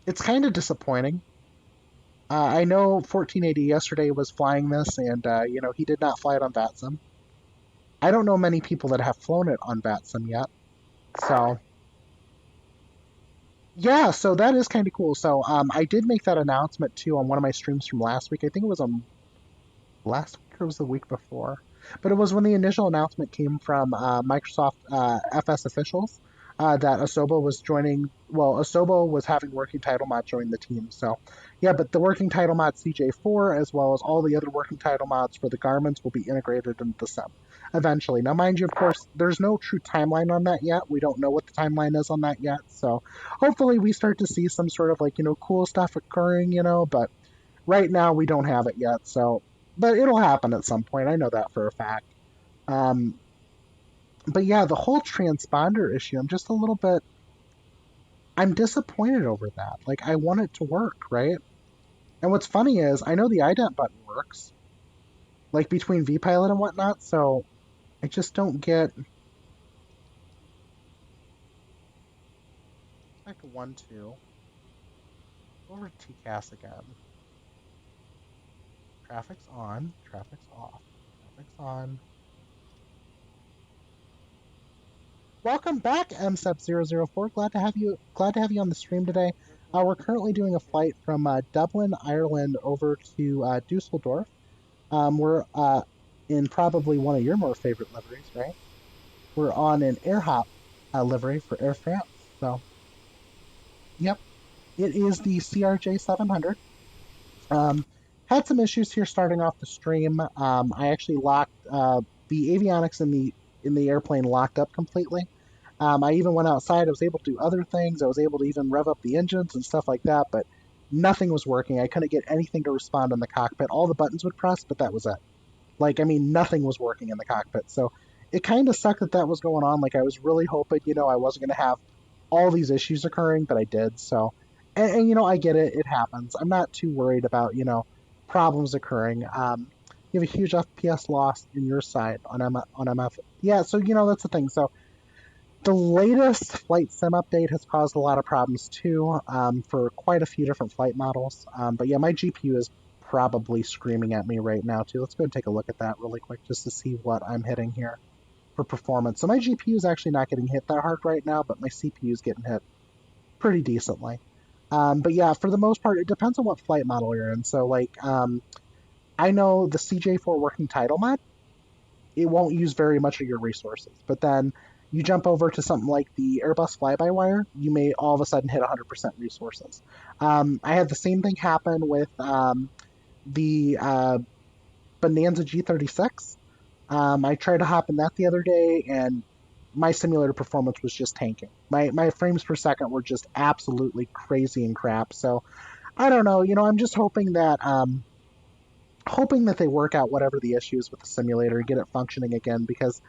It's kind of disappointing. I know 1480 yesterday was flying this, and he did not fly it on VATSIM. I don't know many people that have flown it on VATSIM yet, so yeah, so that is kind of cool. So I did make that announcement too on one of my streams from last week. I think it was on last week or it was the week before, but it was when the initial announcement came from Microsoft FS officials. That Asobo was joining. Well, Asobo was having working title mod join the team. So, yeah, but the working title mod CJ4, as well as all the other working title mods for the Garments, will be integrated into the sim eventually. Now, mind you, of course, there's no true timeline on that yet. We don't know what the timeline is on that yet. So, hopefully, we start to see some sort of cool stuff occurring. But right now we don't have it yet. So, but it'll happen at some point. I know that for a fact. But yeah, the whole transponder issue, I'm disappointed over that. Like, I want it to work, right? And what's funny is, I know the ident button works, like between vPilot and whatnot, so I just don't get... Back to 1-2. Over to TCAS again. Traffic's on, traffic's off. Traffic's on. Welcome back, MSEP004. Glad to have you on the stream today. We're currently doing a flight from Dublin, Ireland, over to Dusseldorf. We're in probably one of your more favorite liveries, right? We're on an AirHop livery for Air France. So, yep, it is the CRJ 700. Had some issues here starting off the stream. I actually locked the avionics in the airplane locked up completely. I even went outside. I was able to do other things. I was able to even rev up the engines and stuff like that, but nothing was working. I couldn't get anything to respond in the cockpit. All the buttons would press, but that was it. Nothing was working in the cockpit. So it kind of sucked that that was going on. Like, I was really hoping, I wasn't going to have all these issues occurring, but I did. So, and I get it. It happens. I'm not too worried about, problems occurring. You have a huge FPS loss in your side on MF. Yeah, so, that's the thing. So, the latest flight sim update has caused a lot of problems too, for quite a few different flight models. But yeah, my GPU is probably screaming at me right now too. Let's go and take a look at that really quick just to see what I'm hitting here for performance. So my GPU is actually not getting hit that hard right now, but my CPU is getting hit pretty decently. But yeah, for the most part, it depends on what flight model you're in. So like, I know the CJ4 working title mod, it won't use very much of your resources. But then you jump over to something like the Airbus fly-by-wire, you may all of a sudden hit 100% resources. I had the same thing happen with the Bonanza G3X. I tried to hop in that the other day, and my simulator performance was just tanking. My frames per second were just absolutely crazy and crap. So I don't know. I'm just hoping that they work out whatever the issues with the simulator and get it functioning again, because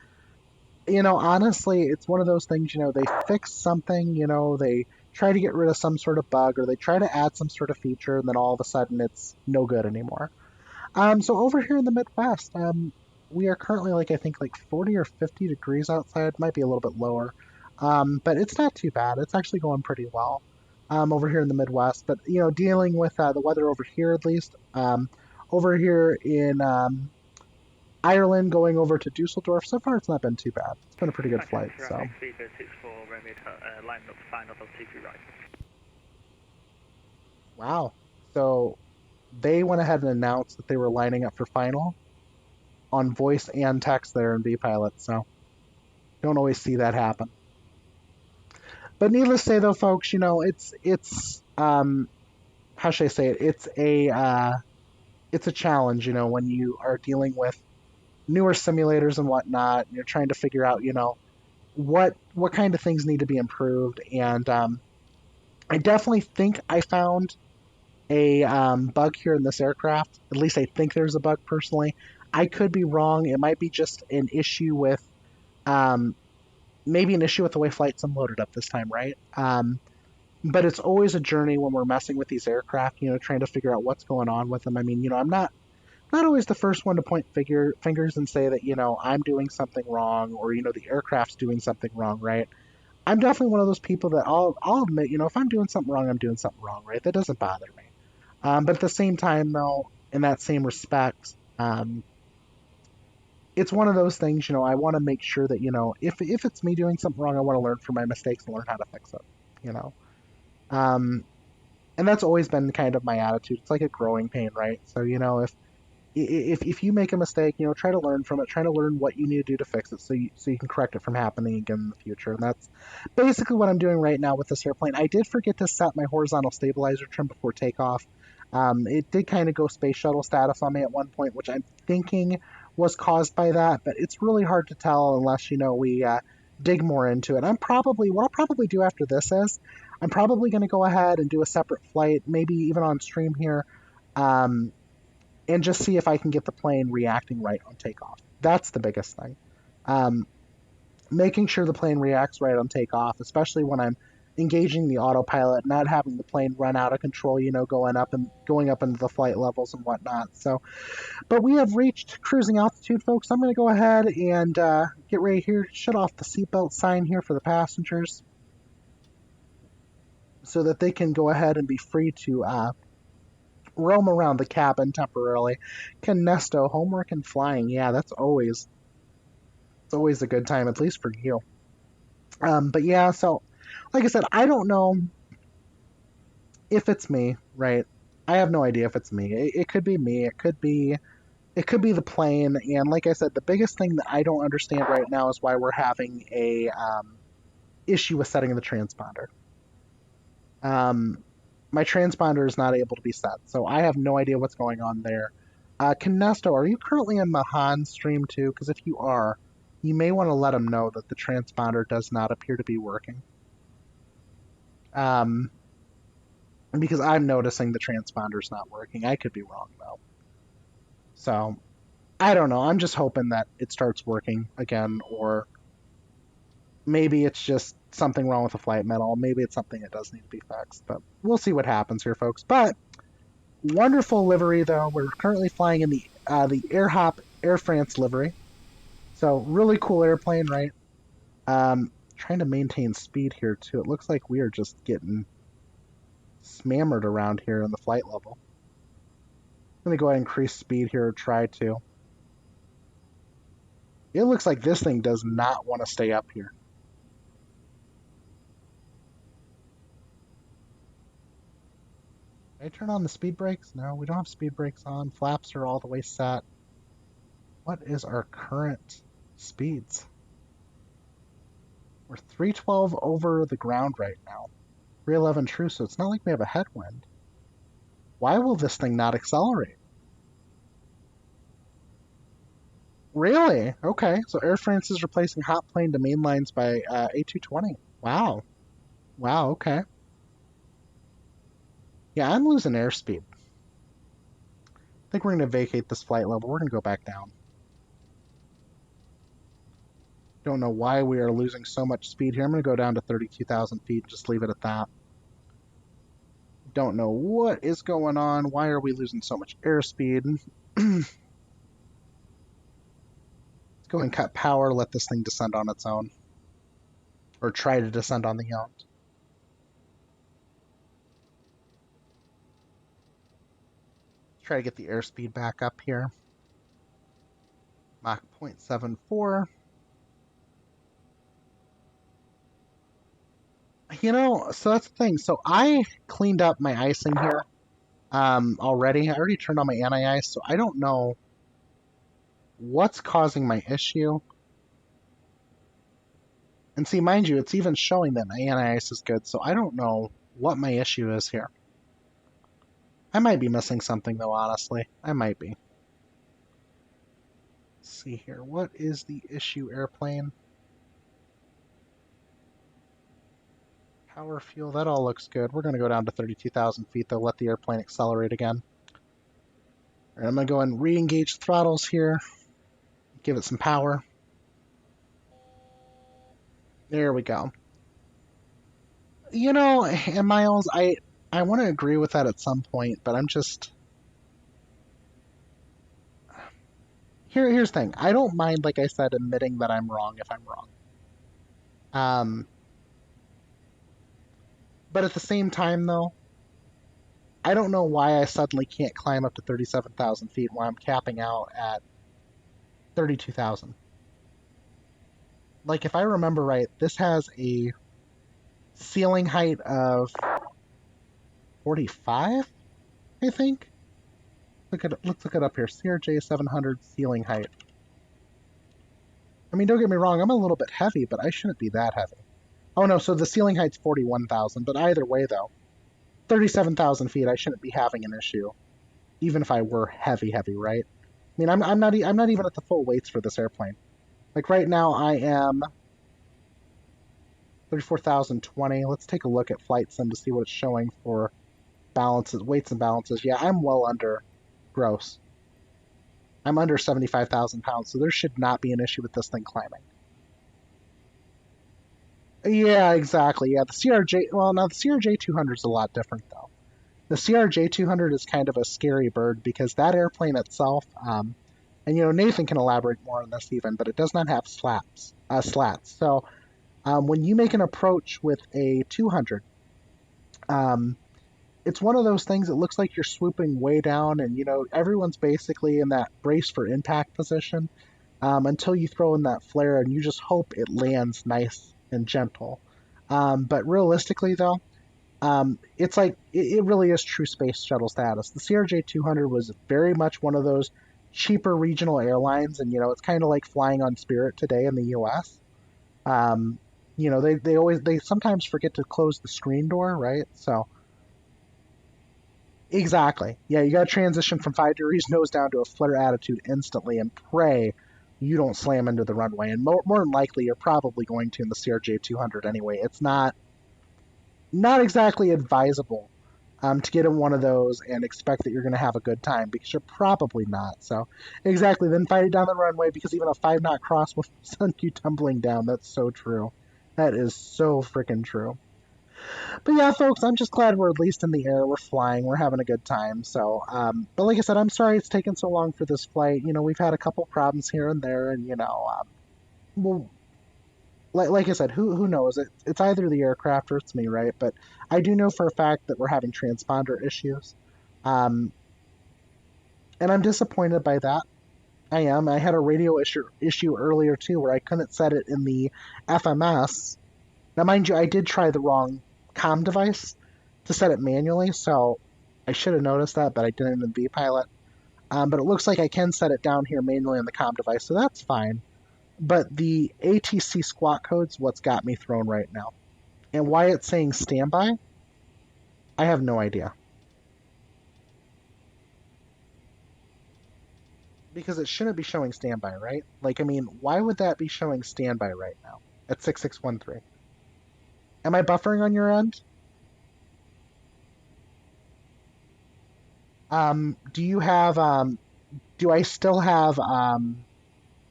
honestly, it's one of those things, they fix something, they try to get rid of some sort of bug, or they try to add some sort of feature, and then all of a sudden it's no good anymore. So over here in the Midwest, we are currently I think 40 or 50 degrees outside, might be a little bit lower. But it's not too bad. It's actually going pretty well, over here in the Midwest. But, dealing with the weather over here at least, over here in Ireland going over to Dusseldorf, so far it's not been too bad. It's been a pretty good flight, so. Wow. So they went ahead and announced that they were lining up for final on voice and text there in VPilot, so don't always see that happen. But needless to say, though, folks, it's how should I say it? It's a challenge, when you are dealing with newer simulators and whatnot, and you're trying to figure out, what kind of things need to be improved. And I definitely think I found a bug here in this aircraft. At least I think there's a bug personally. I could be wrong. It might be just an issue with, maybe an issue with the way flight sim loaded up this time, right? But it's always a journey when we're messing with these aircraft, trying to figure out what's going on with them. I mean, I'm not always the first one to point fingers and say that, I'm doing something wrong, or, the aircraft's doing something wrong, right? I'm definitely one of those people that I'll admit, if I'm doing something wrong, I'm doing something wrong, right? That doesn't bother me. But at the same time, though, in that same respect, it's one of those things, I want to make sure that, if it's me doing something wrong, I want to learn from my mistakes and learn how to fix it, and that's always been kind of my attitude. It's like a growing pain, right? So, if you make a mistake, try to learn from it, try to learn what you need to do to fix it so you can correct it from happening again in the future. And that's basically what I'm doing right now with this airplane. I did forget to set my horizontal stabilizer trim before takeoff. It did kind of go space shuttle status on me at one point, which I'm thinking was caused by that, but it's really hard to tell unless, we dig more into it. What I'll probably do after this is, I'm probably going to go ahead and do a separate flight, maybe even on stream here, and just see if I can get the plane reacting right on takeoff. That's the biggest thing. Making sure the plane reacts right on takeoff, especially when I'm engaging the autopilot, not having the plane run out of control, going up into the flight levels and whatnot. So, but we have reached cruising altitude, folks. I'm going to go ahead and get ready here, shut off the seatbelt sign here for the passengers so that they can go ahead and be free to roam around the cabin temporarily. Canesto, homework and flying. Yeah, it's always a good time, at least for you. But yeah, so like I said, I don't know if it's me, right? I have no idea if it's me. It could be me. It could be the plane. And like I said, the biggest thing that I don't understand right now is why we're having a issue with setting the transponder. My transponder is not able to be set, so I have no idea what's going on there. Canesto, are you currently in Mahan's stream too? Because if you are, you may want to let him know that the transponder does not appear to be working. Because I'm noticing the transponder's not working. I could be wrong, though. So, I don't know. I'm just hoping that it starts working again, or maybe it's just something wrong with the flight metal. Maybe it's something that does need to be fixed, but we'll see what happens here, folks. But wonderful livery, though. We're currently flying in the AirHop Air France livery. So really cool airplane, right? Trying to maintain speed here, too. It looks like we are just getting smammered around here in the flight level. I'm going to go ahead and increase speed here, or try to. It looks like this thing does not want to stay up here. Did I turn on the speed brakes? No, we don't have speed brakes on. Flaps are all the way set. What is our current speeds? We're 312 over the ground right now. 311 true, so it's not like we have a headwind. Why will this thing not accelerate? Really? Okay, so Air France is replacing hot plane to main lines by A220. Wow. Wow, okay. Yeah, I'm losing airspeed. I think we're going to vacate this flight level. We're going to go back down. Don't know why we are losing so much speed here. I'm going to go down to 32,000 feet and just leave it at that. Don't know what is going on. Why are we losing so much airspeed? Let's go and cut power, let this thing descend on its own. Or try to descend on the own. Try to get the airspeed back up here. Mach 0.74. You know, so that's the thing. So I cleaned up my icing here already. I already turned on my anti-ice, so I don't know what's causing my issue. And see, mind you, it's even showing that my anti-ice is good, so I don't know what my issue is here. I might be missing something, though, honestly. I might be. Let's see here. What is the issue, airplane? Power, fuel, that all looks good. We're going to go down to 32,000 feet, though. Let the airplane accelerate again. All right, I'm going to go and re-engage the throttles here. Give it some power. There we go. You know, and Miles, I want to agree with that at some point, but I'm just... Here's the thing. I don't mind, like I said, admitting that I'm wrong if I'm wrong. But at the same time, though, I don't know why I suddenly can't climb up to 37,000 feet while I'm capping out at 32,000. Like, if I remember right, this has a ceiling height of 45, I think? Let's look it up here. CRJ 700 ceiling height. I mean, don't get me wrong, I'm a little bit heavy, but I shouldn't be that heavy. Oh no, so the ceiling height's 41,000, but either way though, 37,000 feet, I shouldn't be having an issue, even if I were heavy, right? I mean, I'm not even at the full weights for this airplane. Like right now, I am 34,020. Let's take a look at flight sim to see what it's showing for balances, weights and balances. Yeah, I'm well under gross. I'm under 75,000 pounds, so there should not be an issue with this thing climbing. Yeah, exactly. Yeah, the CRJ, well, now the CRJ 200 is a lot different, though. The CRJ 200 is kind of a scary bird because that airplane itself, and you know, Nathan can elaborate more on this even, but it does not have slats. So when you make an approach with a 200, it's one of those things that looks like you're swooping way down, and you know, everyone's basically in that brace for impact position until you throw in that flare, and you just hope it lands nice and gentle. But realistically, though, it's like it really is true space shuttle status. The CRJ 200 was very much one of those cheaper regional airlines, and you know, it's kind of like flying on Spirit today in the U.S. You know, they sometimes forget to close the screen door, right? So exactly, yeah, you got to transition from 5 degrees nose down to a flare attitude instantly, and pray you don't slam into the runway. And more than likely, you're probably going to in the CRJ 200 anyway. It's not exactly advisable to get in one of those and expect that you're going to have a good time, because you're probably not. So, exactly, then fight it down the runway, because even a 5-knot cross will send you tumbling down. That's so true. That is so freaking true. But yeah, folks, I'm just glad we're at least in the air. We're flying. We're having a good time. So, but like I said, I'm sorry it's taken so long for this flight. You know, we've had a couple problems here and there, and well, like I said, who knows? It's either the aircraft or it's me, right? But I do know for a fact that we're having transponder issues, and I'm disappointed by that. I am. I had a radio issue earlier too, where I couldn't set it in the FMS. Now, mind you, I did try the wrong comm device to set it manually, so I should have noticed that, but I didn't in the V-Pilot. But it looks like I can set it down here manually on the comm device, so that's fine. But the ATC squawk code's what's got me thrown right now. And why it's saying standby, I have no idea. Because it shouldn't be showing standby, right? Like, I mean, why would that be showing standby right now at 6613? Am I buffering on your end? Do you have, do I still have,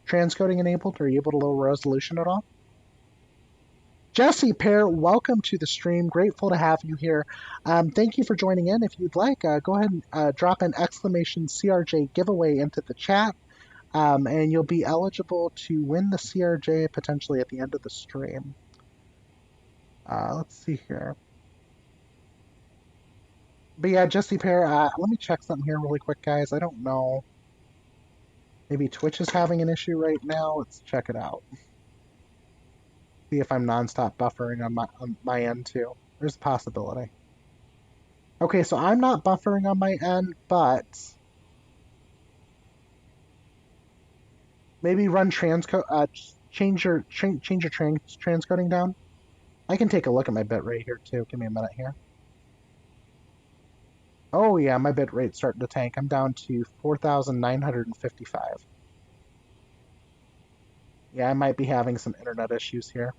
transcoding enabled? Are you able to lower resolution at all? Jesse Pear, welcome to the stream. Grateful to have you here. Thank you for joining in. If you'd like, go ahead and drop an exclamation CRJ giveaway into the chat, and you'll be eligible to win the CRJ potentially at the end of the stream. Let's see here. But yeah, Jesse Pear, let me check something here really quick, guys. I don't know. Maybe Twitch is having an issue right now. Let's check it out. See if I'm nonstop buffering on my end too. There's a possibility. Okay, so I'm not buffering on my end, but maybe run transcode. Change your transcoding down. I can take a look at my bit rate here too. Give me a minute here. Oh yeah, my bit rate's starting to tank. I'm down to 4,955. Yeah, I might be having some internet issues here.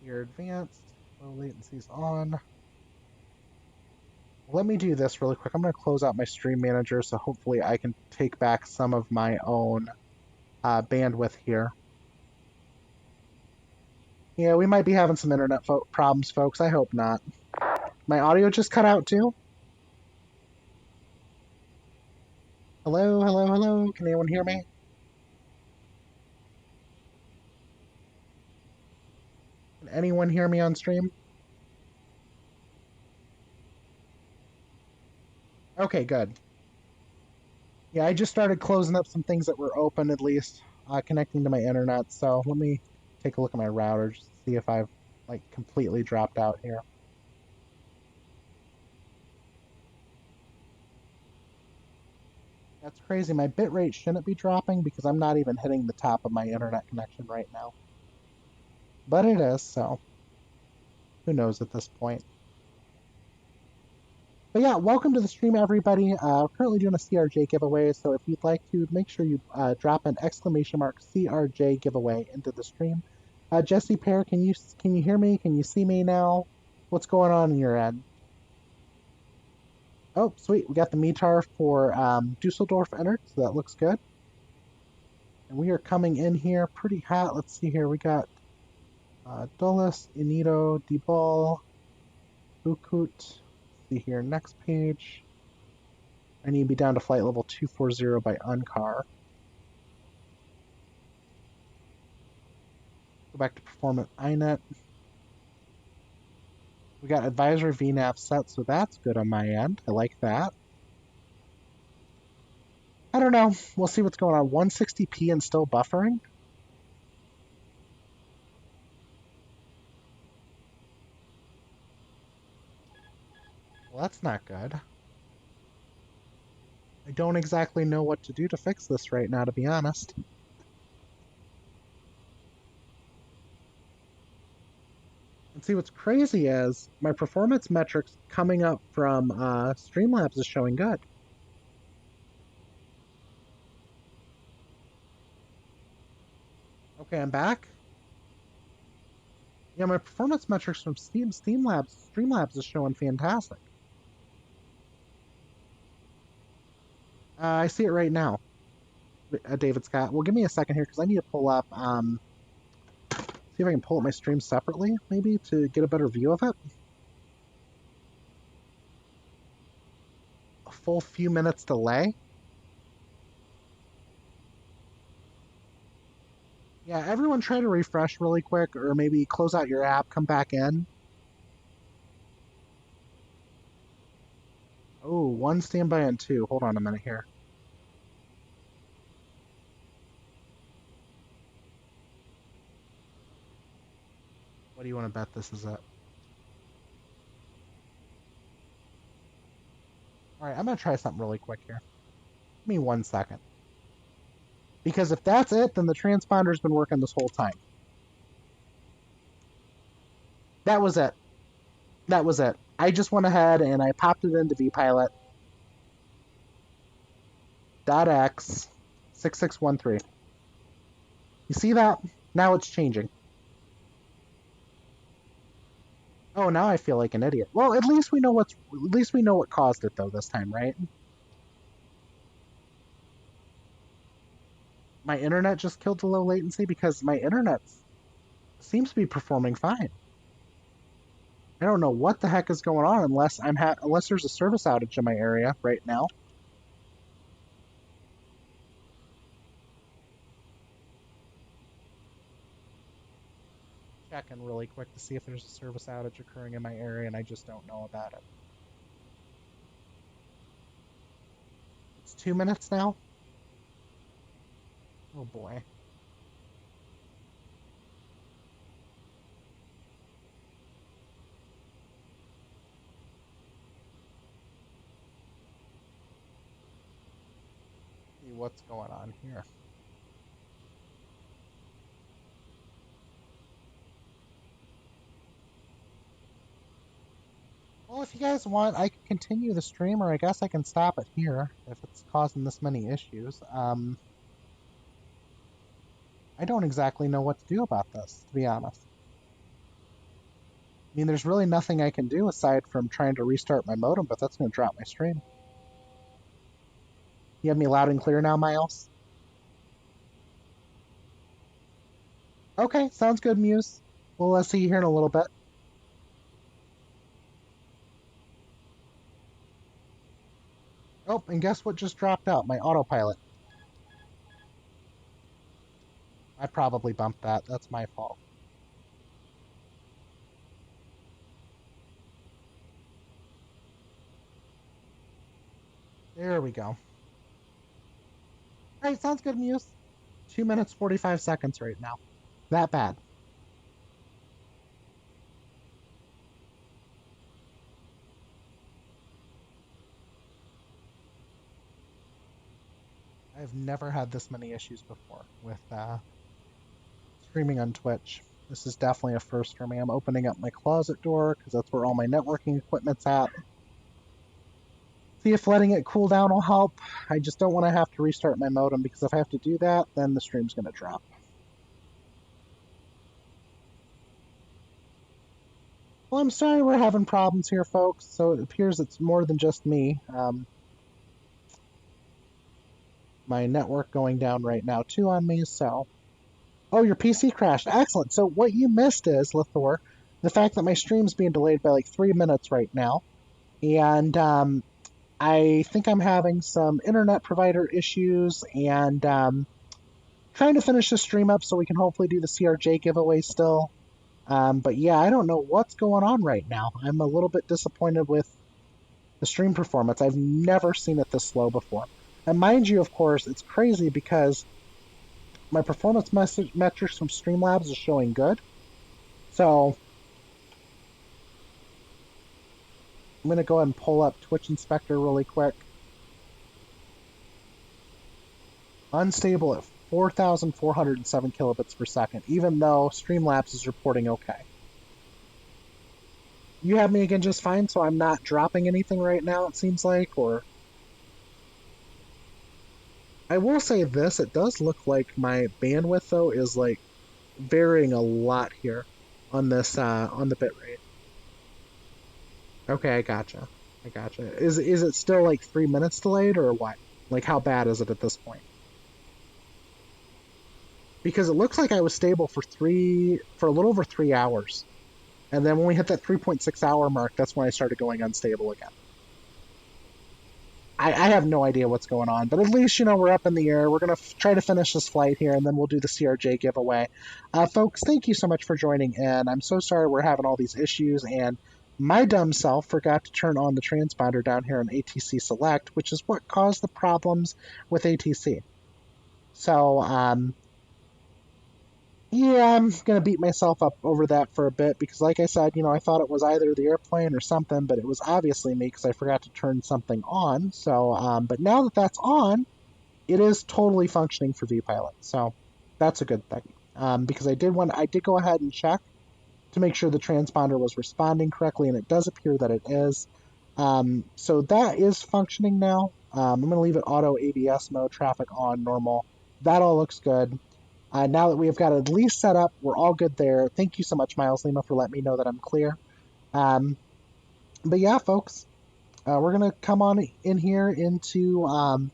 You're advanced. Low latency's on. Let me do this really quick. I'm going to close out my stream manager, so hopefully I can take back some of my own bandwidth here. Yeah, we might be having some internet problems, folks. I hope not. My audio just cut out too? Hello, hello, hello. Can anyone hear me? Can anyone hear me on stream? Okay, good. Yeah, I just started closing up some things that were open, at least, connecting to my internet. So let me take a look at my router just to see if I've completely dropped out here. That's crazy. My bitrate shouldn't be dropping because I'm not even hitting the top of my internet connection right now. But it is, so who knows at this point. But yeah, welcome to the stream, everybody. We're currently doing a CRJ giveaway, so if you'd like to, make sure you drop an exclamation mark CRJ giveaway into the stream. Jesse Pear, can you hear me? Can you see me now? What's going on in your end? Oh, sweet. We got the METAR for Dusseldorf entered, so that looks good. And we are coming in here pretty hot. Let's see here. We got Dulles, Inido, Dibal, Bukut. Let's see here. Next page. I need to be down to flight level 240 by UNCAR. Go back to performance INET. We got advisory VNAV set, so that's good on my end. I like that. I don't know. We'll see what's going on. 160p and still buffering? Well, that's not good. I don't exactly know what to do to fix this right now, to be honest. And see, what's crazy is my performance metrics coming up from Streamlabs is showing good. Okay, I'm back. Yeah, my performance metrics from Streamlabs is showing fantastic. I see it right now, David Scott. Well, give me a second here because I need to pull up, see if I can pull up my stream separately, maybe, to get a better view of it. A full few minutes delay. Yeah, everyone try to refresh really quick, or maybe close out your app, come back in. Oh, 1 standby and 2. Hold on a minute here. What do you want to bet this is it? Alright, I'm going to try something really quick here. Give me 1 second. Because if that's it, then the transponder's been working this whole time. That was it. That was it. I just went ahead and I popped it into vpilot. .x 6613. You see that? Now it's changing. Oh, now I feel like an idiot. Well, at least we know what caused it though this time, right? My internet just killed the low latency because my internet seems to be performing fine. I don't know what the heck is going on unless there's a service outage in my area right now. Checking really quick to see if there's a service outage occurring in my area, and I just don't know about it. It's 2 minutes now? Oh boy. See what's going on here. Well, if you guys want, I can continue the stream, or I guess I can stop it here if it's causing this many issues. I don't exactly know what to do about this, to be honest. I mean, there's really nothing I can do aside from trying to restart my modem, but that's going to drop my stream. You have me loud and clear now, Miles? Okay, sounds good, Muse. We'll see you here in a little bit. Oh, and guess what just dropped out? My autopilot. I probably bumped that. That's my fault. There we go. Alright, sounds good, Muse. 2 minutes, 45 seconds right now. That bad. I've never had this many issues before with streaming on Twitch. This is definitely a first for me. I'm opening up my closet door because that's where all my networking equipment's at. See if letting it cool down will help. I just don't want to have to restart my modem because if I have to do that, then the stream's going to drop. Well, I'm sorry we're having problems here, folks. So it appears it's more than just me. My network going down right now too on me, so... Oh, your PC crashed. Excellent. So what you missed is, Lithor, the fact that my stream's being delayed by like 3 minutes right now. And I think I'm having some internet provider issues and trying to finish the stream up so we can hopefully do the CRJ giveaway still. But yeah, I don't know what's going on right now. I'm a little bit disappointed with the stream performance. I've never seen it this slow before. And mind you, of course, it's crazy because my performance metrics from Streamlabs is showing good. So I'm going to go ahead and pull up Twitch Inspector really quick. Unstable at 4,407 kilobits per second, even though Streamlabs is reporting okay. You have me again just fine, so I'm not dropping anything right now, it seems like, or... I will say this, it does look like my bandwidth, though, is, like, varying a lot here on this on the bit rate. Okay, I gotcha. Is it still like 3 minutes delayed or what? Like how bad is it at this point? Because it looks like I was stable for a little over 3 hours. And then when we hit that 3.6 hour mark, that's when I started going unstable again. I have no idea what's going on, but at least, we're up in the air. We're going to try to finish this flight here, and then we'll do the CRJ giveaway. Folks, thank you so much for joining in. I'm so sorry we're having all these issues, and my dumb self forgot to turn on the transponder down here on ATC Select, which is what caused the problems with ATC. So, yeah, I'm going to beat myself up over that for a bit because, like I said, I thought it was either the airplane or something, but it was obviously me because I forgot to turn something on. So, but now that that's on, it is totally functioning for VPilot. So that's a good thing because I did go ahead and check to make sure the transponder was responding correctly, and it does appear that it is. So that is functioning now. I'm going to leave it auto ABS mode, traffic on, normal. That all looks good. Now that we've got it at least set up, we're all good there. Thank you so much, Miles Lima, for letting me know that I'm clear. But yeah, folks, we're going to come on in here into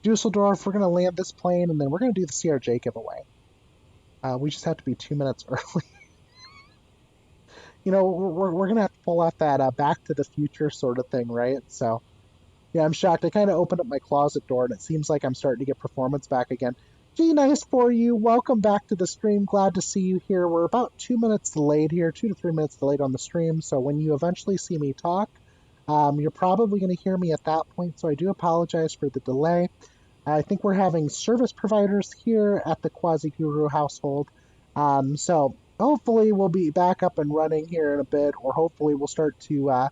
Dusseldorf. We're going to land this plane, and then we're going to do the CRJ giveaway. We just have to be 2 minutes early. We're going to have to pull off that Back to the Future sort of thing, right? So, yeah, I'm shocked. I kind of opened up my closet door, and it seems like I'm starting to get performance back again. Gee, nice for you. Welcome back to the stream. Glad to see you here. We're about 2 minutes delayed here, 2 to 3 minutes delayed on the stream. So when you eventually see me talk, you're probably going to hear me at that point. So I do apologize for the delay. I think we're having service providers here at the Quasiguru household. So hopefully we'll be back up and running here in a bit, or hopefully we'll start to...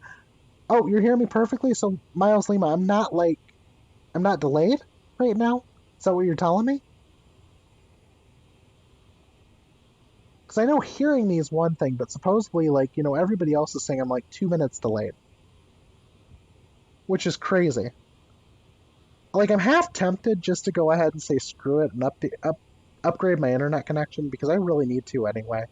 Oh, you're hearing me perfectly? So Miles Lima, I'm not delayed right now? Is that what you're telling me? Because I know hearing me is one thing, but supposedly, everybody else is saying I'm 2 minutes delayed. Which is crazy. I'm half tempted just to go ahead and say screw it and upgrade my internet connection, because I really need to anyway.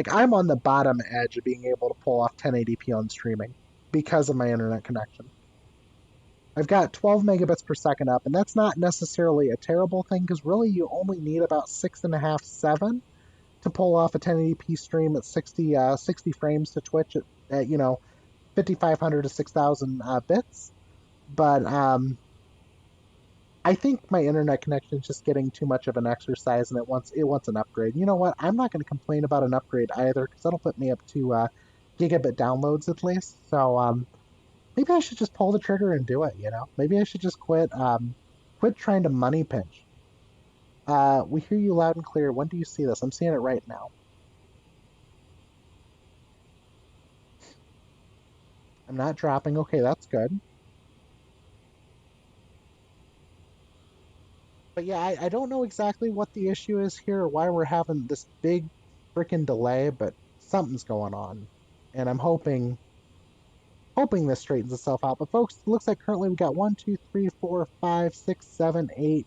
I'm on the bottom edge of being able to pull off 1080p on streaming because of my internet connection. I've got 12 megabits per second up, and that's not necessarily a terrible thing, because really you only need about 6.5, 7 to pull off a 1080p stream at 60 frames to Twitch at 5,500 to 6,000 bits. But I think my internet connection is just getting too much of an exercise, and it wants an upgrade. You know what? I'm not going to complain about an upgrade either, because that'll put me up to gigabit downloads at least. So maybe I should just pull the trigger and do it. Maybe I should just quit trying to money pinch. We hear you loud and clear. When do you see this? I'm seeing it right now. I'm not dropping. Okay, that's good. But yeah, I don't know exactly what the issue is here or why we're having this big freaking delay, but something's going on. And I'm hoping this straightens itself out. But folks, it looks like currently we've got 1, 2, 3, 4, 5, 6, 7, 8,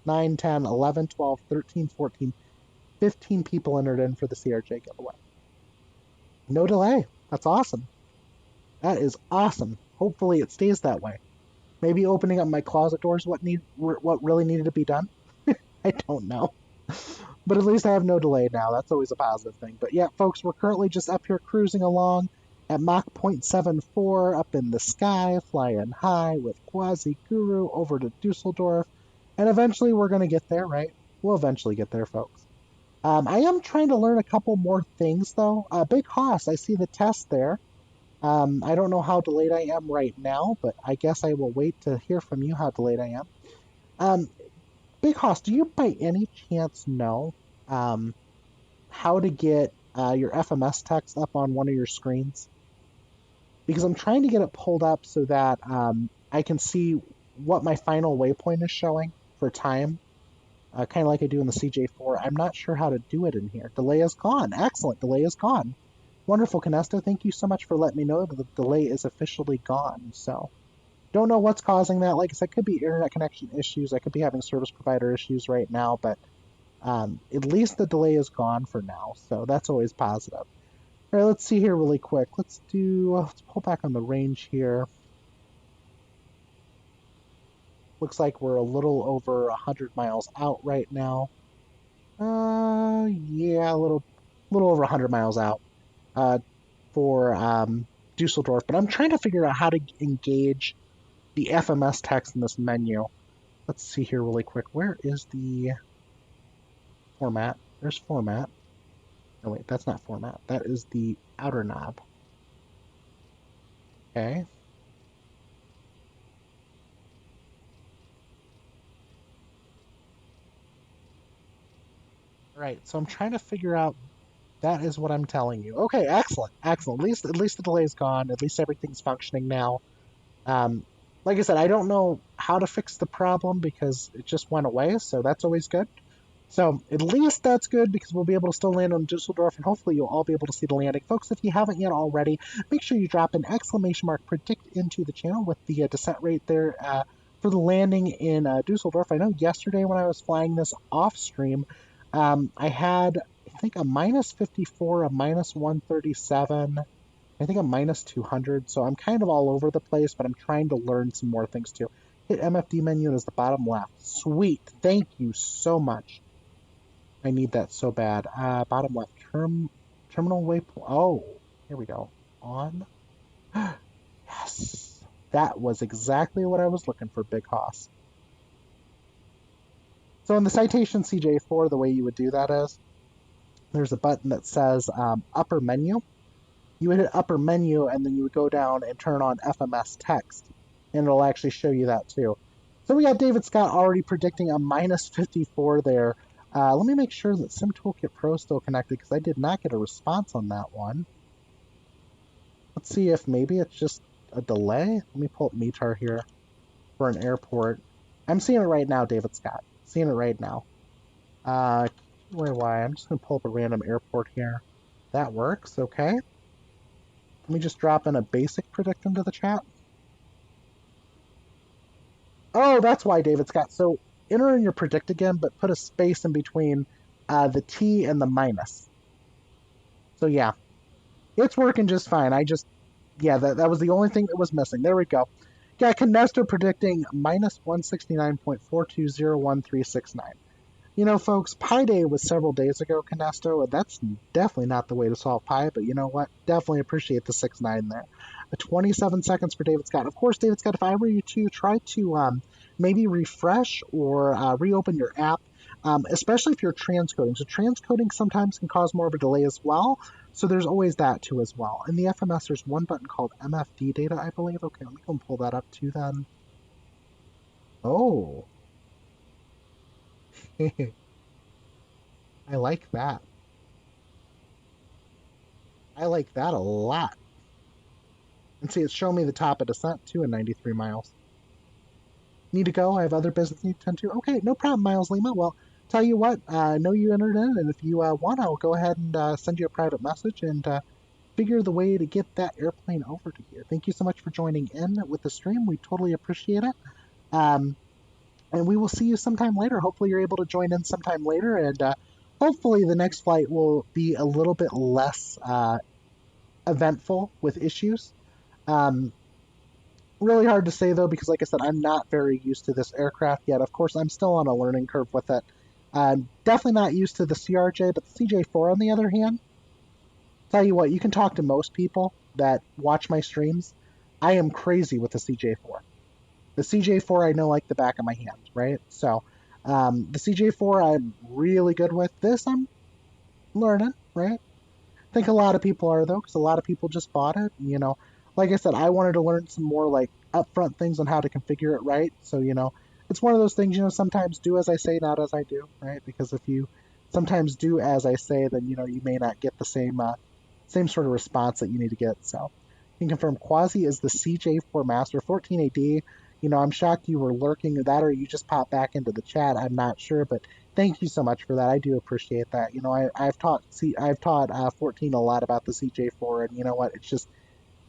9, 10, 11, 12, 13, 14, 15 people entered in for the CRJ giveaway. No delay. That's awesome. That is awesome. Hopefully it stays that way. Maybe opening up my closet doors what really needed to be done. I don't know. But at least I have no delay now. That's always a positive thing. But yeah, folks, we're currently just up here cruising along at Mach 0.74 up in the sky, flying high with Quasiguru over to Dusseldorf. And eventually we're going to get there, right? We'll eventually get there, folks. I am trying to learn a couple more things, though. Big Hoss, I see the test there. I don't know how delayed I am right now, but I guess I will wait to hear from you how delayed I am. Big Hoss, do you by any chance know how to get your FMS text up on one of your screens? Because I'm trying to get it pulled up so that I can see what my final waypoint is showing for time, kind of like I do in the CJ4. I'm not sure how to do it in here. Delay is gone. Excellent. Delay is gone. Wonderful, Canesto. Thank you so much for letting me know that the delay is officially gone. So, don't know what's causing that. Like I said, it could be internet connection issues. I could be having service provider issues right now, but at least the delay is gone for now. So that's always positive. All right, let's see here really quick. Let's pull back on the range here. Looks like we're a little over 100 miles out right now. Yeah, a little over 100 miles out for Dusseldorf. But I'm trying to figure out how to engage the FMS text in this menu. Let's see here really quick. Where is the format? There's format. Oh wait, that's not format. That is the outer knob. Okay. All right, so I'm trying to figure out. That is what I'm telling you. Okay, excellent, excellent. At least the delay's gone. At least everything's functioning now. Like I said, I don't know how to fix the problem because it just went away, so that's always good. So at least that's good because we'll be able to still land on Dusseldorf, and hopefully you'll all be able to see the landing. Folks, if you haven't yet already, make sure you drop an exclamation mark predict into the channel with the descent rate there for the landing in Dusseldorf. I know yesterday when I was flying this off stream, I had, I think, a minus 54, a minus 137, I think a minus 200, so I'm kind of all over the place, but I'm trying to learn some more things too. Hit MFD menu is the bottom left. Sweet. Thank you so much. I need that so bad. Bottom left. Terminal waypoint. Oh, here we go. On. Yes. That was exactly what I was looking for, Big Hoss. So in the Citation CJ4, the way you would do that is there's a button that says upper menu. You would hit upper menu and then you would go down and turn on FMS text, and it'll actually show you that too. So we got David Scott already predicting a minus 54 there. Let me make sure that Sim Toolkit Pro is still connected because I did not get a response on that one. Let's see if maybe it's just a delay. Let me pull up METAR here for an airport. I'm seeing it right now, David Scott. Seeing it right now. Why? I'm just going to pull up a random airport here. That works, okay. Let me just drop in a basic predict into the chat. Oh, that's why, David Scott. So enter in your predict again, but put a space in between the T and the minus. So yeah, it's working just fine. That was the only thing that was missing. There we go. Yeah, Canesto predicting minus 169.4201369. You know, folks, Pi Day was several days ago, Canesto, and that's definitely not the way to solve pi, but you know what? Definitely appreciate the 6-9 there. 27 seconds for David Scott. Of course, David Scott, if I were you to try to maybe refresh or reopen your app, especially if you're transcoding. So transcoding sometimes can cause more of a delay as well, so there's always that too as well. In the FMS, there's one button called MFD data, I believe. Okay, let me go and pull that up too then. Oh. I like that. I like that a lot. And see, it's showing me the top of descent too at 93 miles. Need to go? I have other business need to tend to. Okay, no problem, Miles Lima. Well, tell you what, I know you entered in, and if you want, I'll go ahead and send you a private message and figure the way to get that airplane over to you. Thank you so much for joining in with the stream. We totally appreciate it. And we will see you sometime later. Hopefully you're able to join in sometime later, and hopefully the next flight will be a little bit less eventful with issues. Really hard to say though, because like I said, I'm not very used to this aircraft yet. Of course, I'm still on a learning curve with it. Definitely not used to the CRJ, but the CJ4 on the other hand, tell you what, you can talk to most people that watch my streams. I am crazy with the CJ4. The CJ4 I know like the back of my hand, right? So the CJ4 I'm really good with. This I'm learning, right? I think a lot of people are though, because a lot of people just bought it. You know, like I said, I wanted to learn some more like upfront things on how to configure it right. So you know, it's one of those things. You know, sometimes do as I say, not as I do, right? Because if you sometimes do as I say, then you know you may not get the same sort of response that you need to get. So you can confirm Quasi is the CJ4 Master 14 AD. You know, I'm shocked you were lurking that, or you just popped back into the chat. I'm not sure, but thank you so much for that. I do appreciate that. You know, I've taught 14 a lot about the CJ4, and you know what? It's just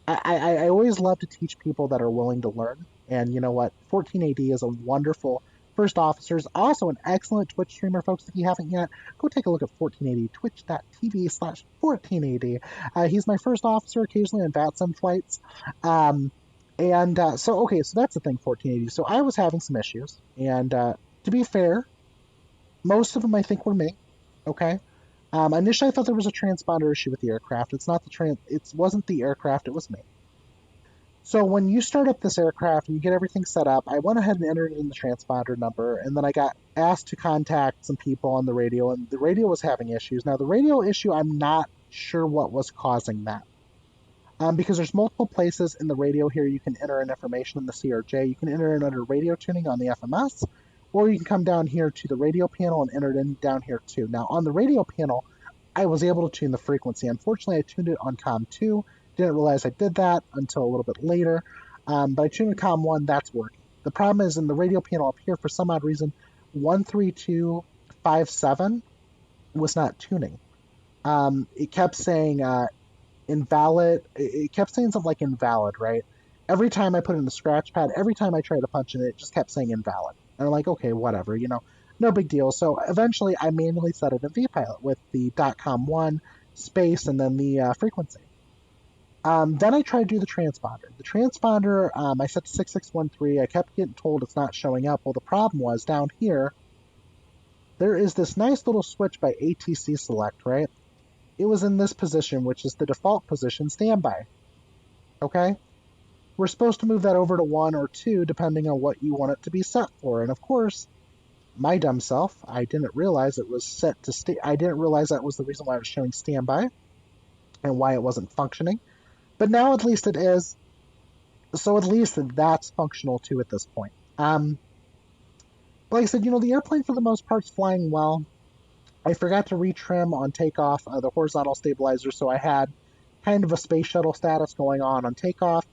I always love to teach people that are willing to learn. And you know what? 14 AD is a wonderful first officers. Also an excellent Twitch streamer, folks. If you haven't yet, go take a look at 1480, twitch.tv/1480. He's my first officer, occasionally on VATSIM flights. So that's the thing, 1480. So I was having some issues, and to be fair, most of them I think were me. Okay. Initially I thought there was a transponder issue with the aircraft. It wasn't the aircraft, it was me. So when you start up this aircraft and you get everything set up, I went ahead and entered in the transponder number, and then I got asked to contact some people on the radio, and the radio was having issues. Now the radio issue, I'm not sure what was causing that. Because there's multiple places in the radio here you can enter in information in the CRJ. You can enter in under radio tuning on the FMS, or you can come down here to the radio panel and enter it in down here too. Now on the radio panel, I was able to tune the frequency. Unfortunately, I tuned it on COM 2. Didn't realize I did that until a little bit later. But I tuned COM 1, that's working. The problem is in the radio panel up here, for some odd reason, 13257 was not tuning. It kept saying invalid. It kept saying something like invalid, right? Every time I put in the scratch pad, every time I tried to punch in it just kept saying invalid. And I'm like, okay, whatever, no big deal. So eventually I manually set it in VPilot with the .com1 space and then the frequency. Then I tried to do the transponder. The transponder, I set to 6613. I kept getting told it's not showing up. Well, the problem was down here, there is this nice little switch by ATC Select, right? It was in this position, which is the default position, standby. Okay? We're supposed to move that over to 1 or 2, depending on what you want it to be set for. And of course, my dumb self, I didn't realize it was set to I didn't realize that was the reason why it was showing standby and why it wasn't functioning. But now at least it is. So at least that's functional too at this point. Like I said, the airplane for the most part is flying well. I forgot to retrim on takeoff the horizontal stabilizer, so I had kind of a space shuttle status going on takeoff.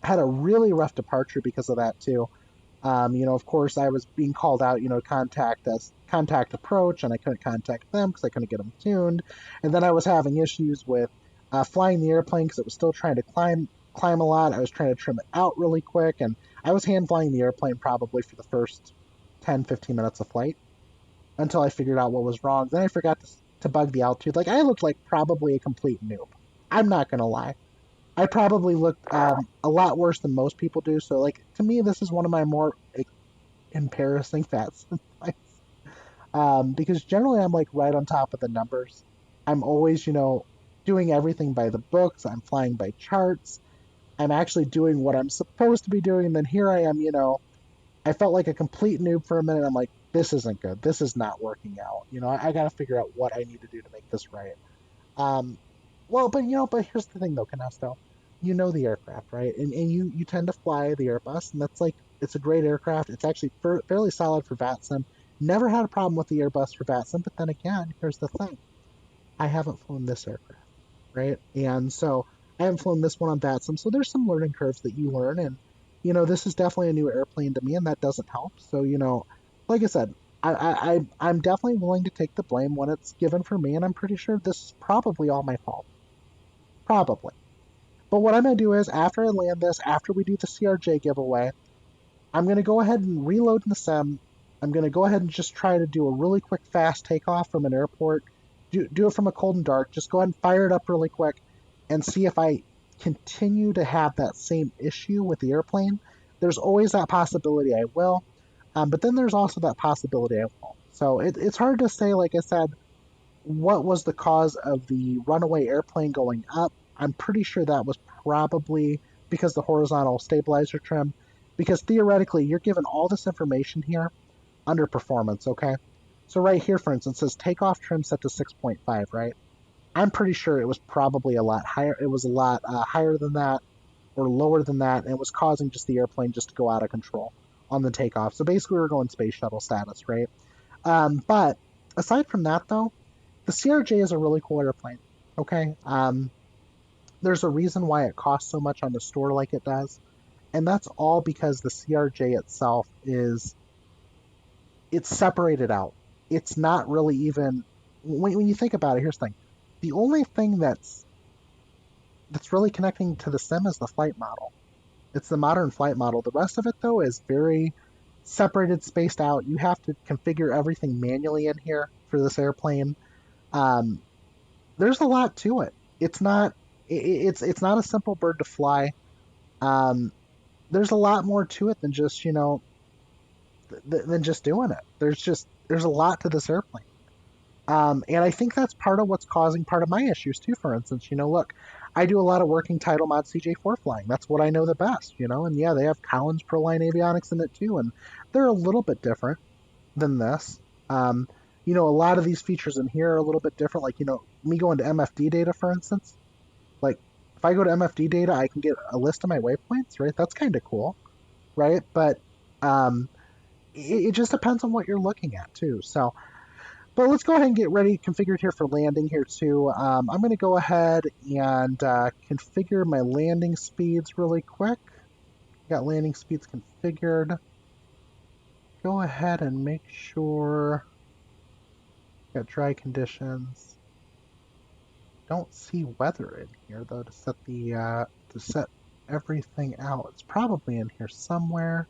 Had a really rough departure because of that too. Of course, I was being called out, contact approach, and I couldn't contact them because I couldn't get them tuned. And then I was having issues with flying the airplane because it was still trying to climb a lot. I was trying to trim it out really quick, and I was hand flying the airplane probably for the first 10-15 minutes of flight until I figured out what was wrong. Then I forgot to bug the altitude. Like, I looked like probably a complete noob. I'm not going to lie. I probably looked a lot worse than most people do. So, to me, this is one of my more embarrassing fats. Because generally I'm, right on top of the numbers. I'm always, doing everything by the books. I'm flying by charts. I'm actually doing what I'm supposed to be doing. And then here I am, I felt like a complete noob for a minute. I'm like, this isn't good. This is not working out. I got to figure out what I need to do to make this right. But here's the thing though, Canesto. You know the aircraft, right? And you tend to fly the Airbus, and that's it's a great aircraft. It's actually fairly solid for VATSIM. Never had a problem with the Airbus for VATSIM, but then again, here's the thing. I haven't flown this aircraft, right? And so I haven't flown this one on VATSIM, so there's some learning curves that you learn, and, this is definitely a new airplane to me, and that doesn't help. So, like I said, I'm definitely willing to take the blame when it's given for me, and I'm pretty sure this is probably all my fault. Probably. But what I'm going to do is, after I land this, after we do the CRJ giveaway, I'm going to go ahead and reload in the sim. I'm going to go ahead and just try to do a really quick, fast takeoff from an airport. Do it from a cold and dark. Just go ahead and fire it up really quick and see if I continue to have that same issue with the airplane. There's always that possibility I will. But then there's also that possibility I won't. So it's hard to say, like I said, what was the cause of the runaway airplane going up. I'm pretty sure that was probably because the horizontal stabilizer trim, because theoretically you're given all this information here under performance, okay? So right here, for instance, it says takeoff trim set to 6.5, right? I'm pretty sure it was probably a lot higher. It was a lot higher than that or lower than that, and it was causing just the airplane just to go out of control on the takeoff. So basically we were going space shuttle status, right? But aside from that, though, the CRJ is a really cool airplane, okay? There's a reason why it costs so much on the store like it does, and that's all because the CRJ itself it's separated out. It's not really even, when you think about it, here's the thing. The only thing that's really connecting to the sim is the flight model. It's the modern flight model. The rest of it, though, is very separated, spaced out. You have to configure everything manually in here for this airplane. There's a lot to it. It's not a simple bird to fly. There's a lot more to it than just than just doing it. There's a lot to this airplane. And I think that's part of what's causing part of my issues too. For instance, look, I do a lot of working Title Mod CJ4 flying. That's what I know the best, and yeah, they have Collins Proline avionics in it too, and they're a little bit different than this. A lot of these features in here are a little bit different. Like, me going to MFD data, for instance. Like, if I go to MFD data, I can get a list of my waypoints, right? That's kind of cool, right? But it just depends on what you're looking at too. So. But let's go ahead and get ready, configured here for landing here too. I'm going to go ahead and configure my landing speeds really quick. Got landing speeds configured. Go ahead and make sure. Got dry conditions. Don't see weather in here though to set everything out. It's probably in here somewhere.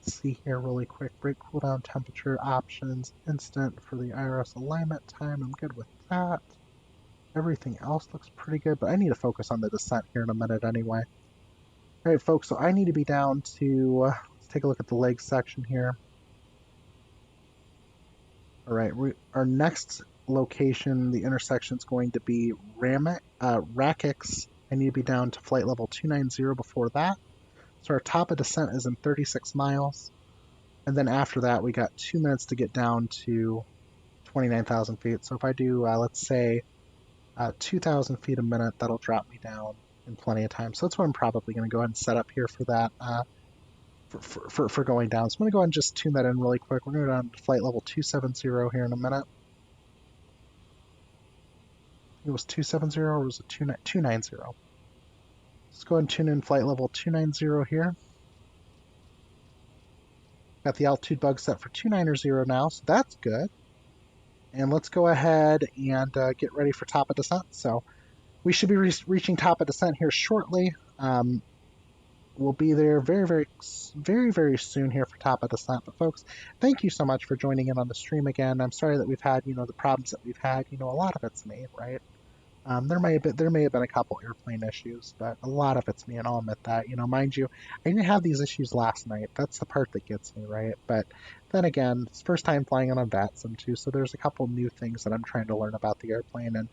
See here really quick. Brake cooldown temperature options, instant for the IRS alignment time. I'm good with that. Everything else looks pretty good, but I need to focus on the descent here in a minute anyway. All right, folks, so I need to be down to, let's take a look at the leg section here. All right, our next location, the intersection is going to be Rakix. I need to be down to flight level 290 before that. So our top of descent is in 36 miles. And then after that, we got 2 minutes to get down to 29,000 feet. So if I do, let's say, 2,000 feet a minute, that'll drop me down in plenty of time. So that's what I'm probably going to go ahead and set up here for that, for going down. So I'm going to go ahead and just tune that in really quick. We're going to go down to flight level 270 here in a minute. It was 270 or was it 290? Let's go ahead and tune in flight level 290 here. Got the altitude bug set for 290 now, so that's good. And let's go ahead and get ready for top of descent. So we should be reaching top of descent here shortly. We'll be there very soon here for top of descent. But folks, thank you so much for joining in on the stream again. I'm sorry that we've had, the problems that we've had. A lot of it's me, right? There may have been a couple airplane issues, but a lot of it's me, and I'll admit that. Mind you, I didn't have these issues last night. That's the part that gets me, right? But then again, it's first time flying on a VATSIM too, so there's a couple new things that I'm trying to learn about the airplane. And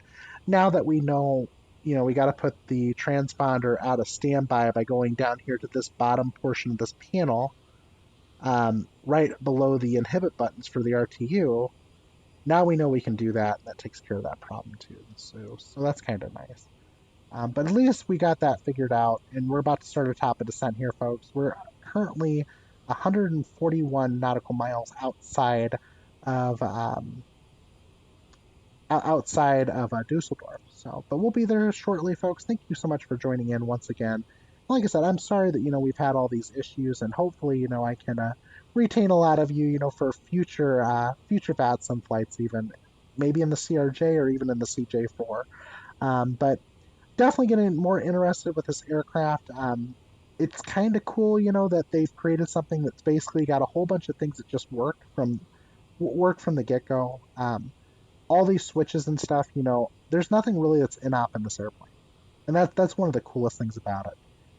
now that we know, we got to put the transponder out of standby by going down here to this bottom portion of this panel, right below the inhibit buttons for the RTU. Now we know we can do that, and that takes care of that problem too. So that's kind of nice. But at least we got that figured out, and we're about to start a top of descent here, folks. We're currently 141 nautical miles outside of Dusseldorf. So, but we'll be there shortly, folks. Thank you so much for joining in once again. Like I said, I'm sorry that we've had all these issues, and hopefully I can retain a lot of you, for future VATSIM flights, even maybe in the CRJ or even in the CJ4. But definitely getting more interested with this aircraft. It's kind of cool, that they've created something that's basically got a whole bunch of things that just work from the get-go. All these switches and stuff, there's nothing really that's in-op in this airplane, and that's one of the coolest things about it.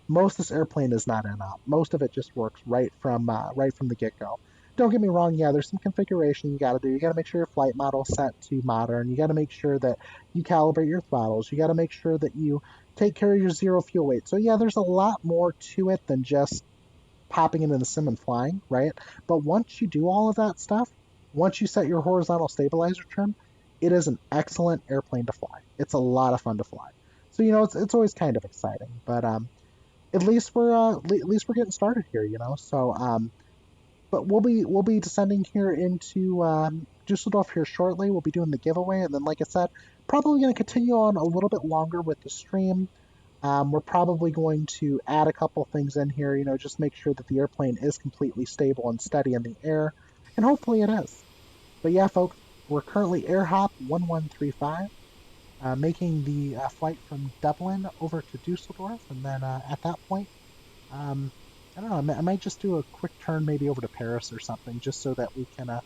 Most of this airplane is not in-op. Most of it just works right from the get-go. Don't get me wrong, yeah, there's some configuration you got to do. You got to make sure your flight model is set to modern. You got to make sure that you calibrate your throttles. You got to make sure that you take care of your zero fuel weight. So yeah, there's a lot more to it than just popping it in the sim and flying, right? But once you do all of that stuff, once you set your horizontal stabilizer trim, it is an excellent airplane to fly. It's a lot of fun to fly. So it's always kind of exciting, but at least we're getting started here, So, but we'll be descending here into Dusseldorf here shortly. We'll be doing the giveaway, and then, like I said, probably going to continue on a little bit longer with the stream. We're probably going to add a couple things in here, just make sure that the airplane is completely stable and steady in the air, and hopefully it is. But yeah, folks, we're currently AirHop 1135. Making the flight from Dublin over to Dusseldorf, and then at that point, I don't know, I might just do a quick turn maybe over to Paris or something, just so that we can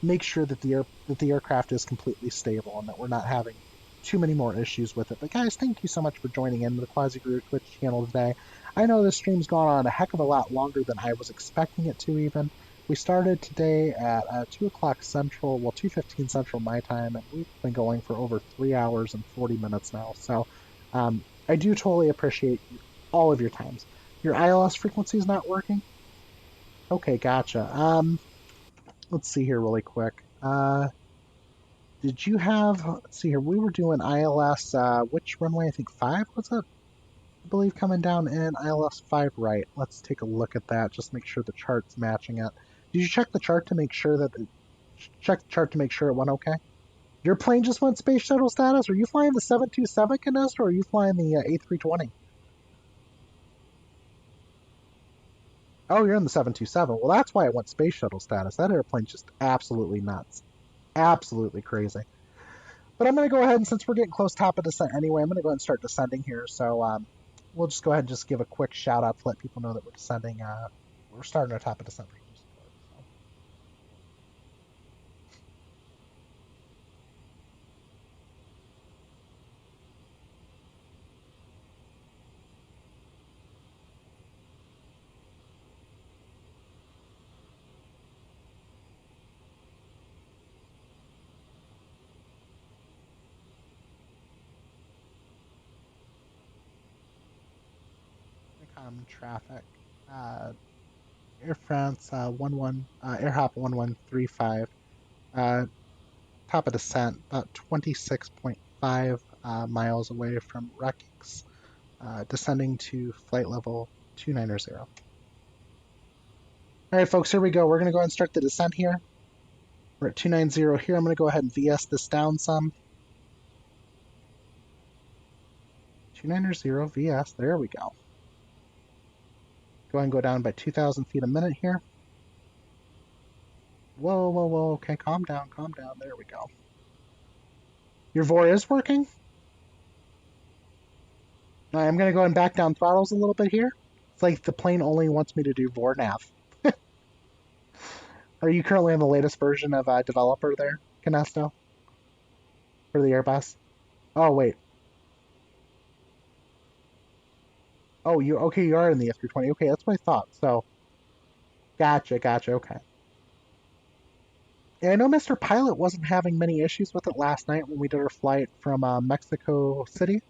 make sure that the aircraft is completely stable and that we're not having too many more issues with it. But guys, thank you so much for joining in the Quasiguru Twitch channel today. I know this stream's gone on a heck of a lot longer than I was expecting it to even. We started today at 2 o'clock Central, well, 2:15 Central my time, and we've been going for over 3 hours and 40 minutes now. So I do totally appreciate all of your times. Your ILS frequency is not working? Okay, gotcha. Let's see here really quick. Did you have, let's see here, we were doing ILS, which runway? I think 5 was it? I believe coming down in ILS 5 right. Let's take a look at that, just make sure the chart's matching it. Did you check the chart to make sure that, check the chart to make sure it went okay? Your plane just went space shuttle status? Are you flying the 727 Canesta or are you flying the A320? Oh, you're in the 727. Well, that's why it went space shuttle status. That airplane's just absolutely nuts. Absolutely crazy. But I'm going to go ahead, and since we're getting close top of descent anyway, I'm going to go ahead and start descending here. So we'll just go ahead and just give a quick shout out to let people know that we're descending. We're starting our top of descent. Traffic. Air France 11 Air Hop 1135. Top of descent, about 26.5 miles away from Rex. Descending to flight level 290. All right, folks, here we go. We're going to go ahead and start the descent here. We're at 290 here. I'm going to go ahead and VS this down some. 290 VS. There we go. Go ahead and go down by 2,000 feet a minute here. Whoa, whoa, whoa. Okay, calm down, calm down. There we go. Your VOR is working? I'm going to go ahead and back down throttles a little bit here. It's like the plane only wants me to do VOR nav. Are you currently in the latest version of developer there, Canesto? For the Airbus? Oh, wait. Oh, you are in the F320. Okay, that's what I thought. So, gotcha, okay. And I know Mr. Pilot wasn't having many issues with it last night when we did our flight from Mexico City.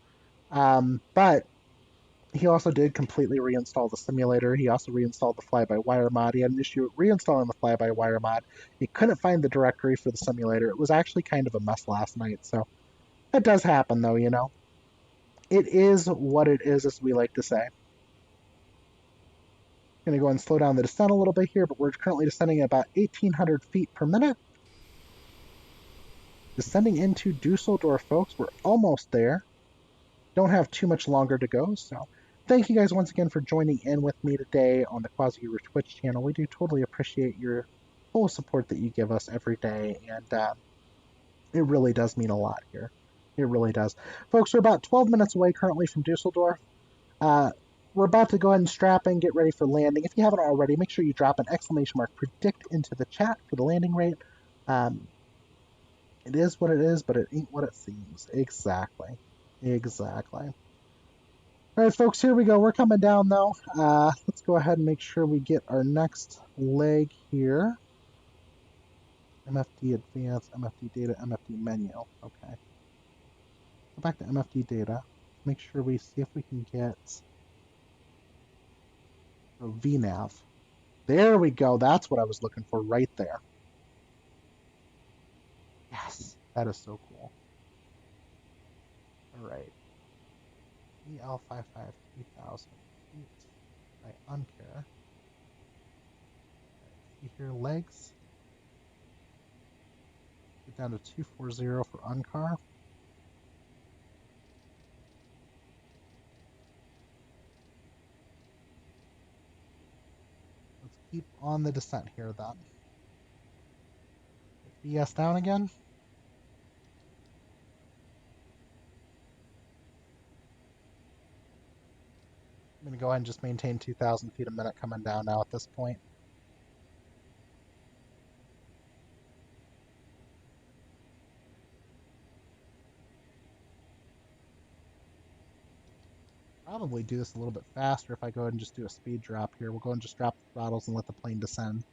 But he also did completely reinstall the simulator. He also reinstalled the fly-by-wire mod. He had an issue reinstalling the fly-by-wire mod. He couldn't find the directory for the simulator. It was actually kind of a mess last night. So that does happen, though, you know. It is what it is, as we like to say. Going to go and slow down the descent a little bit here, but we're currently descending at about 1,800 feet per minute. Descending into Dusseldorf, folks. We're almost there. Don't have too much longer to go, so thank you guys once again for joining in with me today on the Quasiguru Twitch channel. We do totally appreciate your full support that you give us every day, and it really does mean a lot here. It really does. Folks, we're about 12 minutes away currently from Dusseldorf. We're about to go ahead and strap in, get ready for landing. If you haven't already, make sure you drop an exclamation mark predict into the chat for the landing rate. It is what it is, but it ain't what it seems. Exactly. Exactly. All right, folks, here we go. We're coming down, though. Let's go ahead and make sure we get our next leg here. MFD Advanced, MFD Data, MFD Menu. Okay. Go back to MFD Data. Make sure we see if we can get a VNAV. There we go. That's what I was looking for right there. Yes, that is so cool. All right. EL55 by Uncare. See here, legs. Get down to 240 for Uncar. Let's keep on the descent here then. VS down again. I'm going to go ahead and just maintain 2,000 feet a minute coming down now at this point. Probably do this a little bit faster if I go ahead and just do a speed drop here. We'll go and just drop the throttles and let the plane descend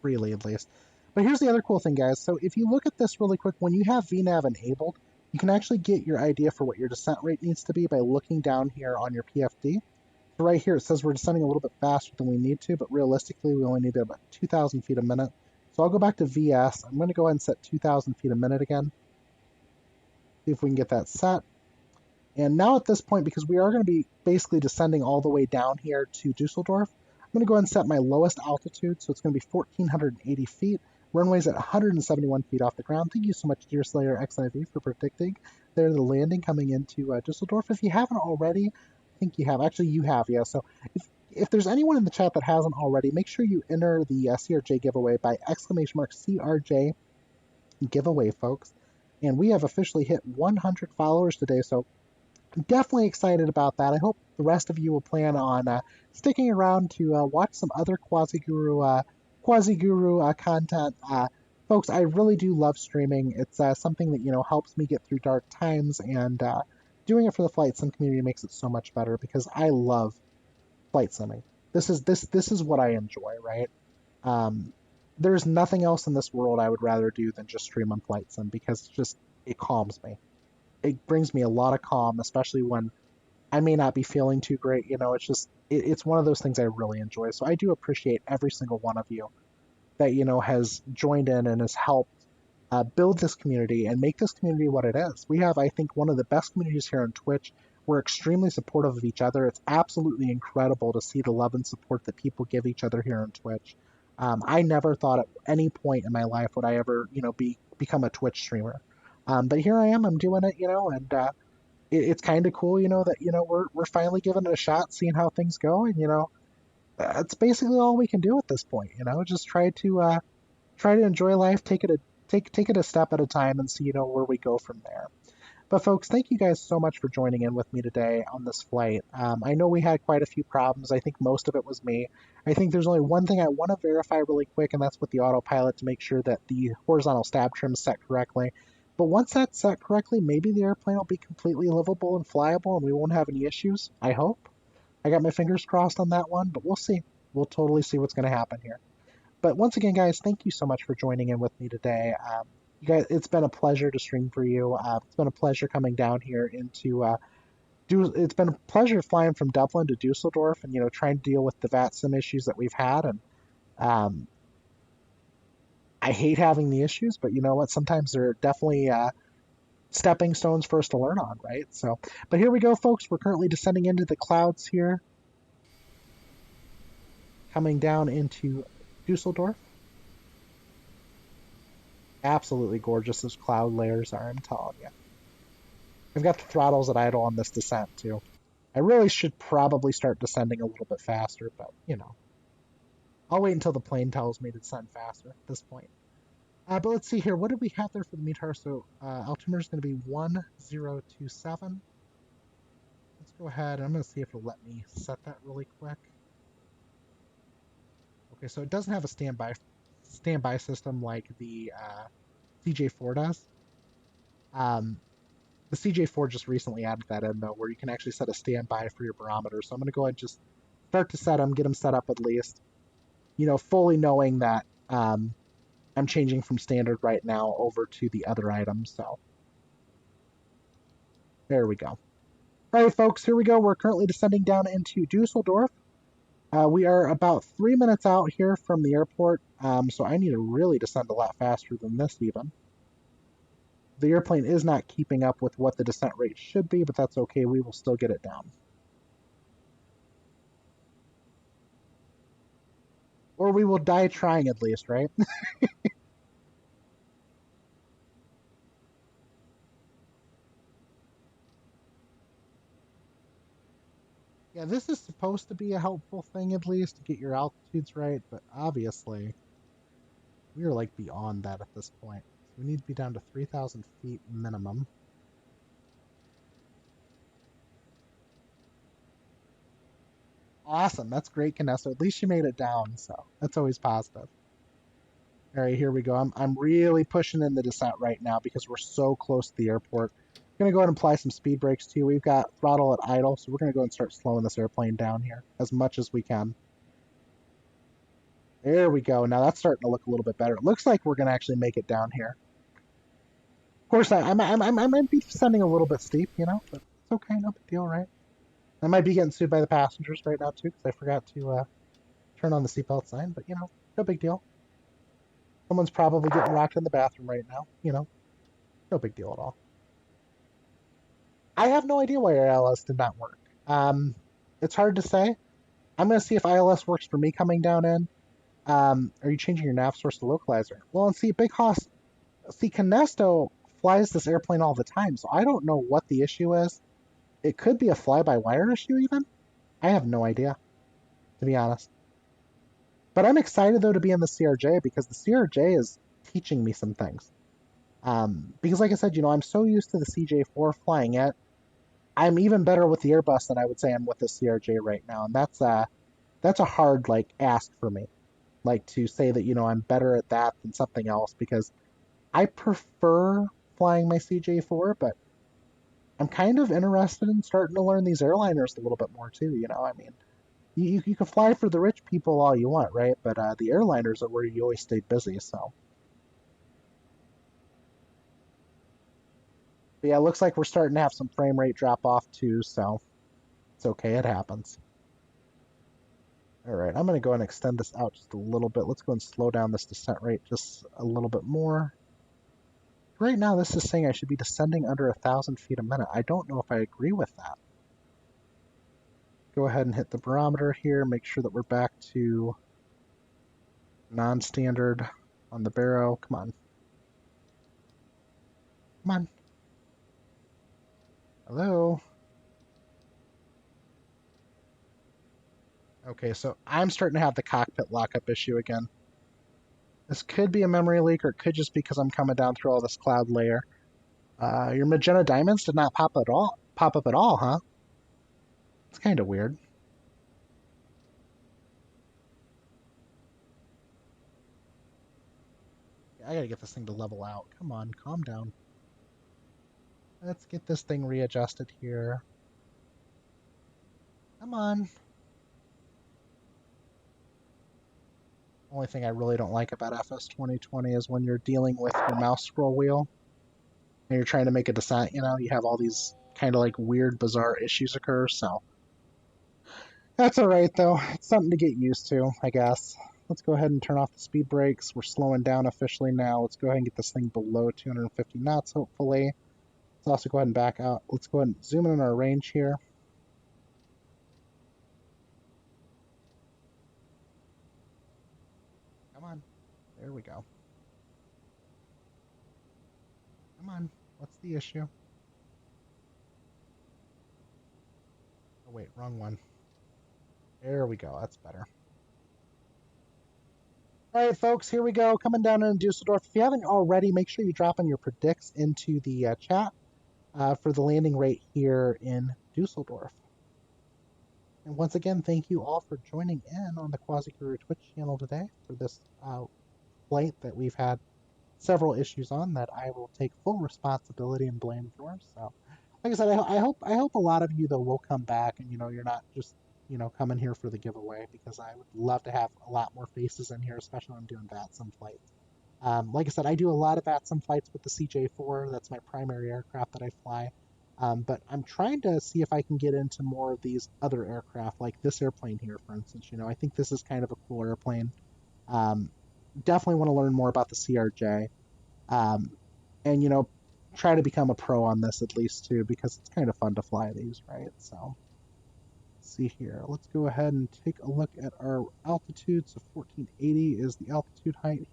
freely at least. But here's the other cool thing, guys. So if you look at this really quick, when you have VNAV enabled, you can actually get your idea for what your descent rate needs to be by looking down here on your PFD. So right here it says we're descending a little bit faster than we need to, but realistically we only need about 2,000 feet a minute. So I'll go back to VS. I'm going to go ahead and set 2,000 feet a minute again. See if we can get that set. And now at this point, because we are going to be basically descending all the way down here to Dusseldorf, I'm going to go ahead and set my lowest altitude. So it's going to be 1,480 feet. Runway's at 171 feet off the ground. Thank you so much, Deerslayer XIV, for predicting there the landing coming into Dusseldorf. If you haven't already, I think you have. Actually, you have, yeah. So if there's anyone in the chat that hasn't already, make sure you enter the CRJ giveaway by !CRJ giveaway, folks. And we have officially hit 100 followers today, so I'm definitely excited about that. I hope the rest of you will plan on sticking around to watch some other Quasiguru content. Folks, I really do love streaming. It's something that, helps me get through dark times, and doing it for the flight sim community makes it so much better because I love flight simming. This is what I enjoy, right? There's nothing else in this world I would rather do than just stream on flight sim because it calms me. It brings me a lot of calm, especially when I may not be feeling too great. It's one of those things I really enjoy. So I do appreciate every single one of you that, has joined in and has helped build this community and make this community what it is. We have, I think, one of the best communities here on Twitch. We're extremely supportive of each other. It's absolutely incredible to see the love and support that people give each other here on Twitch. I never thought at any point in my life would I ever, become a Twitch streamer. But here I am, I'm doing it, and it's kind of cool, that, we're finally giving it a shot, seeing how things go, and, that's basically all we can do at this point, just try to enjoy life, take it a step at a time and see, where we go from there. But folks, thank you guys so much for joining in with me today on this flight. I know we had quite a few problems. I think most of it was me. I think there's only one thing I want to verify really quick, and that's with the autopilot to make sure that the horizontal stab trim is set correctly. But once that's set correctly, maybe the airplane will be completely livable and flyable and we won't have any issues. I hope. I got my fingers crossed on that one, but we'll see. We'll totally see what's going to happen here. But once again, guys, thank you so much for joining in with me today. You guys, it's been a pleasure to stream for you. It's been a pleasure coming down here into it's been a pleasure flying from Dublin to Dusseldorf and, trying to deal with the VATSIM issues that we've had. And I hate having the issues, but you know what? Sometimes they're definitely stepping stones for us to learn on, right? So, but here we go, folks. We're currently descending into the clouds here. Coming down into Dusseldorf. Absolutely gorgeous those cloud layers are, I'm telling you. I've got the throttles at idle on this descent, too. I really should probably start descending a little bit faster, but, I'll wait until the plane tells me to descend faster at this point. But let's see here. What did we have there for the METAR? So altimeter is going to be 1027. Let's go ahead. I'm going to see if it'll let me set that really quick. Okay, so it doesn't have a standby system like the CJ4 does. The CJ4 just recently added that in, though, where you can actually set a standby for your barometer. So I'm going to go ahead and just start to set them, get them set up at least, fully knowing that I'm changing from standard right now over to the other items. So there we go. All right, folks, here we go. We're currently descending down into Dusseldorf. We are about 3 minutes out here from the airport, so I need to really descend a lot faster than this even. The airplane is not keeping up with what the descent rate should be, but that's okay. We will still get it down. Or we will die trying at least, right? Yeah, this is supposed to be a helpful thing at least to get your altitudes right, but obviously we are like beyond that at this point. So we need to be down to 3,000 feet minimum. Awesome. That's great, Canesso. At least you made it down, so that's always positive. All right, here we go. I'm really pushing in the descent right now because we're so close to the airport. I'm going to go ahead and apply some speed brakes too. We've got throttle at idle, so we're going to go and start slowing this airplane down here as much as we can. There we go. Now that's starting to look a little bit better. It looks like we're going to actually make it down here. Of course, I might be descending a little bit steep, you know, but it's okay. No big deal, right? I might be getting sued by the passengers right now too because I forgot to turn on the seatbelt sign, but you know, no big deal. Someone's probably getting locked in the bathroom right now, you know, no big deal at all. I have no idea why our ILS did not work. It's hard to say. I'm going to see if ILS works for me coming down in. Are you changing your nav source to localizer? Well, and see, Big Hoss, see, Canesto flies this airplane all the time, so I don't know what the issue is. It could be a fly-by-wire issue, even. I have no idea, to be honest. But I'm excited, though, to be in the CRJ, because the CRJ is teaching me some things. Because, like I said, you know, I'm so used to the CJ4 flying it. I'm even better with the Airbus than I would say I'm with the CRJ right now, and that's a hard, like, ask for me. Like, to say that, you know, I'm better at that than something else, because I prefer flying my CJ4, but I'm kind of interested in starting to learn these airliners a little bit more too, you know, I mean, you can fly for the rich people all you want, right? But the airliners are where you always stay busy, so. But yeah, it looks like we're starting to have some frame rate drop off too, so it's okay, it happens. All right, I'm going to go and extend this out just a little bit. Let's go and slow down this descent rate just a little bit more. Right now, this is saying I should be descending under 1,000 feet a minute. I don't know if I agree with that. Go ahead and hit the barometer here. Make sure that we're back to non-standard on the baro. Come on. Come on. Hello? Okay, so I'm starting to have the cockpit lockup issue again. This could be a memory leak, or it could just be because I'm coming down through all this cloud layer. Your magenta diamonds did not pop up at all, huh? It's kind of weird. I gotta get this thing to level out. Come on, calm down. Let's get this thing readjusted here. Come on. Only thing I really don't like about FS 2020 is when you're dealing with your mouse scroll wheel and you're trying to make a descent, you know, you have all these kind of like weird, bizarre issues occur, so. That's alright though. It's something to get used to, I guess. Let's go ahead and turn off the speed brakes. We're slowing down officially now. Let's go ahead and get this thing below 250 knots, hopefully. Let's also go ahead and back out. Let's go ahead and zoom in on our range here. Come on. There we go. Come on. What's the issue? Oh, wait, wrong one. There we go. That's better. All right, folks, here we go. Coming down in Dusseldorf. If you haven't already, make sure you drop in your predicts into the chat for the landing rate here in Dusseldorf. And once again, thank you all for joining in on the Quasiguru Twitch channel today for this flight that we've had several issues on that I will take full responsibility and blame for. So, like I said, I hope a lot of you though will come back and, you know, you're not just, you know, coming here for the giveaway, because I would love to have a lot more faces in here, especially when I'm doing VATSIM flights. Like I said, I do a lot of VATSIM flights with the CJ4. That's my primary aircraft that I fly. But I'm trying to see if I can get into more of these other aircraft, like this airplane here, for instance. You know, I think this is kind of a cool airplane. Definitely want to learn more about the CRJ. And, you know, try to become a pro on this at least, too, because it's kind of fun to fly these, right? So, let's see here. Let's go ahead and take a look at our altitude. So, 1480 is the altitude height.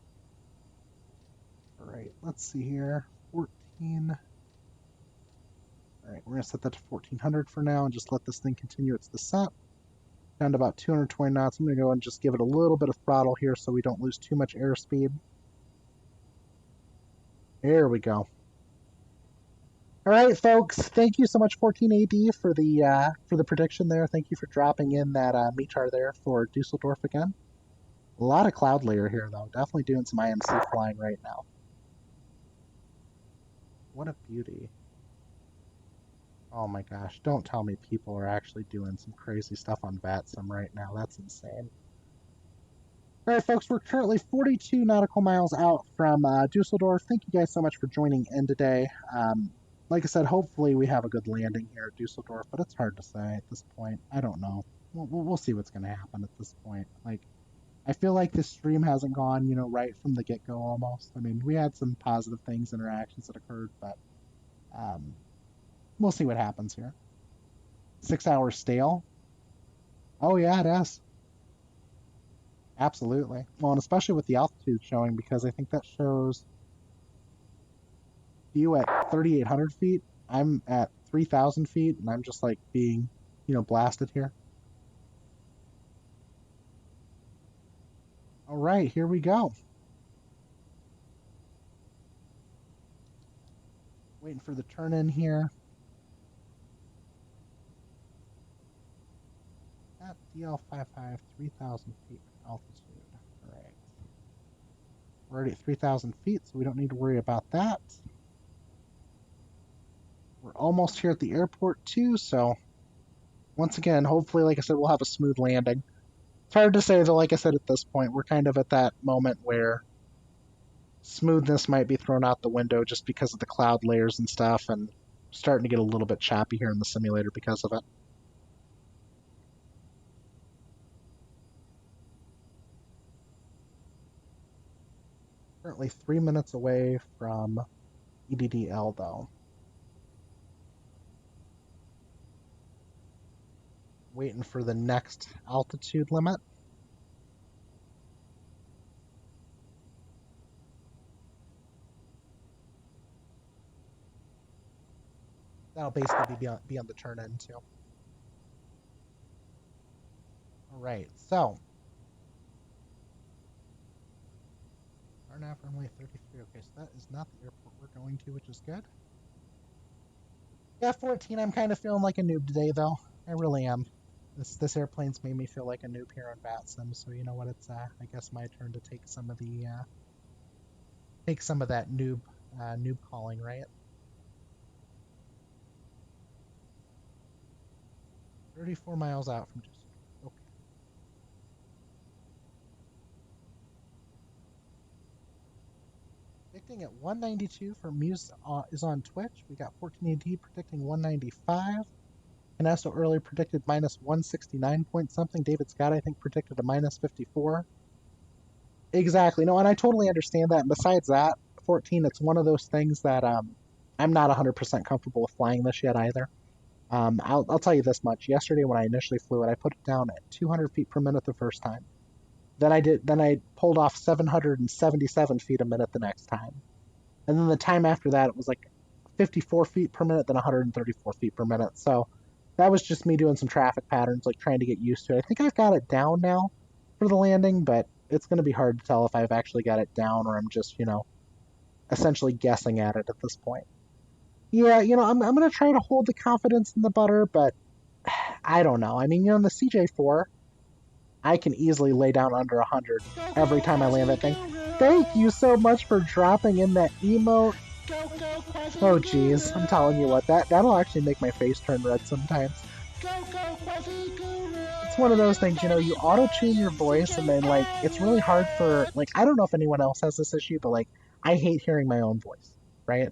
All right, let's see here. 14... All right, we're going to set that to 1400 for now and just let this thing continue its descent. Down to about 220 knots. I'm going to go and just give it a little bit of throttle here so we don't lose too much airspeed. There we go. All right, folks. Thank you so much, 14AD, for the prediction there. Thank you for dropping in that METAR there for Dusseldorf again. A lot of cloud layer here, though. Definitely doing some IMC flying right now. What a beauty. Oh my gosh, don't tell me people are actually doing some crazy stuff on VATSIM right now. That's insane. All right, folks, we're currently 42 nautical miles out from Dusseldorf. Thank you guys so much for joining in today. Like I said, hopefully we have a good landing here at Dusseldorf, but it's hard to say at this point. I don't know. We'll see what's going to happen at this point. Like, I feel like this stream hasn't gone, right from the get-go almost. I mean, we had some positive things, interactions that occurred, but we'll see what happens here. 6 hours stale? Oh, yeah, it is. Absolutely. Well, and especially with the altitude showing, because I think that shows you at 3,800 feet. I'm at 3,000 feet, and I'm just like being, blasted here. All right, here we go. Waiting for the turn in here. At DL55, 3,000 feet altitude. All right. We're already at 3,000 feet, so we don't need to worry about that. We're almost here at the airport, too, so once again, hopefully, like I said, we'll have a smooth landing. It's hard to say, though, like I said, at this point, we're kind of at that moment where smoothness might be thrown out the window just because of the cloud layers and stuff, and starting to get a little bit choppy here in the simulator because of it. Currently 3 minutes away from EDDL, though. Waiting for the next altitude limit. That'll basically be on the turn in, too. All right, so. RNAV runway 33. Okay, so that is not the airport we're going to, which is good. Yeah, 14, I'm kind of feeling like a noob today, though. I really am. This airplane's made me feel like a noob here on VATSIM, so you know what? It's I guess my turn to take some of the that noob calling, right? 34 miles out from just okay. Predicting at 192 for Muse is on Twitch. We got 14AD predicting 195. Canesto earlier predicted minus 169 point something. David Scott, I think, predicted a minus 54. Exactly. No, and I totally understand that. And besides that, 14, it's one of those things that I'm not 100% comfortable with flying this yet either. I'll tell you this much. Yesterday when I initially flew it, I put it down at 200 feet per minute the first time. Then I pulled off 777 feet a minute the next time. And then the time after that, it was like 54 feet per minute, then 134 feet per minute. So that was just me doing some traffic patterns, like trying to get used to it. I think I've got it down now for the landing, but it's going to be hard to tell if I've actually got it down or I'm just, essentially guessing at it at this point. Yeah, I'm going to try to hold the confidence in the butter, but I don't know. I mean, in the CJ4, I can easily lay down under 100 every time I land that thing. Thank you so much for dropping in that emote. Oh, geez. I'm telling you what, that'll actually make my face turn red sometimes. It's one of those things, you auto-tune your voice, and then, it's really hard for, I don't know if anyone else has this issue, but, I hate hearing my own voice, right?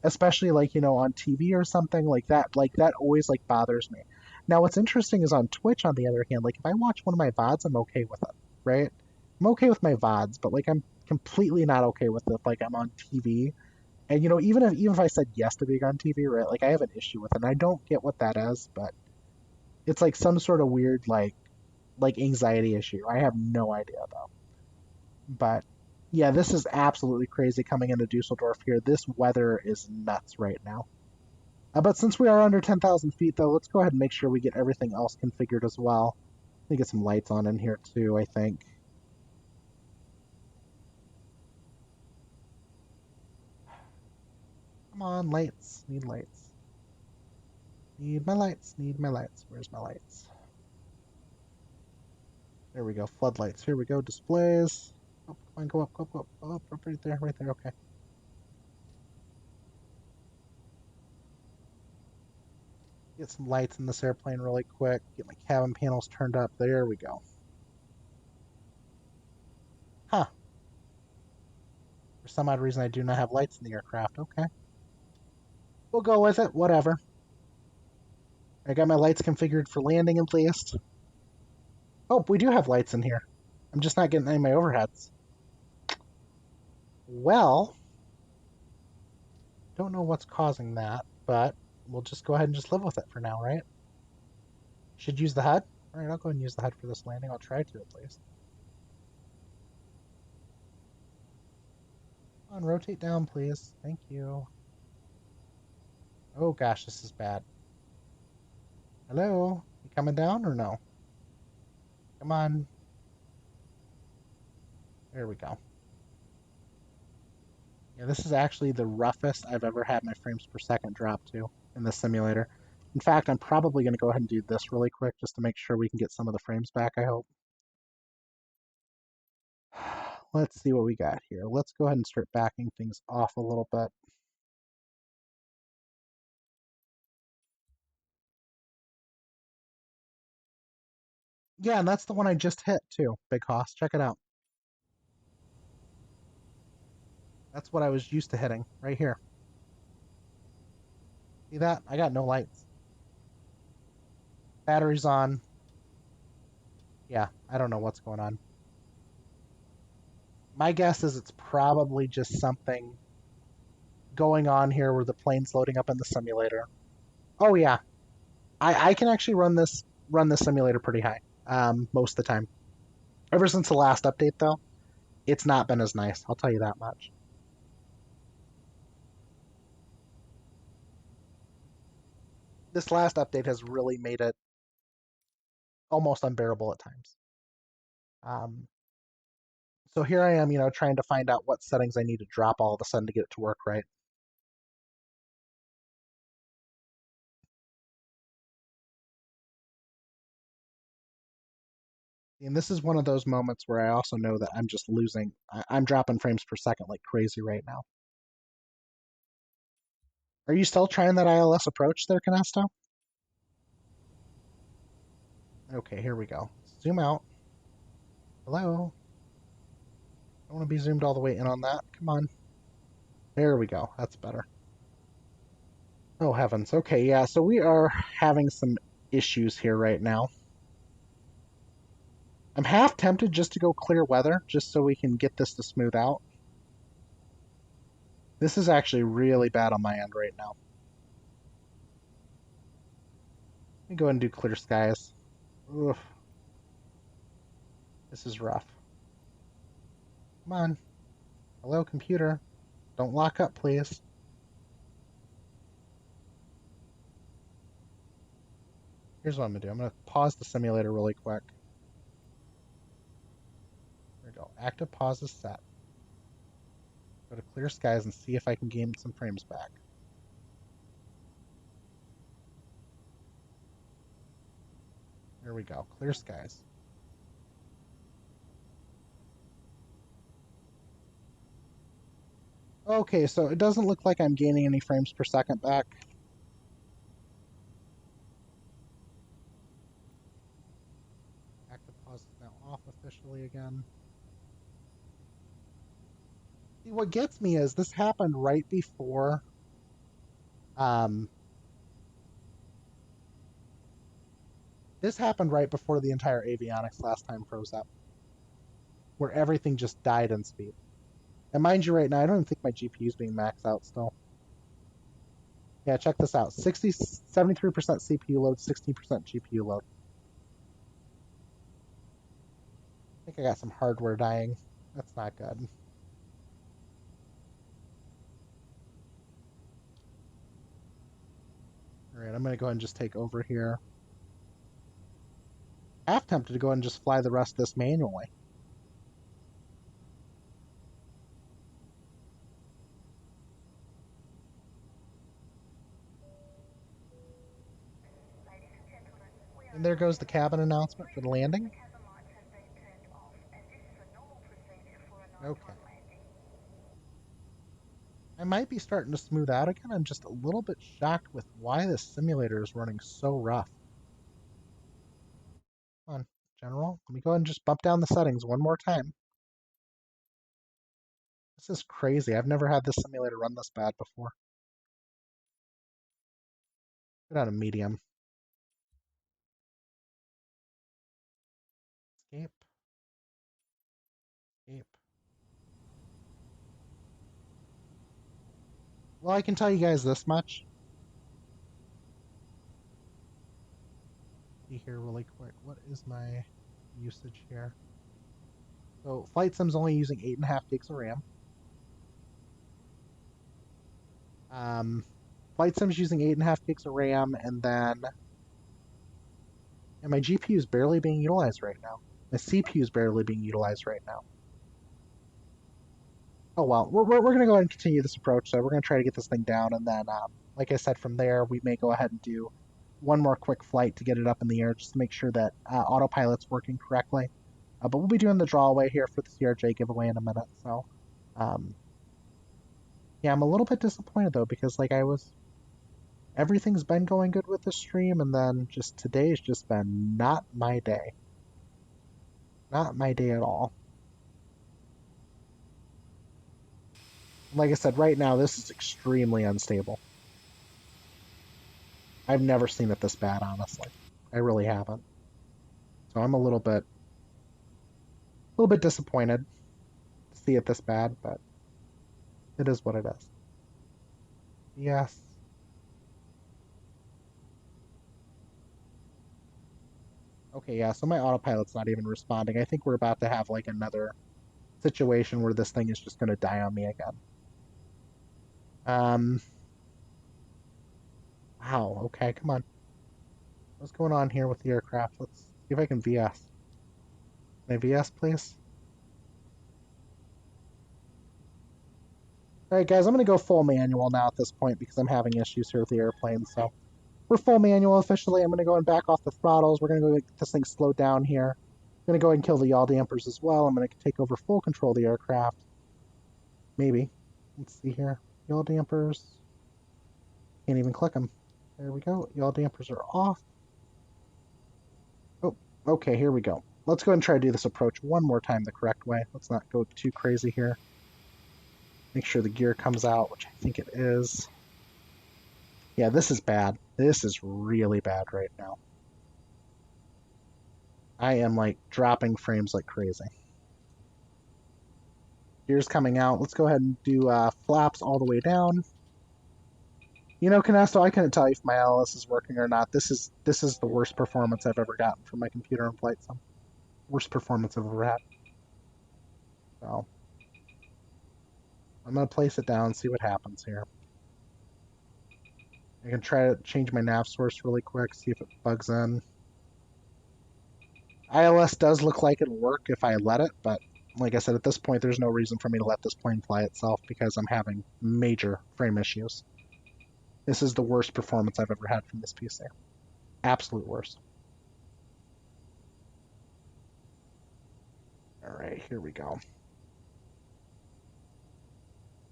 Especially, on TV or something like that always, bothers me. Now, what's interesting is on Twitch, on the other hand, if I watch one of my VODs, I'm okay with it, right? I'm okay with my VODs, but, I'm completely not okay with it, I'm on TV. And, even if I said yes to being on TV, right, I have an issue with it, and I don't get what that is, but it's, some sort of weird, anxiety issue. I have no idea, though. But, yeah, this is absolutely crazy coming into Dusseldorf here. This weather is nuts right now. But since we are under 10,000 feet, though, let's go ahead and make sure we get everything else configured as well. Let me get some lights on in here, too, I think. Come on, lights. Need lights. Need my lights. Need my lights. Where's my lights? There we go. Floodlights. Here we go. Displays. Oh, come on, go up, go up, go up. Oh, up right there, right there. Okay. Get some lights in this airplane really quick. Get my cabin panels turned up. There we go. Huh. For some odd reason, I do not have lights in the aircraft. Okay. We'll go with it. Whatever. I got my lights configured for landing at least. Oh, we do have lights in here. I'm just not getting any of my overheads. Well, don't know what's causing that, but we'll just go ahead and just live with it for now, right? Should use the HUD. All right, I'll go ahead and use the HUD for this landing. I'll try to at least. Come on, rotate down, please. Thank you. Oh gosh, this is bad. Hello? You coming down or no? Come on. There we go. Yeah, this is actually the roughest I've ever had my frames per second drop to in the simulator. In fact, I'm probably going to go ahead and do this really quick just to make sure we can get some of the frames back, I hope. Let's see what we got here. Let's go ahead and start backing things off a little bit. Yeah, and that's the one I just hit too, Big Hoss. Check it out. That's what I was used to hitting right here. See that? I got no lights. Battery's on. Yeah, I don't know what's going on. My guess is it's probably just something going on here where the plane's loading up in the simulator. Oh yeah, I can actually run this simulator pretty high most of the time. Ever since the last update though, it's not been as nice. I'll tell you that much. This last update has really made it almost unbearable at times. So here I am, trying to find out what settings I need to drop all of a sudden to get it to work right. And this is one of those moments where I also know that I'm just losing. I'm dropping frames per second like crazy right now. Are you still trying that ILS approach there, Canesto? Okay, here we go. Zoom out. Hello? I want to be zoomed all the way in on that. Come on. There we go. That's better. Oh, heavens. Okay, yeah, so we are having some issues here right now. I'm half tempted just to go clear weather, just so we can get this to smooth out. This is actually really bad on my end right now. Let me go ahead and do clear skies. Oof. This is rough. Come on. Hello, computer. Don't lock up, please. Here's what I'm going to do. I'm going to pause the simulator really quick. There we go. Active pause is set. Go to clear skies and see if I can gain some frames back. There we go. Clear skies. Okay, so it doesn't look like I'm gaining any frames per second back. Active pause is now off officially again. See, what gets me is this happened right before this happened right before the entire avionics last time froze up, where everything just died in speed. And mind you, right now, I don't even think my GPU is being maxed out still. Yeah, check this out. 73% CPU load, 16% GPU load. I think I got some hardware dying. That's not good. Alright, I'm going to go ahead and just take over here. Half tempted to go ahead and just fly the rest of this manually. And there goes the cabin announcement for the landing. Okay. I might be starting to smooth out again. I'm just a little bit shocked with why this simulator is running so rough. Come on, General. Let me go ahead and just bump down the settings one more time. This is crazy. I've never had this simulator run this bad before. Put on a medium. Escape. Escape. Well, I can tell you guys this much. See here really quick. What is my usage here? So Flight Sim's only using 8.5 gigs of RAM. Flight Sim's using 8.5 gigs of RAM, and my GPU is barely being utilized right now. My CPU is barely being utilized right now. Oh well, we're going to go ahead and continue this approach. So we're going to try to get this thing down, and then, like I said, from there we may go ahead and do one more quick flight to get it up in the air, just to make sure that autopilot's working correctly. But we'll be doing the drawaway here for the CRJ giveaway in a minute. So, yeah, I'm a little bit disappointed though, because like everything's been going good with the stream, and then just today's just been not my day. Not my day at all. Like I said, right now this is extremely unstable. I've never seen it this bad, honestly. I really haven't. So I'm a little bit disappointed to see it this bad, but it is what it is. Yes. Okay, yeah, so my autopilot's not even responding. I think we're about to have like another situation where this thing is just going to die on me again. Wow, okay, come on. What's going on here with the aircraft? Let's see if I can VS. Can I VS, please? Alright, guys, I'm going to go full manual now at this point because I'm having issues here with the airplane, so we're full manual officially. I'm going to go and back off the throttles. We're going to go get this thing slowed down here. I'm going to go ahead and kill the yaw dampers as well. I'm going to take over full control of the aircraft. Maybe. Let's see here. Yaw dampers. Can't even click them. There we go. Yaw dampers are off. Oh, okay, here we go. Let's go ahead and try to do this approach one more time the correct way. Let's not go too crazy here. Make sure the gear comes out, which I think it is. Yeah, this is bad. This is really bad right now. I am like dropping frames like crazy. Gears coming out. Let's go ahead and do flaps all the way down. You know, Canesto, I couldn't tell you if my LS is working or not. This is the worst performance I've ever gotten from my computer in flight sim. Worst performance I've ever had. So I'm gonna place it down, see what happens here. I can try to change my nav source really quick, see if it bugs in. ILS does look like it'll work if I let it, but like I said, at this point, there's no reason for me to let this plane fly itself because I'm having major frame issues. This is the worst performance I've ever had from this PC. Absolute worst. Alright, here we go.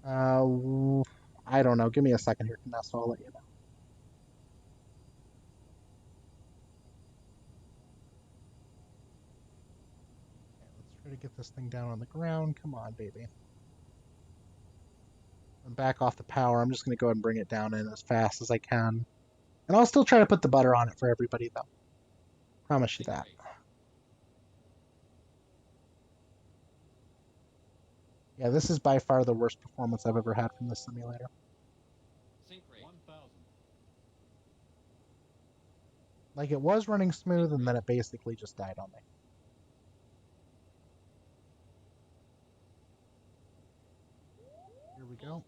I don't know. Give me a second here, Canesto. I'll let you know. Let's try to get this thing down on the ground. Come on, baby. I'm back off the power. I'm just going to go ahead and bring it down in as fast as I can. And I'll still try to put the butter on it for everybody, though. Promise you that. Yeah, this is by far the worst performance I've ever had from this simulator. Like, it was running smooth, and then it basically just died on me. Here we go.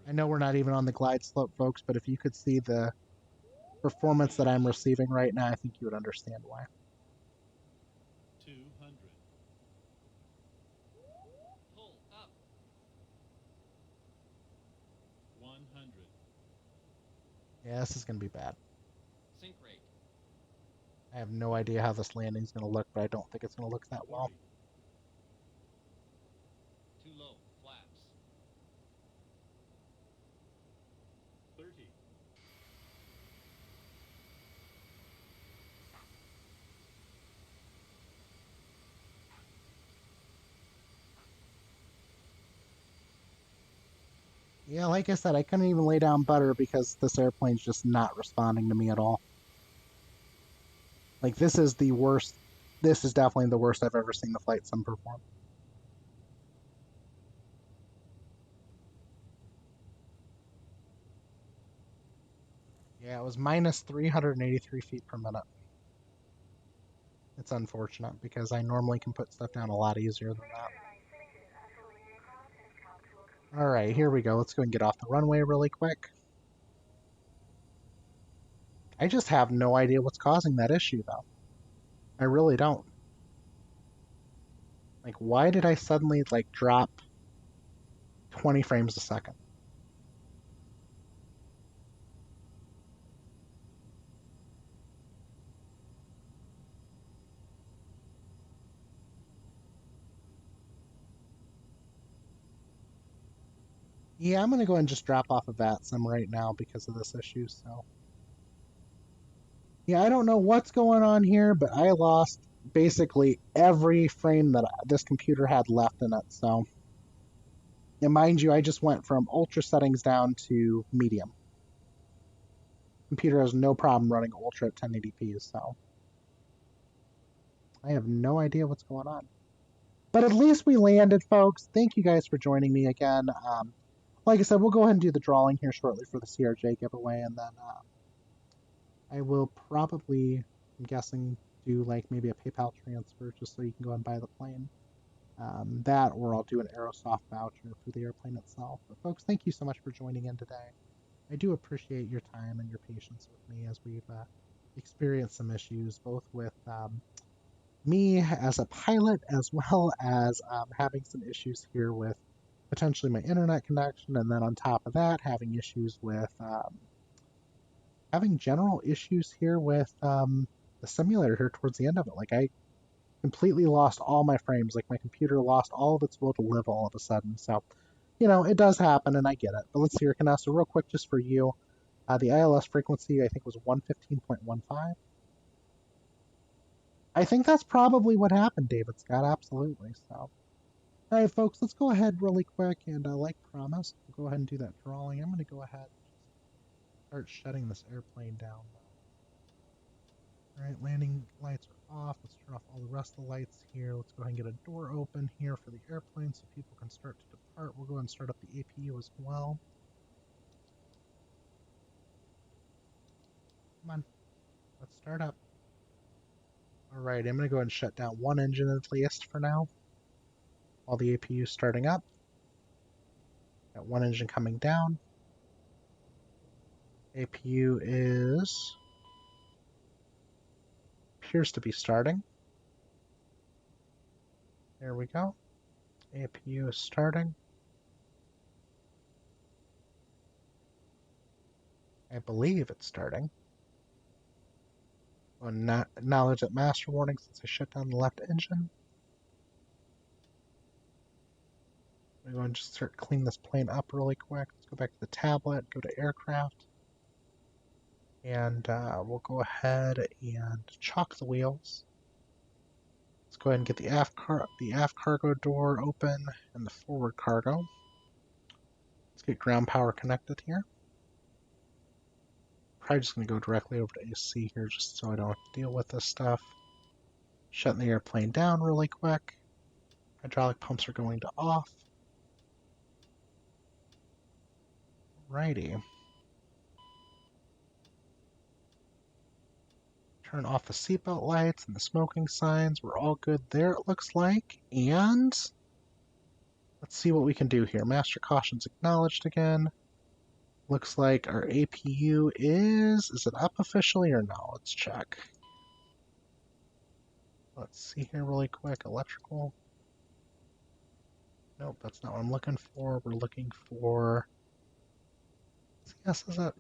I know we're not even on the glide slope, folks, but if you could see the performance that I'm receiving right now, I think you would understand why. 200. Yeah, this is going to be bad. I have no idea how this landing's going to look, but I don't think it's going to look that well. Too low, flaps. 30. Yeah, like I said, I couldn't even lay down butter because this airplane's just not responding to me at all. Like, this is the worst. This is definitely the worst I've ever seen the flight sim perform. Yeah, it was minus 383 feet per minute. It's unfortunate because I normally can put stuff down a lot easier than that. Alright, here we go. Let's go and get off the runway really quick. I just have no idea what's causing that issue, though. I really don't. Like, why did I suddenly, like, drop 20 frames a second? Yeah, I'm going to go ahead and just drop off of VATSIM right now because of this issue, so. Yeah, I don't know what's going on here, but I lost basically every frame that this computer had left in it, so. And mind you, I just went from ultra settings down to medium. Computer has no problem running ultra at 1080p, so. I have no idea what's going on. But at least we landed, folks. Thank you guys for joining me again. Like I said, we'll go ahead and do the drawing here shortly for the CRJ giveaway, and then I will probably, I'm guessing, do like maybe a PayPal transfer just so you can go and buy the plane. That, or I'll do an Aerosoft voucher for the airplane itself. But folks, thank you so much for joining in today. I do appreciate your time and your patience with me as we've experienced some issues, both with me as a pilot as well as having some issues here with potentially my internet connection, and then on top of that, having issues with having general issues here with the simulator here towards the end of it. Like, I completely lost all my frames. Like, my computer lost all of its will to live all of a sudden. So, you know, it does happen, and I get it. But let's see here, Canasta, real quick, just for you. The ILS frequency, I think, was 115.15. I think that's probably what happened, David Scott. Absolutely. So. All right, folks, let's go ahead really quick, and like promised, we'll go ahead and do that drawing. I'm going to go ahead and start shutting this airplane down. All right, landing lights are off. Let's turn off all the rest of the lights here. Let's go ahead and get a door open here for the airplane so people can start to depart. We'll go ahead and start up the APU as well. Come on, let's start up. All right, I'm going to go ahead and shut down one engine at least for now, while the APU is starting up. Got one engine coming down. APU appears to be starting. There we go. APU is starting. I believe it's starting. I'll not acknowledge that master warning since I shut down the left engine. I'm going to just start cleaning this plane up really quick. Let's go back to the tablet, go to aircraft, and we'll go ahead and chalk the wheels. Let's go ahead and get the aft cargo door open and the forward cargo. Let's get ground power connected here. Probably just going to go directly over to AC here just so I don't have to deal with this stuff. Shutting the airplane down really quick. Hydraulic pumps are going to off. Righty. Turn off the seatbelt lights and the smoking signs. We're all good there, it looks like. And let's see what we can do here. Master caution's acknowledged again. Looks like our APU is it up officially or no? Let's check. Let's see here really quick. Electrical. Nope, that's not what I'm looking for. We're looking for... Yes, is it?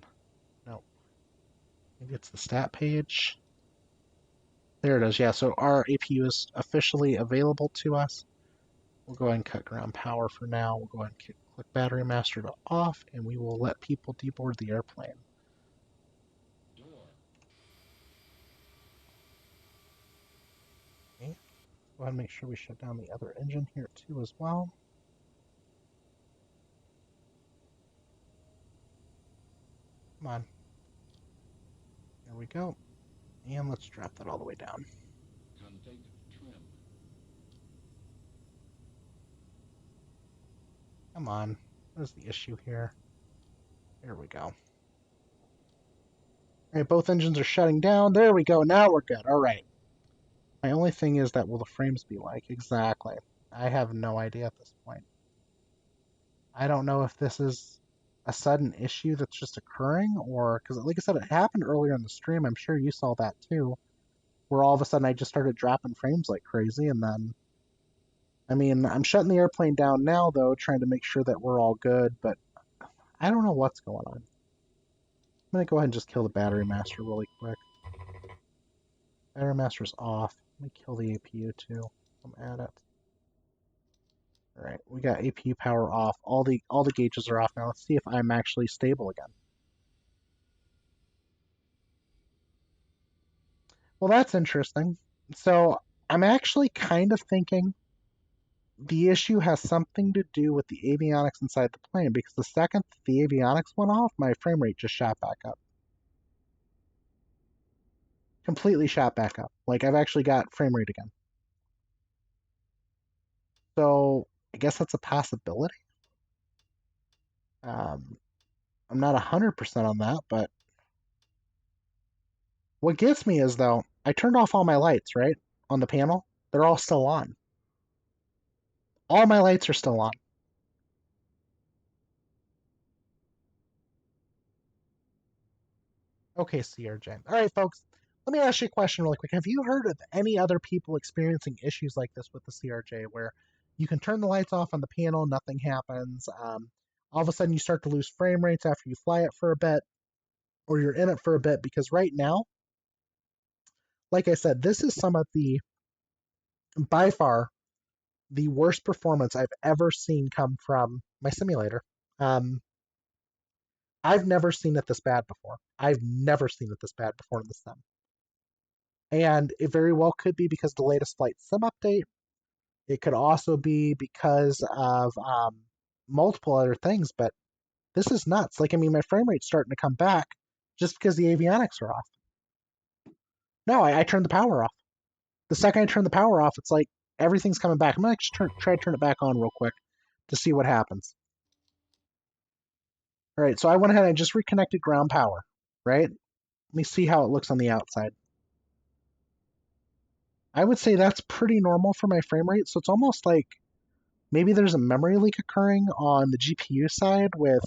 Nope. Maybe it's the stat page. There it is, yeah, so our APU is officially available to us. We'll go ahead and cut ground power for now. We'll go ahead and click battery master to off, and we will let people deboard the airplane. Okay. Go ahead and make sure we shut down the other engine here too as well. Come on. There we go. And let's drop that all the way down. Come on. What is the issue here? There we go. All right, both engines are shutting down. There we go. Now we're good. All right. My only thing is that will the frames be like? Exactly. I have no idea at this point. I don't know if this is a sudden issue that's just occurring, or because, like I said, it happened earlier in the stream. I'm sure you saw that too, where all of a sudden I just started dropping frames like crazy, and then, I mean, I'm shutting the airplane down now though, trying to make sure that we're all good, but I don't know what's going on. I'm gonna go ahead and just kill the battery master really quick. Battery master's off. Let me kill the APU too. I'm at it. All right, we got APU power off. All the gauges are off now. Let's see if I'm actually stable again. Well, that's interesting. So I'm actually kind of thinking the issue has something to do with the avionics inside the plane, because the second the avionics went off, my frame rate just shot back up. Completely shot back up. Like, I've actually got frame rate again. So I guess that's a possibility. I'm not 100% on that, but what gets me is, though, I turned off all my lights, right, on the panel. They're all still on. All my lights are still on. Okay, CRJ. All right, folks, let me ask you a question really quick. Have you heard of any other people experiencing issues like this with the CRJ, where you can turn the lights off on the panel, nothing happens, all of a sudden you start to lose frame rates after you fly it for a bit, or you're in it for a bit? Because right now, like I said, this is some of the, by far, the worst performance I've ever seen come from my simulator. I've never seen it this bad before. I've never seen it this bad before in the sim. And it very well could be because the latest flight sim update. It could also be because of multiple other things, but this is nuts. Like, I mean, my frame rate's starting to come back just because the avionics are off. No, I turned the power off. The second I turn the power off, it's like everything's coming back. I'm going to try to turn it back on real quick to see what happens. All right, so I went ahead and just reconnected ground power, right? Let me see how it looks on the outside. I would say that's pretty normal for my frame rate, so it's almost like maybe there's a memory leak occurring on the GPU side with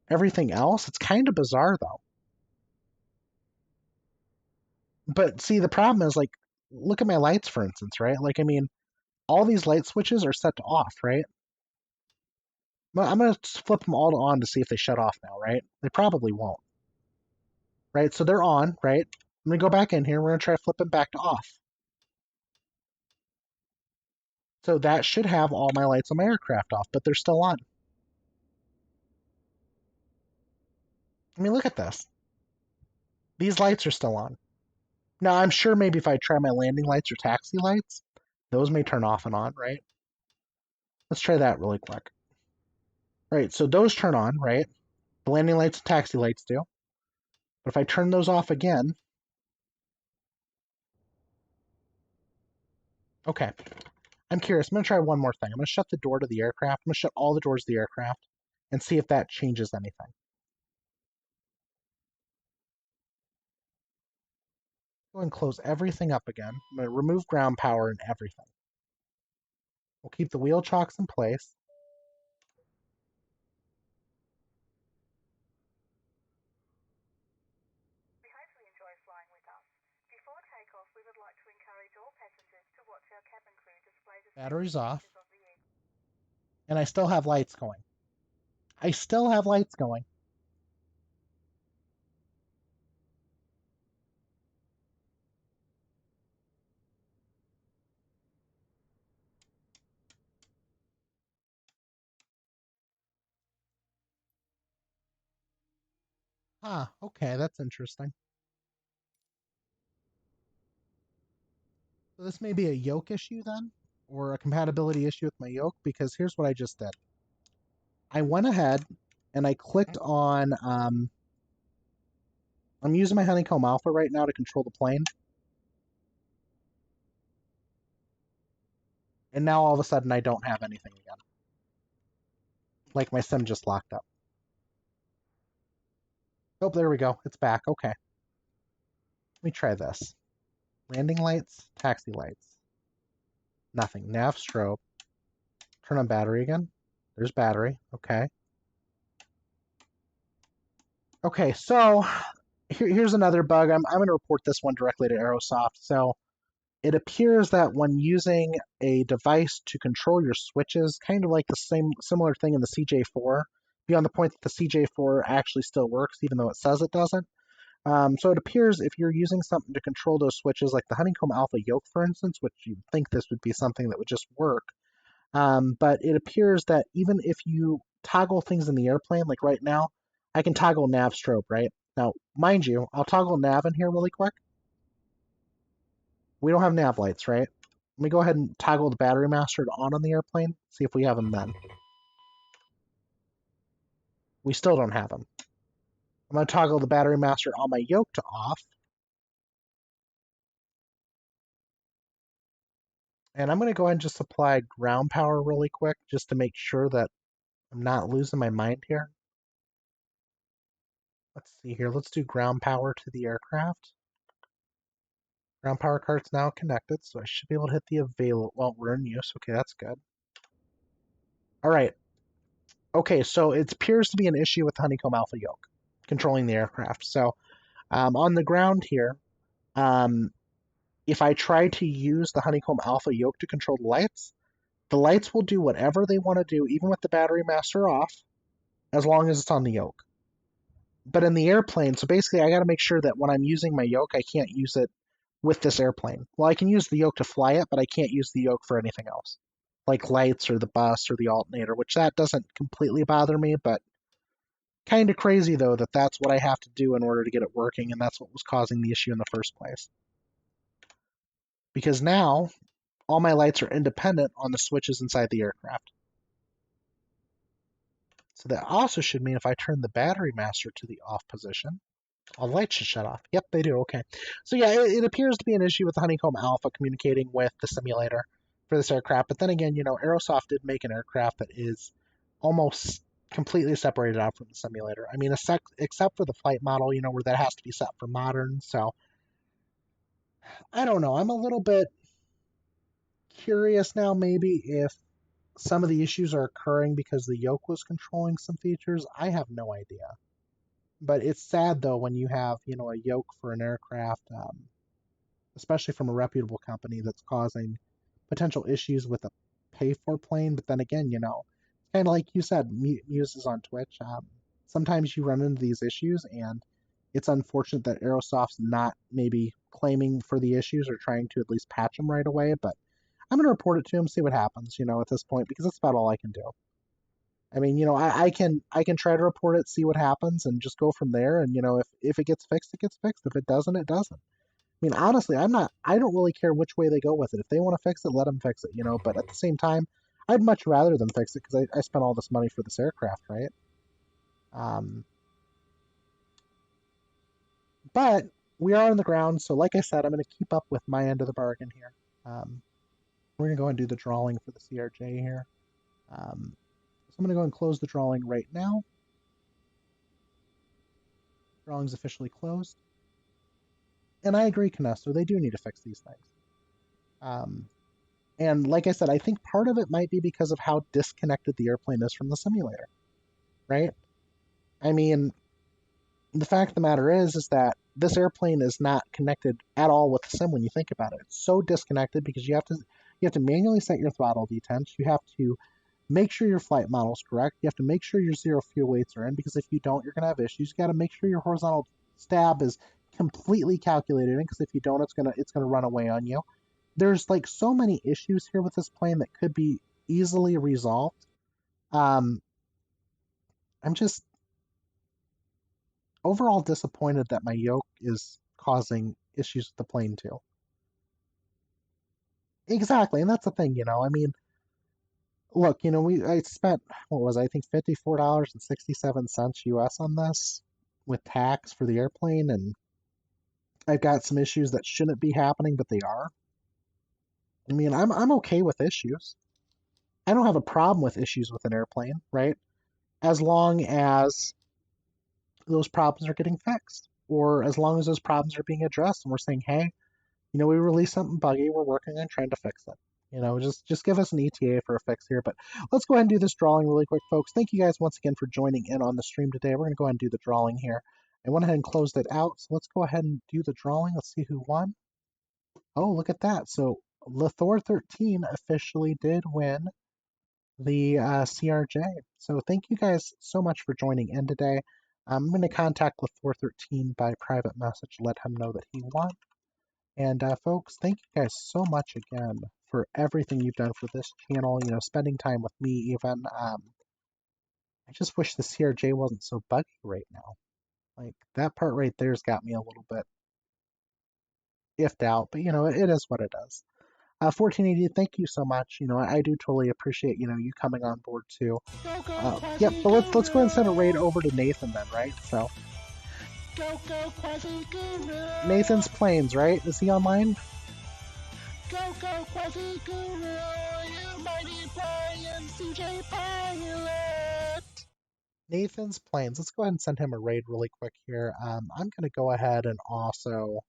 everything else. It's kind of bizarre, though. But see, the problem is, like, look at my lights, for instance, right? Like, I mean, all these light switches are set to off, right? I'm going to flip them all to on to see if they shut off now, right? They probably won't. Right, so they're on, right? I'm going to go back in here. We're going to try to flip them back to off. So that should have all my lights on my aircraft off, but they're still on. I mean, look at this. These lights are still on. Now, I'm sure maybe if I try my landing lights or taxi lights, those may turn off and on, right? Let's try that really quick. Right, so those turn on, right? The landing lights and taxi lights do. But if I turn those off again... Okay. I'm curious. I'm going to try one more thing. I'm going to shut the door to the aircraft. I'm going to shut all the doors to the aircraft and see if that changes anything. Go and close everything up again. I'm going to remove ground power and everything. We'll keep the wheel chocks in place. We hope you enjoy flying with us. Before takeoff, we would like to encourage all passengers to watch our cabin crew display the Battery's off. of the air. And I still have lights going. I still have lights going. Huh, okay, that's interesting. So this may be a yoke issue then, or a compatibility issue with my yoke, because here's what I just did. I went ahead and I clicked on, I'm using my Honeycomb Alpha right now to control the plane. And now all of a sudden I don't have anything again. Like my sim just locked up. Oh, there we go. It's back. Okay. Let me try this. Landing lights, taxi lights. Nothing. Nav strobe. Turn on battery again. There's battery. Okay. Okay, so here's another bug. I'm going to report this one directly to Aerosoft. So it appears that when using a device to control your switches, kind of like the similar thing in the CJ4, beyond the point that the CJ4 actually still works, even though it says it doesn't. So it appears if you're using something to control those switches, like the Honeycomb Alpha yoke, for instance, which you'd think this would be something that would just work, but it appears that even if you toggle things in the airplane, like right now, I can toggle nav strobe, right? Now, mind you, I'll toggle nav in here really quick. We don't have nav lights, right? Let me go ahead and toggle the battery master to on the airplane, see if we have them then. We still don't have them. I'm going to toggle the battery master on my yoke to off. And I'm going to go ahead and just apply ground power really quick just to make sure that I'm not losing my mind here. Let's see here. Let's do ground power to the aircraft. Ground power cart's now connected, so I should be able to hit the available. Well, we're in use. Okay, that's good. All right. Okay, so it appears to be an issue with the Honeycomb Alpha yoke controlling the aircraft. So on the ground here, if I try to use the Honeycomb Alpha yoke to control the lights will do whatever they want to do, even with the battery master off, as long as it's on the yoke. But in the airplane, so basically I got to make sure that when I'm using my yoke, I can't use it with this airplane. Well, I can use the yoke to fly it, but I can't use the yoke for anything else, like lights or the bus or the alternator, which that doesn't completely bother me, but kind of crazy though that that's what I have to do in order to get it working, and that's what was causing the issue in the first place. Because now all my lights are independent on the switches inside the aircraft. So that also should mean if I turn the battery master to the off position, all the lights should shut off. Yep, they do. Okay. So yeah, it appears to be an issue with the Honeycomb Alpha communicating with the simulator for this aircraft. But then again, you know, Aerosoft did make an aircraft that is almost completely separated out from the simulator. I mean, except for the flight model, you know, where that has to be set for modern. So I don't know. I'm a little bit curious now, maybe if some of the issues are occurring because the yoke was controlling some features. I have no idea. But it's sad though when you have, you know, a yoke for an aircraft, especially from a reputable company that's causing potential issues with a pay-for plane. But then again, you know, kind of like you said, Muse is on Twitch. Sometimes you run into these issues, and it's unfortunate that Aerosoft's not maybe claiming for the issues or trying to at least patch them right away. But I'm going to report it to him, see what happens, you know, at this point, because that's about all I can do. I mean, you know, I can try to report it, see what happens, and just go from there. And you know, if it gets fixed, it gets fixed. If it doesn't, it doesn't. I mean, honestly, I don't really care which way they go with it. If they want to fix it, let them fix it, you know. But at the same time, I'd much rather them fix it because I spent all this money for this aircraft, right? But we are on the ground, so like I said, I'm going to keep up with my end of the bargain here. We're going to go and do the drawing for the CRJ here. So I'm going to go and close the drawing right now. Drawing's officially closed. And I agree, Canesto, they do need to fix these things. And like I said, I think part of it might be because of how disconnected the airplane is from the simulator, right? I mean, the fact of the matter is that this airplane is not connected at all with the sim when you think about it. It's so disconnected because you have to manually set your throttle detents. You have to make sure your flight model is correct. You have to make sure your zero fuel weights are in, because if you don't, you're going to have issues. You got to make sure your horizontal stab is completely calculated in, because if you don't, it's gonna run away on you. There's like so many issues here with this plane that could be easily resolved. I'm just overall disappointed that my yoke is causing issues with the plane too. Exactly, and that's the thing, I mean, look, I spent, what was it, I think $54.67 US on this with tax for the airplane, and I've got some issues that shouldn't be happening, but they are. I mean, I'm okay with issues. I don't have a problem with issues with an airplane, right? As long as those problems are getting fixed, or as long as those problems are being addressed, and we're saying, hey, we released something buggy, we're working on trying to fix it. Just give us an ETA for a fix here. But let's go ahead and do this drawing really quick, folks. Thank you guys once again for joining in on the stream today. We're going to go ahead and do the drawing here. I went ahead and closed it out, so let's go ahead and do the drawing. Let's see who won. Oh, look at that. So Thor 13 officially did win the CRJ. So thank you guys so much for joining in today. I'm going to contact Thor 13 by private message, let him know that he won. And folks, thank you guys so much again for everything you've done for this channel, spending time with me even. I just wish the CRJ wasn't so buggy right now. Like, that part right there's got me a little bit iffed out, but it is what it is. 1480, thank you so much. I do totally appreciate, you coming on board too. Yep, but let's go ahead and send a raid over to Nathan then, right? So Go, Quasiguru! Nathan's planes, right? Is he online? Go, Quasiguru! You mighty flying CJ pilot! Nathan's planes. Let's go ahead and send him a raid really quick here. I'm going to go ahead and also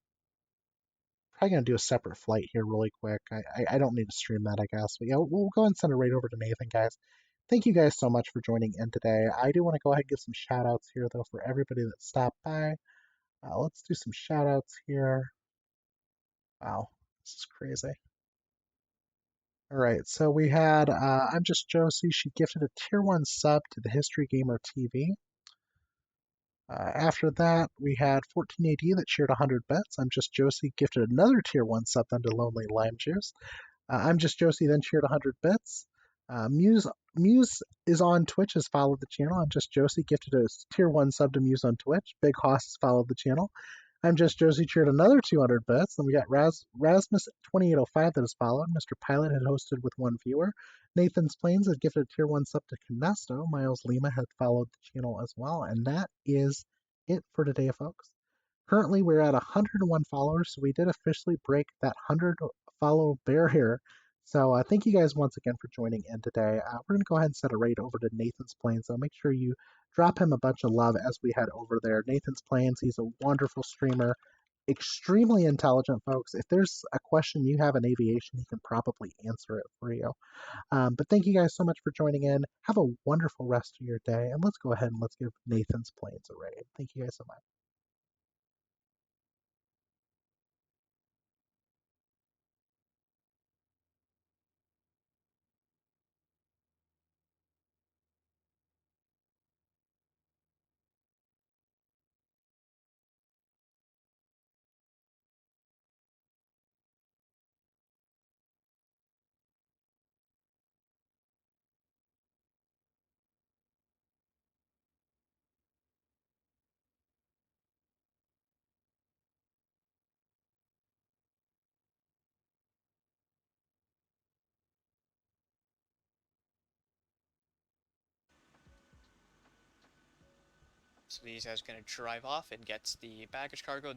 probably going to do a separate flight here really quick. I don't need to stream that, I guess. But yeah, we'll go ahead and send a raid over to Nathan, guys. Thank you guys so much for joining in today. I do want to go ahead and give some shout outs here, though, for everybody that stopped by. Let's do some shout outs here. Wow, this is crazy. All right, so we had I'm Just Josie. She gifted a tier 1 sub to the History Gamer TV. After that, we had 14AD that shared 100 bits. I'm Just Josie gifted another tier 1 sub then to Lonely Lime Juice. I'm Just Josie then shared 100 bits. Muse is on Twitch, has followed the channel. I'm Just Josie gifted a tier 1 sub to Muse on Twitch. Big Hoss has followed the channel. I'm Just Josie cheered another 200 bits. Then we got Rasmus2805 that has followed. Mr. Pilot had hosted with 1 viewer. Nathan's Plains had gifted a tier 1 sub to Canesto. Miles Lima had followed the channel as well. And that is it for today, folks. Currently, we're at 101 followers, so we did officially break that 100 follow barrier. So thank you guys once again for joining in today. We're going to go ahead and set a raid over to Nathan's Plains, so make sure you drop him a bunch of love as we head over there. Nathan's Plains, he's a wonderful streamer, extremely intelligent, folks. If there's a question you have in aviation, he can probably answer it for you. But thank you guys so much for joining in. Have a wonderful rest of your day, and let's go ahead and let's give Nathan's Plains a raid. Thank you guys so much. So these guys are going to drive off and get the baggage cargo.